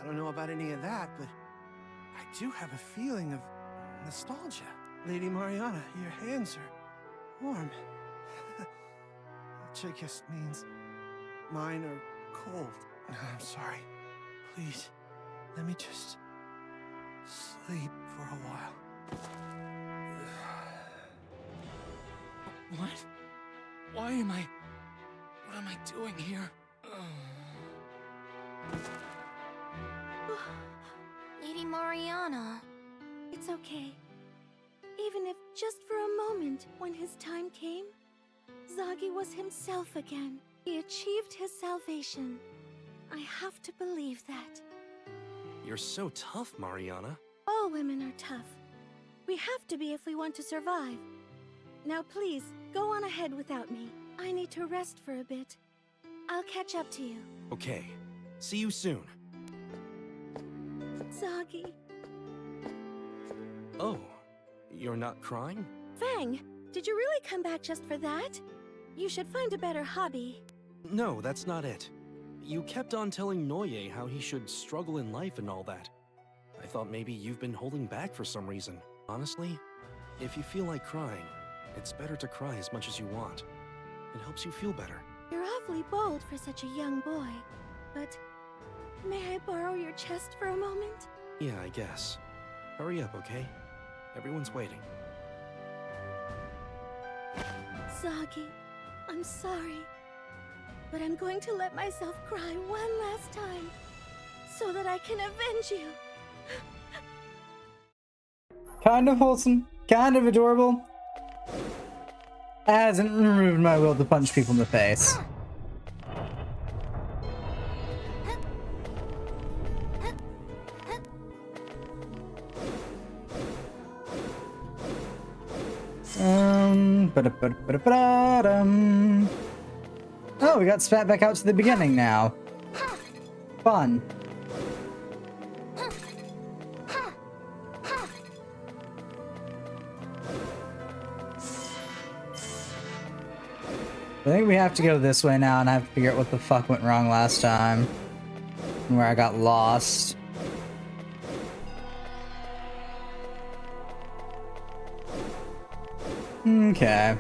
don't know about any of that, but I do have a feeling of nostalgia. Lady Mariana, your hands are warm. Which I guess means mine are cold. I'm sorry. Please, let me just sleep for a while. What? Why am I... What am I doing here? Lady Mariana. It's okay. Even if just for a moment when his time came, Zagi was himself again. He achieved his salvation. I have to believe that. You're so tough, Mariana. All women are tough. We have to be if we want to survive. Now please, go on ahead without me. I need to rest for a bit. I'll catch up to you. Okay. See you soon. Zagi. Oh, you're not crying? Fang, did you really come back just for that? You should find a better hobby. No, that's not it. You kept on telling Noye how he should struggle in life and all that. I thought maybe you've been holding back for some reason. Honestly, if you feel like crying, it's better to cry as much as you want. It helps you feel better. You're awfully bold for such a young boy, but may I borrow your chest for a moment? Yeah, I guess. Hurry up, okay? Everyone's waiting. Zagi, I'm sorry, but I'm going to let myself cry one last time, so that I can avenge you. Kind of wholesome, kind of adorable. Hasn't removed my will to punch people in the face. Oh, we got spat back out to the beginning now. Fun. I think we have to go this way now, and I have to figure out what the fuck went wrong last time. Where I got lost. Okay.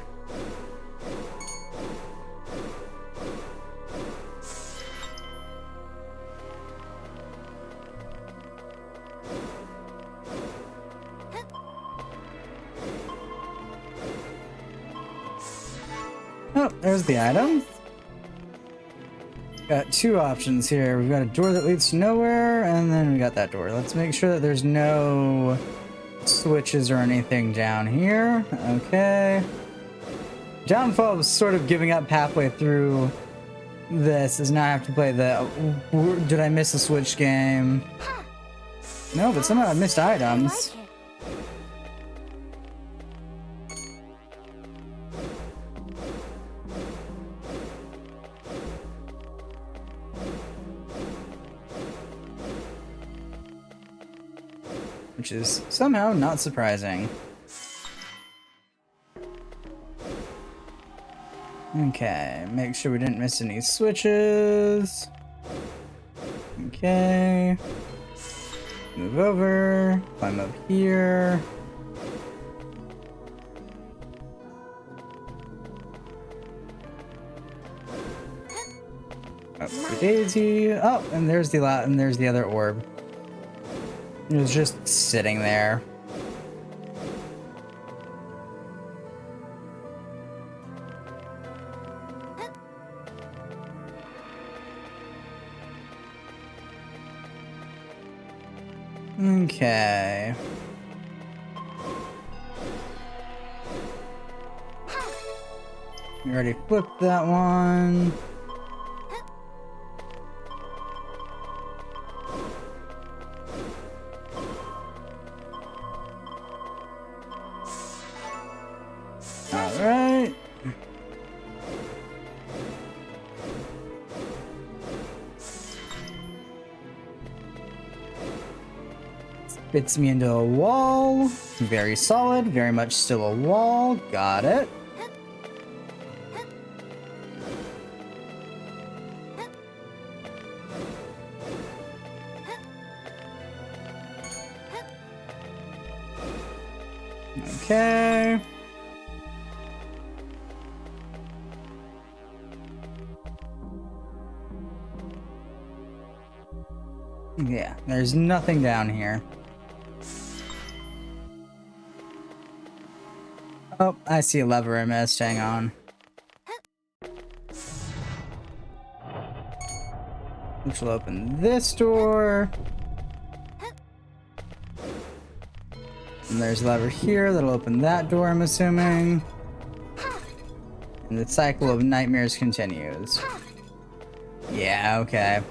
Oh, there's the item. Got two options here. We've got a door that leads to nowhere, and then we got that door. Let's make sure that there's no switches or anything down here. Okay. Downfall was sort of giving up halfway through this, is now I have to play the did I miss a switch game? No, but somehow I missed items. Which is somehow not surprising. Okay, make sure we didn't miss any switches. Okay. Move over, climb up here. Up for Daisy. Oh, and there's the other orb. It was just sitting there. Okay. We already flipped that one. Alright. Spits me into a wall. Very solid. Very much still a wall. Got it. Okay. Yeah, there's nothing down here. Oh, I see a lever I missed. Hang on. Which will open this door. And there's a lever here that'll open that door, I'm assuming. And the cycle of nightmares continues. Yeah, okay.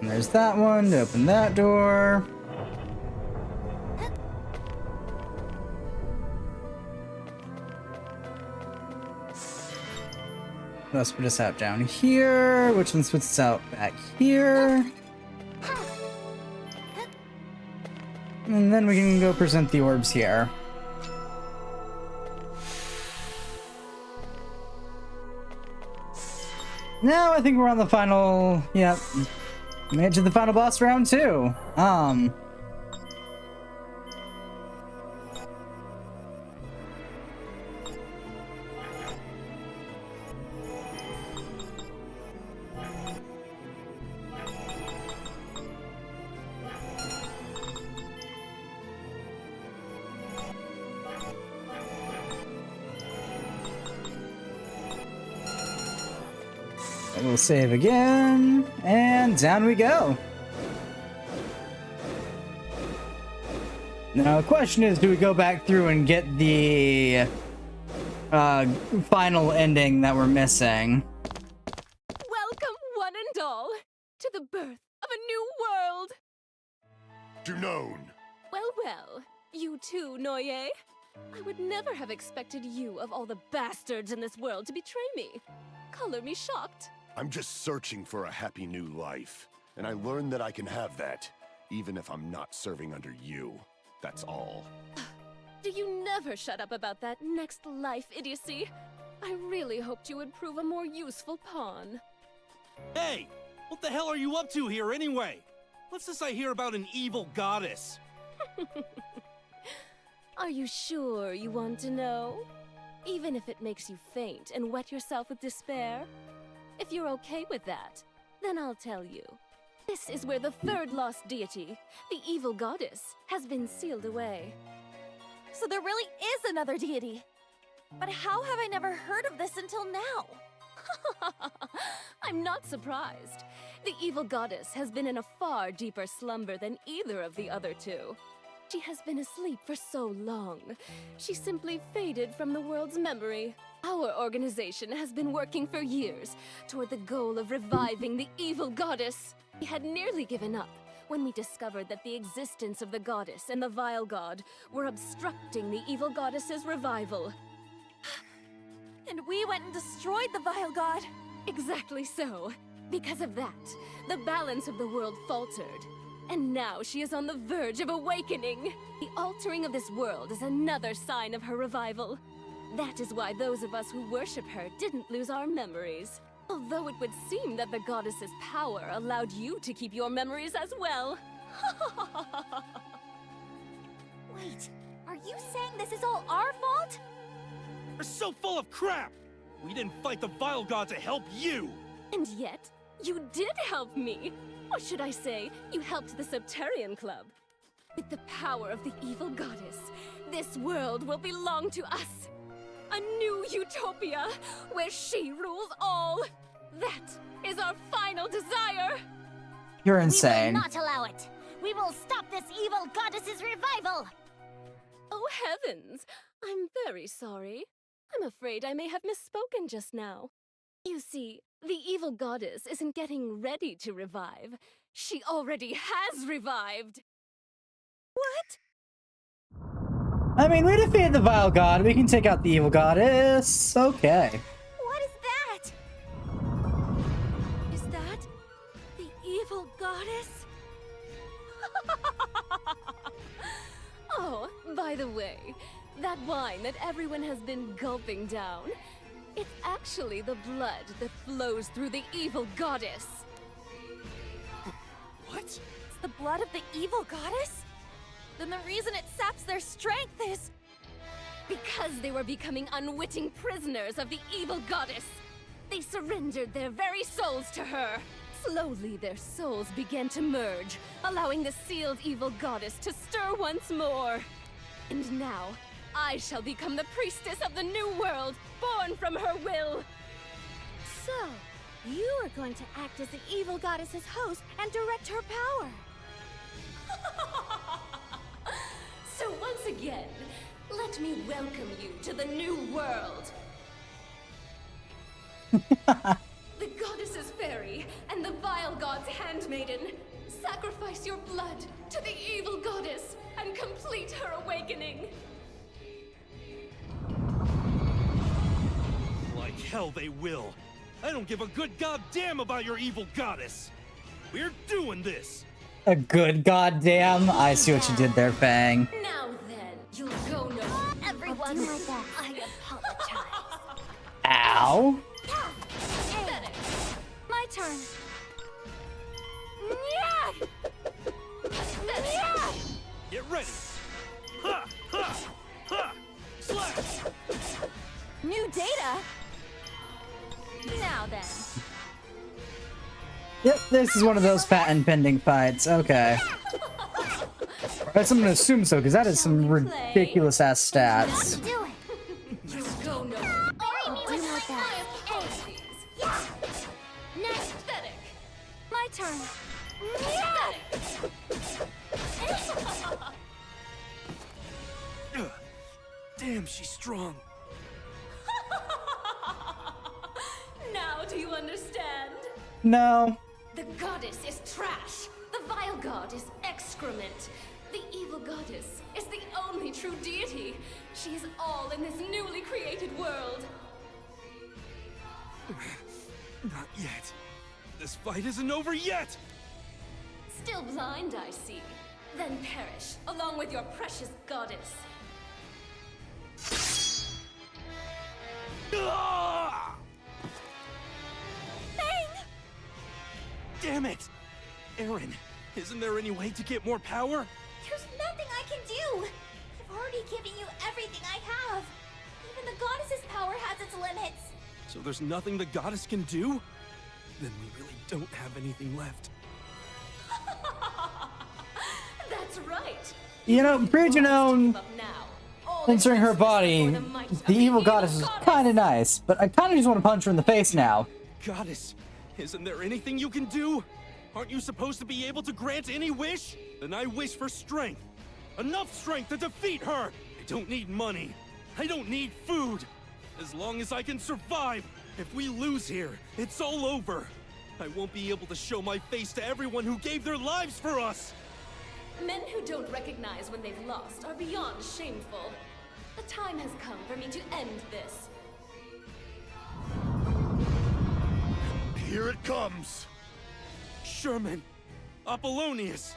And there's that one to open that door. Let's put us out down here, which one puts us out back here. And then we can go present the orbs here. Now I think we're on the final, yep. Made it to the final boss round too. We'll save again, and down we go. Now the question is, do we go back through and get the final ending that we're missing? Welcome, one and all, to the birth of a new world. Junon! Well, well, you too, Noye. I would never have expected you, of all the bastards in this world, to betray me. Color me shocked. I'm just searching for a happy new life, and I learned that I can have that, even if I'm not serving under you. That's all. Do you never shut up about that next life idiocy? I really hoped you would prove a more useful pawn. Hey! What the hell are you up to here anyway? What's this I hear about an evil goddess? Are you sure you want to know? Even if it makes you faint and wet yourself with despair? If you're okay with that, then I'll tell you. This is where the third lost deity, the evil goddess, has been sealed away. So there really is another deity. But how have I never heard of this until now? I'm not surprised. The evil goddess has been in a far deeper slumber than either of the other two. She has been asleep for so long. She simply faded from the world's memory. Our organization has been working for years toward the goal of reviving the evil goddess. We had nearly given up when we discovered that the existence of the goddess and the vile god were obstructing the evil goddess's revival. And we went and destroyed the vile god. Exactly so. Because of that, the balance of the world faltered. And now she is on the verge of awakening. The altering of this world is another sign of her revival. That is why those of us who worship her didn't lose our memories. Although it would seem that the goddess's power allowed you to keep your memories as well. Wait, are you saying this is all our fault? You're so full of crap! We didn't fight the vile god to help you! And yet, you did help me! Or should I say, you helped the Septarian Club. With the power of the evil goddess, this world will belong to us. A new utopia, where she rules all. That is our final desire! You're insane. We will not allow it! We will stop this evil goddess's revival! Oh heavens! I'm very sorry. I'm afraid I may have misspoken just now. You see, the evil goddess isn't getting ready to revive. She already has revived! What? I mean, we defeated the vile god. We can take out the evil goddess. Okay. What is that? Is that the evil goddess? Oh, by the way, that wine that everyone has been gulping down, it's actually the blood that flows through the evil goddess. What? It's the blood of the evil goddess? Then the reason it saps their strength is... Because they were becoming unwitting prisoners of the evil goddess. They surrendered their very souls to her. Slowly, their souls began to merge, allowing the sealed evil goddess to stir once more. And now, I shall become the priestess of the new world, born from her will. So, you are going to act as the evil goddess's host and direct her power. So once again, again. Let me welcome you to the new world. The goddess's fairy and the vile god's handmaiden. Sacrifice your blood to the evil goddess and complete her awakening. Like hell they will. I don't give a good goddamn about your evil goddess. We're doing this. A good goddamn. I see what you did there, Fang. Now then, you'll go no. Everyone, I apologize. Ow. My turn. Get ready. Ha! Ha! Ha! Slash! New data? Now then. Yep, this is one of those patent pending fights. Okay. Alright, so I'm gonna assume so, because that is some ridiculous ass stats. Do it. You'll go no. Do my best. Next, pathetic. My turn. Damn, she's strong. Now do you understand? No. The goddess is trash. The vile god is excrement. The evil goddess is the only true deity. She is all in this newly created world. Not yet. This fight isn't over yet. Still blind, I see. Then perish, along with your precious goddess. Ah! Fang! Damn it! Aaron, isn't there any way to get more power? There's nothing I can do. I've already given you everything I have. Even the goddess's power has its limits. So there's nothing the goddess can do? Then we really don't have anything left. That's right. You know, Bridgenone, entering her body, the evil goddess is kind of nice, but I kind of just want to punch her in the face now. Goddess, isn't there anything you can do? Aren't you supposed to be able to grant any wish? Then I wish for strength. Enough strength to defeat her! I don't need money. I don't need food. As long as I can survive, if we lose here, it's all over. I won't be able to show my face to everyone who gave their lives for us. Men who don't recognize when they've lost are beyond shameful. The time has come for me to end this. Here it comes! Sherman! Apollonius!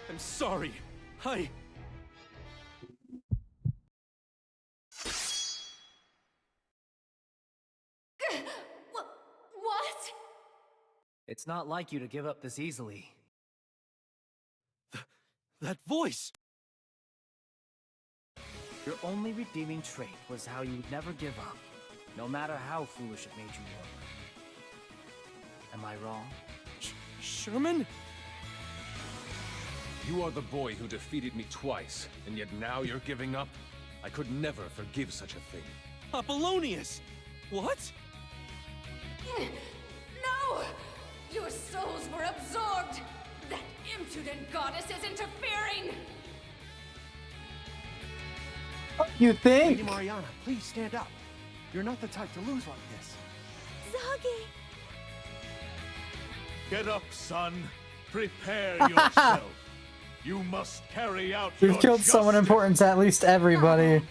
I'm sorry. What? It's not like you to give up this easily. That voice! Your only redeeming trait was how you'd never give up, no matter how foolish it made you look. Am I wrong? Sherman? You are the boy who defeated me twice, and yet now you're giving up? I could never forgive such a thing. Apollonius! What? No! Your souls were absorbed! That impudent goddess is interfering! You think? Lady Mariana, please stand up. You're not the type to lose like this. Zagi! Get up, son. Prepare yourself. You must carry out You've your killed someone justice. important to at least everybody.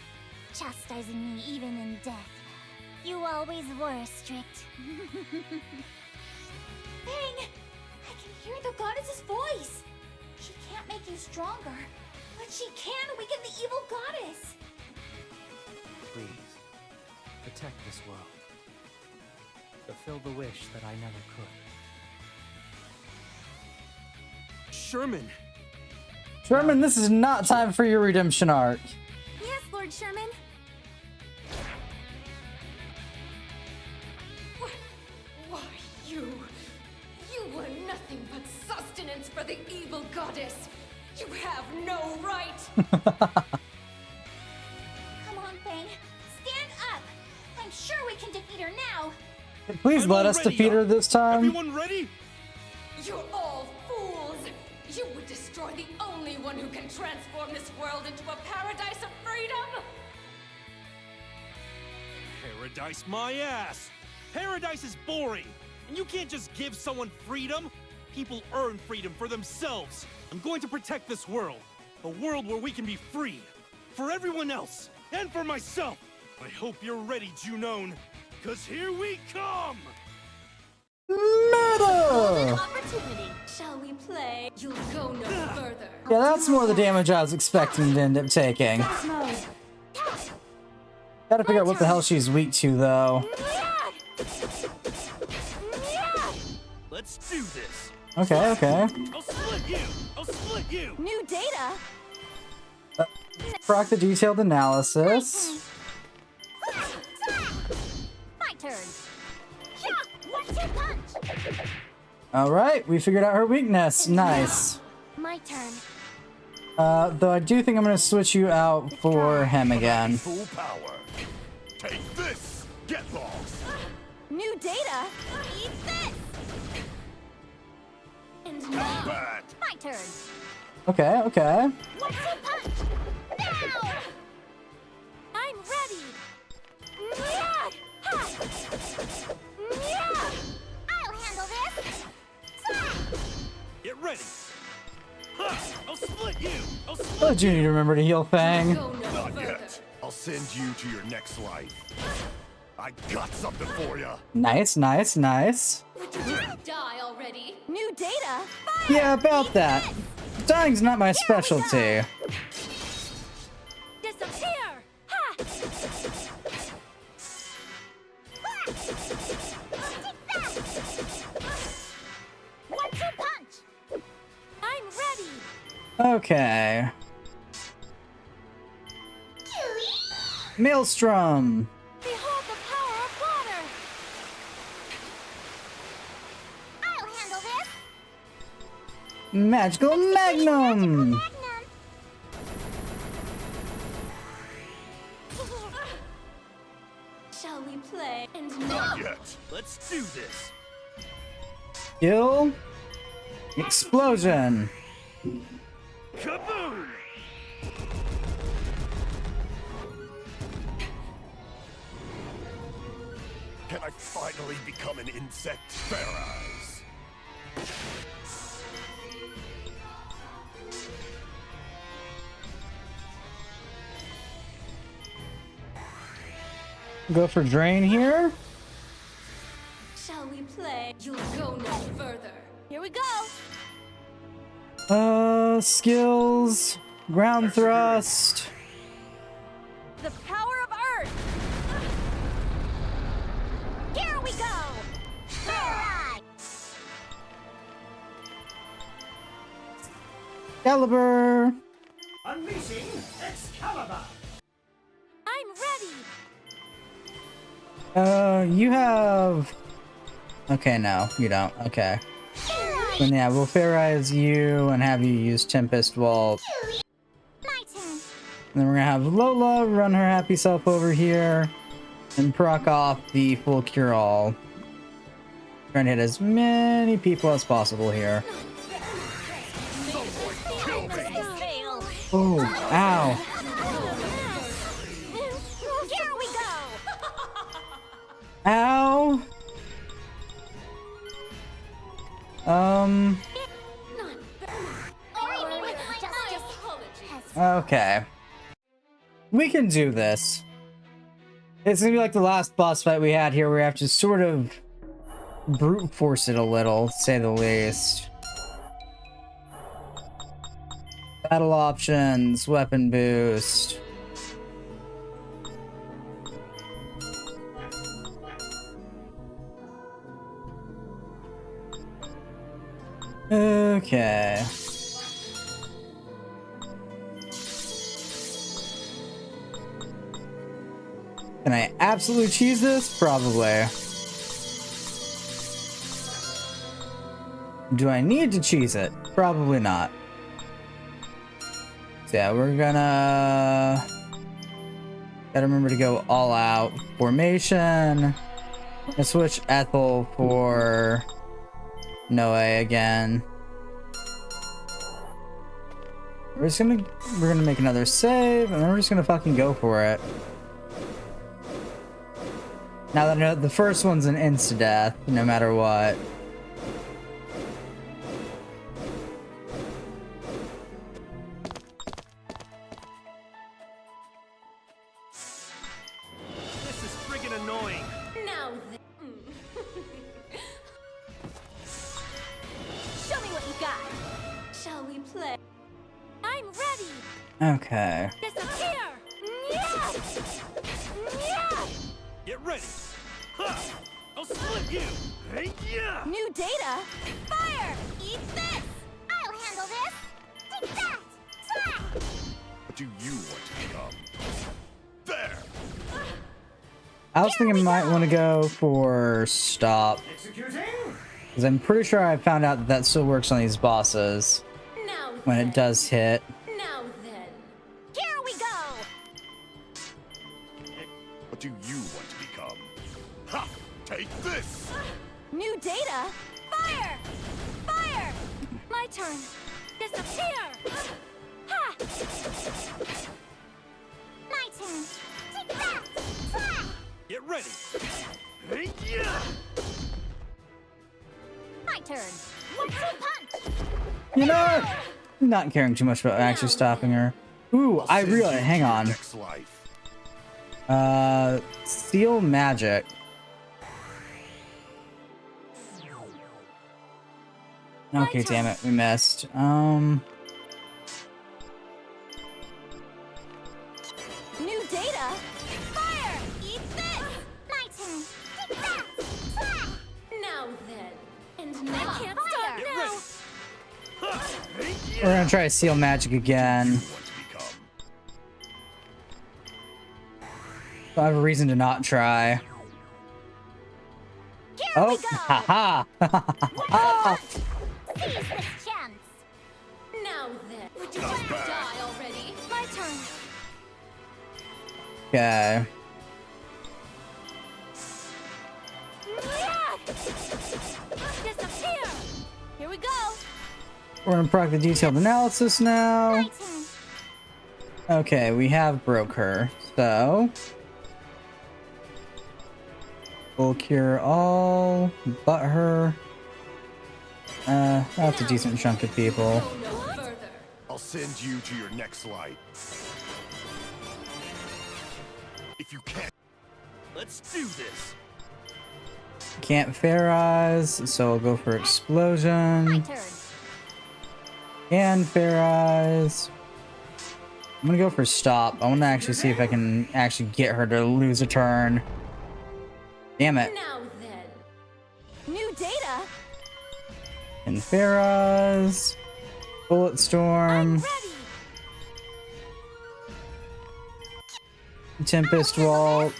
Chastising me even in death. You always were strict. Fang! I can hear the goddess's voice. She can't make you stronger, but she can weaken the evil goddess. Please, protect this world. Fulfill the wish that I never could. Sherman! Sherman, this is not time for your redemption arc. Yes, Lord Sherman. Why, you were nothing but sustenance for the evil goddess. You have no right. Come on, Fang. Stand up. I'm sure we can defeat her now. Please let us defeat her this time. Everyone ready? You're all fools. You would destroy the only one who can transform this world into a paradise of freedom? Paradise my ass! Paradise is boring! And you can't just give someone freedom! People earn freedom for themselves! I'm going to protect this world! A world where we can be free! For everyone else! And for myself! I hope you're ready, Junon! Cause here we come! Meta! Opportunity. Shall we play? You'll go no further. Yeah, that's more the damage I was expecting to end up taking. Gotta figure out what the hell she's weak to, though. Let's do this! Okay, okay. I'll split you! I'll split you! New data? Proc the detailed analysis. My turn. One-two punch. Alright, we figured out her weakness. Nice. My turn. Though I do think I'm gonna switch you out for him again. Full power. Take this. Get lost. New data? Eat this. And Combat. My turn. Okay, okay. One-two punch. Now. I'm ready. I'll handle this. Get ready! Ha! I'll split you! I'll split Oh, you need to remember to heal Fang. go no Not further. yet. I'll send you to your next life. I got something for you. Nice, nice, nice. Would you just die already? New data? Yeah, about that. Dying's not my specialty. Disappear! Ha! One-two punch. I'm ready. Okay. Maelstrom. Behold the power of water. I'll handle this. Magical Magnum. Shall we play? And Not yet. Let's do this! Kill. Explosion. Kaboom! Can I finally become an insect? Fair eyes. Go for drain here. shall we play? You'll go no further. Here we go. Skills. Ground thrust. The power of Earth! Here we go. Alright. Excalibur. Unleashing Excalibur! I'm ready. You have... Okay, no, you don't. Okay. Then yeah, we'll Fairize you and have you use Tempest Vault. My turn. And then we're gonna have Lola run her happy self over here and proc off the full cure-all. Trying to hit as many people as possible here. Oh, ow. Here we go. Ow. Okay. We can do this. It's gonna be like the last boss fight we had here where we have to sort of brute force it a little, to say the least. Battle options, weapon boost. Okay. Can I absolutely cheese this? Probably. Do I need to cheese it? Probably not. So yeah, we're gonna... Gotta remember to go all out. Formation. I'll switch Ethel for Noe again. We're gonna make another save, and then we're just gonna fucking go for it. Now that I know the first one's an insta-death, no matter what. This is friggin' annoying. Now show me what you got. Shall we play? I'm ready. Okay. Disappear. Yeah. Yeah. Get ready. Ha! I'll split you. Hey, yeah! New data? Fire! Eat this! I'll handle this! Take that! Slap! What do you want to become? There! I was thinking I might want to go for stop. Because I'm pretty sure I found out that that still works on these bosses. Now When it does hit. Now then. Here we go! What do you want to become? Ha! Take this! New data? Fire. Fire. My turn. Disappear. Ha. My turn! Take that! Slap! Get ready. Hey, yeah! My turn! 1-2 punch! You know what? Not caring too much about actually stopping her. Ooh, I really hang on. Next life. Seal magic. Okay, damn it, we missed. New data? Fire! Eat this! My turn! Take that! Slap! Now then. And I now. can't stop now. We're gonna try seal magic again. Want to become? I have a reason to not try. Here Oh, we go! haha! Seize this chance! Now then. Would you like to die already? My turn. Okay. Disappear. Here we go. We're gonna proc the detailed analysis now. My turn! Okay, we have broke her. So we'll cure all but her. That's a decent chunk of people. Go no further. I'll send you to your next life. If you can't. Let's do this. Can't fair eyes, so I'll go for My explosion. turn! And fair eyes. I'm gonna go for stop. I want to actually see if I can actually get her to lose a turn. Damn it. Now then. New data? And fair eyes. Bullet storm. Ready. Tempest Wall.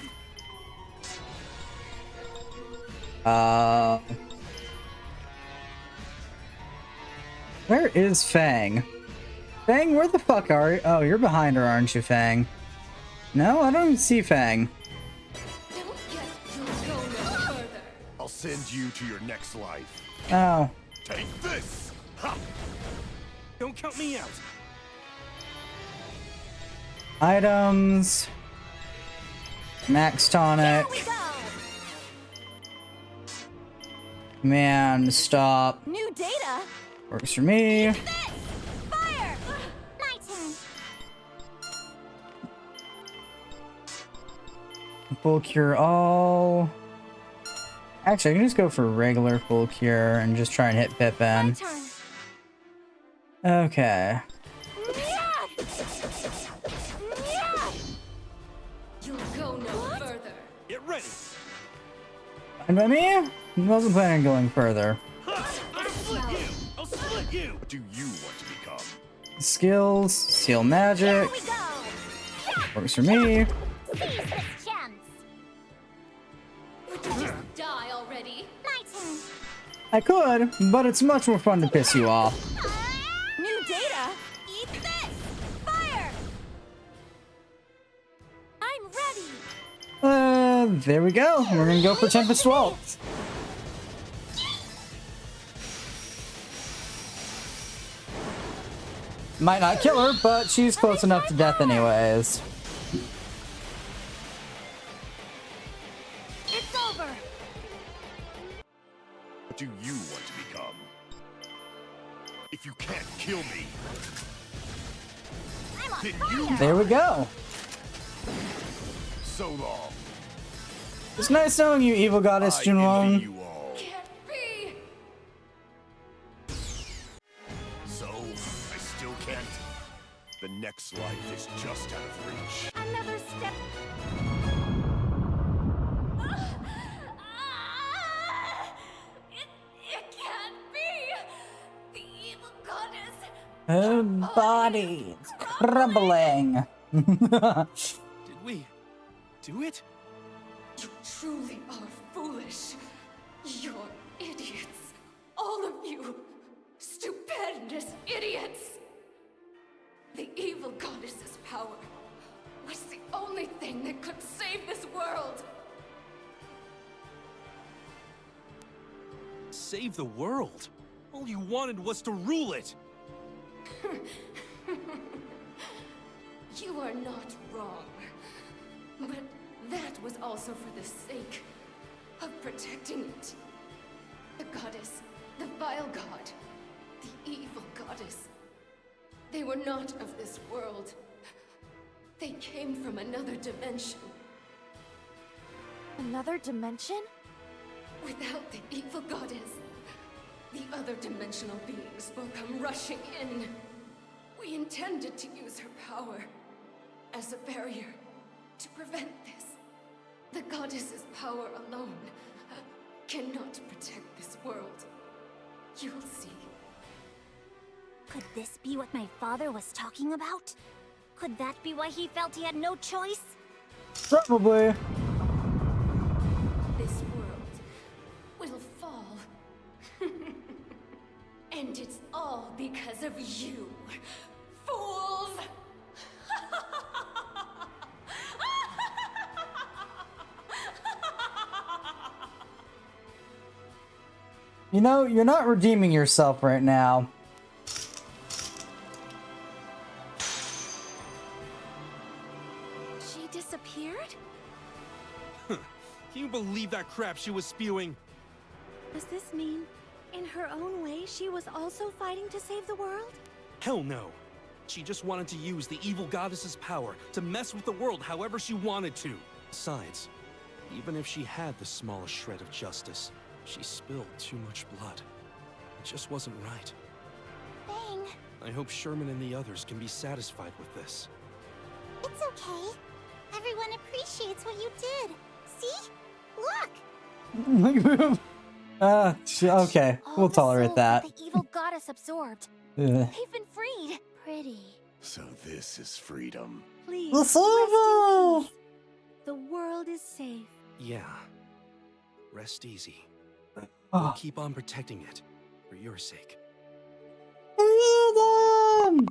Where is Fang? Fang, where the fuck are you? Oh, you're behind her, aren't you, Fang? No, I don't even see Fang. Don't get. You'll go no further. I'll send you to your next life. Oh, Take this! Ha! Don't count me out. items. Max tonic. Here we go! Man, stop. New data? Works for me. This! Fire! My turn! Full cure all. Actually, I can just go for regular full cure and just try and hit My Pippin. turn. Okay. You'll go no further. Get ready. And by me, wasn't planning on going further. Ha! I'll split you. I'll split you. What do you want to become? Skills, seal magic. Here we go! Works for me. Seize this chance! Would you just die already? My turn! I could, but it's much more fun to piss you off. New data? Eat this! Fire! I'm ready. There we go. We're gonna go for Tempest Waltz. Might not kill her, but she's close enough to death anyways. It's over. What do you want to become? If you can't kill me, then you... There we go. So long. It's nice knowing you, evil goddess Junlong. Can't be. So, I still can't. The next life is just out of reach. Another step. It can't be. The evil goddess. Her body is crumbling. Did we do it? You truly are foolish. You're idiots. All of you. Stupendous idiots. The evil goddess's power was the only thing that could save this world. Save the world? All you wanted was to rule it. You are not wrong. But that was also for the sake of protecting it. The goddess, the vile god, the evil goddess. They were not of this world. They came from another dimension. Another dimension? Without the evil goddess, the other dimensional beings will come rushing in. We intended to use her power as a barrier to prevent this. The goddess's power alone cannot protect this world. You'll see. Could this be what my father was talking about? Could that be why he felt he had no choice? Probably. This world will fall. And it's all because of you, fools! You know, you're not redeeming yourself right now. She disappeared? Can you believe that crap she was spewing? Does this mean, in her own way, she was also fighting to save the world? Hell no. She just wanted to use the evil goddess's power to mess with the world however she wanted to. Besides, even if she had the smallest shred of justice, she spilled too much blood. It just wasn't right. Bang. I hope Sherman and the others can be satisfied with this. It's okay. Everyone appreciates what you did. See? Look! Okay, we'll tolerate that. The evil goddess absorbed. Ugh. They've been freed. Pretty. So this is freedom. Please, The rest in Silver! peace. The world is safe. Yeah. Rest easy. We'll Oh. keep on protecting it, for your sake. Freedom!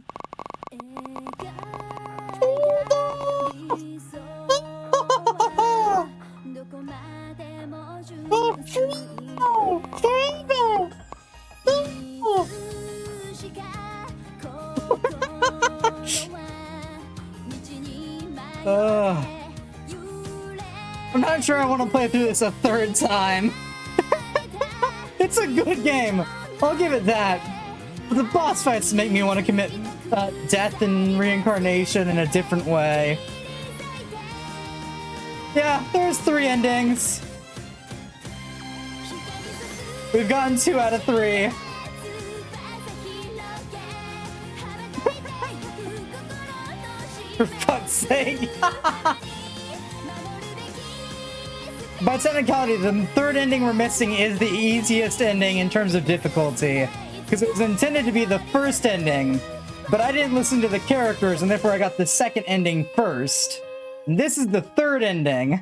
I'm not sure I want to play through this a third time. It's a good game. I'll give it that. But the boss fights make me want to commit death and reincarnation in a different way. Yeah, there's 3 endings. We've gotten 2 out of 3. For fuck's sake. By technicality, the 3rd ending we're missing is the easiest ending in terms of difficulty. Because it was intended to be the 1st ending. But I didn't listen to the characters, and therefore I got the 2nd ending first. And this is the 3rd ending.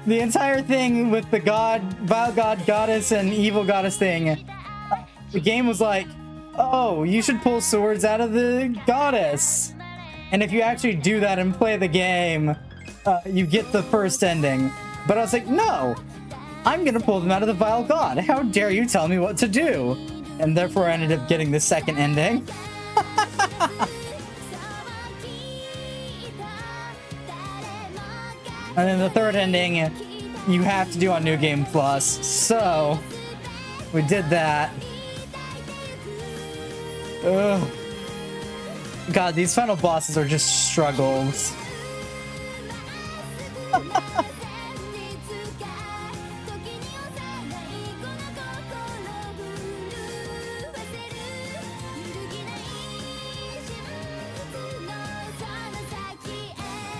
The entire thing with the vile god, goddess, and evil goddess thing, the game was like, oh, you should pull swords out of the goddess. And if you actually do that and play the game, you get the 1st ending. But I was like, no, I'm gonna pull them out of the vile god. How dare you tell me what to do? And therefore I ended up getting the second ending. And then the third ending you have to do on New Game Plus. So we did that. Ugh. God, these final bosses are just struggles.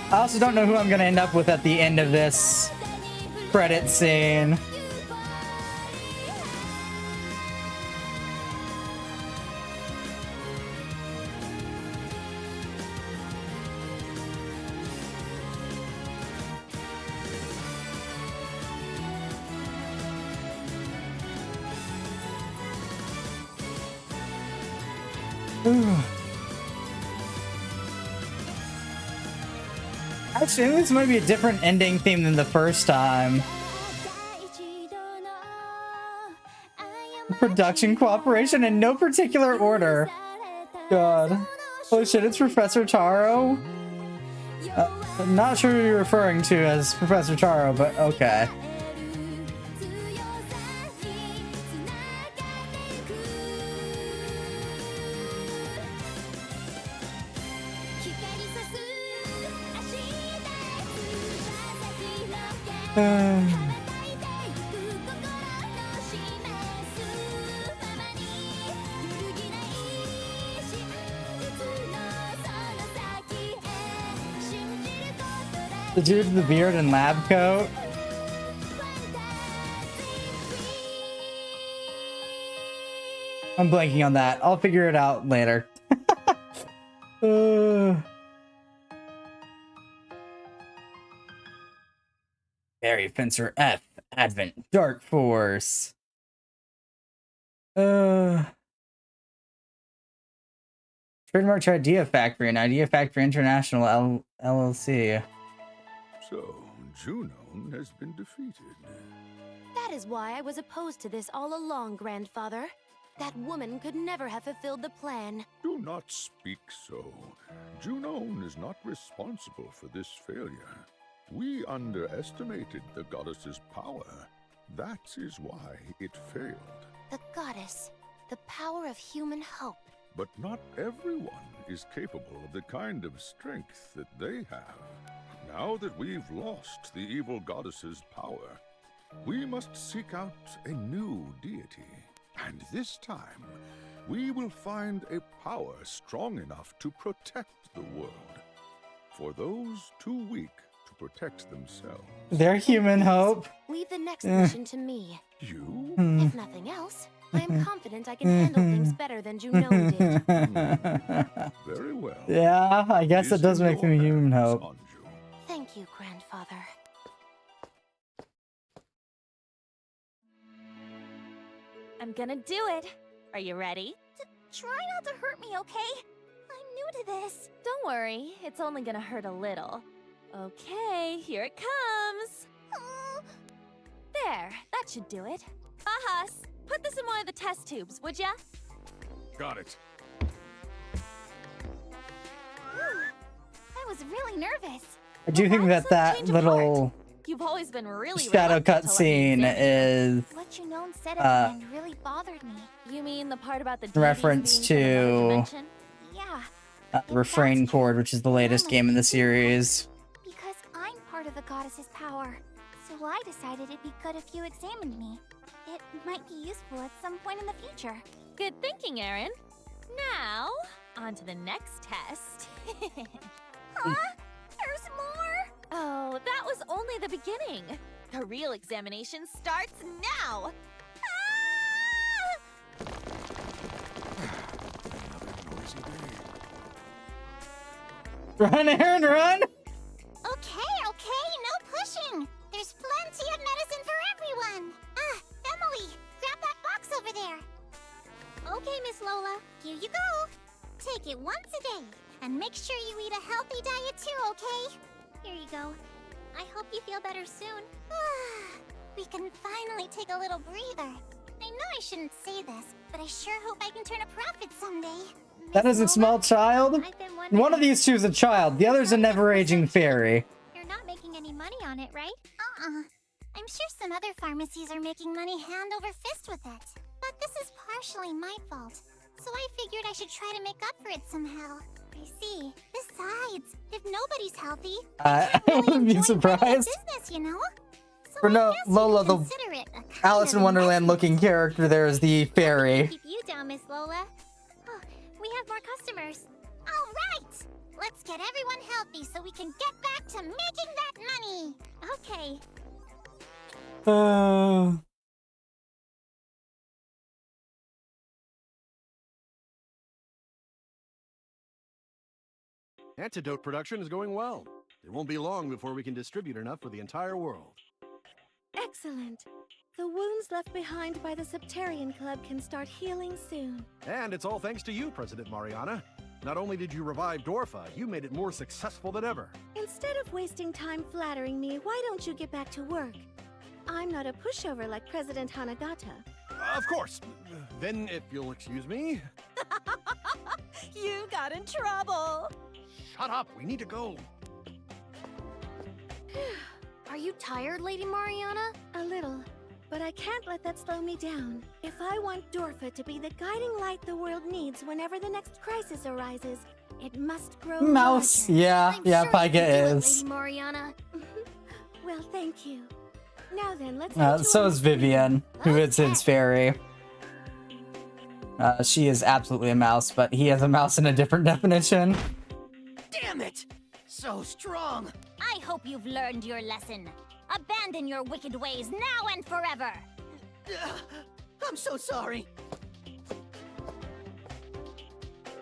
I also don't know who I'm gonna end up with at the end of this credit scene. Actually, this might be a different ending theme than the first time. Production cooperation in no particular order. God. Holy shit, it's Professor Taro? I'm not sure who you're referring to as Professor Taro, but okay. The dude with the beard and lab coat. I'm blanking on that. I'll figure it out later. Fairy Fencer F. Advent Dark Force. Trademark to Idea Factory and Idea Factory International LLC. So, Junon has been defeated. That is why I was opposed to this all along, Grandfather. That woman could never have fulfilled the plan. Do not speak so. Junon is not responsible for this failure. We underestimated the goddess's power. That is why it failed. The goddess. The power of human hope. But not everyone is capable of the kind of strength that they have. Now that we've lost the evil goddess's power, we must seek out a new deity. And this time, we will find a power strong enough to protect the world. For those too weak to protect themselves. They're human hope. Leave the next mission to me. You? If nothing else, I'm confident I can handle things better than Junon did. Very well. Yeah, I guess it does make them human hope. Thank you, Grandfather. I'm gonna do it. Are you ready? Try not to hurt me, okay? I'm new to this. Don't worry, it's only gonna hurt a little. Okay, here it comes. There, that should do it. Ahas, put this in one of the test tubes, would ya? Got it. I was really nervous. I do think that that little You've always been really shadow cutscene is What Junon said at the end really bothered me. You mean the part about the reference to Yeah. Refrain Chord, which is the latest game in the series. Because I'm part of the goddess's power. So I decided it'd be good if you examined me. It might be useful at some point in the future. Good thinking, Aaron. Now, on to the next test. Huh? There's more? Oh, that was only the beginning. The real examination starts now. Run, Aaron, run! Okay, no pushing. There's plenty of medicine for everyone. Emily, grab that box over there. Okay, Miss Lola, here you go. Take it once a day, and make sure you eat a healthy diet too, okay? Here you go. I hope you feel better soon. We can finally take a little breather. I know I shouldn't say this, but I sure hope I can turn a profit someday. That is a small child? One of these two is a child, the other's a never-aging fairy. You're not making any money on it, right? I'm sure some other pharmacies are making money hand over fist with it. But this is partially my fault, so I figured I should try to make up for it somehow. I see. Besides, if nobody's healthy, I wouldn't be surprised. business, you know? So For no, Lola, the consider it a kind Alice of in Wonderland looking character there is the fairy. Keep you down, Miss Lola. Oh, we have more customers. All right! Let's get everyone healthy so we can get back to making that money. Okay. Antidote production is going well. It won't be long before we can distribute enough for the entire world. Excellent. The wounds left behind by the Septarian Club can start healing soon. And it's all thanks to you, President Mariana. Not only did you revive Dorfa, you made it more successful than ever. Instead of wasting time flattering me, why don't you get back to work? I'm not a pushover like President Hanagata. Of course. Then, if you'll excuse me. You got in trouble. Shut up, we need to go. Are you tired, Lady Mariana? A little, but I can't let that slow me down. If I want Dorfa to be the guiding light the world needs whenever the next crisis arises, it must grow Mouse, larger. yeah, I'm Pika sure is. Lady Mariana. Well, thank you. Now then, let's head to So our is Vivian, who is his fairy. She is absolutely a mouse, but he has a mouse in a different definition. Damn it! So strong! I hope you've learned your lesson. Abandon your wicked ways now and forever. I'm so sorry.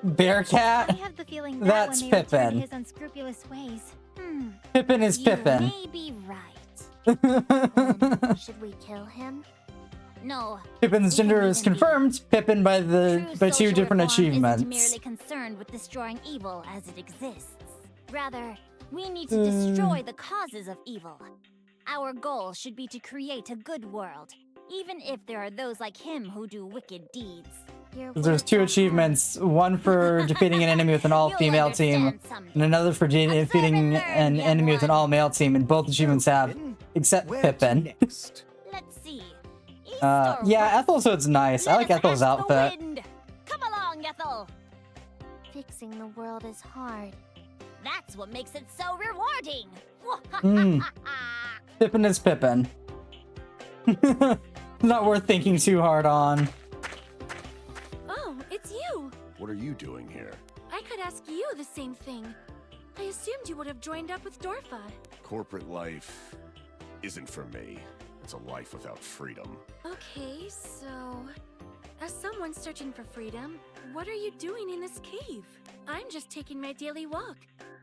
Bearcat? I have the feeling that That's one may return to Pippin. his unscrupulous ways. Pippin is Pippin. You may be right. Should we kill him? No. Pippin's gender is confirmed. Pippin by two Social different reform isn't achievements. merely concerned with destroying evil as it exists. Rather, we need to destroy the causes of evil. Our goal should be to create a good world, even if there are those like him who do wicked deeds. There's two achievements, one for defeating an enemy with an all-female team, and another for defeating an enemy with an all-male team, and both achievements have, except Pippin. Let's see. Yeah, Ethel's nice. I like Ethel's outfit. Come along, Ethel. Fixing the world is hard. That's what makes it so rewarding. Pippin is Pippin. Not worth thinking too hard on. Oh, it's you! What are you doing here? I could ask you the same thing. I assumed you would have joined up with Dorfa. Corporate life isn't for me. It's a life without freedom. Okay, so... As someone searching for freedom, what are you doing in this cave? I'm just taking my daily walk.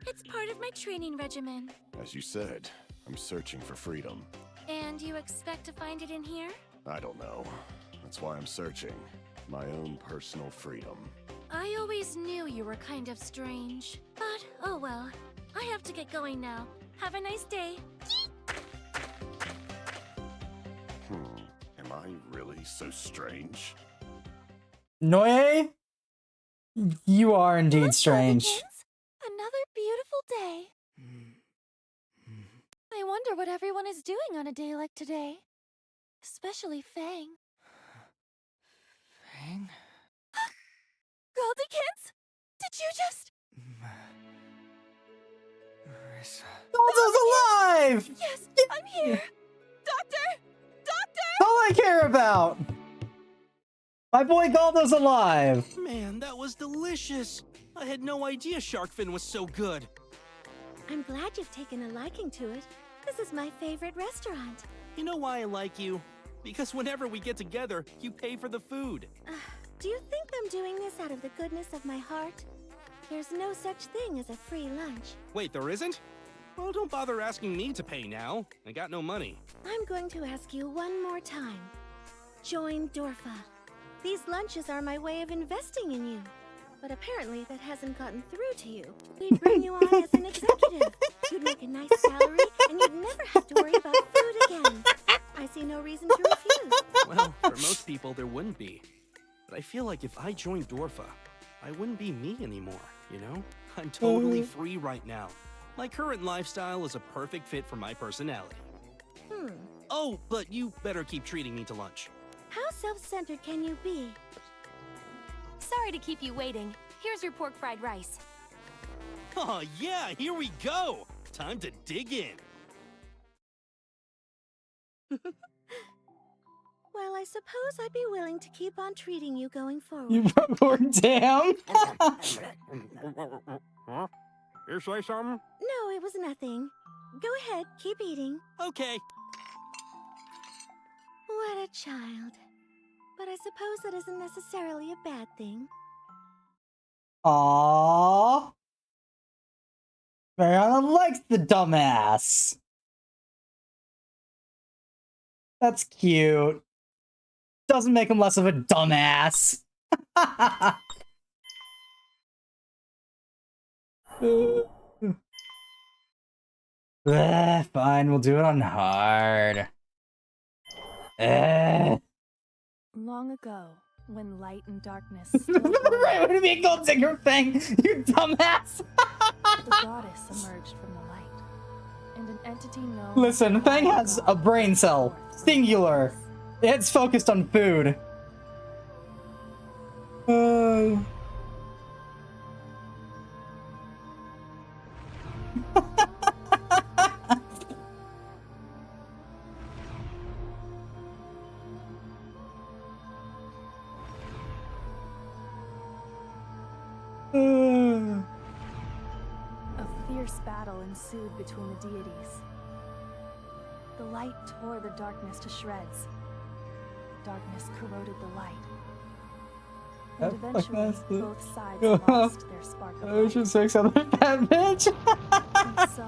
It's part of my training regimen. As you said, I'm searching for freedom. And you expect to find it in here? I don't know. That's why I'm searching. My own personal freedom. I always knew you were kind of strange. But, oh well. I have to get going now. Have a nice day. Am I really so strange? Noe? You are indeed strange. Another beautiful day. I wonder what everyone is doing on a day like today. Especially Fang. Fang? Goldykins? Did you just... Marissa. Goldo's alive! Yes, I'm here! Doctor! All I care about! My boy Goldo's alive! Man, that was delicious. I had no idea shark fin was so good. I'm glad you've taken a liking to it. This is my favorite restaurant. You know why I like you? Because whenever we get together, you pay for the food. Do you think I'm doing this out of the goodness of my heart? There's no such thing as a free lunch. Wait, there isn't? Well, don't bother asking me to pay now. I got no money. I'm going to ask you one more time. Join Dorfa. These lunches are my way of investing in you. But apparently that hasn't gotten through to you. We'd bring you on as an executive. You'd make a nice salary, and you'd never have to worry about food again. I see no reason to refuse. Well, for most people, there wouldn't be. but I feel like if I joined Dorfa, I wouldn't be me anymore, you know? I'm totally free right now. My current lifestyle is a perfect fit for my personality. Oh, but you better keep treating me to lunch. How self-centered can you be? Sorry to keep you waiting. Here's your pork fried rice. Oh yeah, here we go! Time to dig in. Well, I suppose I'd be willing to keep on treating you going forward. You poor damn. Huh? You say something? No, it was nothing. Go ahead, keep eating. Okay. What a child. But I suppose that isn't necessarily a bad thing. Aww. Mariana likes the dumbass. That's cute. Doesn't make him less of a dumbass. Fine, we'll do it on hard. Long ago, when light and darkness Right, what do you mean, Gold Digger Fang? You dumbass! the goddess emerged from the light, and an entity known. Listen, Fang has a brain cell. Singular. It's focused on food. A fierce battle ensued between the deities. The light tore the darkness to shreds. Darkness corroded the light. And eventually, both sides lost their spark of light. Just fix up that bitch. And so,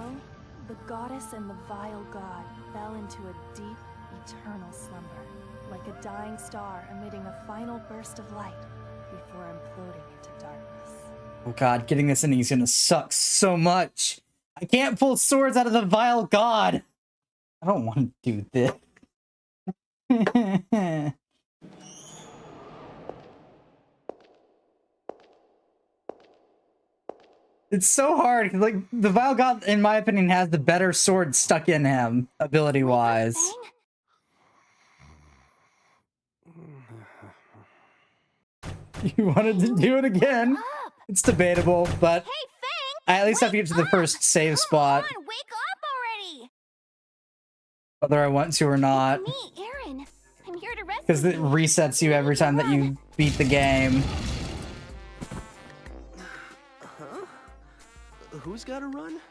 the goddess and the vile god fell into a deep, eternal slumber, like a dying star emitting a final burst of light before imploding into darkness. Oh god, getting this ending is gonna suck so much. I can't pull swords out of the vile god. I don't want to do this. It's so hard because, like, the vile god, in my opinion, has the better sword stuck in him, ability-wise. You wanted to do it again? It's debatable, but I at least have to get to the first save spot, Wake up already! whether I want to or not, Me, Aaron. I'm here to rescue because it resets you every time that you beat the game. Huh? Who's gotta run?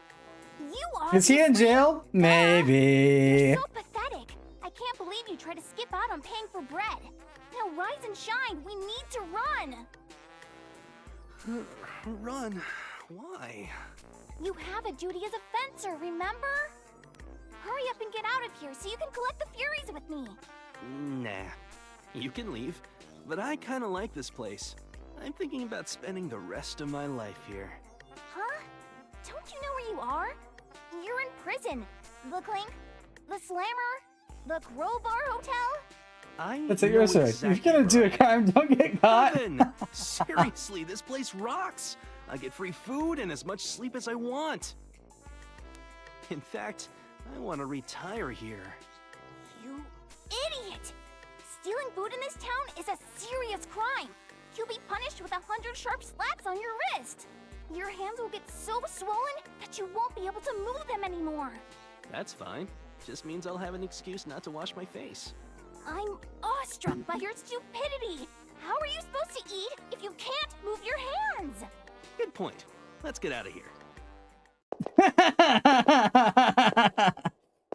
You are. Is he in jail? Maybe. So pathetic. I can't believe you tried to skip out on paying for bread. Now rise and shine. We need to run. Run? Why? You have a duty as a fencer, remember? Hurry up and get out of here so you can collect the Furies with me. Nah. You can leave, but I kinda like this place. I'm thinking about spending the rest of my life here. Huh? Don't you know where you are? You're in prison. The Clink, the Slammer, the Crowbar Hotel. That's what you're saying. If you're gonna do a crime, don't get caught. Evan, seriously, this place rocks. I get free food and as much sleep as I want. In fact, I want to retire here. You idiot! Stealing food in this town is a serious crime. You'll be punished with 100 sharp slaps on your wrist. Your hands will get so swollen that you won't be able to move them anymore. That's fine. Just means I'll have an excuse not to wash my face. I'm awestruck by your stupidity. How are you supposed to eat if you can't move your hands? Good point. Let's get out of here.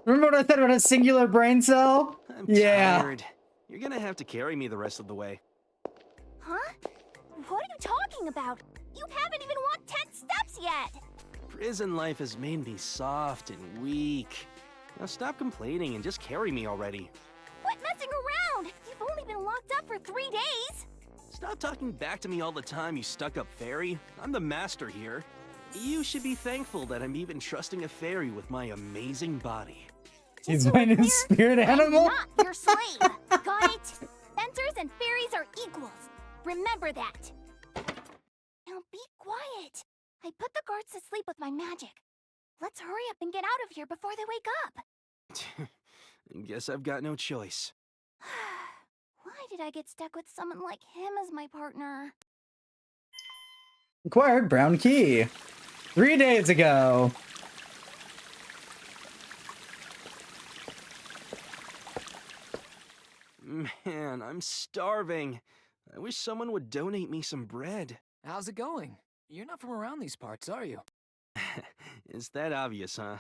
Remember what I said about a singular brain cell? I'm yeah. tired. You're gonna have to carry me the rest of the way. Huh? What are you talking about? You haven't even walked 10 steps yet. Prison life has made me soft and weak. Now stop complaining and just carry me already. Quit messing around! You've only been locked up for 3 days! Stop talking back to me all the time, you stuck-up fairy. I'm the master here. You should be thankful that I'm even trusting a fairy with my amazing body. He's my new spirit animal? Not your slave! Got it? Fencers and fairies are equals. Remember that. Now be quiet. I put the guards to sleep with my magic. Let's hurry up and get out of here before they wake up. Guess I've got no choice. Why did I get stuck with someone like him as my partner? Acquired brown key. 3 days ago. Man, I'm starving. I wish someone would donate me some bread. How's it going? You're not from around these parts, are you? Is that obvious, huh?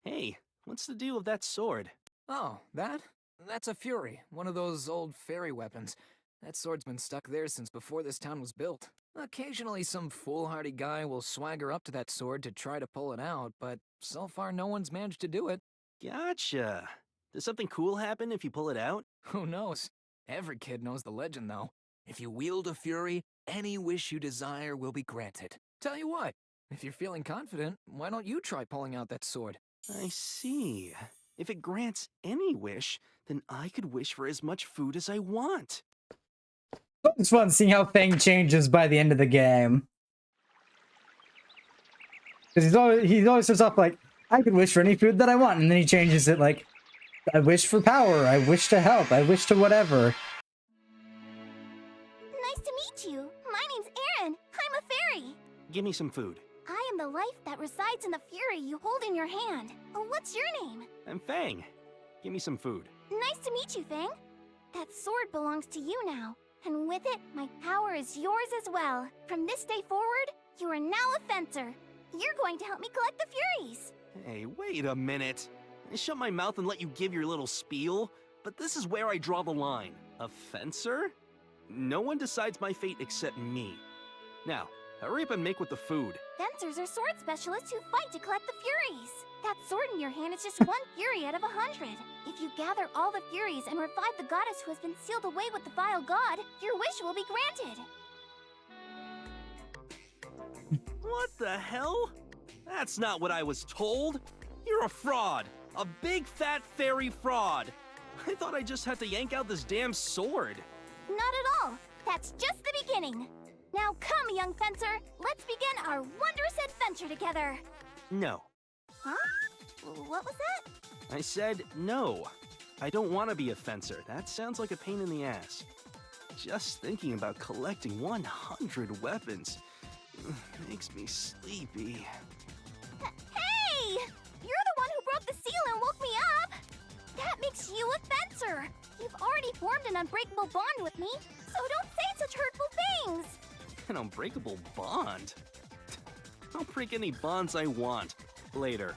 Hey, what's the deal with that sword? Oh, that? That's a Fury, one of those old fairy weapons. That sword's been stuck there since before this town was built. Occasionally some foolhardy guy will swagger up to that sword to try to pull it out, but so far no one's managed to do it. Gotcha. Does something cool happen if you pull it out? Who knows? Every kid knows the legend, though. If you wield a Fury, any wish you desire will be granted. Tell you what, if you're feeling confident, why don't you try pulling out that sword? I see. If it grants any wish, then I could wish for as much food as I want. It's fun seeing how Fang changes by the end of the game. Because he always starts off like, I could wish for any food that I want, and then he changes it like, I wish for power, I wish to help, I wish to whatever. Nice to meet you. My name's Aaron. I'm a fairy. Give me some food. I am the life that resides in the fury you hold in your hand. What's your name? I'm Fang. Give me some food. Nice to meet you, Fang. That sword belongs to you now. And with it, my power is yours as well. From this day forward, you are now a fencer. You're going to help me collect the Furies. Hey, wait a minute. I shut my mouth and let you give your little spiel, but this is where I draw the line. A fencer? No one decides my fate except me. Now, hurry up and make with the food. Fencers are sword specialists who fight to collect the Furies. That sword in your hand is just one Fury out of 100. If you gather all the Furies and revive the goddess who has been sealed away with the vile god, your wish will be granted. What the hell? That's not what I was told. You're a fraud. A big fat fairy fraud. I thought I just had to yank out this damn sword. Not at all. That's just the beginning. Now come, young fencer. Let's begin our wondrous adventure together. No. Huh? What was that? I said no. I don't want to be a fencer. That sounds like a pain in the ass. Just thinking about collecting 100 weapons makes me sleepy. Hey! You're the one who broke the seal and woke me up! That makes you a fencer! You've already formed an unbreakable bond with me, so don't say such hurtful things! An unbreakable bond? I'll break any bonds I want. Later.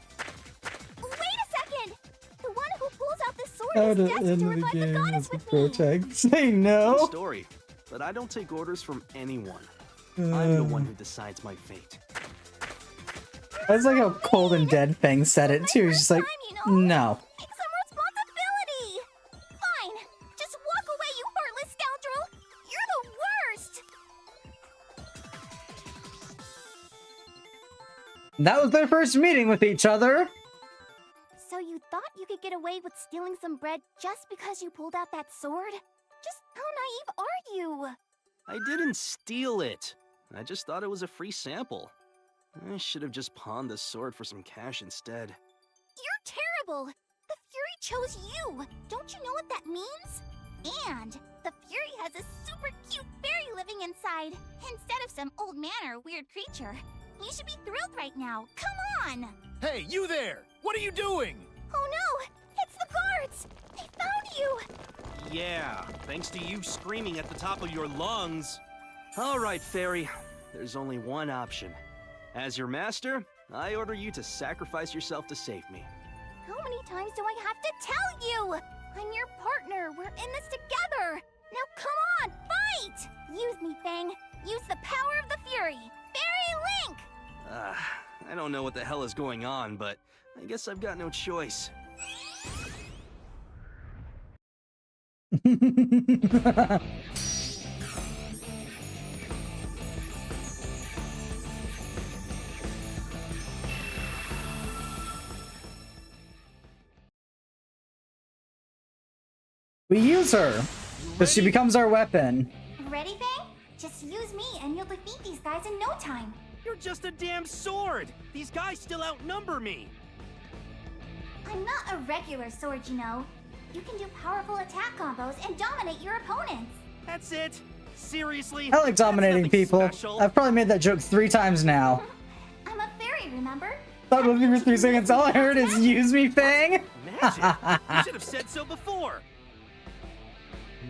Wait a second! The one who pulls out this sword is destined to revive the goddess with me! Say no! Good story, but I don't take orders from anyone. I'm the one who decides my fate. That's like how Cold and Dead Fang said it too. He's just like, no. Take some responsibility! Fine! Just walk away, you heartless scoundrel! You're the worst! That was their first meeting with each other. So you thought you could get away with stealing some bread just because you pulled out that sword? Just how naive are you? I didn't steal it. I just thought it was a free sample. I should have just pawned the sword for some cash instead. You're terrible! The Fury chose you! Don't you know what that means? And the Fury has a super cute fairy living inside, instead of some old man or weird creature. You should be thrilled right now. Come on! Hey, you there! What are you doing? Oh no! It's the guards! They found you! Yeah, thanks to you screaming at the top of your lungs. All right, Fairy. There's only one option. As your master, I order you to sacrifice yourself to save me. How many times do I have to tell you? I'm your partner. We're in this together. Now come on, fight! Use me, Fang. Use the power of the Fury. Fairy Link! I don't know what the hell is going on, but I guess I've got no choice. We use her, because she becomes our weapon. Ready, Fang? Just use me and you'll defeat these guys in no time. You're just a damn sword! These guys still outnumber me! I'm not a regular sword, you know. You can do powerful attack combos and dominate your opponents. That's it? Seriously? I like dominating That's nothing people. special. I've probably made that joke 3 times now. I'm a fairy, remember? Thought with me for 3 seconds, all I heard is use me, Fang. Magic? You should have said so before.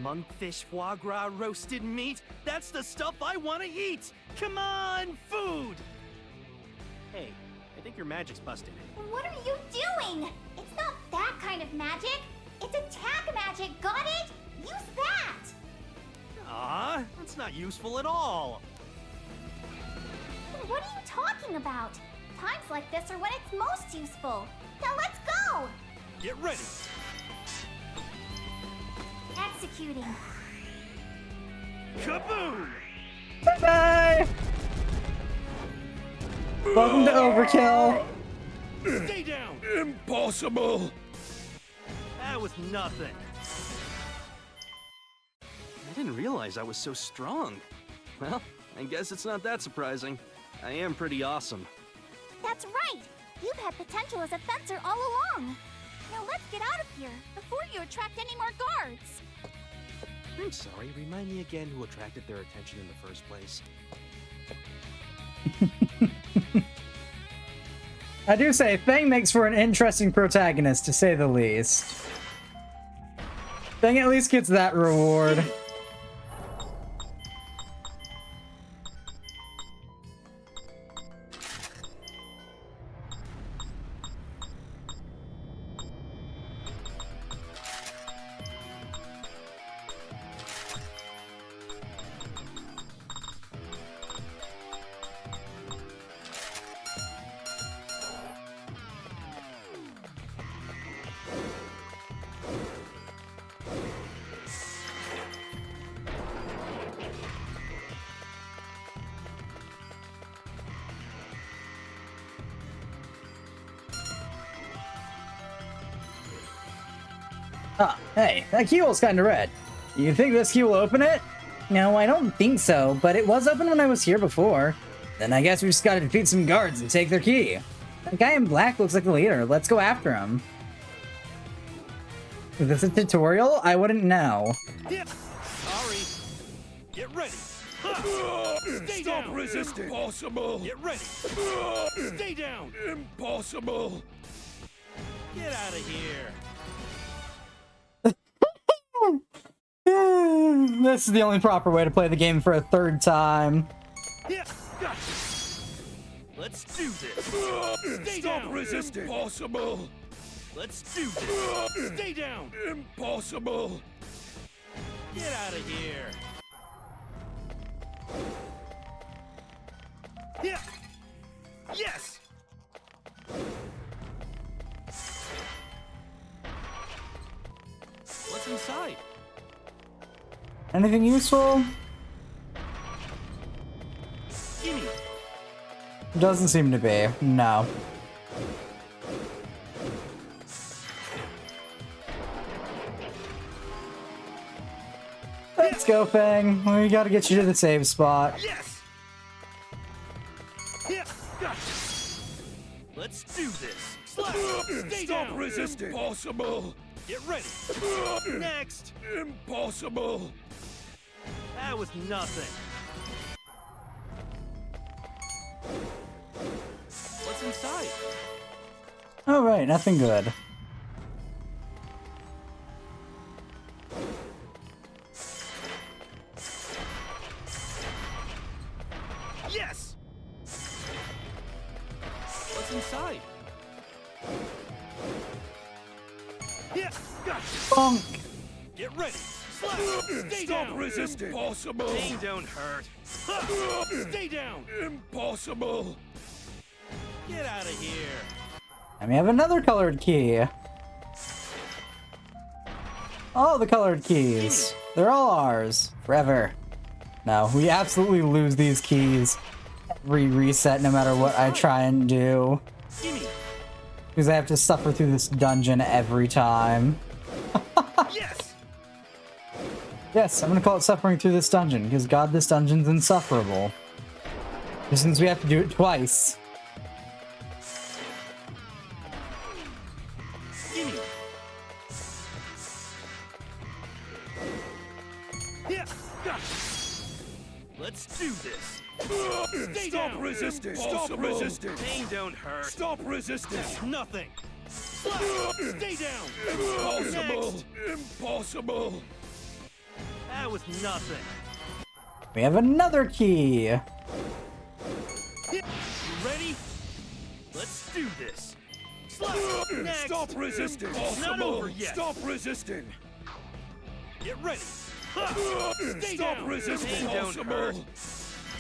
Monkfish, foie gras, roasted meat. That's the stuff I want to eat. Come on, food. Hey, I think your magic's busted. What are you doing? It's not that kind of magic. It's attack magic, got it? Use that! Ah, that's not useful at all. What are you talking about? Times like this are when it's most useful. Now let's go! Get ready. Executing. Kaboom! Bye-bye! Welcome to Overkill. Stay down! Impossible! That was nothing. I didn't realize I was so strong. Well, I guess it's not that surprising. I am pretty awesome. That's right! You've had potential as a fencer all along. Now let's get out of here before you attract any more guards. I'm sorry, remind me again who attracted their attention in the first place. I do say, Fang makes for an interesting protagonist, to say the least. Fang at least gets that reward. Ah, hey, that key hole's kinda red. You think this key will open it? No, I don't think so, but it was open when I was here before. Then I guess we just gotta defeat some guards and take their key. That guy in black looks like the leader. Let's go after him. Is this a tutorial? I wouldn't know. Sorry. Get ready. Ha! Stay Stop down. resisting! Impossible! Get ready. Stay down. Impossible! Get out of here. This is the only proper way to play the game for a 3rd time. Let's do this. Stay Stop down. resisting! Impossible! Let's do this. Stay down. Impossible! Get out of here. Yes. What's inside? Anything useful? Gimme. Doesn't seem to be. No. Let's go, Fang. We gotta get you to the save spot. Yes. Let's do this. Stay Stop down. resisting! Impossible! Get ready. Next. Impossible! That was nothing. What's inside? Oh, right. Nothing good. Yes. What's inside? Yeah. Gotcha. Bonk. Get ready. Slap. Stay Stop down. resisting! Impossible! Pain don't hurt. Stay down. Impossible! Get out of here. And we have another colored key. All the colored keys. They're all ours. Forever. No, we absolutely lose these keys every reset no matter what I try and do. Because I have to suffer through this dungeon every time. Yes. Yes, I'm gonna call it suffering through this dungeon, because God, this dungeon's insufferable. Just since we have to do it twice. Let's do this. Stay Stop down. resisting! Impossible. Stop resisting! Pain don't hurt. Stop resisting! That's nothing. Slap. Stay down. Impossible! Next. Impossible! That was nothing. We have another key. You ready? Let's do this. Slap. Next. Stop resisting! It's not over yet. Stop resisting! Get ready. Ha. Stay Stop down. resisting! Pain don't hurt. Impossible!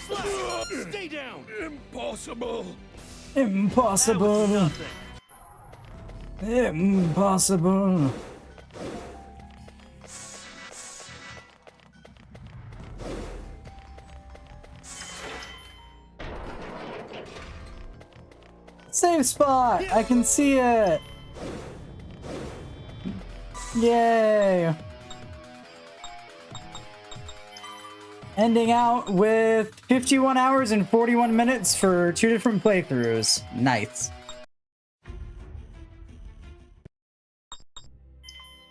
Slap. Stay down. Impossible! Impossible. That was nothing. Impossible. Save spot! I can see it! Yay! Ending out with 51 hours and 41 minutes for 2 different playthroughs. Nice.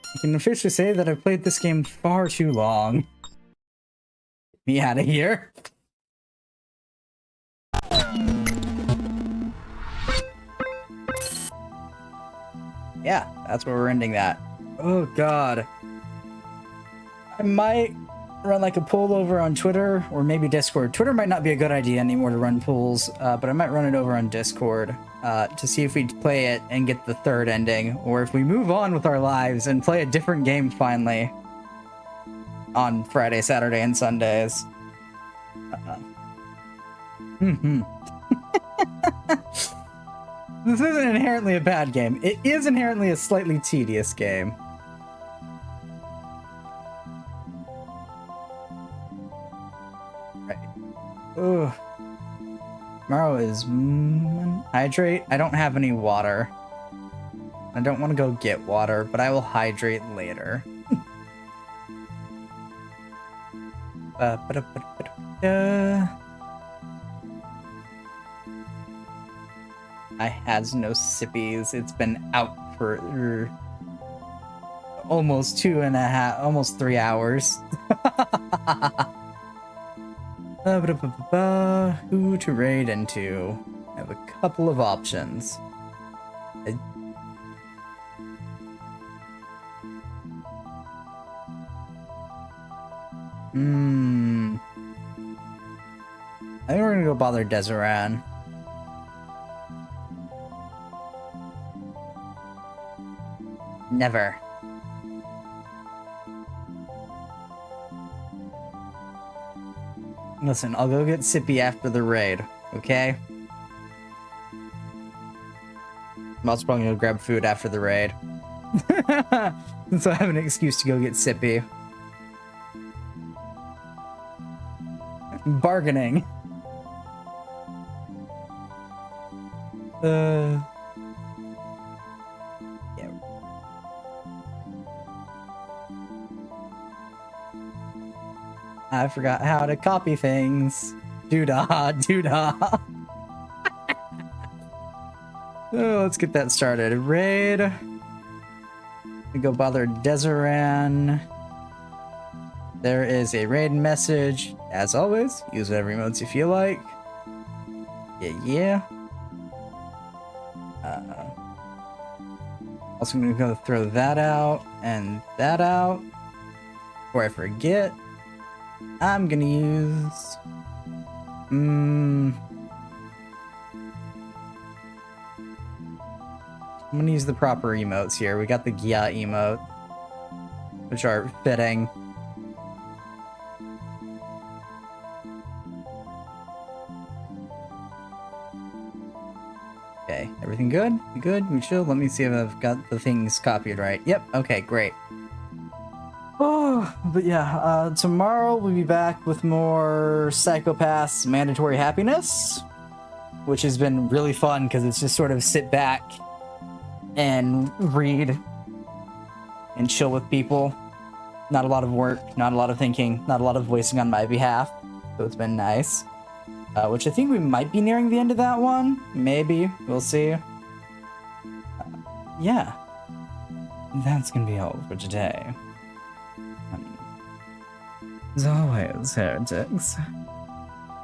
I can officially say that I've played this game far too long. Get me out of here. Yeah, that's where we're ending that. Oh god. I might run like a poll over on Twitter or maybe Discord. Twitter might not be a good idea anymore to run polls, but I might run it over on Discord to see if we play it and get the third ending, or if we move on with our lives and play a different game finally on Friday, Saturday, and Sundays. This isn't inherently a bad game. It is inherently a slightly tedious game. Right. Ugh. Tomorrow is hydrate. I don't have any water. I don't want to go get water, but I will hydrate later. I has no sippies. It's been out for almost 2.5, almost 3 hours. Who to raid into? I have a couple of options. I think we're gonna go bother Deseran. Never. Listen, I'll go get Sippy after the raid, okay? I'm also probably gonna grab food after the raid. So I have an excuse to go get Sippy. Bargaining. Yeah. I forgot how to copy things. Doodah, doodah. Oh, let's get that started. Raid. We go bother Deseran. There is a raid message. As always, use whatever emotes you feel like. Yeah. Also, I'm gonna go throw that out and that out. Before I forget, I'm gonna use... I'm gonna use the proper emotes here. We got the Gya emote, which are fitting. Okay, everything good? We good? We chill? Let me see if I've got the things copied right. Yep, okay, great. Oh, but yeah, tomorrow we'll be back with more Psychopaths Mandatory Happiness, which has been really fun because it's just sort of sit back and read and chill with people. Not a lot of work, not a lot of thinking, not a lot of voicing on my behalf. So it's been nice. Which I think we might be nearing the end of that one. Maybe. We'll see. Yeah. That's gonna be all for today. As always, heretics.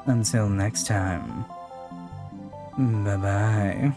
Until next time. Bye-bye.